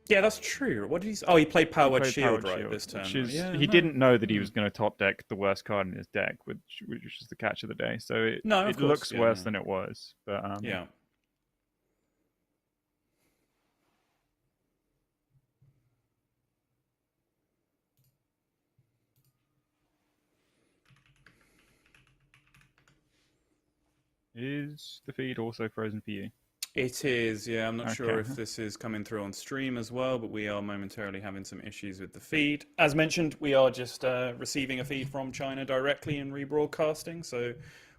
Yeah, that's true. What did he say? Oh, he played Powered Shield, right, this turn. He didn't know that he was going to top deck the worst card in his deck, which is the catch of the day. So it looks worse than it was. But yeah. Is the feed also frozen for you? It is, yeah. I'm not sure if this is coming through on stream as well, but we are momentarily having some issues with the feed. As mentioned, we are just receiving a feed from China directly and rebroadcasting, so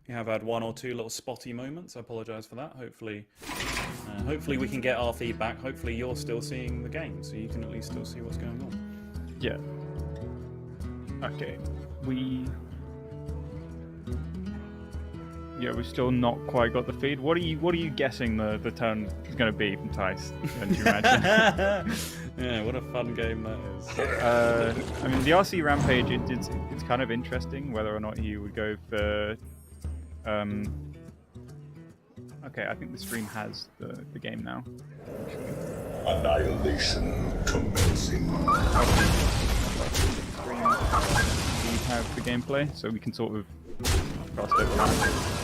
we have had one or two little spotty moments. I apologise for that. Hopefully we can get our feedback. Hopefully you're still seeing the game, so you can at least still see what's going on. Yeah. Okay. Yeah, we've still not quite got the feed. What are you guessing the turn is going to be from Tice? Can you imagine? Yeah, what a fun game that is. I mean, the RC Rampage, it's kind of interesting whether or not he would go for... Okay, I think the stream has the game now. Annihilation commencing. We have the gameplay, so we can sort of cross over that.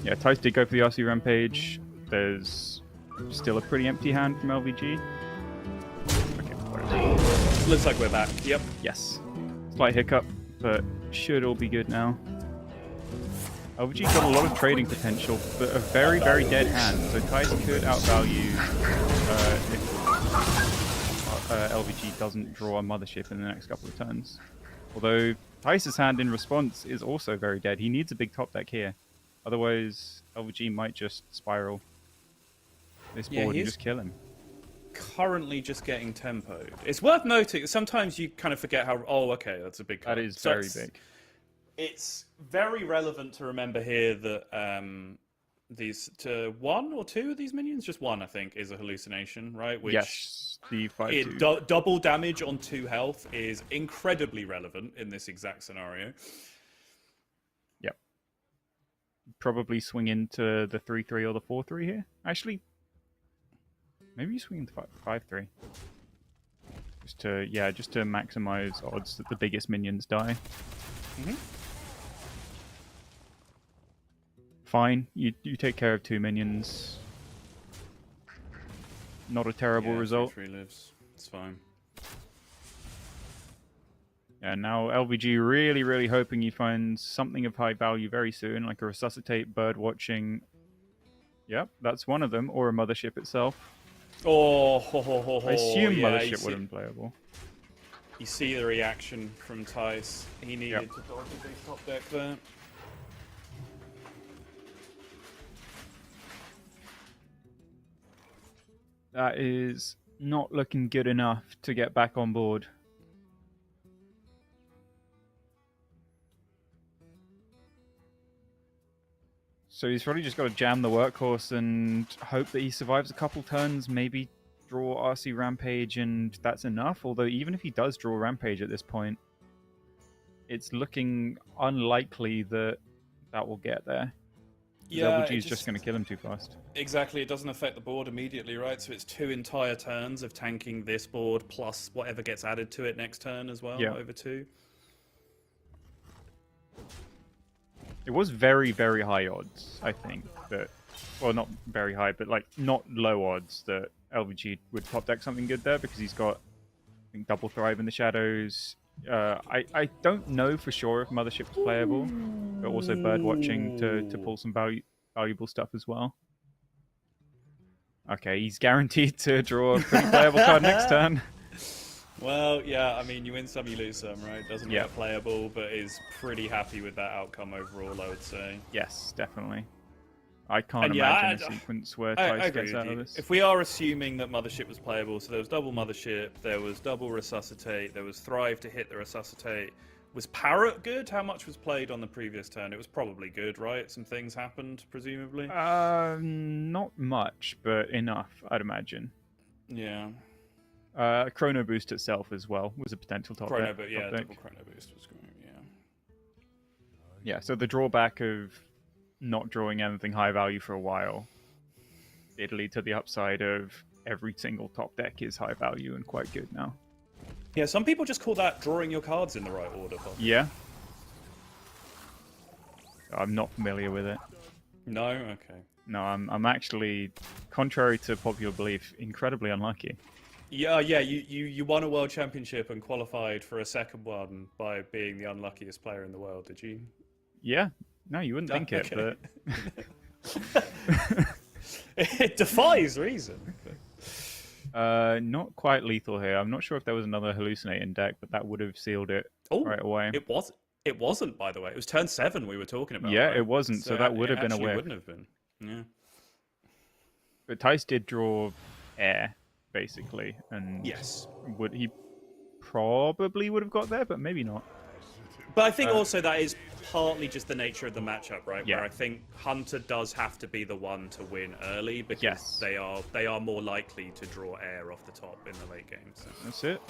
Yeah, Tice did go for the RC Rampage. There's still a pretty empty hand from LVG. Okay, looks like we're back. Yep. Yes. Slight hiccup, but should all be good now. LVG got a lot of trading potential, but a very, very dead hand. So Tice could outvalue if LVG doesn't draw a Mothership in the next couple of turns. Although Tice's hand in response is also very dead. He needs a big top deck here. Otherwise, LVG might just spiral this board and just kill him. Currently just getting tempoed. It's worth noting that sometimes you kind of forget how... Oh, okay, that's a big card. That is very big. It's very relevant to remember here that one or two of these minions, just one, I think, is a hallucination, right? Which yes, the 5/2. Double damage on 2 health is incredibly relevant in this exact scenario. Yep. Probably swing into the 3/3 or the 4/3 here. Actually, maybe you swing into 5/3. Just to maximize odds that the biggest minions die. Mm-hmm. Fine, you take care of 2 minions. Not a terrible result. 3/3 lives. It's fine. Yeah, now LVG really, really hoping he finds something of high value very soon, like a Resuscitate, Bird Watching. Yep, that's one of them, or a Mothership itself. Oh, I assume Mothership would have been playable. You see the reaction from Tice. He needed to dodge a big top deck there. That is not looking good enough to get back on board. So he's probably just got to jam the Workhorse and hope that he survives a couple turns, maybe draw RC Rampage, and that's enough. Although even if he does draw Rampage at this point, it's looking unlikely that will get there. Yeah, LVG is just going to kill him too fast. Exactly, it doesn't affect the board immediately, right? So it's 2 entire turns of tanking this board plus whatever gets added to it next turn as well, over 2. It was very, very high odds, I think, that... Well, not very high, but like not low odds that LVG would top deck something good there because he's got, I think, Double Thrive in the Shadows. I don't know for sure if Mothership is playable, but also Bird Watching to pull some valuable stuff as well. Okay, he's guaranteed to draw a pretty playable card next turn. Well, yeah, I mean, you win some, you lose some, right? Doesn't get playable, but is pretty happy with that outcome overall, I would say. Yes, definitely. I can't imagine a sequence where Tice gets out of this. If we are assuming that Mothership was playable, so there was double Mothership, there was double Resuscitate, there was Thrive to hit the Resuscitate, Was Parrot good? How much was played on the previous turn? It was probably good, right? Some things happened, presumably. Not much, but enough, I'd imagine. Yeah. Chrono Boost itself as well was a potential top Chrono, deck. but yeah, double Chrono Boost was great. Yeah. Yeah. So the drawback of not drawing anything high value for a while did lead to the upside of every single top deck is high value and quite good now. Yeah, some people just call that drawing your cards in the right order. Poppy. Yeah. I'm not familiar with it. No? Okay. No, I'm actually, contrary to popular belief, incredibly unlucky. Yeah, you won a world championship and qualified for a second one by being the unluckiest player in the world, did you? Yeah. No, you wouldn't think it, but... It defies reason. Not quite lethal here. I'm not sure if there was another hallucinating deck, but that would have sealed it right away. It wasn't, by the way. It was turn 7 we were talking about. Yeah, right? it wasn't. So that would have been a whiff. Wouldn't have been. Yeah. But Tice did draw air, basically, and yes, he probably would have got there, but maybe not. But I think also that is partly just the nature of the matchup, right? Yeah. Where I think Hunter does have to be the one to win early because they are more likely to draw air off the top in the late game. So. That's it.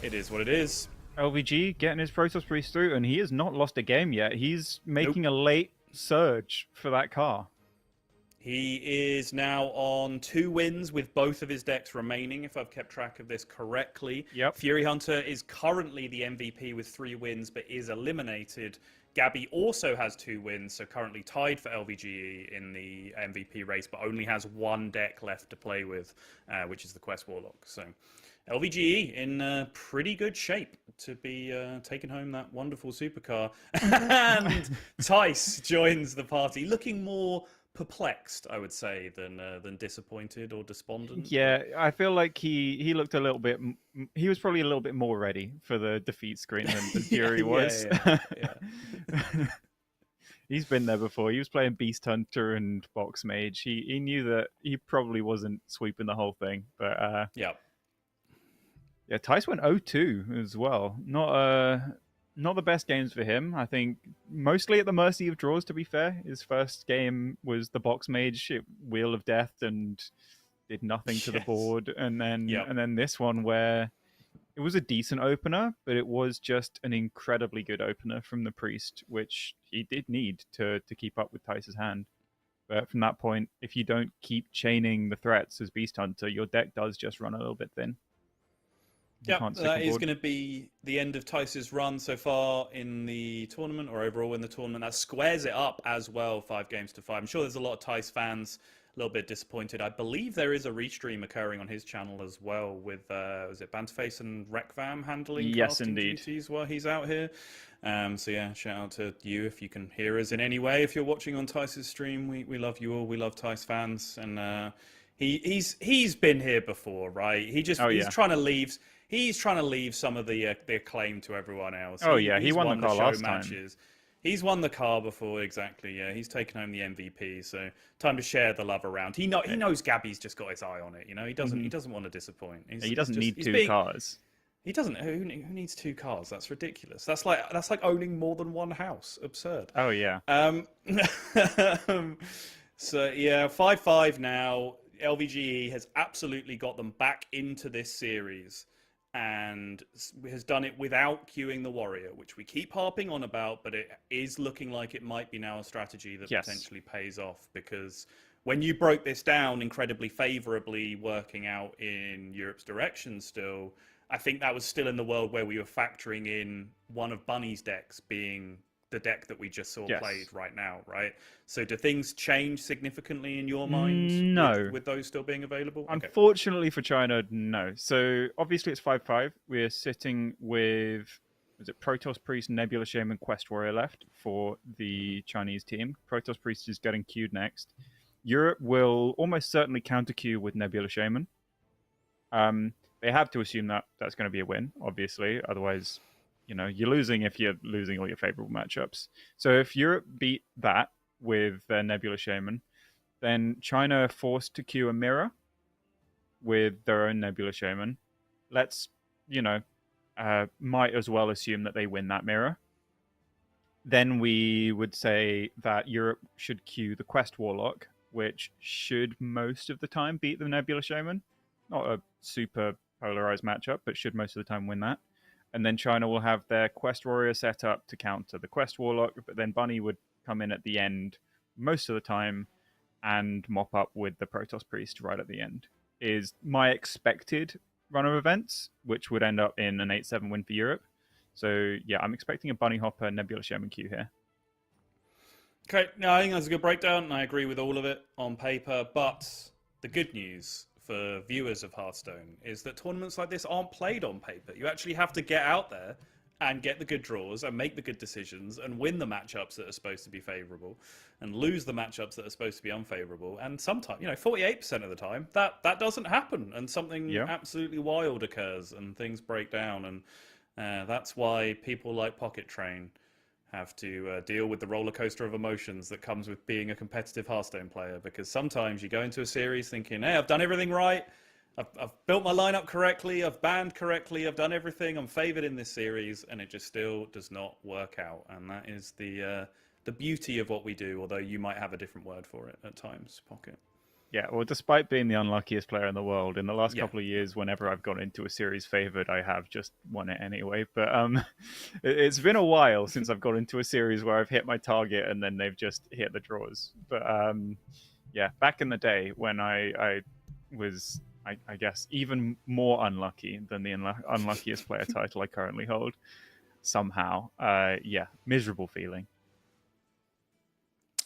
It is what it is. LVG getting his Protoss Priest through, and he has not lost a game yet. He's making a late surge for that car. He is now on 2 wins with both of his decks remaining, if I've kept track of this correctly. Yep. Fury Hunter is currently the MVP with 3 wins, but is eliminated. Gabby also has 2 wins, so currently tied for LVGE in the MVP race, but only has 1 deck left to play with, which is the Quest Warlock. So LVGE in pretty good shape to be taking home that wonderful supercar. And Tice joins the party, looking more perplexed, I would say, than disappointed or despondent. Yeah, I feel like he looked a little bit. He was probably a little bit more ready for the defeat screen than Fury was. Yeah. He's been there before. He was playing Beast Hunter and Box Mage. He knew that he probably wasn't sweeping the whole thing, but yeah, Tice went 0-2 as well. Not the best games for him. I think mostly at the mercy of draws, to be fair. His first game was the Box Mage Wheel of Death and did nothing to the board. And then this one where it was a decent opener, but it was just an incredibly good opener from the Priest, which he did need to keep up with Tice's hand. But from that point, if you don't keep chaining the threats as Beast Hunter, your deck does just run a little bit thin. Yeah, that is going to be the end of Tice's run so far in the tournament, or overall in the tournament. That squares it up as well, 5 games to 5. I'm sure there's a lot of Tice fans a little bit disappointed. I believe there is a restream occurring on his channel as well with, was it Banterface and Rekvam handling casting duties while he's out here? So yeah, shout out to you if you can hear us in any way. If you're watching on Tice's stream, we love you all. We love Tice fans. And he's been here before, right? He's trying to leave... He's trying to leave some of the acclaim to everyone else. He won the car last time. He's won the car before, exactly. Yeah, he's taken home the MVP. So time to share the love around. He knows Gabby's just got his eye on it. You know, he doesn't want to disappoint. He doesn't need 2 cars. He doesn't. Who needs 2 cars? That's ridiculous. That's like owning more than 1 house. Absurd. Oh yeah. So yeah, 5-5 now. LVGE has absolutely got them back into this series. And has done it without queuing the warrior, which we keep harping on about, but it is looking like it might be now a strategy that potentially pays off, because when you broke this down incredibly favorably, working out in Europe's direction still, I think that was still in the world where we were factoring in one of Bunny's decks being the deck that we just saw played right now, right? So do things change significantly in your mind with those still being available? Unfortunately for China, no. So obviously it's 5-5. We're sitting with, is it Protoss Priest, Nebula Shaman, Quest Warrior left for the Chinese team. Protoss Priest is getting queued next. Europe will almost certainly counter queue with Nebula Shaman. They have to assume that that's going to be a win, obviously. Otherwise, you know, you're losing if you're losing all your favorable matchups. So if Europe beat that with their Nebula Shaman, then China are forced to queue a mirror with their own Nebula Shaman. Let's, you know, might as well assume that they win that mirror. Then we would say that Europe should queue the Quest Warlock, which should most of the time beat the Nebula Shaman. Not a super polarized matchup, but should most of the time win that. And then China will have their Quest Warrior set up to counter the Quest Warlock, but then Bunny would come in at the end most of the time and mop up with the Protoss Priest right at the end. Is my expected run of events, which would end up in an 8-7 win for Europe. So yeah, I'm expecting a Bunny Hopper Nebula Shaman queue here. Okay, no, I think that's a good breakdown, and I agree with all of it on paper. But the good news for viewers of Hearthstone is that tournaments like this aren't played on paper. You actually have to get out there and get the good draws and make the good decisions and win the matchups that are supposed to be favourable and lose the matchups that are supposed to be unfavourable. And sometimes, 48% of the time, that doesn't happen, and something absolutely wild occurs and things break down. And that's why people like Pocket Train have to deal with the roller coaster of emotions that comes with being a competitive Hearthstone player, because sometimes you go into a series thinking, hey, I've done everything right, I've built my lineup correctly, I've banned correctly, I've done everything, I'm favoured in this series, and it just still does not work out. And that is the beauty of what we do, although you might have a different word for it at times, Pocket. Yeah, well, despite being the unluckiest player in the world, in the last couple of years, whenever I've gone into a series favoured, I have just won it anyway. But it's been a while since I've got into a series where I've hit my target and then they've just hit the draws. But yeah, back in the day when I was, I guess, even more unlucky than the unluckiest player title I currently hold, somehow, yeah, miserable feeling.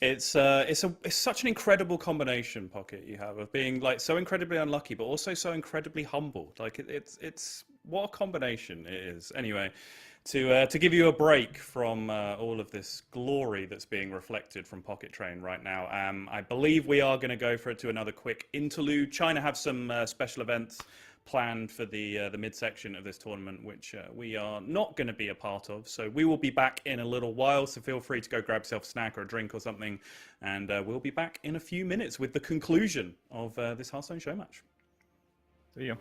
It's such an incredible combination, Pocket, you have of being like so incredibly unlucky, but also so incredibly humble. Like it's what a combination it is. Anyway, to give you a break from all of this glory that's being reflected from Pocket Train right now, I believe we are going to go to another quick interlude. China have some special events planned for the midsection of this tournament, which we are not going to be a part of. So we will be back in a little while, so feel free to go grab yourself a snack or a drink or something, and we'll be back in a few minutes with the conclusion of this Hearthstone show match. See you.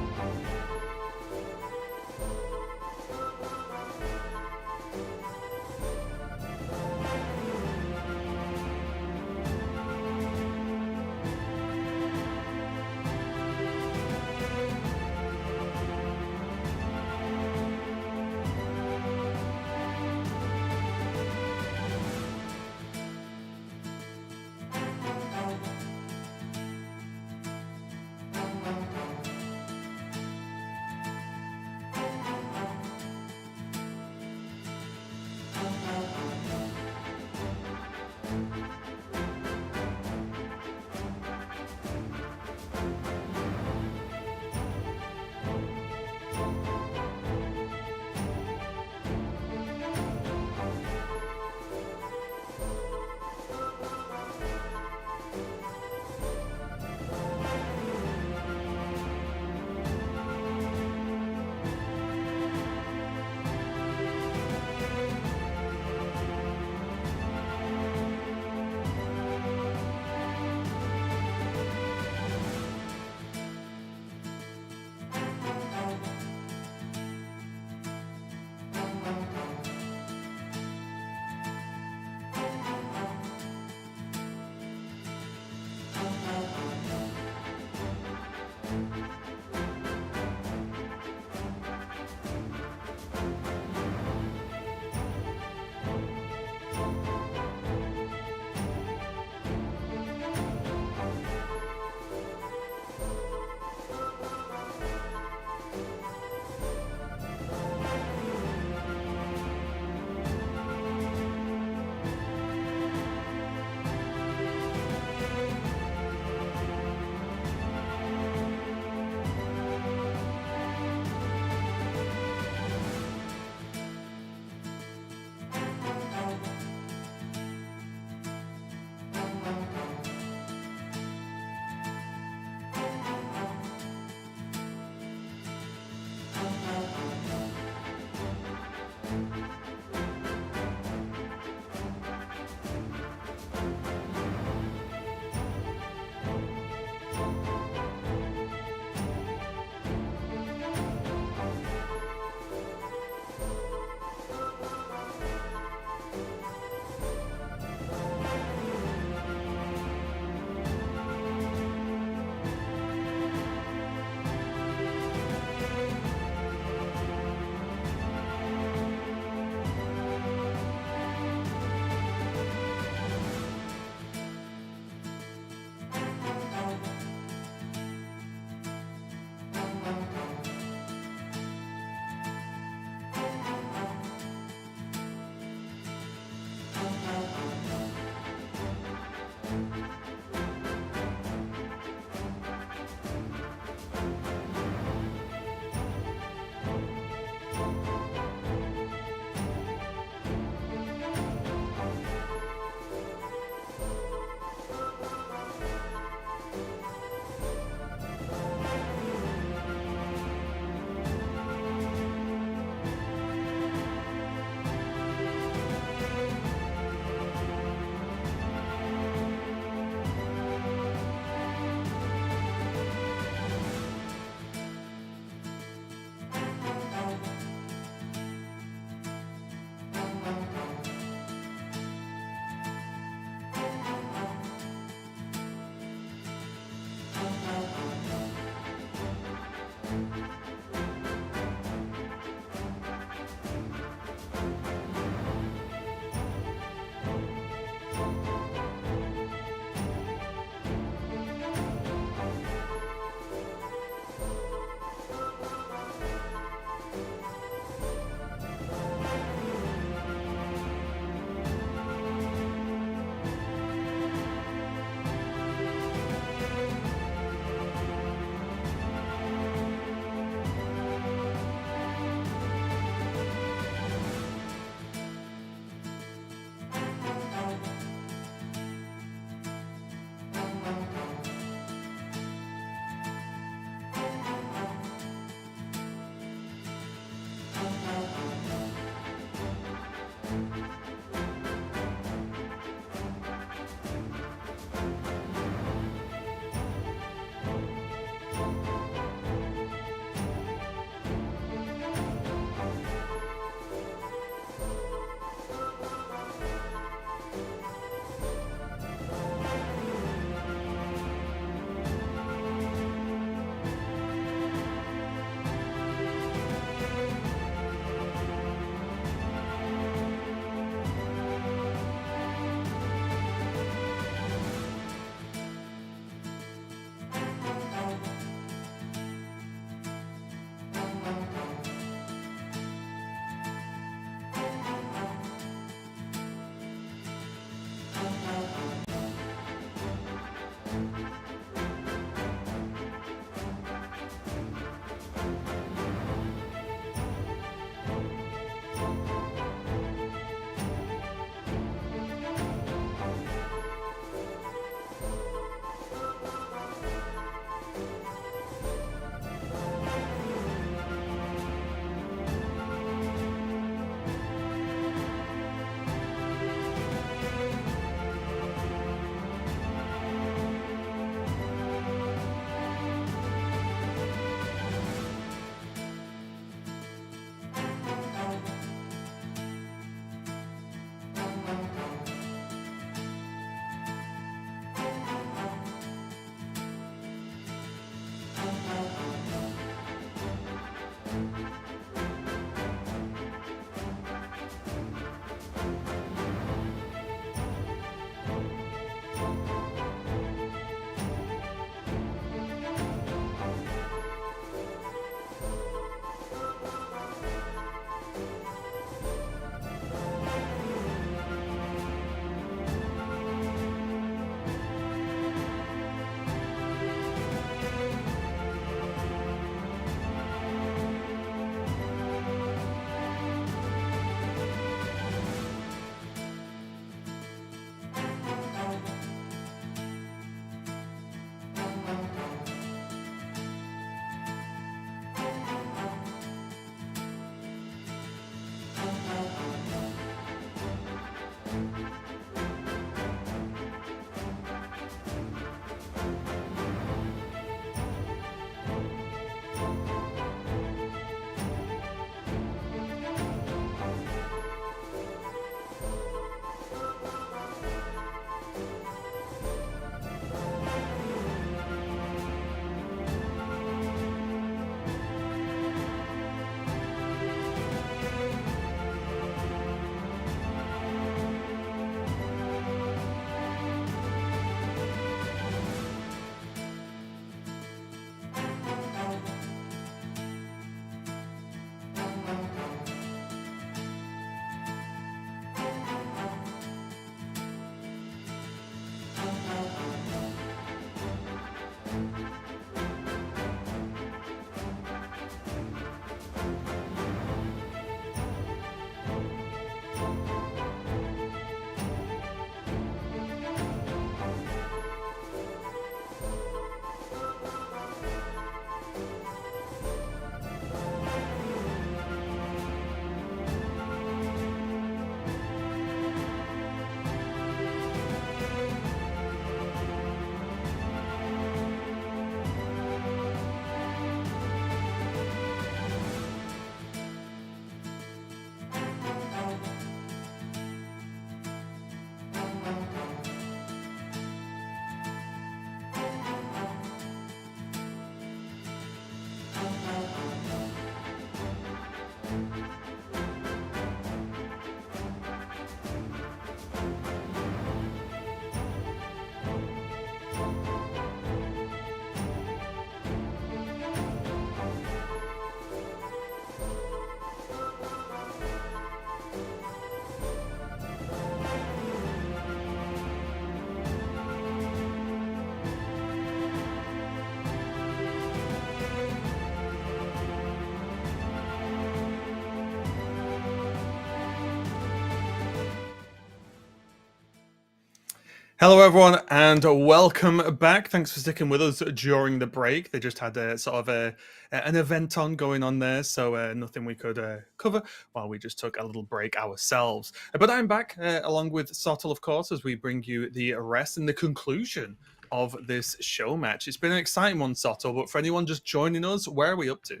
Hello, everyone, and welcome back. Thanks for sticking with us during the break. They just had a sort of an event going on there, so nothing we could cover while we just took a little break ourselves. But I'm back along with Sottle, of course, as we bring you the rest and the conclusion of this show match. It's been an exciting one, Sottle, but for anyone just joining us, where are we up to?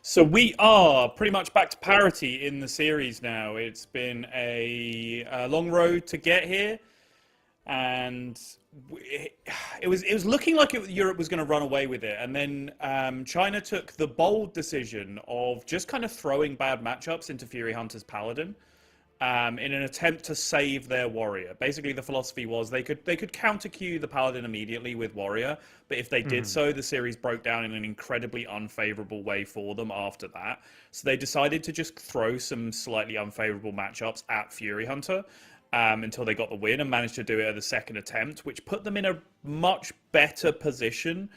So we are pretty much back to parity in the series now. It's been a long road to get here, and it was looking like Europe was going to run away with it, and then China took the bold decision of just kind of throwing bad matchups into Fury Hunter's Paladin. In an attempt to save their warrior. Basically, the philosophy was they could counter queue the paladin immediately with warrior, but if they did so, the series broke down in an incredibly unfavorable way for them after that. So they decided to just throw some slightly unfavorable matchups at Fury Hunter until they got the win and managed to do it at the second attempt, which put them in a much better position.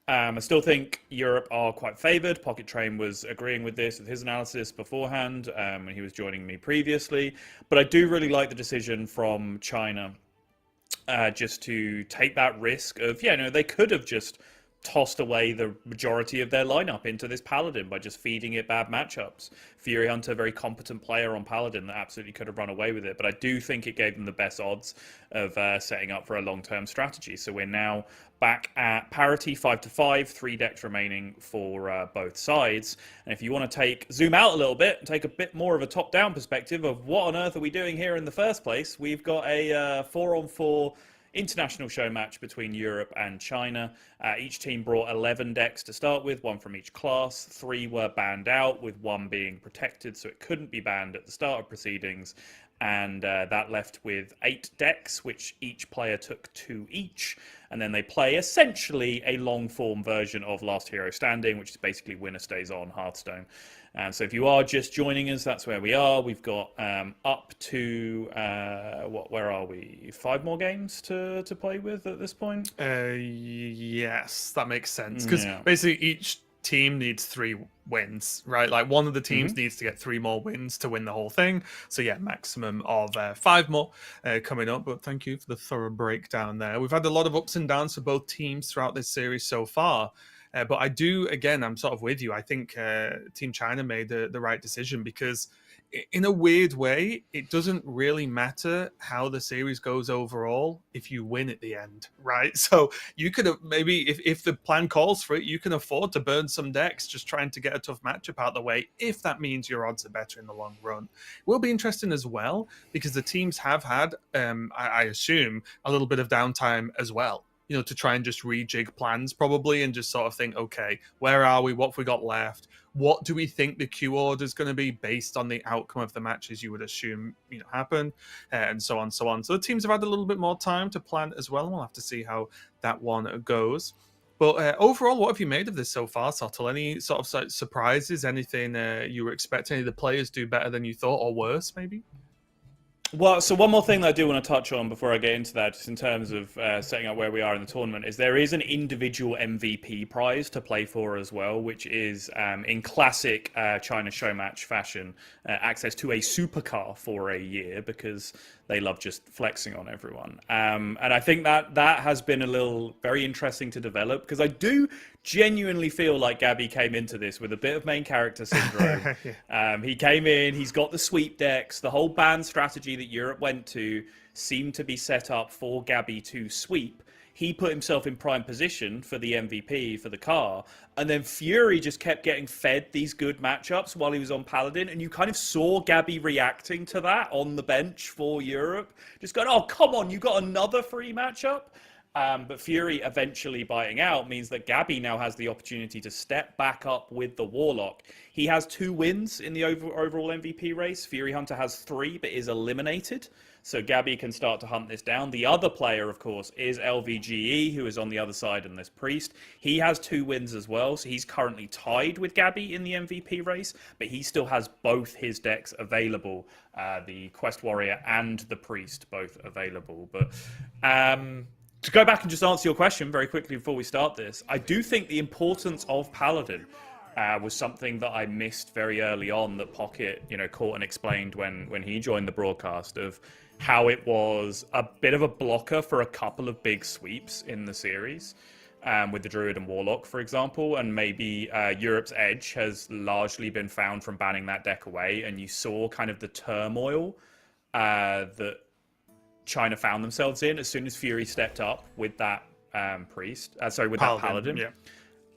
I still think Europe are quite favoured. Pocket Train was agreeing with this with his analysis beforehand when he was joining me previously. But I do really like the decision from China just to take that risk of, they could have just tossed away the majority of their lineup into this Paladin by just feeding it bad matchups. Fury Hunter, very competent player on Paladin that absolutely could have run away with it, but I do think it gave them the best odds of setting up for a long-term strategy. So we're now back at parity, 5-5, 3 decks remaining for both sides. And if you want to zoom out a little bit and take a bit more of a top-down perspective of what on earth are we doing here in the first place, we've got a 4-on-4 international show match between Europe and China. Each team brought 11 decks to start with, 1 from each class. 3 were banned out, with 1 being protected, so it couldn't be banned at the start of proceedings. And that left with 8 decks, which each player took 2 each. And then they play essentially a long-form version of Last Hero Standing, which is basically winner stays on Hearthstone. So if you are just joining us, that's where we are. We've got up to, where are we? 5 more games to play with at this point? Yes, that makes sense. Because basically each team needs 3 wins, right? Like one of the teams needs to get 3 more wins to win the whole thing. So yeah, maximum of 5 more coming up. But thank you for the thorough breakdown there. We've had a lot of ups and downs for both teams throughout this series so far. But I do, again, I'm sort of with you. I think Team China made the right decision because in a weird way, it doesn't really matter how the series goes overall if you win at the end, right? So you could have maybe, if the plan calls for it, you can afford to burn some decks just trying to get a tough matchup out of the way if that means your odds are better in the long run. It will be interesting as well because the teams have had, I assume, a little bit of downtime as well. To try and just rejig plans probably and just sort of think, okay, where are we? What have we got left? What do we think the queue order is going to be based on the outcome of the matches you would assume, happen, and so on, so on. So the teams have had a little bit more time to plan as well, and we'll have to see how that one goes. But overall, what have you made of this so far, Sottle? Any sort of surprises? Anything you were expecting? Any of the players do better than you thought or worse, maybe? Well, so one more thing that I do want to touch on before I get into that, just in terms of setting up where we are in the tournament, is there is an individual MVP prize to play for as well, which is, in classic China Showmatch fashion, access to a supercar for a year because they love just flexing on everyone. And I think that has been very interesting to develop because I do genuinely feel like Gabby came into this with a bit of main character syndrome. He came in, he's got the sweep decks, the whole ban strategy that Europe went to seemed to be set up for Gabby to sweep. He put himself in prime position for the MVP, for the car, and then Fury just kept getting fed these good matchups while he was on Paladin, and you kind of saw Gabby reacting to that on the bench for Europe. Just going, oh, come on, you got another free matchup? But Fury eventually biting out means that Gabby now has the opportunity to step back up with the Warlock. He has 2 wins in the overall MVP race. Fury Hunter has 3, but is eliminated. So Gabby can start to hunt this down. The other player, of course, is LVGE, who is on the other side in this Priest. He has 2 wins as well, so he's currently tied with Gabby in the MVP race, but he still has both his decks available, the Quest Warrior and the Priest both available. But to go back and just answer your question very quickly before we start this, I do think the importance of Paladin was something that I missed very early on that Pocket, caught and explained when he joined the broadcast of how it was a bit of a blocker for a couple of big sweeps in the series, with the Druid and Warlock, for example, and maybe Europe's edge has largely been found from banning that deck away, and you saw kind of the turmoil that China found themselves in as soon as Fury stepped up with that Paladin. Yeah.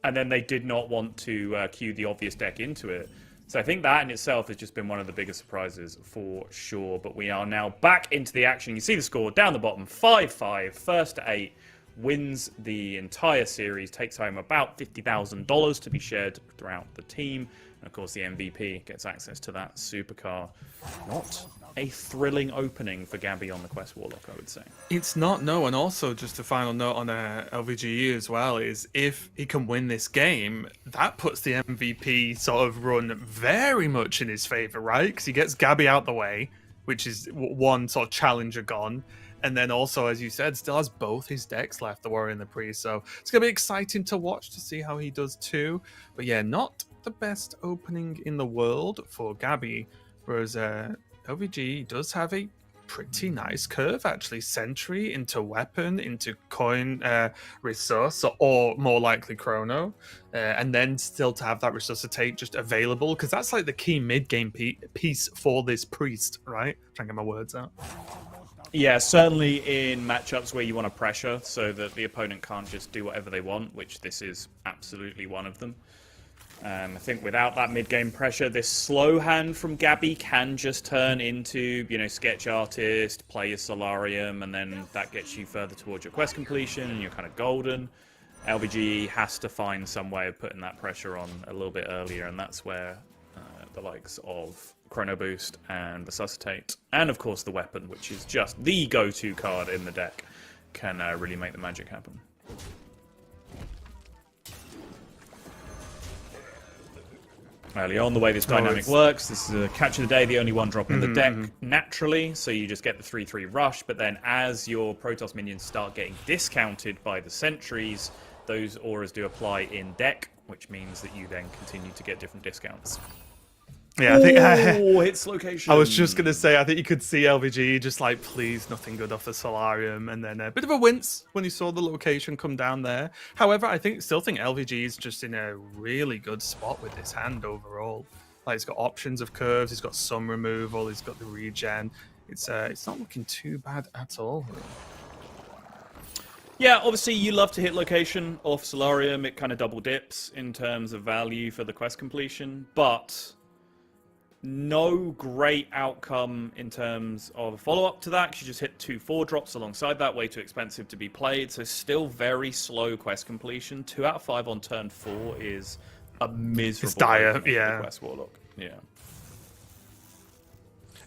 And then they did not want to cue the obvious deck into it. So I think that in itself has just been one of the biggest surprises for sure. But we are now back into the action. You see the score down the bottom, 5-5, first to 8, wins the entire series, takes home about $50,000 to be shared throughout the team. And of course, the MVP gets access to that supercar. Not a thrilling opening for Gabby on the Quest Warlock, I would say. It's not, no. And also, just a final note on LVGE as well is if he can win this game, that puts the MVP sort of run very much in his favor, right? Because he gets Gabby out the way, which is one sort of challenger gone. And then also, as you said, still has both his decks left, the Warrior and the Priest. So it's going to be exciting to watch to see how he does too. But yeah, not the best opening in the world for Gabby. Whereas LVG does have a pretty nice curve, actually. Sentry into Weapon, into Coin Resource, or more likely Chrono. And then still to have that Resuscitate just available, because that's like the key mid-game piece for this Priest, right? Trying to get my words out. Yeah, certainly in matchups where you want to pressure so that the opponent can't just do whatever they want, which this is absolutely one of them. I think without that mid-game pressure, this slow hand from Gabby can just turn into, Sketch Artist, play your Solarium, and then that gets you further towards your quest completion, and you're kind of golden. LVG has to find some way of putting that pressure on a little bit earlier, and that's where the likes of Chrono Boost and Resuscitate, and of course the Weapon, which is just the go-to card in the deck, can really make the magic happen. Early on, the way this dynamic works, this is a catch of the day, the only one drop in the deck naturally, so you just get the 3-3 rush, but then as your Protoss minions start getting discounted by the sentries, those auras do apply in deck, which means that you then continue to get different discounts. Yeah, I think hits location. I was just going to say, I think you could see LVG just like, please, nothing good off the Solarium, and then a bit of a wince when he saw the location come down there. However, I still think LVG is just in a really good spot with this hand overall. Like, he's got options of curves, he's got some removal, he's got the regen. It's not looking too bad at all. Yeah, obviously you love to hit location off Solarium. It kind of double dips in terms of value for the quest completion, but no great outcome in terms of a follow-up to that, because you just hit 2 4-drops alongside that, way too expensive to be played, so still very slow quest completion. 2 out of 5 on turn 4 is a miserable It's dire, opening for yeah. the Quest Warlock. Yeah.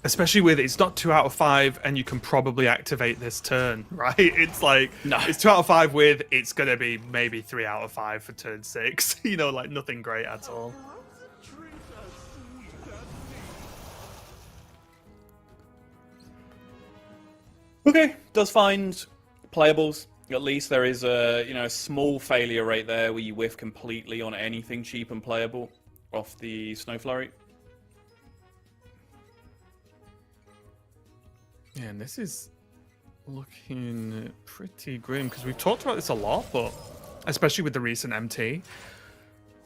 Especially with it's not 2 out of 5, and you can probably activate this turn, right? It's like, it's 2 out of 5 with, it's going to be maybe 3 out of 5 for turn 6. Like nothing great at all. Okay, does find playables. At least there is a small failure rate there where you whiff completely on anything cheap and playable off the Snow Flurry. Yeah, and this is looking pretty grim, because we've talked about this a lot, but especially with the recent MT.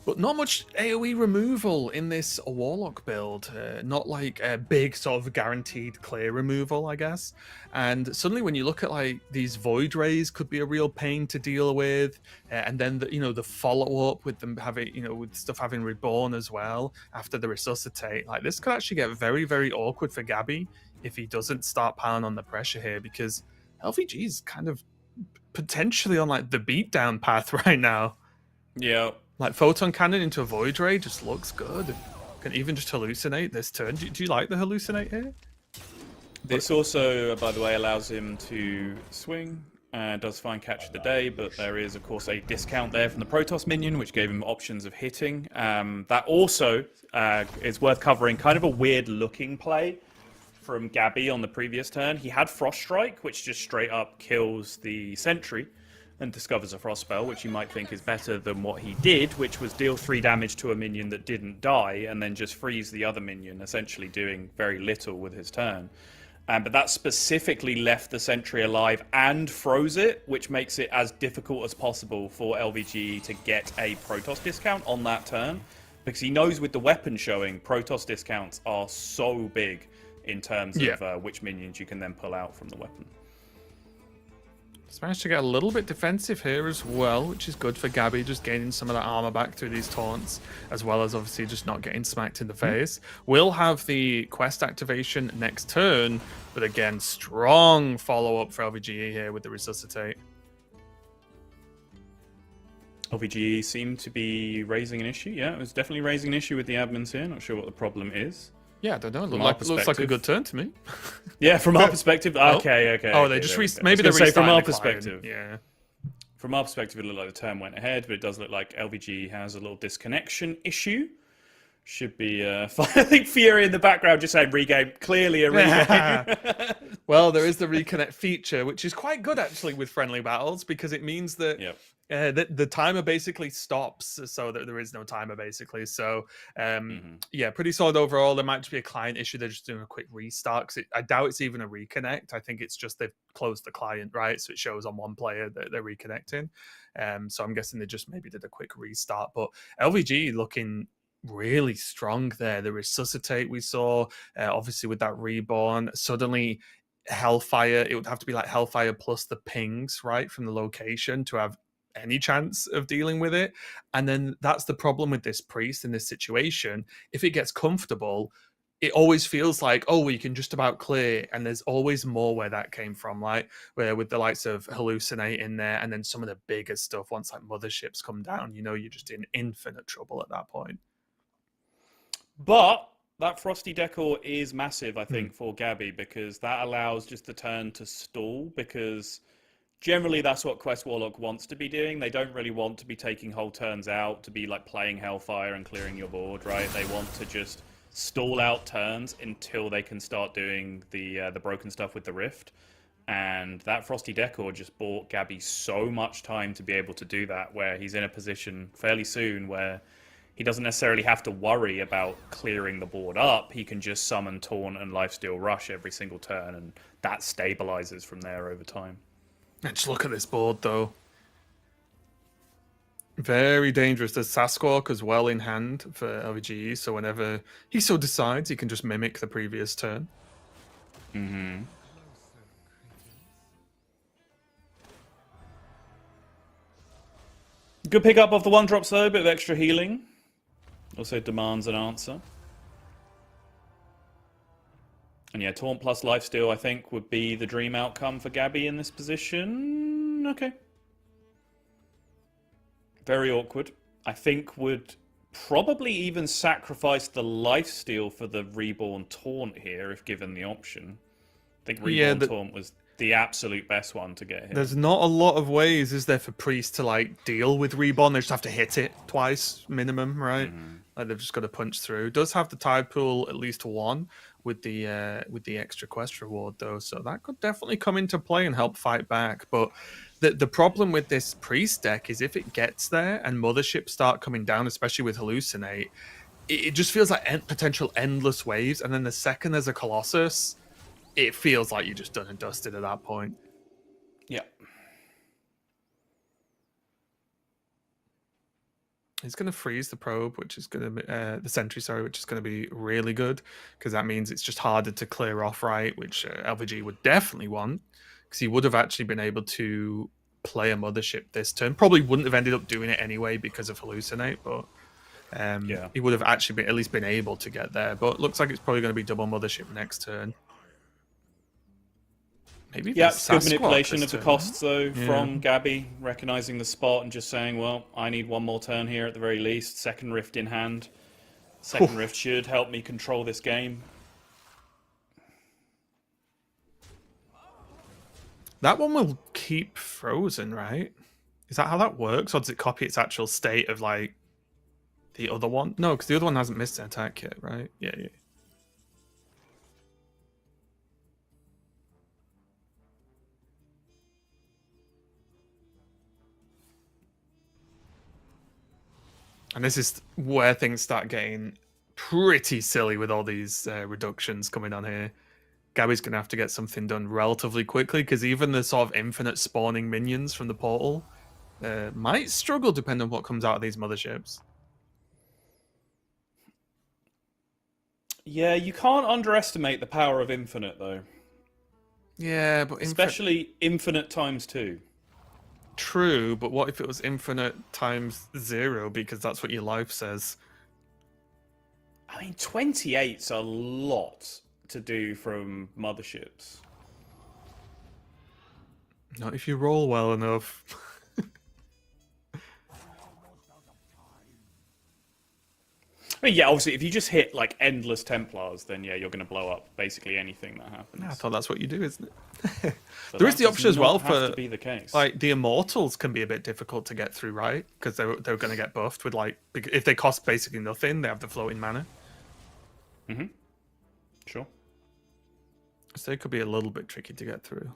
But not much AoE removal in this Warlock build. Not like a big sort of guaranteed clear removal, I guess. And suddenly when you look at like these Void Rays could be a real pain to deal with. And then the follow-up with them having, with stuff having Reborn as well after the Resuscitate. Like this could actually get very, very awkward for Gabby if he doesn't start piling on the pressure here, because LVG is kind of potentially on like the beatdown path right now. Yeah. Like Photon Cannon into a Void Ray just looks good. Can even just hallucinate this turn. Do you like the hallucinate here? This also, by the way, allows him to swing. Does find catch of the day, but there is, of course, a discount there from the Protoss minion, which gave him options of hitting. That also is worth covering. Kind of a weird-looking play from Gabby on the previous turn. He had Frost Strike, which just straight up kills the Sentry and discovers a Frost spell, which you might think is better than what he did, which was deal 3 damage to a minion that didn't die, and then just freeze the other minion, essentially doing very little with his turn. But that specifically left the sentry alive and froze it, which makes it as difficult as possible for LVGE to get a Protoss discount on that turn. Because he knows with the weapon showing, Protoss discounts are so big in terms of which minions you can then pull out from the weapon. He's managed to get a little bit defensive here as well, which is good for Gabby, just gaining some of that armor back through these taunts, as well as obviously just not getting smacked in the face. We'll have the quest activation next turn, but again, strong follow-up for LVGE here with the Resuscitate. LVGE seemed to be raising an issue. Yeah, it was definitely raising an issue with the admins here. Not sure what the problem is. Yeah, I don't know. Looks like a good turn to me. Yeah, from our perspective. Okay. Oh, they just maybe they're restarting from our the perspective. client. Yeah. From our perspective, it looked like the turn went ahead, but it does look like LVG has a little disconnection issue. Should be fine. I think Fury in the background just saying regame. Clearly a regame. Well, there is the reconnect feature, which is quite good actually with friendly battles because it means that the timer basically stops, so that there is no timer basically. So yeah, pretty solid overall. There might just be a client issue. They're just doing a quick restart. 'Cause I doubt it's even a reconnect. I think it's just they've closed the client, right? So it shows on one player that they're reconnecting. So I'm guessing they just maybe did a quick restart. But LVG looking really strong there. The Resuscitate we saw, obviously with that Reborn, suddenly Hellfire, it would have to be like Hellfire plus the pings, right, from the location to have any chance of dealing with it. And then that's the problem with this priest in this situation. If it gets comfortable, it always feels like, oh, we can just about clear, and there's always more where that came from, like where with the likes of Hallucinate in there, and then some of the bigger stuff, once like Motherships come down, you're just in infinite trouble at that point. But that Frosty Decor is massive, I think, for Gabby, because that allows just the turn to stall, because generally that's what Quest Warlock wants to be doing. They don't really want to be taking whole turns out to be like playing Hellfire and clearing your board, right? They want to just stall out turns until they can start doing the broken stuff with the Rift. And that Frosty Decor just bought Gabby so much time to be able to do that, where he's in a position fairly soon where he doesn't necessarily have to worry about clearing the board up. He can just summon Taunt and Lifesteal Rush every single turn, and that stabilizes from there over time. And just look at this board, though. Very dangerous. There's Sasquatch as well in hand for LVGE, so whenever he so decides, he can just mimic the previous turn. Mm-hmm. Good pickup of the one drops though, a bit of extra healing. Also demands an answer. And yeah, Taunt plus Lifesteal, I think, would be the dream outcome for Gabby in this position. Okay. Very awkward. I think would probably even sacrifice the Lifesteal for the Reborn Taunt here, if given the option. I think Reborn Taunt was the absolute best one to get here. There's not a lot of ways, is there, for Priest to like deal with Reborn? They just have to hit it twice minimum, right? Like they've just got to punch through. It does have the tide pool at least one with the extra quest reward though, so that could definitely come into play and help fight back. But the problem with this Priest deck is if it gets there and Motherships start coming down, especially with Hallucinate, it just feels like potential endless waves. And then the second there's a Colossus, it feels like you're just done and dusted at that point. Yeah. He's going to freeze the probe, which is going to be the sentry, sorry, which is going to be really good because that means it's just harder to clear off, right? Which LVG would definitely want because he would have actually been able to play a Mothership this turn. Probably wouldn't have ended up doing it anyway because of Hallucinate, but he would have actually at least been able to get there. But looks like it's probably going to be double Mothership next turn. Maybe it's good manipulation of the costs, though, from Gabby, recognizing the spot and just saying, well, I need one more turn here at the very least. Second Rift in hand. Second Rift should help me control this game. That one will keep frozen, right? Is that how that works? Or does it copy its actual state of, like, the other one? No, because the other one hasn't missed an attack yet, right? Yeah. And this is where things start getting pretty silly with all these reductions coming on here. Gabby's going to have to get something done relatively quickly, because even the sort of infinite spawning minions from the portal might struggle depending on what comes out of these motherships. Yeah, you can't underestimate the power of infinite, though. Yeah, but especially infinite times 2. True, but what if it was infinite times 0, because that's what your life says? I mean, 28's a lot to do from motherships. Not if you roll well enough. I mean, yeah, obviously, if you just hit like endless Templars, then yeah, you're going to blow up basically anything that happens. I thought that's what you do, isn't it? But There is that the option does as well not have for to be the case. like the Immortals can be a bit difficult to get through, right? Because they're going to get buffed with like if they cost basically nothing, they have the floating mana. Mm-hmm. Sure. So it could be a little bit tricky to get through.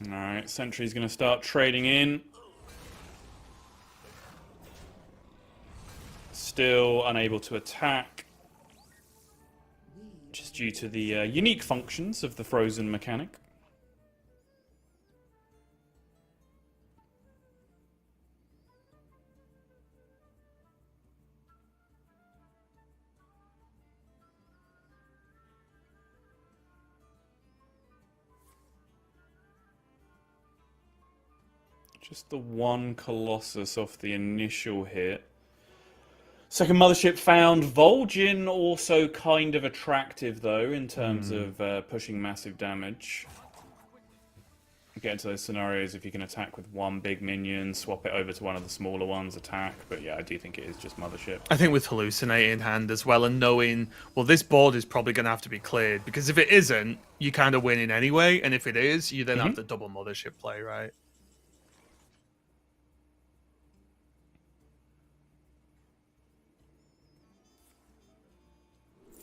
Alright, Sentry's going to start trading in. Still unable to attack. Just due to the unique functions of the frozen mechanic. Just the one Colossus off the initial hit. Second mothership found. Vol'jin also kind of attractive, though, in terms of pushing massive damage. Get into those scenarios if you can attack with one big minion, swap it over to one of the smaller ones, attack. But yeah, I do think it is just mothership. I think with Hallucinate in hand as well, and knowing, well, this board is probably going to have to be cleared, because if it isn't, you kind of winning anyway, and if it is, you then have the double mothership play, right?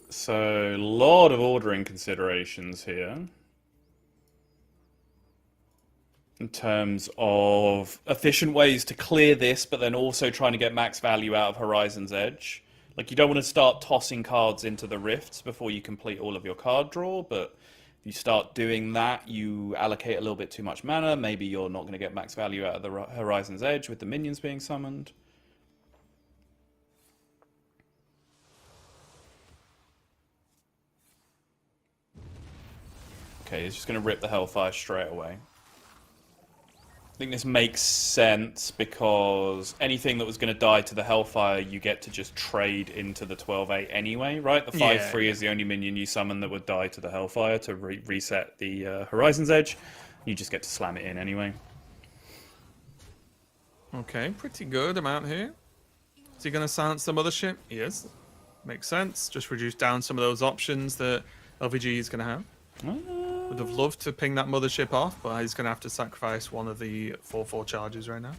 So, a lot of ordering considerations here. In terms of efficient ways to clear this, but then also trying to get max value out of Horizon's Edge. Like, you don't want to start tossing cards into the rifts before you complete all of your card draw, but if you start doing that, you allocate a little bit too much mana. Maybe you're not going to get max value out of the Horizon's Edge with the minions being summoned. Okay, he's just going to rip the Hellfire straight away. I think this makes sense because anything that was going to die to the Hellfire, you get to just trade into the 12/8 anyway, right? The 5/3 is the only minion you summon that would die to the Hellfire to reset the Horizon's Edge. You just get to slam it in anyway. Okay, pretty good amount here. Is he going to silence the mothership? He is. Makes sense. Just reduce down some of those options that LVG is going to have. Would have loved to ping that mothership off, but he's going to have to sacrifice one of the 4/4 charges right now.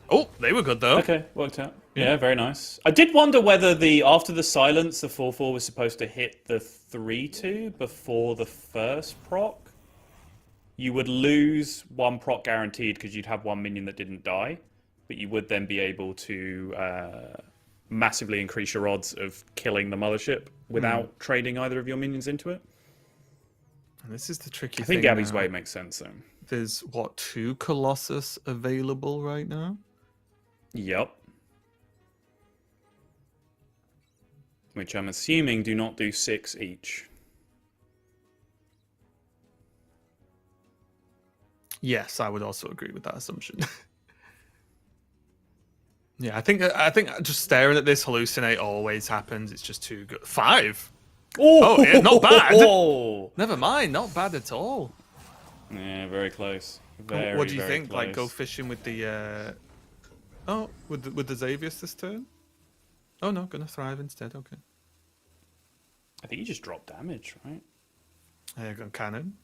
Oh, they were good though. Okay, worked out. Yeah, very nice. I did wonder whether after the silence, the 4/4 was supposed to hit the 3/2 before the first proc. You would lose one proc guaranteed because you'd have one minion that didn't die, but you would then be able to massively increase your odds of killing the mothership without trading either of your minions into it. And this is the tricky thing. I think Gabby's way makes sense, though. There's, what, 2 Colossus available right now? Yep. Which I'm assuming do not do 6 each. Yes, I would also agree with that assumption. Yeah, I think just staring at this hallucinate always happens. It's just too good. 5. Oh, yeah, not bad. Never mind, not bad at all. Yeah, very close. What do you think? Close. Like, go fishing with the with the Xavius this turn? Oh no, gonna thrive instead. Okay. I think you just drop damage, right? Gun cannon.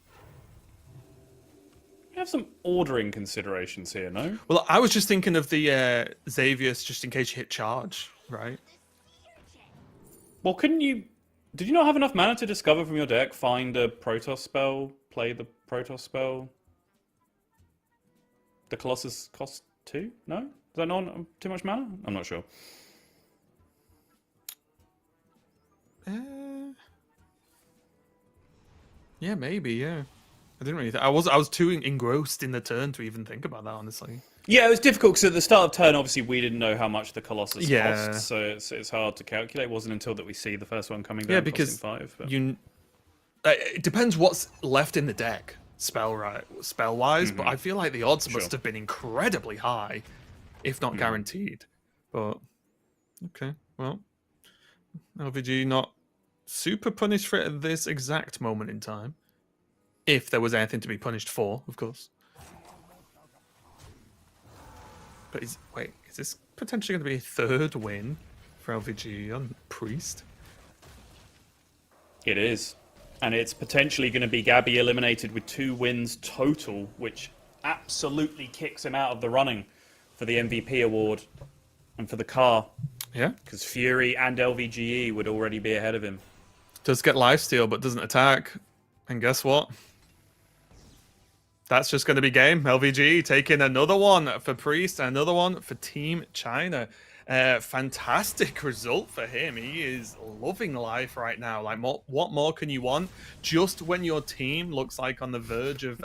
You have some ordering considerations here, no? Well, I was just thinking of the Xavius just in case you hit charge, right? Well, couldn't you? Did you not have enough mana to discover from your deck, find a Protoss spell, play the Protoss spell? The Colossus cost 2? No? Is that not too much mana? I'm not sure. Yeah, maybe. Yeah, I didn't really. I was too engrossed in the turn to even think about that. Honestly. Yeah, it was difficult because at the start of turn, obviously, we didn't know how much the Colossus Yeah. cost, so it's hard to calculate. It wasn't until that we see the first one coming Yeah, down because costing 5. But... it depends what's left in the deck, spell wise. But I feel like the odds must have been incredibly high, if not guaranteed. But okay, well, LVG not super punished for it at this exact moment in time. If there was anything to be punished for, of course. But is this potentially going to be a third win for LVG on Priest? It is. And it's potentially going to be Gabby eliminated with 2 wins total, which absolutely kicks him out of the running for the MVP award and for the car. Yeah. Because Fury and LVGE would already be ahead of him. Does get lifesteal, but doesn't attack. And guess what? That's just going to be game. LVG taking another one for Priest and another one for Team China. Fantastic result for him. He is loving life right now. Like, what more can you want? Just when your team looks like on the verge of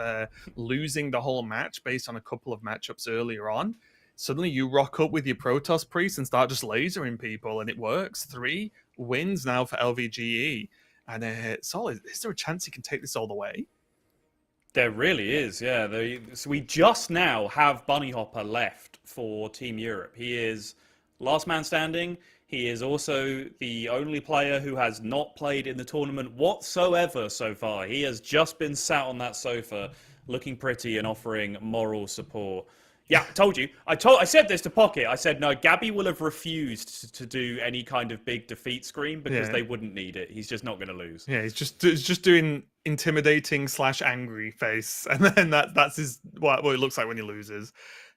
losing the whole match based on a couple of matchups earlier on, suddenly you rock up with your Protoss Priest and start just lasering people, and it works. 3 wins now for LVGE. And solid. Is there a chance he can take this all the way? There really is, yeah. So we just now have Bunny Hopper left for Team Europe. He is last man standing. He is also the only player who has not played in the tournament whatsoever so far. He has just been sat on that sofa looking pretty and offering moral support. Yeah, I told you. I said this to Pocket. I said, no, Gabby will have refused to do any kind of big defeat scream because they wouldn't need it. He's just not going to lose. Yeah, he's just doing intimidating / angry face, and then that's what it looks like when he loses.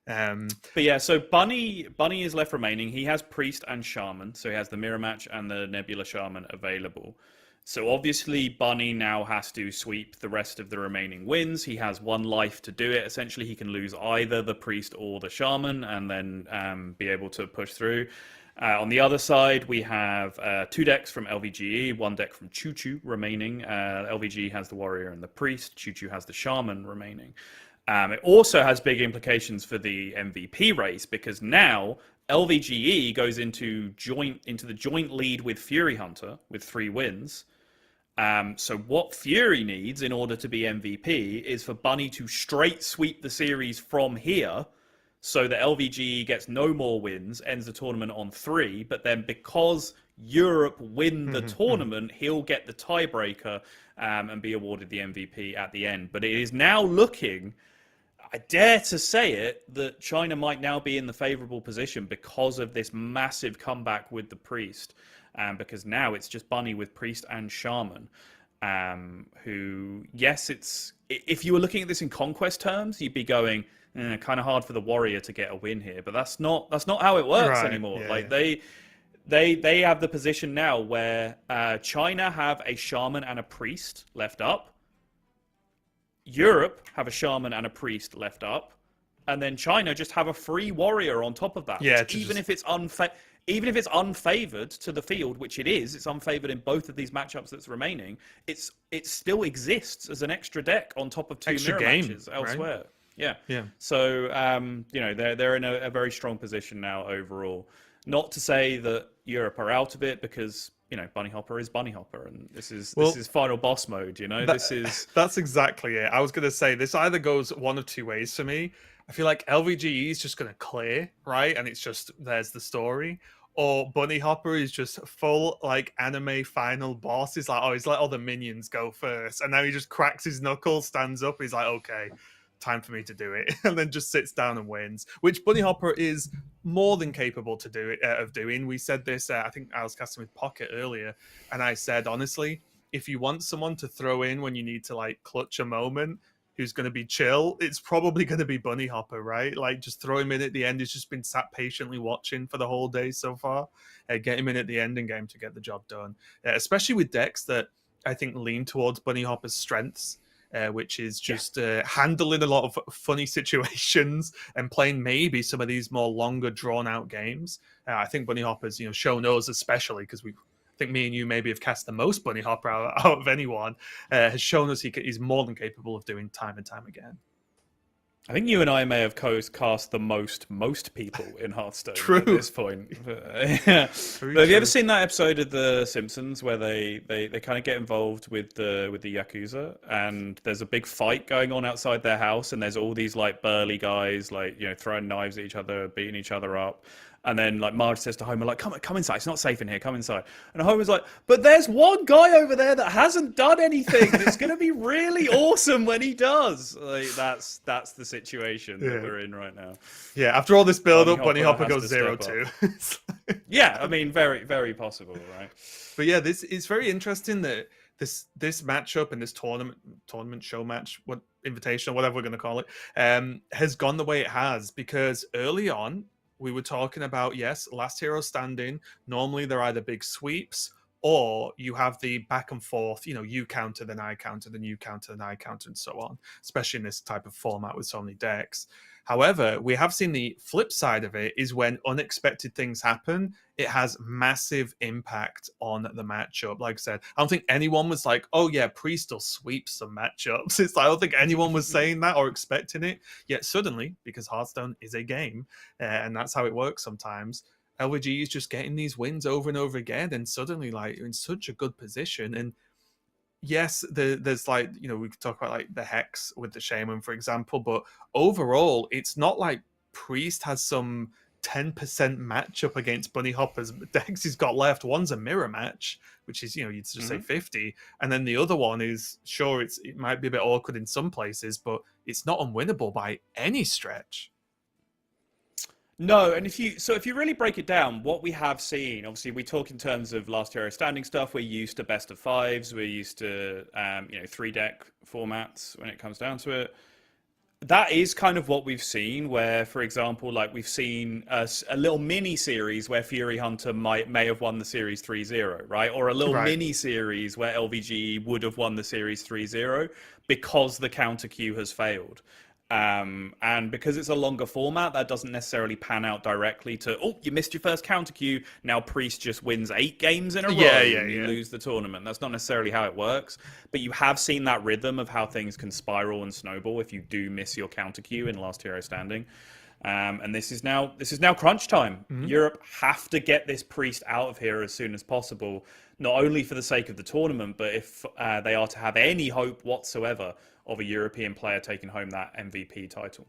But yeah, so Bunny is left remaining. He has Priest and Shaman, so he has the Mirror Match and the Nebula Shaman available. So obviously Bunny now has to sweep the rest of the remaining wins. He has 1 life to do it. Essentially, he can lose either the Priest or the Shaman and then be able to push through. On the other side, we have 2 decks from LVGE, 1 deck from Choo Choo remaining. LVGE has the Warrior and the Priest. Choo Choo has the Shaman remaining. It also has big implications for the MVP race because now LVGE goes into the joint lead with Fury Hunter with 3 wins. So what Fury needs in order to be MVP is for Bunny to straight sweep the series from here so that LVGE gets no more wins, ends the tournament on 3, but then because Europe win the tournament, he'll get the tiebreaker and be awarded the MVP at the end. But it is now looking, I dare to say it, that China might now be in the favorable position because of this massive comeback with the Priest. Because now it's just Bunny with Priest and Shaman. Who, yes, if you were looking at this in Conquest terms, you'd be going, kind of hard for the Warrior to get a win here. But that's not how it works anymore. They have the position now where China have a Shaman and a Priest left up. Europe have a Shaman and a Priest left up, and then China just have a free Warrior on top of that. Yeah, even if it's unfavored to the field, which it is, it's unfavored in both of these matchups that's remaining. It still exists as an extra deck on top of 2 mirror matches elsewhere. Right? Yeah. So they're in a very strong position now overall. Not to say that Europe are out of it because Bunny Hopper is Bunny Hopper, and this is final boss mode. That's exactly it. I was going to say this either goes one of 2 ways for me. I feel like LVGE is just going to clear, right? And it's just, there's the story. Or Bunny Hopper is just full, like, anime final boss. He's like, he's let all the minions go first. And now he just cracks his knuckles, stands up. He's like, okay, time for me to do it. And then just sits down and wins, which Bunny Hopper is more than capable to do it of doing. We said this, I think I was casting with Pocket earlier. And I said, honestly, if you want someone to throw in when you need to, like, clutch a moment, who's going to be chill, it's probably going to be Bunny Hopper, right? Like, just throw him in at the end. He's just been sat patiently watching for the whole day so far. Get him in at the end and get him to get the job done. Especially with decks that I think lean towards Bunny Hopper's strengths, which is just handling a lot of funny situations and playing maybe some of these more longer, drawn-out games. I think Bunny Hopper's, shown us especially because I think me and you maybe have cast the most bunny hopper out of anyone, has shown us he's more than capable of doing time and time again. I think you and I may have cast the most people in Hearthstone True. at this point. Yeah. But have you ever seen that episode of The Simpsons where they kind of get involved with the Yakuza, and there's a big fight going on outside their house, and there's all these like burly guys like, you know, throwing knives at each other, beating each other up. And then, like, Marge says to Homer, like, come inside. It's not safe in here. Come inside. And Homer's like, but there's one guy over there that hasn't done anything. And it's going to be really awesome when he does. Like, that's the situation that we're in right now. Yeah, after all this build-up, Bunny Hopper goes 0-2. Yeah, I mean, very, very possible, right? But yeah, it's very interesting that this matchup and this tournament show match, what invitational, whatever we're going to call it, has gone the way it has, because early on, we were talking about, yes, last hero standing. Normally, they're either big sweeps or you have the back and forth, you know, you counter, then I counter, then you counter, then I counter, and so on, especially in this type of format with so many decks. However, we have seen the flip side of it is when unexpected things happen, it has massive impact on the matchup. Like I said, I don't think anyone was like, oh yeah, Priest will sweep some matchups. I don't think anyone was saying that or expecting it. Yet suddenly, because Hearthstone is a game, and that's how it works sometimes, LVG is just getting these wins over and over again, and suddenly like in such a good position. And yes, there's like, you know, we could talk about like the Hex with the Shaman, for example, but overall, it's not like Priest has some 10% matchup against Bunny Hopper's decks he's got left. One's a mirror match, which is, you know, you'd just say 50, and then the other one is, sure, it might be a bit awkward in some places, but it's not unwinnable by any stretch. No, and if you really break it down, what we have seen, obviously we talk in terms of last hero standing stuff. We're used to best of fives. We're used to 3-deck formats when it comes down to it. That is kind of what we've seen, where, for example, like we've seen a little mini series where Fury Hunter may have won the series 3-0, right? Or a little mini series where LVG would have won the series 3-0 because the counter queue has failed. And because it's a longer format, that doesn't necessarily pan out directly to, oh, you missed your first counter queue, now Priest just wins 8 games in a row and you lose the tournament. That's not necessarily how it works, but you have seen that rhythm of how things can spiral and snowball if you do miss your counter queue in Last Hero Standing. And this is now crunch time. Europe have to get this Priest out of here as soon as possible, not only for the sake of the tournament, but if they are to have any hope whatsoever of a European player taking home that MVP title.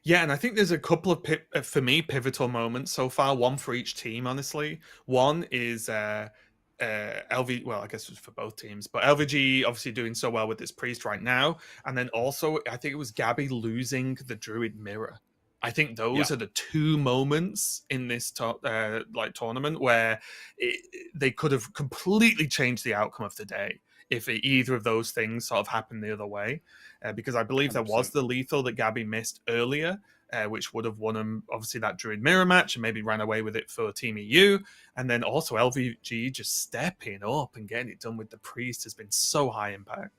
Yeah, and I think there's a couple of, for me, pivotal moments so far, one for each team, honestly. One is LV, well, I guess it was for both teams, but LVG obviously doing so well with this Priest right now. And then also, I think it was Gabby losing the Druid Mirror. I think those are the two moments in this tournament where they could have completely changed the outcome of the day if either of those things sort of happened the other way. Because I believe 100%. There was the lethal that Gabby missed earlier, which would have won him, obviously, that Druid Mirror match and maybe ran away with it for Team EU. And then also LVG just stepping up and getting it done with the Priest has been so high impact.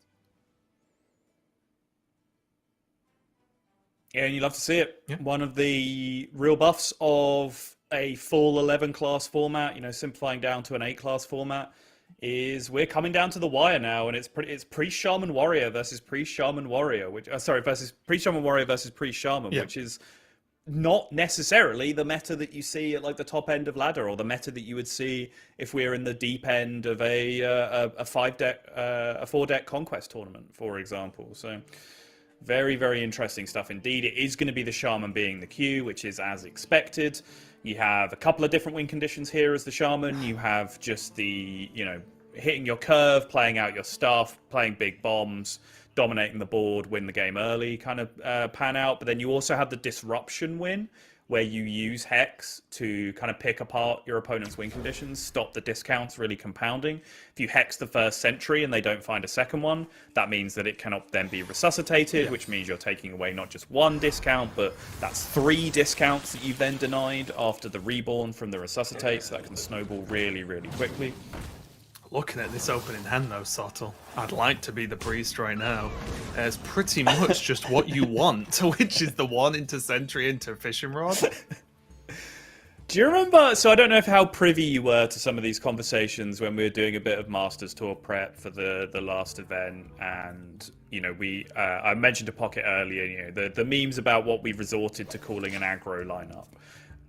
Yeah, and you love to see it. Yeah. One of the real buffs of a full 11 class format, simplifying down to an 8 class format, is we're coming down to the wire now, and it's Priest Shaman Warrior versus Priest Shaman Warrior, versus Priest Shaman Warrior versus Priest Shaman, which is not necessarily the meta that you see at like the top end of ladder, or the meta that you would see if we're in the deep end of a 4-deck conquest tournament, for example. So very, very interesting stuff indeed. It is going to be the Shaman being the queue, which is as expected. You have a couple of different win conditions here as the Shaman. You have just the, hitting your curve, playing out your stuff, playing big bombs, dominating the board, win the game early kind of pan out. But then you also have the disruption win, where you use Hex to kind of pick apart your opponent's win conditions, stop the discounts really compounding. If you Hex the first sentry and they don't find a second one, that means that it cannot then be resuscitated, which means you're taking away not just one discount, but that's 3 discounts that you've then denied after the reborn from the resuscitate, so that can snowball really, really quickly. Looking at this opening hand, though, Sottle, I'd like to be the Priest right now. It's pretty much just what you want, which is the 1 into Sentry into Fishing Rod. Do you remember? So I don't know how privy you were to some of these conversations when we were doing a bit of Masters Tour prep for the last event, and I mentioned to Pocket earlier, the memes about what we resorted to calling an aggro lineup.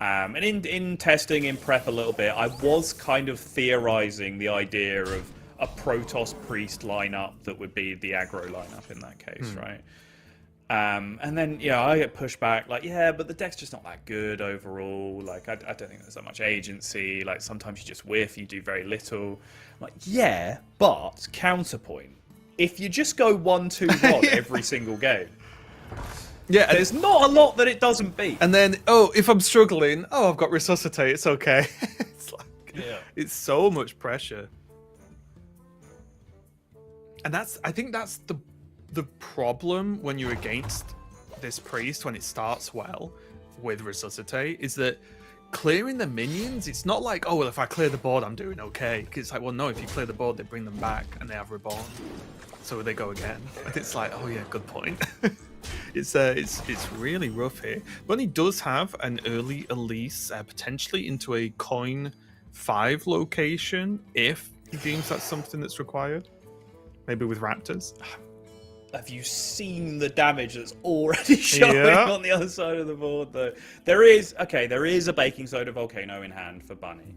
And in testing, in prep a little bit, I was kind of theorizing the idea of a Protoss Priest lineup that would be the aggro lineup in that case, right? And then, I get pushed back, like, yeah, but the deck's just not that good overall. Like, I don't think there's that much agency. Like, sometimes you just whiff, you do very little. I'm like, yeah, but counterpoint. If you just go 1-2-1 every single game, there's not a lot that it doesn't beat. And then, if I'm struggling, I've got Resuscitate, it's okay. It's like, it's so much pressure. And I think that's the problem when you're against this priest when it starts well with Resuscitate is that clearing the minions, it's not like, if I clear the board I'm doing okay, because it's like, well, no, if you clear the board they bring them back and they have Reborn, so they go again. And it's like, good point. It's really rough here. Bunny does have an early Elise potentially into a coin 5 location if he deems that's something that's required, maybe with Raptors. Have you seen the damage that's already showing on the other side of the board, though? There is a Baking Soda Volcano in hand for Bunny,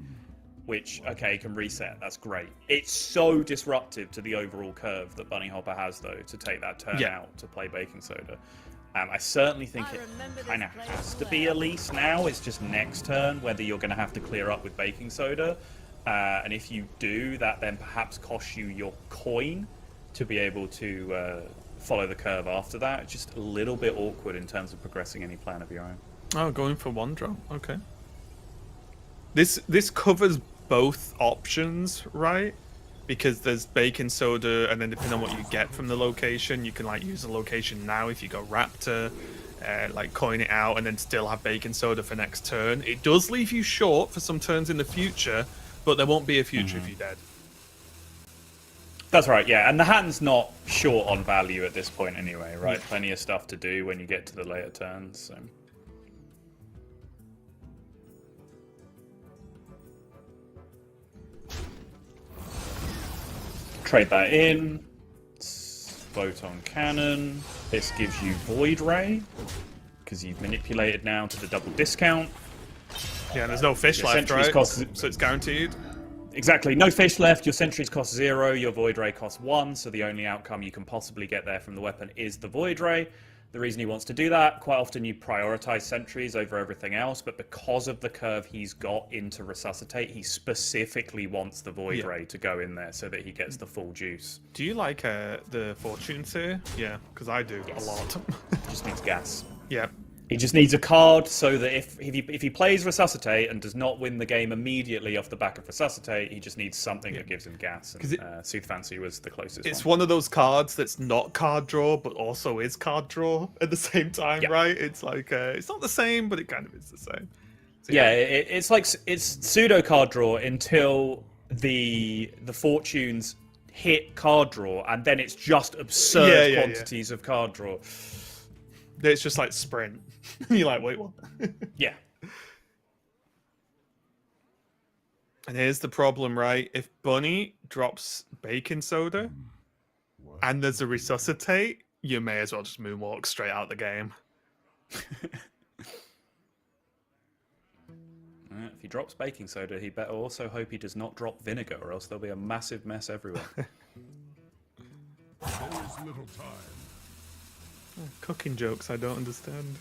which, can reset. That's great. It's so disruptive to the overall curve that Bunny Hopper has, though, to take that turn out to play Baking Soda. I certainly think it kind of has to be Elise now. It's just next turn whether you're going to have to clear up with Baking Soda. And if you do, that then perhaps costs you your coin to be able to follow the curve after that. It's just a little bit awkward in terms of progressing any plan of your own. Oh, going for 1 drop. Okay. This covers both options, right? Because there's Baking Soda, and then depending on what you get from the location, you can like use the location now if you go Raptor, like coin it out, and then still have Baking Soda for next turn. It does leave you short for some turns in the future, but there won't be a future if you're dead. That's right, yeah. And the hand's not short on value at this point anyway, right? Plenty of stuff to do when you get to the later turns. So. Trade that in. Photon Cannon. This gives you Void Ray, because you've manipulated now to the double discount. Yeah, and there's no fish left, right? So it's guaranteed. Exactly. No fish left. Your sentries cost 0. Your Void Ray costs 1. So the only outcome you can possibly get there from the weapon is the Void Ray. The reason he wants to do that, quite often you prioritize sentries over everything else, but because of the curve he's got into Resuscitate, he specifically wants the Void Ray to go in there so that he gets the full juice. Do you like the fortunes here? Yeah, because I do a lot. Just needs gas. Yeah. He just needs a card so that if he plays Resuscitate and does not win the game immediately off the back of Resuscitate, he just needs something that gives him gas. And Sooth Fancy was the closest It's one of those cards that's not card draw, but also is card draw at the same time, right? It's like, it's not the same, but it kind of is the same. So, it's like, it's pseudo card draw until the fortunes hit card draw, and then it's just absurd quantities of card draw. It's just like sprint. You're like, wait, what? Yeah. And here's the problem, right? If Bunny drops Baking Soda and there's a Resuscitate, you may as well just moonwalk straight out the game. If he drops Baking Soda, he better also hope he does not drop Vinegar, or else there'll be a massive mess everywhere. There's little time. Cooking jokes I don't understand.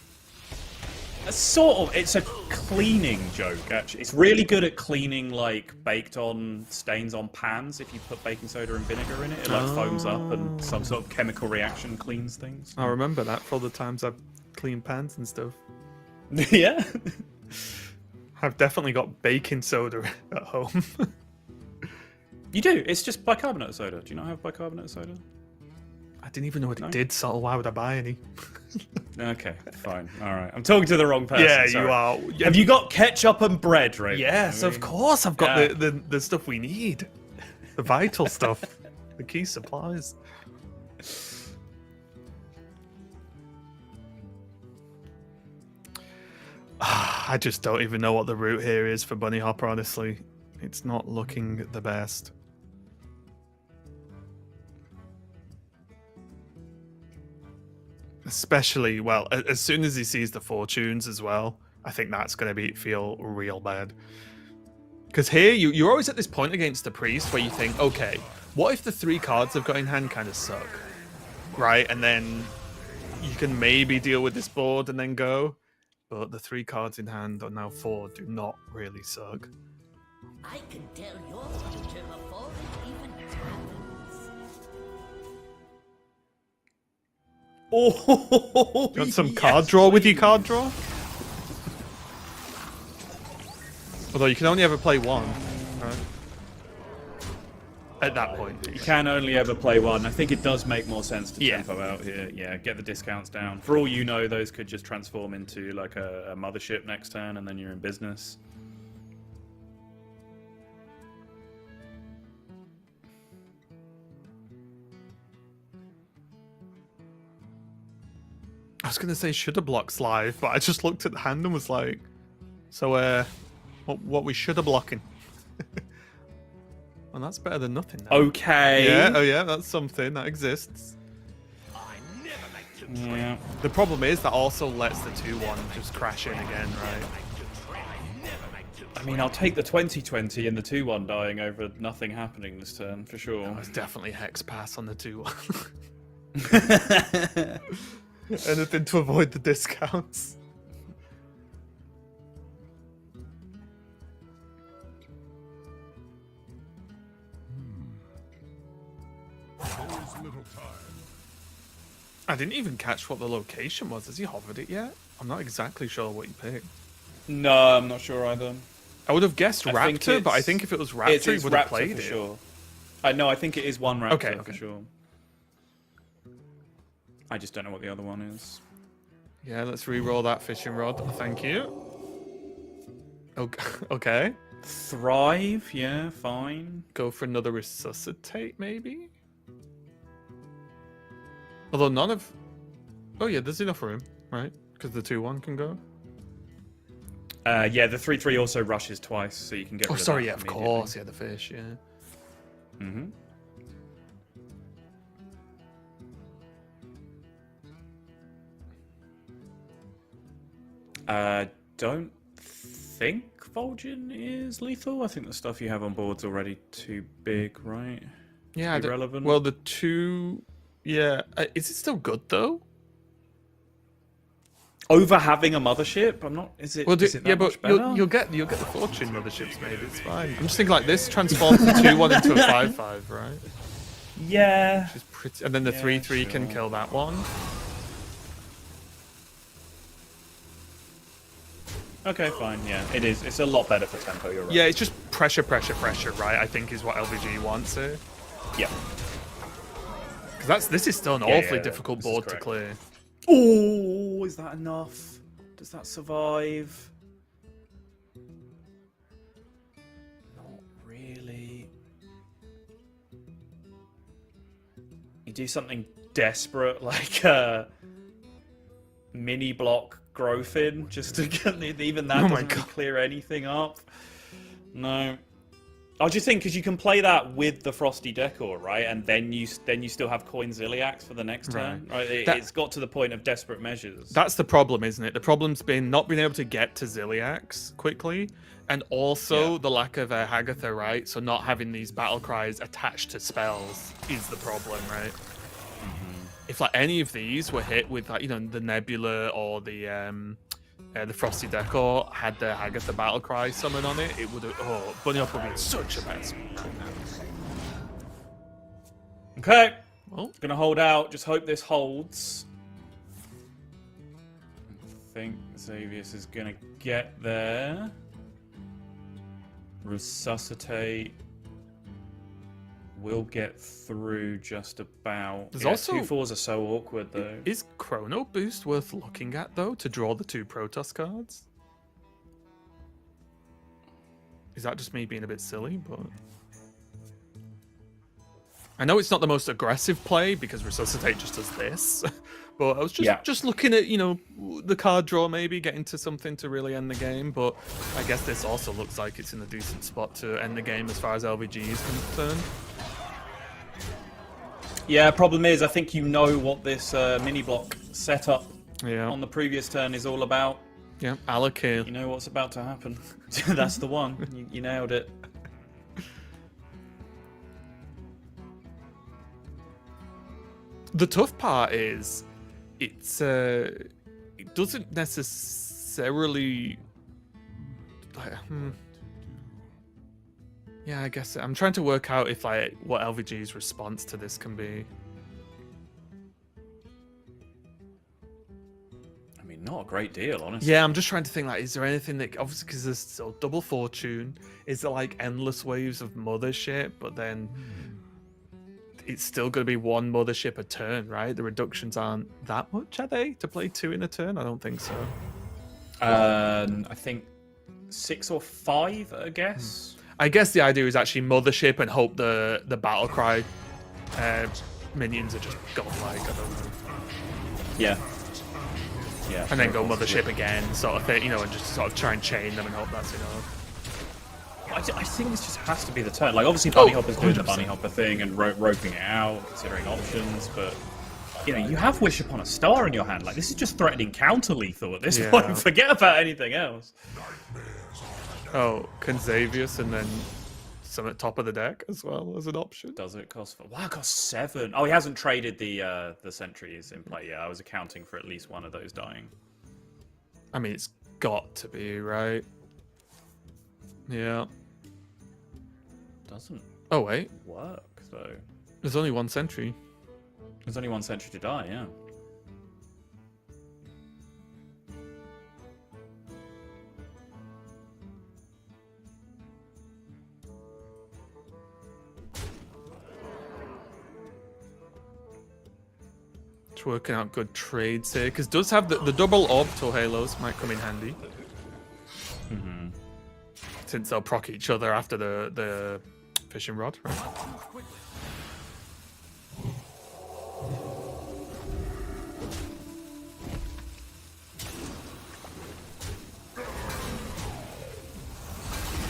It's a cleaning joke, actually. It's really good at cleaning, like, baked on stains on pans. If you put baking soda and vinegar in it, it foams up and some sort of chemical reaction cleans things. I remember that for all the times I've cleaned pans and stuff. Yeah. I've definitely got baking soda at home. You do? It's just bicarbonate of soda. Do you not have bicarbonate of soda? I didn't even know what it did, so why would I buy any? Okay, fine. All right. I'm talking to the wrong person. Yeah, sorry. you are. Have you got ketchup and bread, right? Yes, of course. I've got the stuff we need. The vital stuff. The key supplies. I I just don't even know what the route here is for Bunny Hopper, honestly. It's not looking the best. Especially, well, as soon as he sees the fortunes as well, I think that's going to feel real bad. Because here, you're always at this point against the priest where you think, okay, what if the 3 cards they've got in hand kind of suck? Right? And then you can maybe deal with this board and then go. But the 3 cards in hand, or now 4, do not really suck. I can tell your future before it even happens. Oh, you want some card draw with your card draw? Although you can only ever play 1, right? At that point. You can only ever play 1. I think it does make more sense to tempo out here. Yeah, get the discounts down. For all you know, those could just transform into like a mothership next turn, and then you're in business. I was gonna say shoulda blocks live, but I just looked at the hand and was like, so what we shoulda blocking? Well, that's better than nothing now. Okay. Yeah, oh yeah, that's something that exists. Yeah. The problem is that also lets the 2-1 just crash in again, right? I mean, I'll take the 2020 and the 2-1 dying over nothing happening this turn, for sure. That was definitely Hex Pass on the 2-1. Anything to avoid the discounts. I didn't even catch what the location was. Has he hovered it yet? I'm not exactly sure what he picked. No, I'm not sure either. I would have guessed Raptor, but I think if it was Raptor, he would have played for it. Sure. No, I think it is one Raptor okay. for sure. I just don't know what the other one is. Yeah, let's re-roll that fishing rod. Thank you. Okay. Thrive, yeah, fine. Go for another resuscitate, maybe? Although none of... Oh yeah, there's enough room, right? Because the 2-1 can go. Yeah, the 3/3 also rushes twice, so you can get rid of that yeah, of course. Yeah, the fish, yeah. Mm-hmm. Don't think Vol'jin is lethal. I think the stuff you have on board's already too big, right? Yeah, irrelevant. Well, the 2... Yeah, is it still good though? Over having a mothership, I'm not. Is it? Well, is it that much better? you'll get the fortune motherships maybe. It's fine. I'm just thinking like this transforms the 2-1 into a 5/5, right? Yeah. Which is pretty. And then the 3/3 can kill that one. Okay, fine. Yeah, it is. It's a lot better for tempo. You're right. Yeah, it's just pressure, right? I think is what LVG wants here. Yeah. Because this is still an awfully difficult board to clear. Oh, is that enough? Does that survive? Not really. You do something desperate like mini block growth in just to get even that doesn't really clear anything up. No. I just think because you can play that with the Frosty Decor, right, and then you still have coin Ziliax for the next turn. Right, it's got to the point of desperate measures. That's the problem, isn't it? The problem's been not being able to get to Ziliax quickly, and also the lack of Hagatha, right? So not having these battle cries attached to spells is the problem, right? If like any of these were hit with like the Nebula or the Frosty Decor had the Hagatha battle cry summon on it, it would have. Oh, Bunny Hop would be such a mess. Okay. Well, gonna hold out. Just hope this holds. I think Xavius is gonna get there. Resuscitate. We'll get through just about. There's also 2/4s are so awkward though. Is Chrono Boost worth looking at though to draw the 2 Protoss cards? Is that just me being a bit silly? But I know it's not the most aggressive play because Resuscitate just does this, but I was just looking at, you know, the card draw, maybe get into something to really end the game. But I guess this also looks like it's in a decent spot to end the game as far as LVG is concerned. Yeah, problem is, I think you know what this mini block setup on the previous turn is all about. Yeah, allocate. You know what's about to happen. That's the one. You nailed it. The tough part is, it doesn't necessarily. Yeah, I guess I'm trying to work out if what LVG's response to this can be. I mean, not a great deal, honestly. Yeah, I'm just trying to think, like, is there anything that, obviously because there's still double fortune, is there like endless waves of mothership, but then it's still going to be one mothership a turn, right? The reductions aren't that much, are they, to play 2 in a turn? I don't think so. I think 6 or 5, I guess. I guess the idea is actually mothership and hope the battle cry minions are just godlike. I don't know. Yeah. Yeah. And then go mothership again, sort of thing, you know, and just sort of try and chain them and hope that's enough. I think this just has to be the turn. Like, obviously, Bunny Hopper's doing the Bunny Hopper thing and roping it out, considering options, but, you know, you have Wish Upon a Star in your hand. Like, this is just threatening counter-lethal at this point. Forget about anything else. Oh, Consavius and then some at top of the deck as well as an option. Does it cost? Wow, it costs 7. Oh, he hasn't traded the sentries in play yet. I was accounting for at least one of those dying. I mean, it's got to be, right? Yeah. Doesn't. Oh, wait. Work, though. There's only one sentry. There's only one sentry to die, yeah. Just working out good trades here, because does have the double orbital halos might come in handy. Mm-hmm. Since they'll proc each other after the fishing rod, right?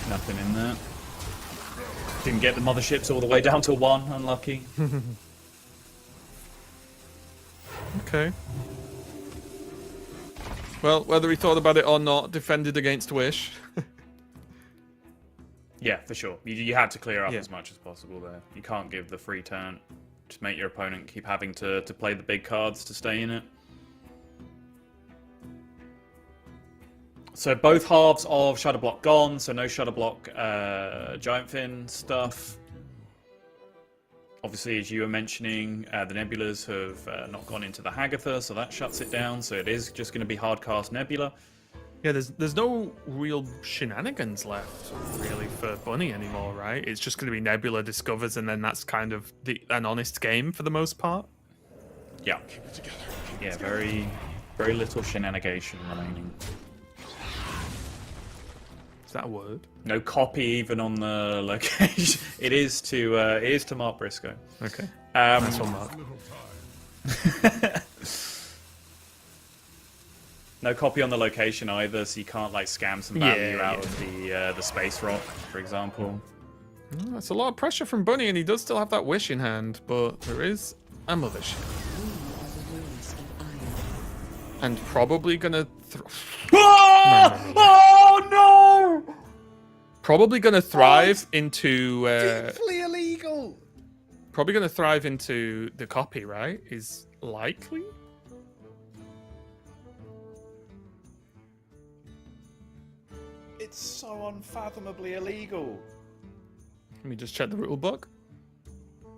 Nothing in there. Didn't get the motherships all the way down to 1, unlucky. Okay. Well, whether he thought about it or not, defended against Wish. Yeah, for sure. You had to clear up as much as possible there. You can't give the free turn. Just make your opponent keep having to play the big cards to stay in it. So both halves of Shadow Block gone, so no Shadow Block Giant Fin stuff. Obviously, as you were mentioning, the Nebulas have not gone into the Hagatha, so that shuts it down. So it is just going to be hard cast Nebula. Yeah, there's no real shenanigans left, really, for Bunny anymore, right? It's just going to be Nebula discovers, and then that's kind of an honest game for the most part. Yeah. Yeah, very, very little shenanigation remaining. Is that a word? No copy even on the location. It is to Mark Briscoe. Okay. Nice one, Mark. No copy on the location either, so you can't like scam some value out of the space rock, for example. That's a lot of pressure from Bunny, and he does still have that wish in hand, but there is a mothership. And probably gonna oh no! Probably gonna thrive into deeply illegal. Probably gonna thrive into the copy, right? Is likely. It's so unfathomably illegal. Let me just check the rule book.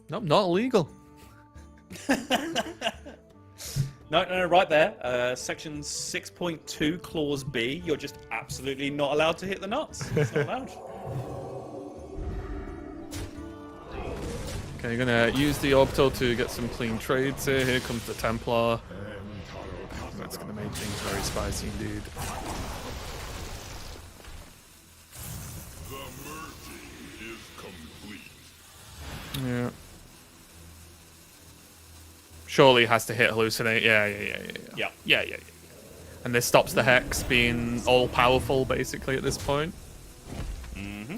Nope, not illegal. No, right there. Section 6.2, Clause B. You're just absolutely not allowed to hit the nuts. It's not allowed. Okay, you're gonna use the orbital to get some clean trades here. Here comes the Templar. That's gonna make things very spicy indeed. The merging is complete. Yeah. Surely has to hit hallucinate. Yeah. And this stops the Hex being all powerful, basically, at this point. Mm-hmm.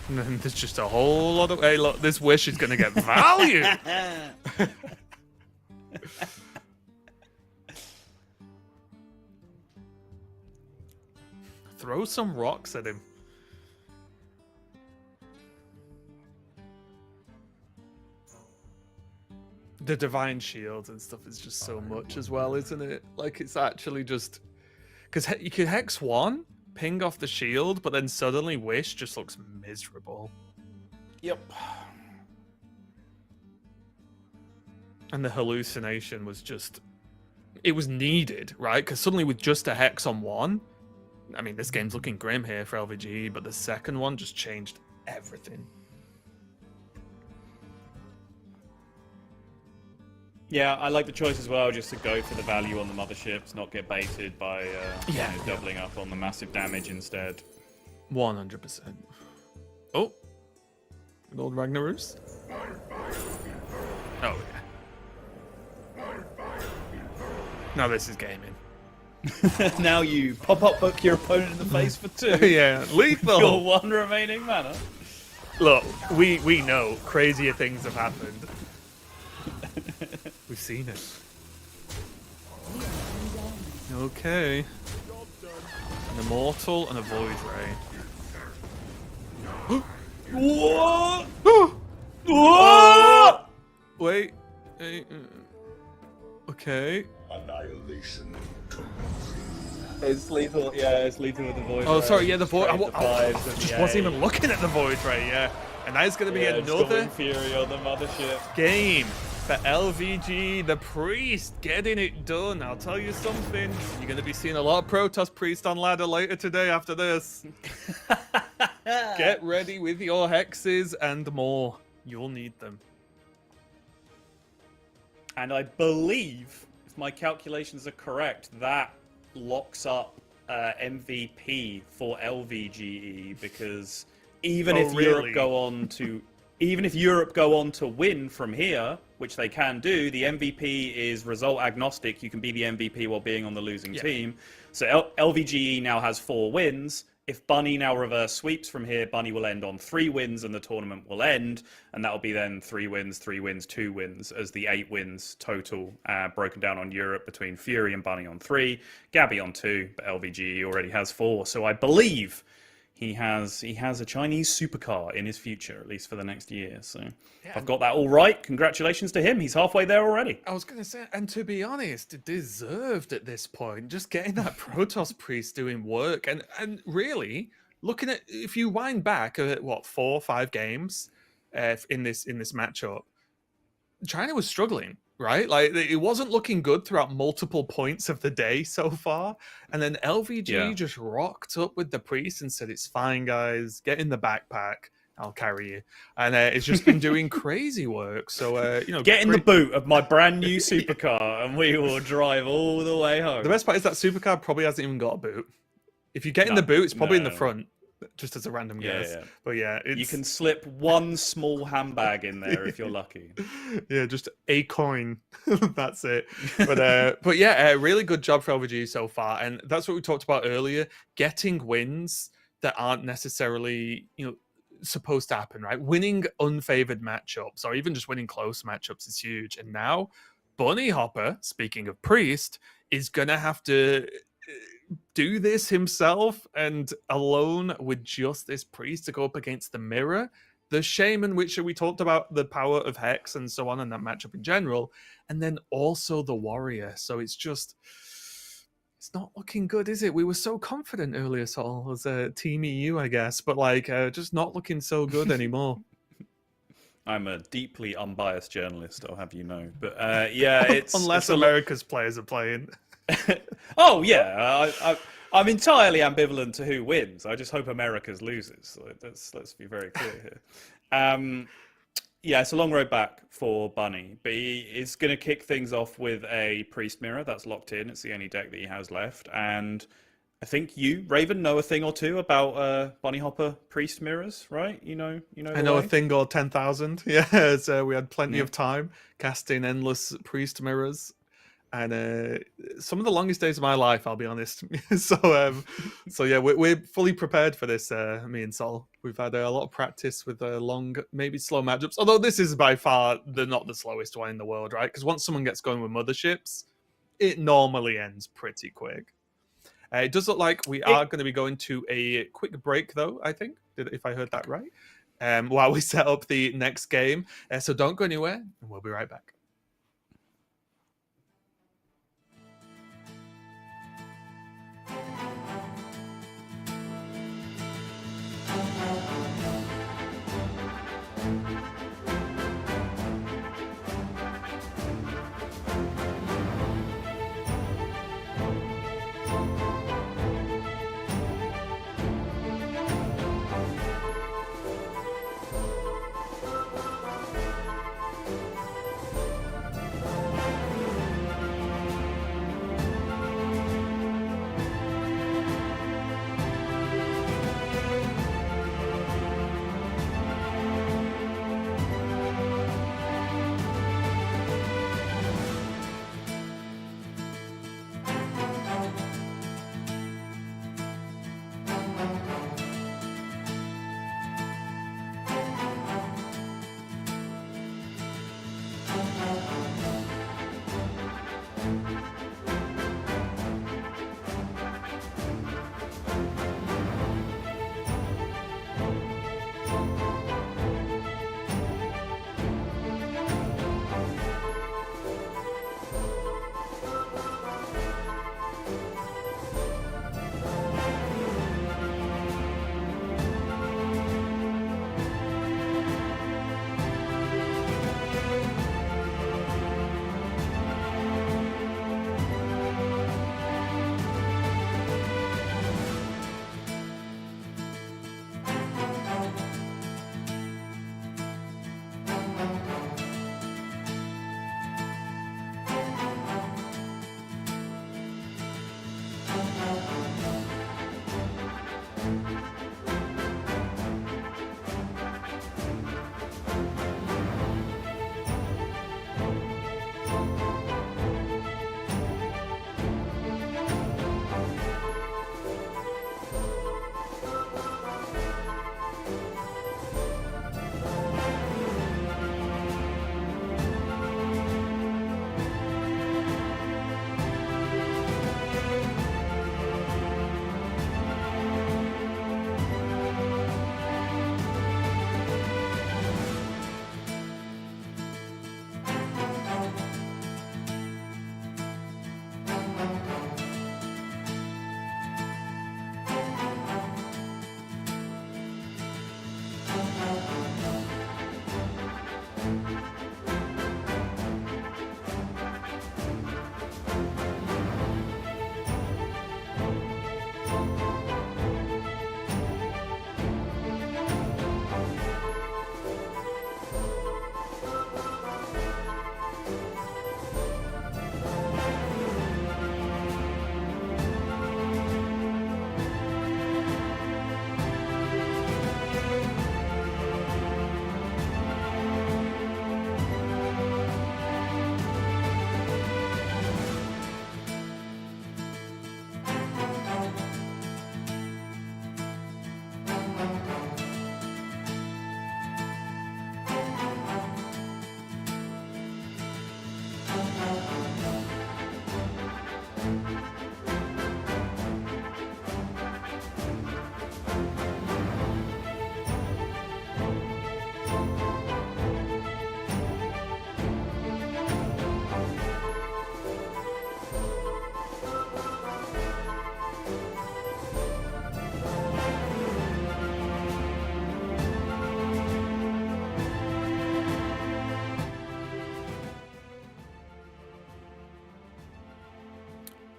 And then there's just a whole lot of... Hey, look, this Wish is going to get value! Throw some rocks at him. The Divine Shield and stuff is just so much as well, isn't it? Like, it's actually just... Because you could Hex 1, ping off the shield, but then suddenly Wish just looks miserable. Yep. And the hallucination was just... It was needed, right? Because suddenly with just a Hex on 1... I mean, this game's looking grim here for LVG, but the second one just changed everything. Yeah, I like the choice as well, just to go for the value on the motherships, not get baited by doubling up on the massive damage instead. 100%. Oh. Good old Ragnarus. Oh, yeah. Now this is gaming. Now you pop-up book your opponent in the face for 2. Yeah, lethal. Your 1 remaining mana. Look, we know crazier things have happened. We've seen it. Okay. An Immortal and a Void Ray. What? What? Wait. Okay. Annihilation. It's lethal, yeah, it's lethal with the Void Ray. Oh, sorry, yeah, the Void... I just just wasn't even looking at the Void Ray, yeah. And that is going to be another Fury on the mothership game for LVG. The Priest getting it done. I'll tell you something. You're going to be seeing a lot of Protoss Priest on ladder later today after this. Get ready with your hexes and more. You'll need them. And I believe, if my calculations are correct, that locks up MVP for LVGE, because even if Europe go on to win from here, which they can do, the MVP is result agnostic. You can be the MVP while being on the losing team. So LVGE now has 4 wins. If Bunny now reverse sweeps from here, Bunny will end on 3 wins and the tournament will end. And that'll be then 3 wins, 3 wins, 2 wins as the 8 wins total, broken down on Europe between Fury and Bunny on 3, Gabby on 2, but LVGE already has 4. So I believe he has a Chinese supercar in his future, at least for the next year. So if I've got that all right, congratulations to him. He's halfway there already. I was going to say, and to be honest, deserved at this point. Just getting that Protoss Priest doing work. And really, looking at, if you wind back, 4 or 5 games in this matchup, China was struggling. Right? Like, it wasn't looking good throughout multiple points of the day so far. And then LVG just rocked up with the Priest and said, it's fine, guys. Get in the backpack. I'll carry you. And it's just been doing crazy work. So, get in the boot of my brand new supercar and we will drive all the way home. The best part is that supercar probably hasn't even got a boot. If you get in the boot, it's probably in the front. Just as a random guess. But yeah, you can slip 1 small handbag in there if you're lucky. Yeah, just a coin. That's it. But yeah, really good job for LVG so far. And that's what we talked about earlier. Getting wins that aren't necessarily, supposed to happen, right? Winning unfavored matchups or even just winning close matchups is huge. And now Bunny Hopper, speaking of Priest, is gonna have to do this himself and alone with just this Priest to go up against the Mirror, the Shaman, which we talked about the power of Hex and so on in that matchup in general, and then also the Warrior. So it's not looking good, is it? We were so confident earlier, Sol, as a Team EU, I guess, but just not looking so good anymore. I'm a deeply unbiased journalist, I'll have you know. But yeah, it's... Unless America's players are playing. Oh yeah, I'm entirely ambivalent to who wins. I just hope America's loses. So let's be very clear here. Yeah, it's a long road back for Bunny, but he is going to kick things off with a Priest Mirror. That's locked in. It's the only deck that he has left. And I think you, Raven, know a thing or two about Bunny Hopper Priest Mirrors, right? You know. I know a thing or 10,000. Yeah, so we had plenty Yeah. of time casting endless priest mirrors, and some of the longest days of my life, I'll be honest. So yeah, we're fully prepared for this. Me and Sol, we've had a lot of practice with long, maybe slow matchups. Although this is by far not the slowest one in the world, right? Because once someone gets going with motherships, it normally ends pretty quick. It does look like we are going to be going to a quick break, though, I think, if I heard that right, while we set up the next game. So don't go anywhere, and we'll be right back.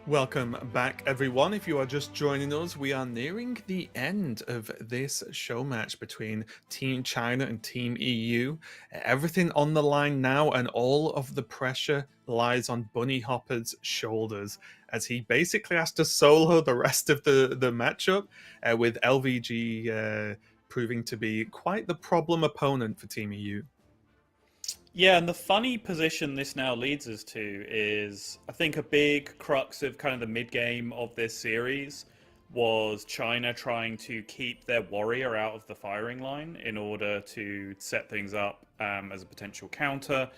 Welcome back, everyone. If you are just joining us, we are nearing the end of this show match between Team China and Team EU. Everything on the line now, and all of the pressure lies on Bunny Hopper's shoulders as he basically has to solo the rest of the matchup, with LVG proving to be quite the problem opponent for Team EU. Yeah, and the funny position this now leads us to is, I think, a big crux of kind of the mid-game of this series was China trying to keep their warrior out of the firing line in order to set things up as a potential counter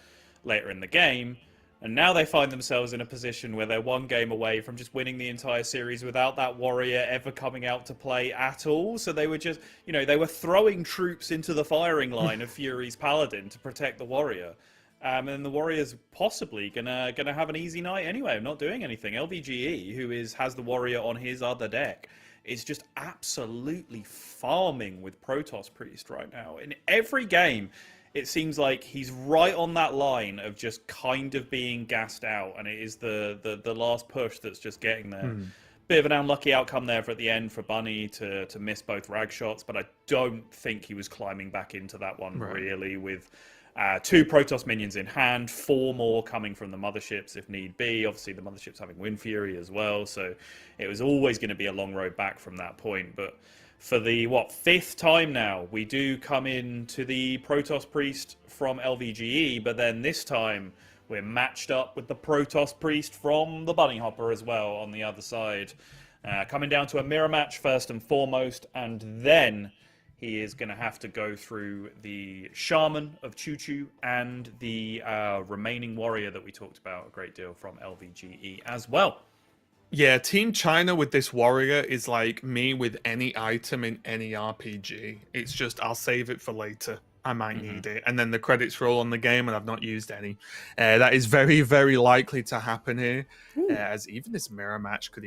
later in the game. And now they find themselves in a position where they're one game away from just winning the entire series without that warrior ever coming out to play at all. So they were just, they were throwing troops into the firing line of Fury's Paladin to protect the warrior. And the warrior's possibly gonna have an easy night anyway, not doing anything. LVGE, who has the warrior on his other deck, is just absolutely farming with Protoss Priest right now. In every game, it seems like he's right on that line of just kind of being gassed out, and it is the last push that's just getting there. Bit of an unlucky outcome there at the end for Bunny to miss both rag shots, but I don't think he was climbing back into that one really with 2 Protoss minions in hand, 4 more coming from the motherships if need be. Obviously, the motherships having Wind Fury as well, so it was always going to be a long road back from that point. But for the, 5th time now, we do come in to the Protoss Priest from LVGE, but then this time we're matched up with the Protoss Priest from the Bunny Hopper as well on the other side. Coming down to a mirror match first and foremost, and then he is going to have to go through the Shaman of Choo Choo and the remaining warrior that we talked about a great deal from LVGE as well. Yeah, Team China with this warrior is like me with any item in any RPG. It's just, I'll save it for later. I might need it. And then the credits roll on the game and I've not used any. That is very, very likely to happen here. As even this mirror match could,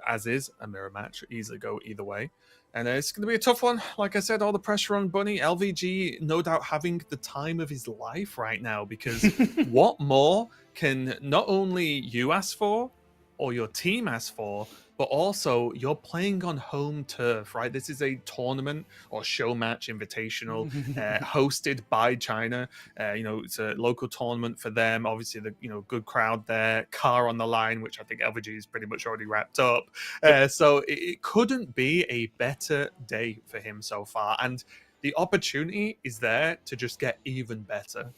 as is a mirror match, easily go either way. And it's going to be a tough one. Like I said, all the pressure on Bunny. LVG, no doubt, having the time of his life right now, because what more can not only you ask for, or your team asks for, but also you're playing on home turf, right? This is a tournament or show match invitational hosted by China. It's a local tournament for them. Obviously, the good crowd there, car on the line, which I think LVG is pretty much already wrapped up. So it couldn't be a better day for him so far, and the opportunity is there to just get even better.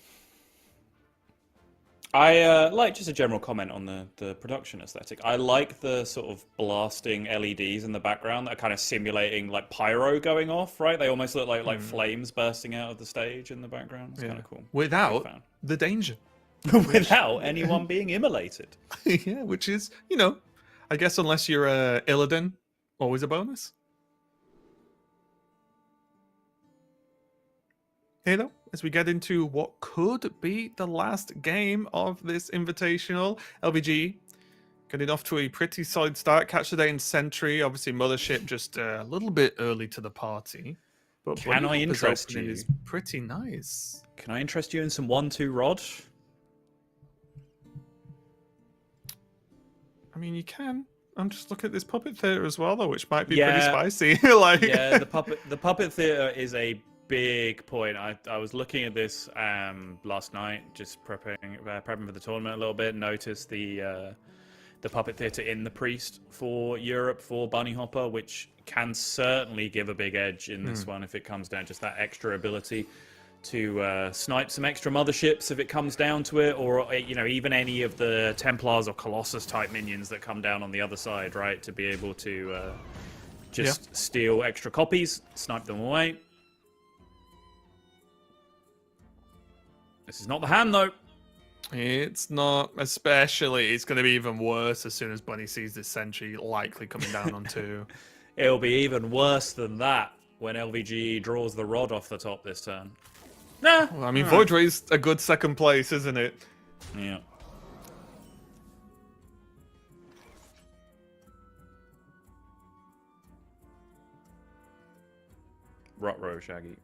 I like just a general comment on the production aesthetic. I like the sort of blasting LEDs in the background that are kind of simulating like pyro going off, right? They almost look like flames bursting out of the stage in the background. It's kind of cool. Without the danger. Without anyone being immolated. Yeah, which is, I guess unless you're Illidan, always a bonus. Hey, though, as we get into what could be the last game of this invitational, LVG getting off to a pretty solid start. Catch the day in Sentry. Obviously, Mothership just a little bit early to the party. But can I interest you? Is pretty nice. Can I interest you in some 1-2 rod? I mean, you can. I'm just looking at this puppet theater as well, though, which might be pretty spicy. Yeah, the puppet theater is a big point. I was looking at this last night, just prepping for the tournament a little bit. Noticed the puppet theater in the Priest for Europe for Bunny Hopper, which can certainly give a big edge in this one if it comes down just that extra ability to snipe some extra motherships if it comes down to it, or even any of the Templars or Colossus type minions that come down on the other side, right? To be able to steal extra copies, snipe them away. This is not the hand, though. It's not, especially. It's going to be even worse as soon as Bunny sees this Sentry likely coming down on 2. It'll be even worse than that when LVG draws the rod off the top this turn. Nah. Well, I mean, Void Ray's a good second place, isn't it? Yeah. Rot-row, Shaggy.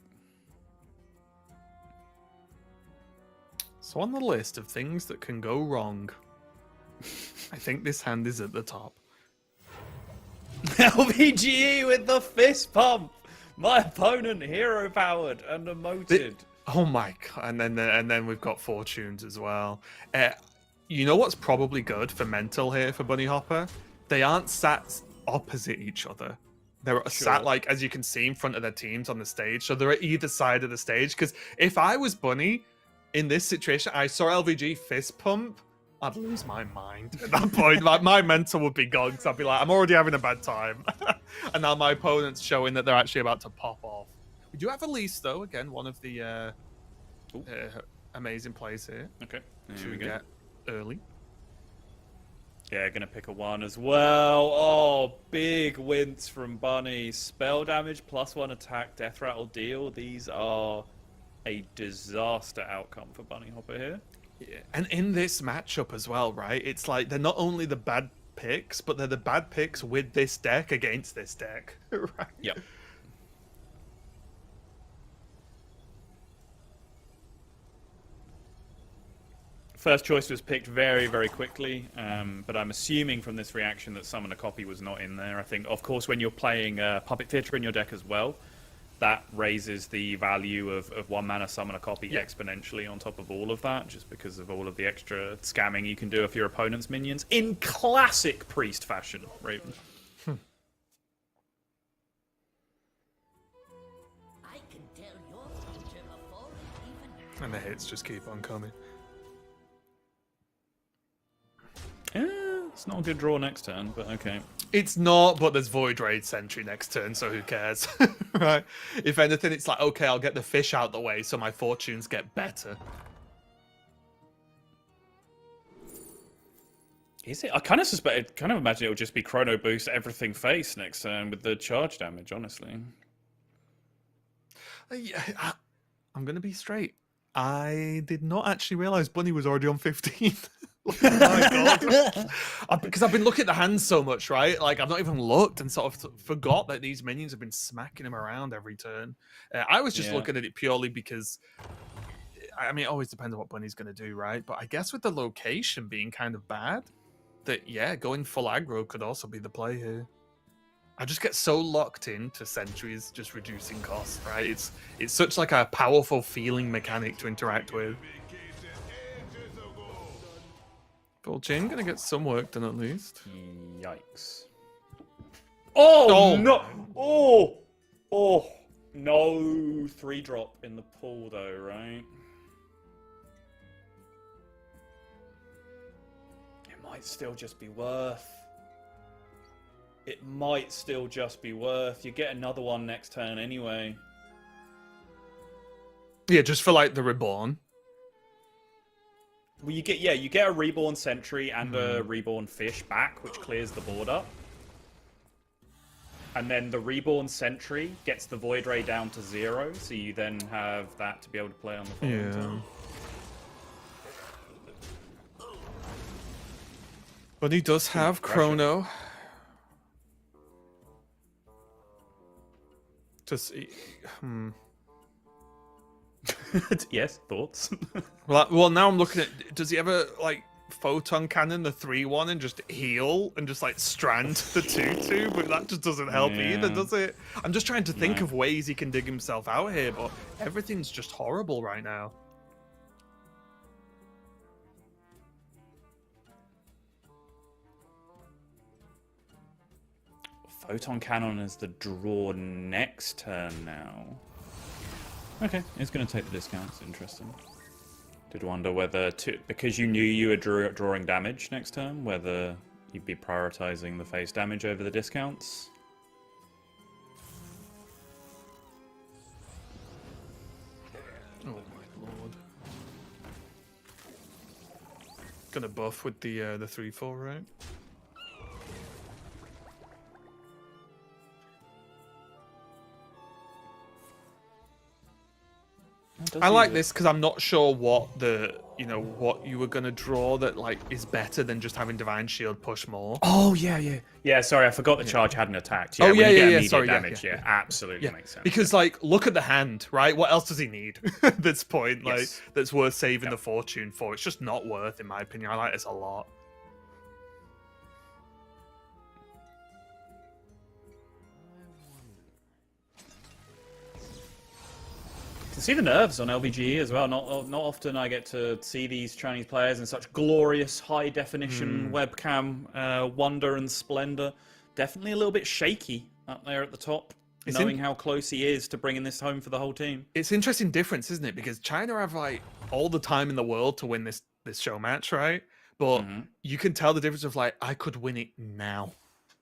So on the list of things that can go wrong, I think this hand is at the top. LVGE with the fist pump. My opponent hero powered and emoted. Oh my god! And then we've got fortunes as well. You know what's probably good for mental here for Bunny Hopper? They aren't sat opposite each other. They're sat like, as you can see, in front of their teams on the stage. So they're at either side of the stage. Because if I was Bunny in this situation, I saw LVG fist pump, I'd lose my mind at that point. Like my mental would be gone because I'd be like, I'm already having a bad time. And now my opponent's showing that they're actually about to pop off. We do have Elise, though. Again, one of the amazing plays here. Okay. Should we get early? Yeah, gonna pick a 1 as well. Oh, big wince from Bunny. Spell damage, +1 attack, death rattle deal. These are a disaster outcome for Bunny Hopper here. Yeah. And in this matchup as well, right? It's like they're not only the bad picks, but they're the bad picks with this deck against this deck. Right? Yep. First choice was picked very, very quickly, but I'm assuming from this reaction that Summon a Copy was not in there. I think, of course, when you're playing Puppet Theatre in your deck as well, that raises the value of 1 mana Summon a Copy exponentially on top of all of that, just because of all of the extra scamming you can do of your opponent's minions, in classic Priest fashion, Raven. I can tell your future before it even And the hits just keep on coming. It's not a good draw next turn, but okay. It's not, but there's Void Raid Sentry next turn, so who cares? Right? If anything, it's like, okay, I'll get the fish out the way so my fortunes get better. Is it? I kind of imagine it will just be Chrono Boost everything face next turn with the charge damage, honestly. Yeah, I'm going to be straight. I did not actually realize Bunny was already on 15. Oh my god. Because I've been looking at the hands so much, right? Like, I've not even looked and sort of forgot that these minions have been smacking him around every turn. I was just looking at it purely because, I mean, it always depends on what Bunny's going to do, right? But I guess with the location being kind of bad, that, yeah, going full aggro could also be the play here. I just get so locked into sentries just reducing cost, right? It's such like a powerful feeling mechanic to interact with. Full chain gonna get some work done at least. Yikes. Oh, no! Oh, no 3-drop in the pool though, right? It might still just be worth. It might still just be worth. You get another one next turn anyway. Yeah, just for like the reborn. Well, you get a reborn sentry and a reborn fish back, which clears the board up. And then the reborn sentry gets the Void Ray down to 0, so you then have that to be able to play on the following turn. But he does have Chrono. To see, Yes, thoughts? well, now I'm looking at. Does he ever like photon cannon the 3/1 and just heal and just like strand the 2/2? But that just doesn't help either, does it? I'm just trying to think of ways he can dig himself out here, but everything's just horrible right now. Photon Cannon is the draw next turn now. Okay, it's going to take the discounts. Interesting. Did wonder whether, because you knew you were drawing damage next turn, whether you'd be prioritizing the face damage over the discounts. Oh my lord. Gonna buff with the 3/4, right? I like this because I'm not sure what what you were gonna draw that like is better than just having Divine Shield push more. Oh yeah. Sorry, I forgot the charge hadn't attacked. Yeah, when you get immediate sorry, damage, absolutely makes sense. Because like, look at the hand, right? What else does he need at this point? Like, that's worth saving the fortune for. It's just not worth, in my opinion. I like this a lot. can see the nerves on LVGE as well. Not often I get to see these Chinese players in such glorious high definition webcam wonder and splendor. Definitely a little bit shaky up there at the top, knowing how close he is to bringing this home for the whole team. It's interesting difference, isn't it? Because China have like all the time in the world to win this show match, right? But you can tell the difference of like, I could win it now,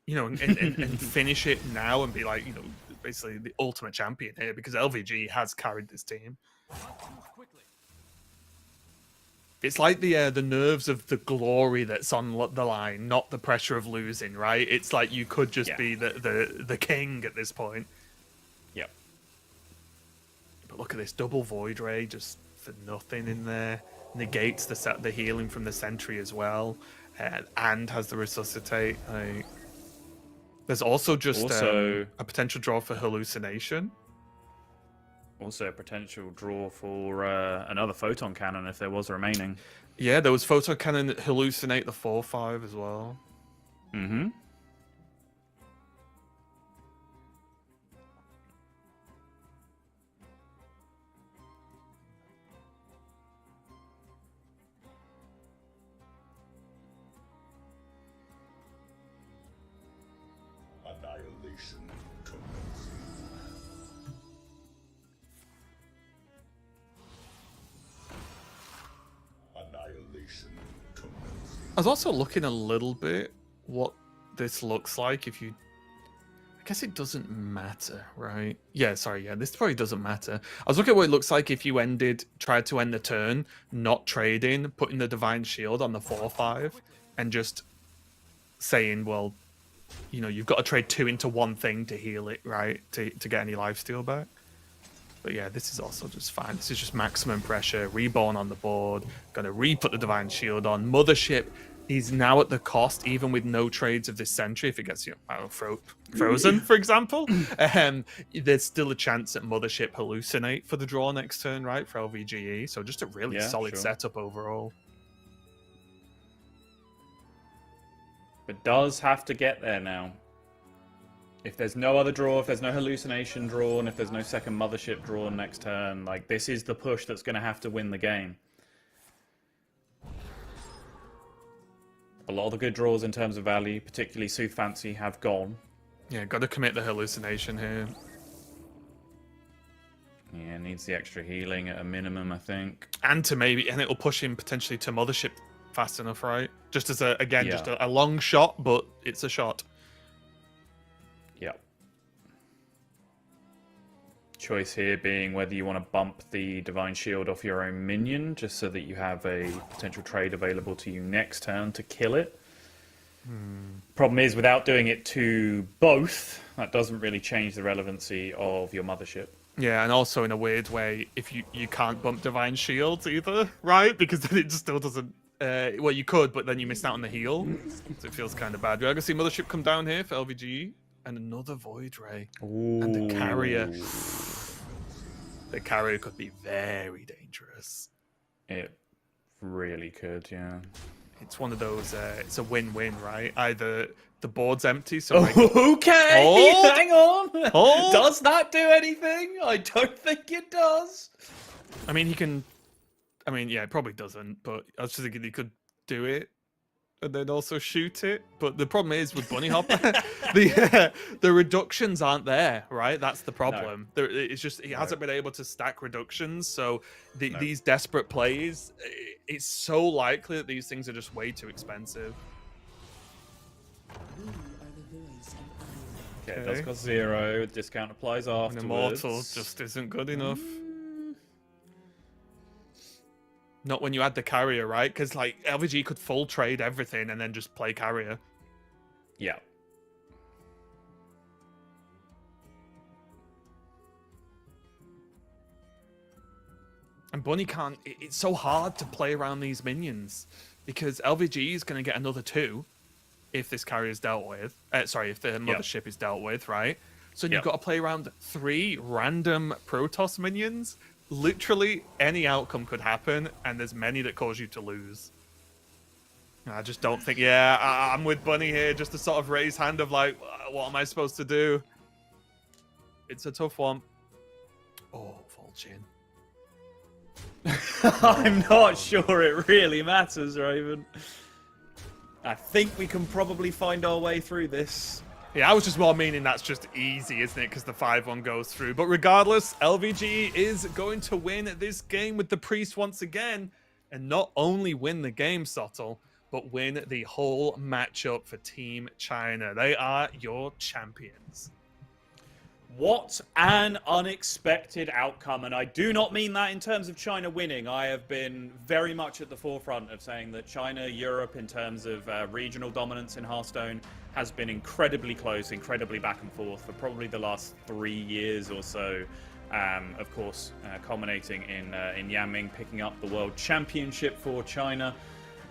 you know, and finish it now and be like, you know, basically the ultimate champion here, because LVG has carried this team. It's like the nerves of the glory that's on the line, not the pressure of losing, right? It's like you could just be the king at this point. Yep. But look at this double Void Ray just for nothing in there. Negates the healing from the sentry as well, and has the resuscitate. There's also just a potential draw for hallucination. Also a potential draw for another photon cannon if there was remaining. Yeah, there was photon cannon hallucinate the 4/5 as well. Mm-hmm. Annihilation commencing. Annihilation commencing. I was also looking a little bit what this looks like if you... I guess it doesn't matter, right? Yeah, sorry, yeah, this probably doesn't matter. I was looking at what it looks like if you tried to end the turn, not trading, putting the Divine Shield on the 4/5, and just saying, well, you know, you've got to trade 2 into 1 thing to heal it, right? To get any lifesteal back. But yeah, this is also just fine. This is just maximum pressure. Reborn on the board. Gonna re-put the Divine Shield on. Mothership is now at the cost, even with no trades of this Sentry. If it gets, you know, frozen, for example, there's still a chance that Mothership hallucinate for the draw next turn, right? For LVGE. So just a really solid setup overall. But does have to get there now. If there's no other draw, if there's no hallucination drawn, if there's no second Mothership drawn next turn, like, this is the push that's going to have to win the game. A lot of the good draws in terms of value, particularly Sooth Fancy, have gone. Yeah, got to commit the hallucination here. Yeah, needs the extra healing at a minimum, I think. And it'll push him potentially to Mothership fast enough, right? Just as just a long shot, but it's a shot. Yeah. Choice here being whether you want to bump the Divine Shield off your own minion, just so that you have a potential trade available to you next turn to kill it. Problem is, without doing it to both, that doesn't really change the relevancy of your Mothership. Yeah, and also in a weird way, if you can't bump Divine Shields either, right? Because then it still doesn't... well, you could, but then you missed out on the heal. So it feels kind of bad. We're going to see Mothership come down here for LVGE. And another Void Ray. Ooh. And the Carrier. The Carrier could be very dangerous. It really could, yeah. It's one of those, it's a win-win, right? Either the board's empty, so... Okay, hold, hang on. Hold. Does that do anything? I don't think it does. I mean, he can... I mean, yeah, it probably doesn't, but I was just thinking he could do it and then also shoot it. But the problem is with Bunny Hopper, the reductions aren't there, right? That's the problem. No. It's just he hasn't been able to stack reductions. So these desperate plays, it's so likely that these things are just way too expensive. Okay, it does cost 0. Discount applies afterwards. An Immortal just isn't good enough. Not when you add the Carrier, right? Because like LVG could full trade everything and then just play Carrier. Yeah. And Bunny can't... It's so hard to play around these minions because LVG is going to get another 2 if this Carrier is dealt with. Sorry, if the Mothership is dealt with, right? So you've got to play around 3 random Protoss minions. Literally any outcome could happen, and there's many that cause you to lose. I just don't think... Yeah, I'm with Bunny here, just to sort of raise hand of like, what am I supposed to do? It's a tough one. Oh, Vulchin. I'm not sure it really matters, Raven. I think we can probably find our way through this. Yeah, I was just more meaning that's just easy, isn't it? Because the 5-1 goes through. But regardless, LVGE is going to win this game with the Priest once again. And not only win the game, Subtle, but win the whole matchup for Team China. They are your champions. What an unexpected outcome. And I do not mean that in terms of China winning. I have been very much at the forefront of saying that China, Europe, in terms of regional dominance in Hearthstone, has been incredibly close, incredibly back and forth for probably the last 3 years or so. Of course, culminating in Yanming picking up the World Championship for China.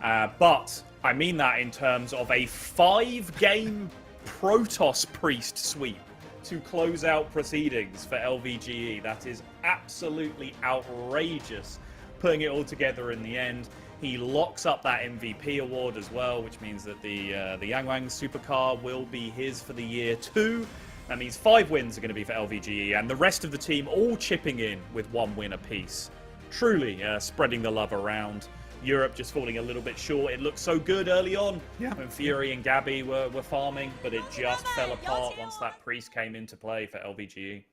But I mean that in terms of a 5-game Protoss Priest sweep to close out proceedings for LVGE. That is absolutely outrageous, putting it all together in the end. He locks up that MVP award as well, which means that the Yangwang Supercar will be his for the year 2. That means 5 wins are going to be for LVGE, and the rest of the team all chipping in with 1 win apiece. Truly spreading the love around. Europe just falling a little bit short. It looked so good early on when Fury and Gabby were farming, but it just fell apart once that Priest came into play for LVGE.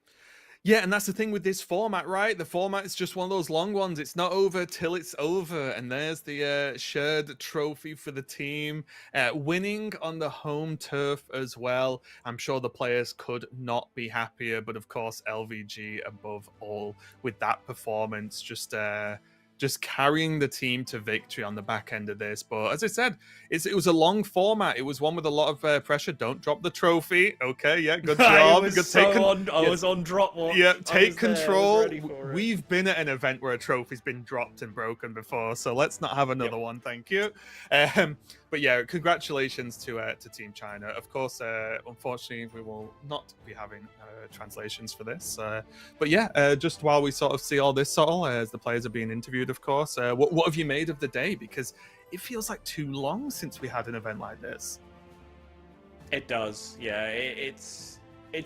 Yeah, and that's the thing with this format, right? The format is just one of those long ones. It's not over till it's over. And there's the shared trophy for the team. Winning on the home turf as well. I'm sure the players could not be happier. But of course, LVG above all with that performance. Just carrying the team to victory on the back end of this. But as I said, it was a long format. It was one with a lot of pressure. Don't drop the trophy. Okay, yeah, good job. I was on drop watch. Yeah, take control. We've been at an event where a trophy's been dropped and broken before, so let's not have another one. Thank you. But yeah, congratulations to Team China. Of course, unfortunately, we will not be having translations for this. But yeah, just while we sort of see all this as the players are being interviewed, of course, what have you made of the day? Because it feels like too long since we had an event like this. It does, yeah. It's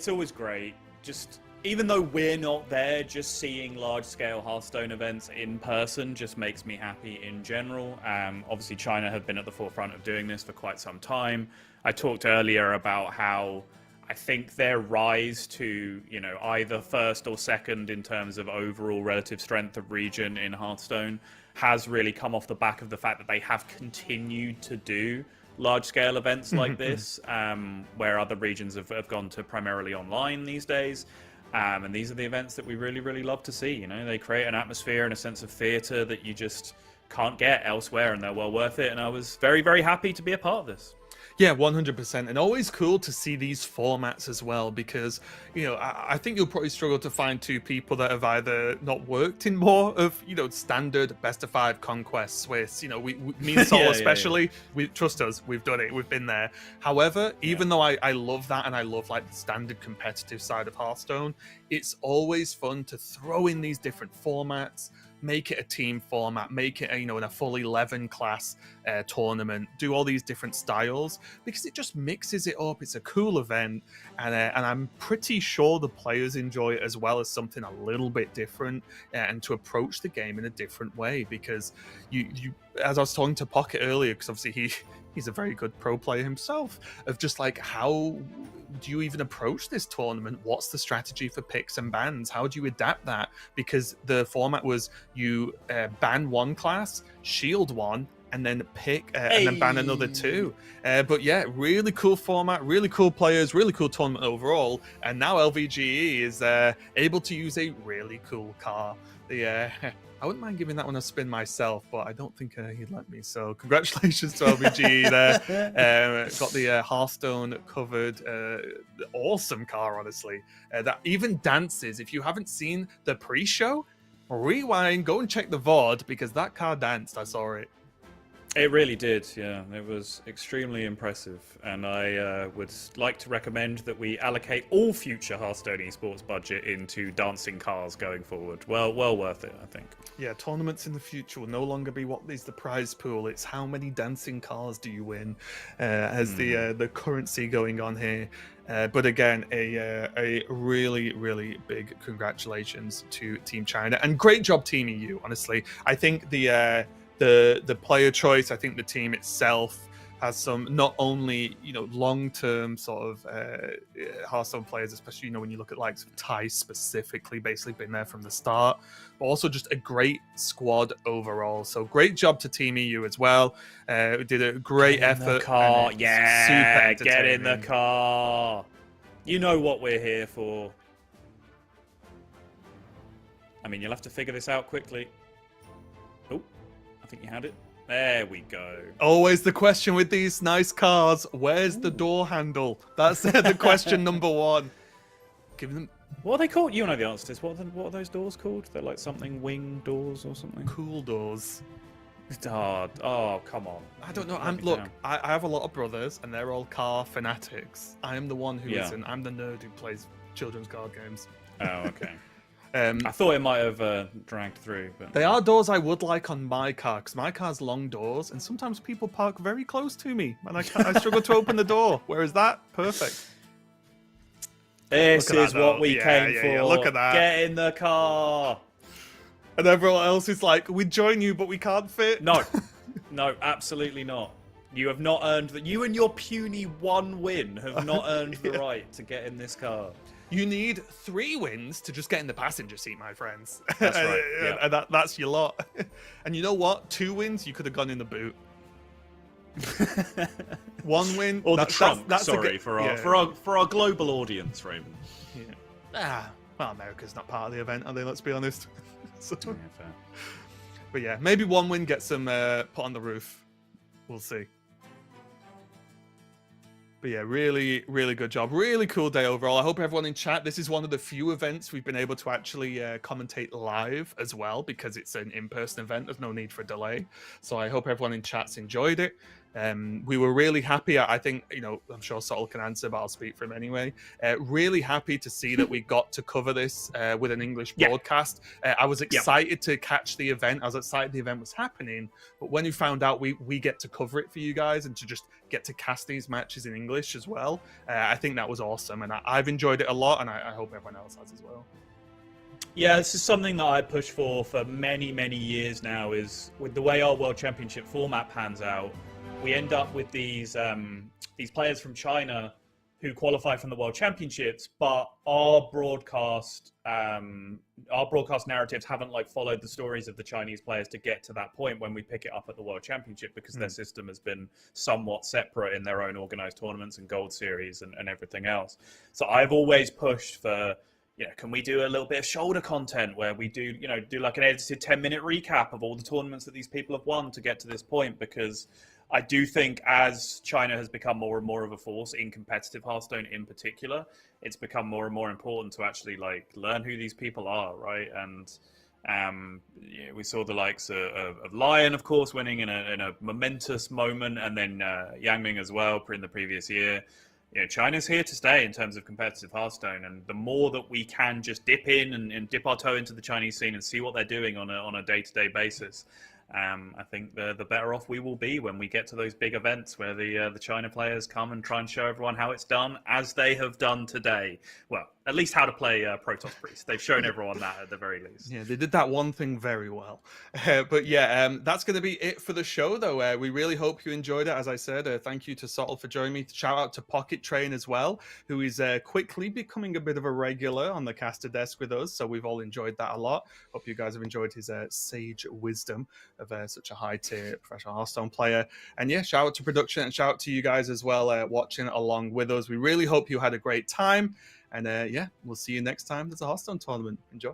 always great. Just even though we're not there, just seeing large-scale Hearthstone events in person just makes me happy in general. Obviously, China have been at the forefront of doing this for quite some time. I talked earlier about how I think their rise to, either first or second in terms of overall relative strength of region in Hearthstone has really come off the back of the fact that they have continued to do large-scale events like this, where other regions have gone to primarily online these days. And these are the events that we really, really love to see. They create an atmosphere and a sense of theatre that you just can't get elsewhere, and they're well worth it. And I was very, very happy to be a part of this. Yeah, 100%. And always cool to see these formats as well, because, I think you'll probably struggle to find 2 people that have either not worked in more of, standard best of 5 conquest Swiss. Me and Sol especially, we trust us, we've done it, we've been there. However, even though I love that and I love like the standard competitive side of Hearthstone, it's always fun to throw in these different formats, make it a team format, make it in a full 11 class tournament, do all these different styles, because it just mixes it up. It's a cool event, and I'm pretty sure the players enjoy it as well as something a little bit different, and to approach the game in a different way. Because you as I was talking to Pocket earlier, because obviously he's a very good pro player himself, of just like, how do you even approach this tournament? What's the strategy for picks and bans? How do you adapt that? Because the format was you ban one class, shield one, and then pick and then ban another 2. But yeah, really cool format, really cool players, really cool tournament overall. And now LVGE is able to use a really cool car. I wouldn't mind giving that one a spin myself, but I don't think he'd let me. So congratulations to LVGE there. Got the Hearthstone covered. Awesome car, honestly. That even dances. If you haven't seen the pre-show, rewind, go and check the VOD, because that car danced. I saw it. It really did, yeah. It was extremely impressive, and I would like to recommend that we allocate all future Hearthstone esports budget into dancing cars going forward. Well worth it, I think. Yeah, tournaments in the future will no longer be what is the prize pool. It's how many dancing cars do you win as the currency going on here. But again, a really big congratulations to Team China, and great job Team EU. Honestly, I think the player choice, I think the team itself has some not only long-term sort of Hearthstone players, especially when you look at likes of Tai specifically, basically been there from the start, but also just a great squad overall. So great job to Team EU as well. Did a great effort. Car. And Yeah, super get in the entertaining. car. You know what we're here for. I mean, you'll have to figure this out quickly. Oh, I think you had it. There we go. Always the question with these nice cars: where's the door handle? That's the question number one. Give them. What are they called? You know the answer to this. What are those doors called? They're like something wing doors or something. Cool doors. Oh, come on. I don't know. Look, I have a lot of brothers, and they're all car fanatics. I am the one who Yeah. isn't. I'm the nerd who plays children's card games. Oh, okay. I thought it might have dragged through, but They are doors I would like on my car, because my car's long doors, and sometimes people park very close to me, and I struggle to open the door. Whereas that, perfect. This Look at is that, what though. we came for. Yeah, look at that. Get in the car. And everyone else is like, we'd join you, but we can't fit. No, absolutely not. You have not earned that. You and your puny one win have not earned the right to get in this car. You need 3 wins to just get in the passenger seat, my friends. That's right. Yeah. And that's your lot. And you know what? 2 wins, you could have gone in the boot. 1 win, Or the trunk. that's for our global audience, Raymond. Yeah. Well, America's not part of the event, are they? Let's be honest. So, Yeah, fair. but yeah, maybe 1 win gets them put on the roof. We'll see. But yeah, really good job. Really cool day overall. I hope everyone in chat, this is one of the few events we've been able to actually commentate live as well, because it's an in-person event. There's no need for a delay. So I hope everyone in chat's enjoyed it. We were really happy. I think, I'm sure Sol can answer, but I'll speak for him anyway. Really happy to see that we got to cover this with an English broadcast. I was excited to catch the event. I was excited the event was happening. But when we found out we get to cover it for you guys and to just get to cast these matches in English as well, I think that was awesome. And I've enjoyed it a lot, and I hope everyone else has as well. Yeah, this is something that I push for many years now, is with the way our World Championship format pans out, we end up with these players from China who qualify from the World Championships, but our broadcast narratives haven't followed the stories of the Chinese players to get to that point when we pick it up at the World Championship, because their system has been somewhat separate in their own organized tournaments and Gold Series and everything else. So I've always pushed for, can we do a little bit of shoulder content where we do like an edited 10-minute recap of all the tournaments that these people have won to get to this point? Because I do think as China has become more and more of a force in competitive Hearthstone in particular, it's become more and more important to actually learn who these people are, right? And we saw the likes of Lion, of course, winning in a momentous moment, and then Yang Ming as well in the previous year. China's here to stay in terms of competitive Hearthstone, and the more that we can just dip in and dip our toe into the Chinese scene and see what they're doing on a day-to-day basis, I think the better off we will be when we get to those big events where the China players come and try and show everyone how it's done, as they have done today. Well, at least how to play Protoss Priest. They've shown everyone that at the very least. Yeah, they did that one thing very well. But yeah, that's going to be it for the show, though. We really hope you enjoyed it. As I said, thank you to Sottle for joining me. Shout out to Pocket Train as well, who is quickly becoming a bit of a regular on the caster desk with us. So we've all enjoyed that a lot. Hope you guys have enjoyed his sage wisdom of such a high-tier professional Hearthstone player. And yeah, shout out to production and shout out to you guys as well watching along with us. We really hope you had a great time. And yeah, we'll see you next time there's a Hearthstone tournament. Enjoy.